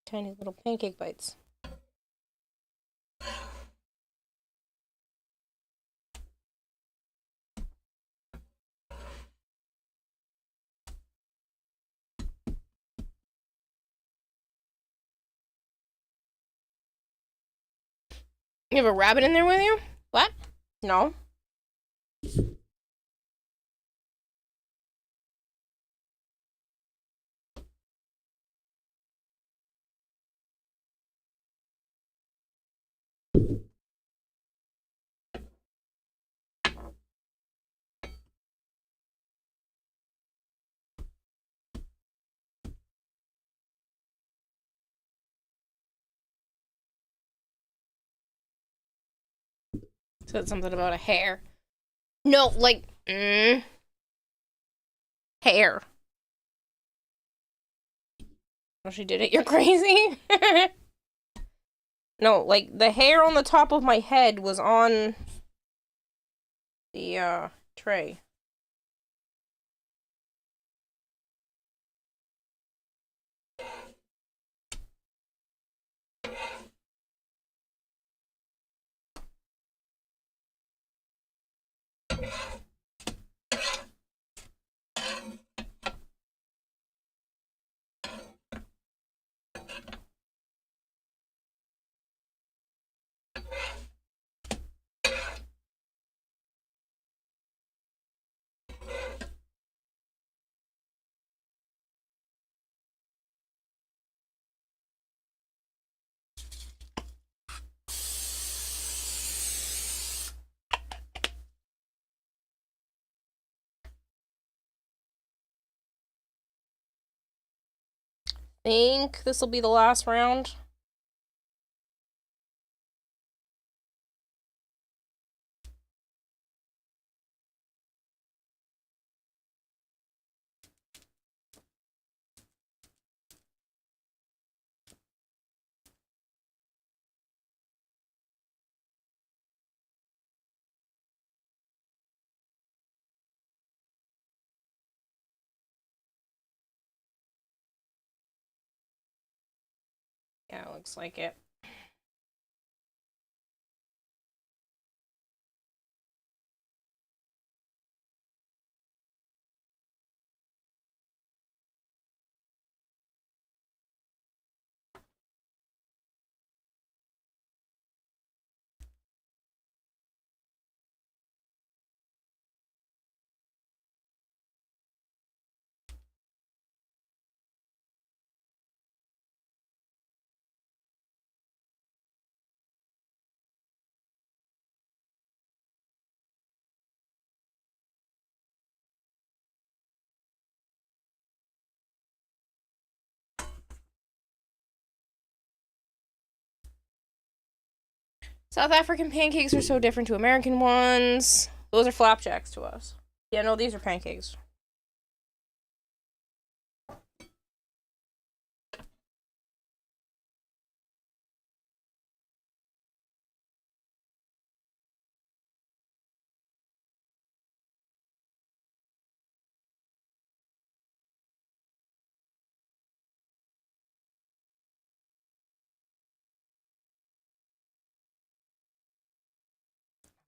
Tiny little pancake bites. You have a rabbit in there with you? What? No. Said something about a hair. No, like, hair. Oh, she did it. You're crazy. No, like, the hair on the top of my head was on the, tray. Think this will be the last round. Yeah, looks like it. South African pancakes are so different to American ones. Those are flapjacks to us. Yeah, no, these are pancakes.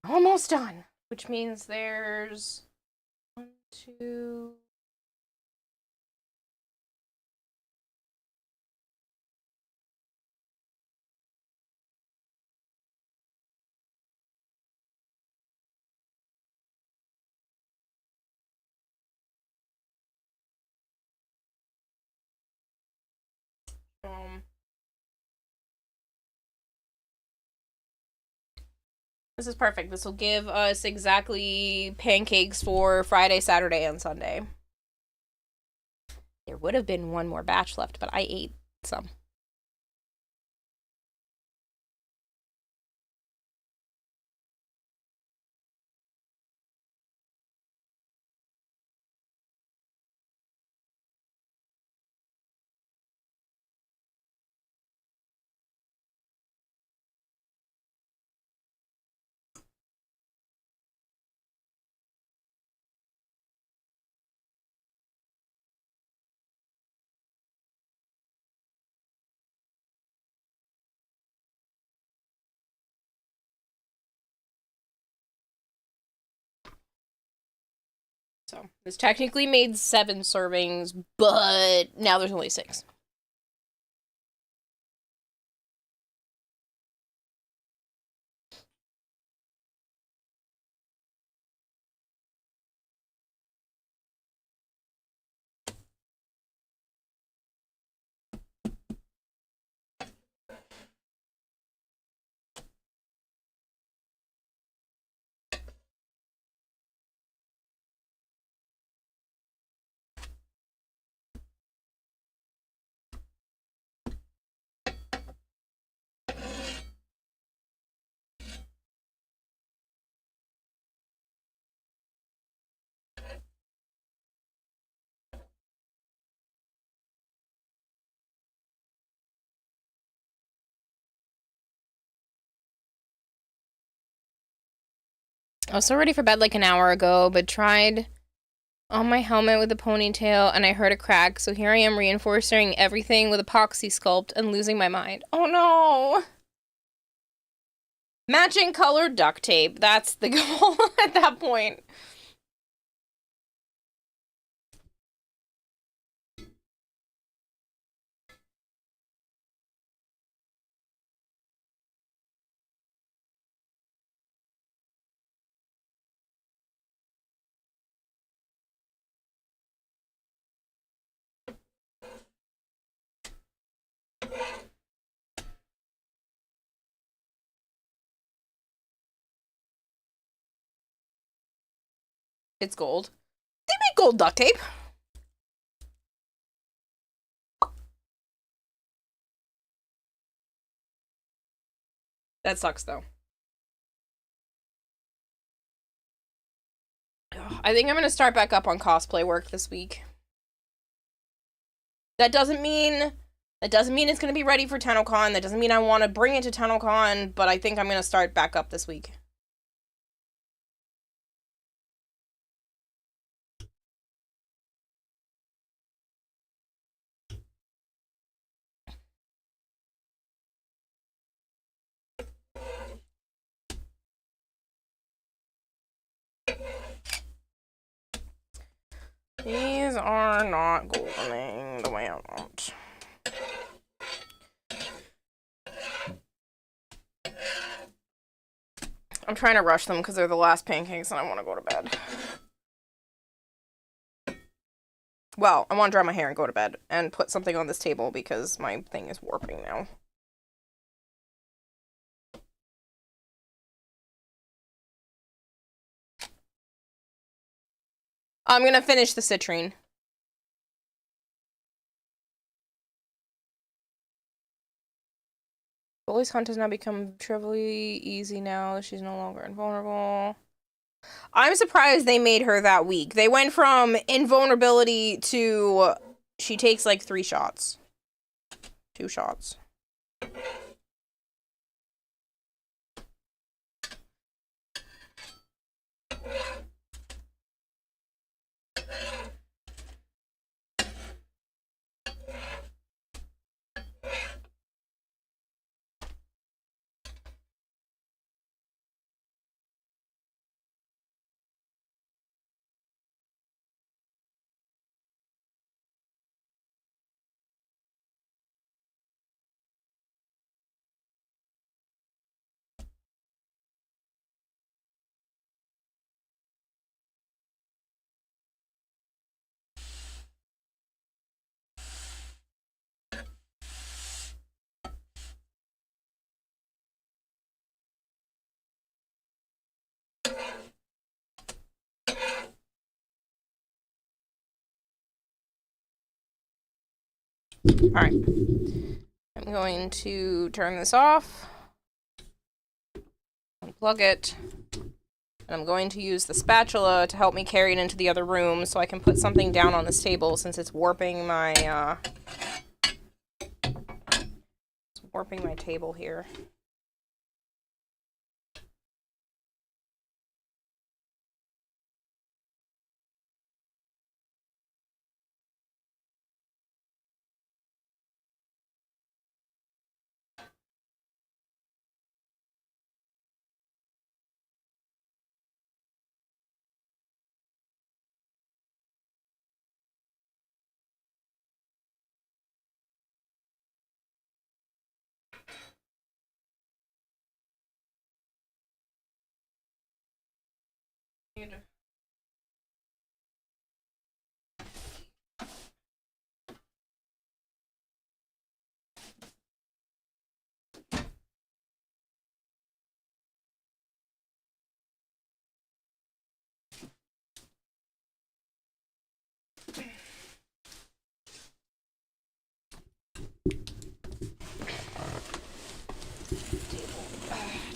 Almost done. Which means there's 1, 2... This is perfect. This will give us exactly pancakes for Friday, Saturday, and Sunday. There would have been one more batch left, but I ate some. So, this technically made 7 servings, but now there's only 6. I was so ready for bed like an hour ago, but tried on my helmet with a ponytail and I heard a crack, so here I am reinforcing everything with epoxy sculpt and losing my mind. Oh no! Matching colored duct tape. That's the goal at that point. It's gold. They make gold duct tape. That sucks, though. I think I'm gonna start back up on cosplay work this week. That doesn't mean it's gonna be ready for TennoCon. That doesn't mean I want to bring it to TennoCon, but I think I'm gonna start back up this week. These are not goldening the way I want. I'm trying to rush them because they're the last pancakes and I want to go to bed. Well, I want to dry my hair and go to bed and put something on this table because my thing is warping now. I'm gonna finish the citrine. voice hunt has now become trivially easy now. She's no longer invulnerable. I'm surprised they made her that weak. They went from invulnerability to she takes like 3 shots. 2 shots. Alright. I'm going to turn this off. Unplug it. And I'm going to use the spatula to help me carry it into the other room so I can put something down on this table since it's warping my, table here.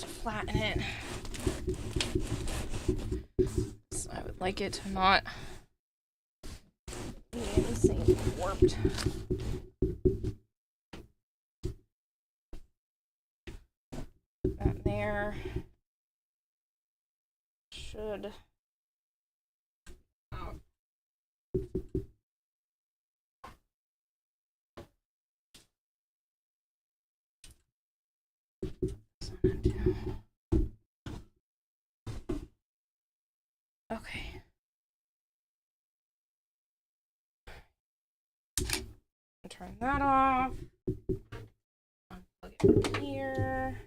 To flatten it. So I would like it to not be insanely warped. Put that there. Should. Okay. Turn that off. Unplug it from here.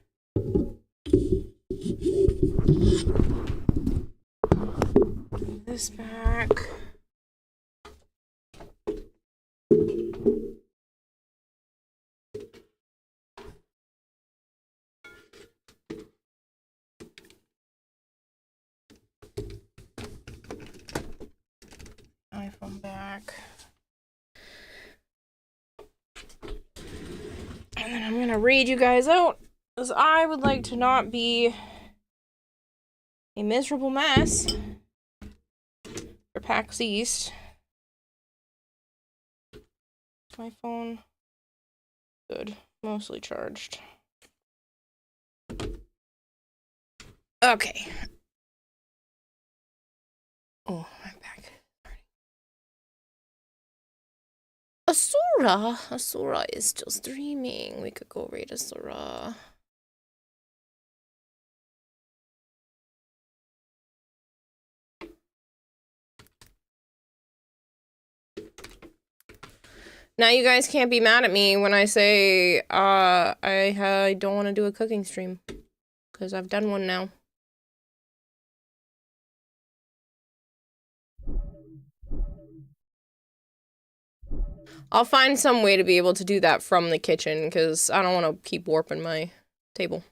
Move this back. iPhone back. And then I'm gonna read you guys out, because I would like to not be a miserable mess for PAX East. My phone, good, mostly charged. Okay. Oh, I'm back. Asura! Asura is still streaming. We could go raid Asura. Now you guys can't be mad at me when I say I don't want to do a cooking stream. Because I've done one now. I'll find some way to be able to do that from the kitchen, because I don't want to keep warping my table.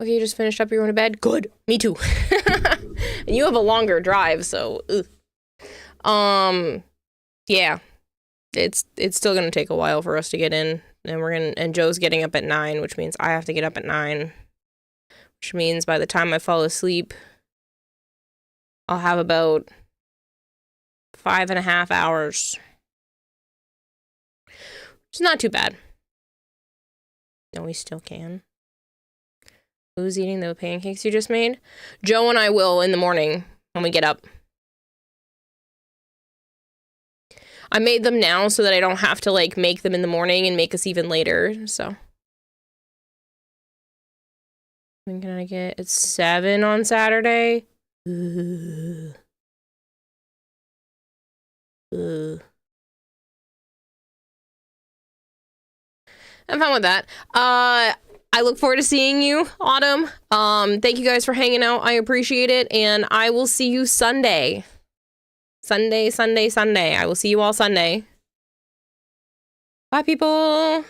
Okay, you just finished up, you're going to bed? Good! Me too! And you have a longer drive, so... ugh. Yeah. It's still gonna take a while for us to get in And Joe's getting up at 9, which means I have to get up at 9. Which means by the time I fall asleep, I'll have about 5.5 hours. Which is not too bad. No, we still can. Who's eating the pancakes you just made? Joe and I will in the morning when we get up. I made them now so that I don't have to, like, make them in the morning and make us even later, so. When can I get? It's 7 on Saturday. Ugh. Ugh. I'm fine with that. I look forward to seeing you, Autumn. Thank you guys for hanging out. I appreciate it. And I will see you Sunday. Sunday. I will see you all Sunday. Bye, people.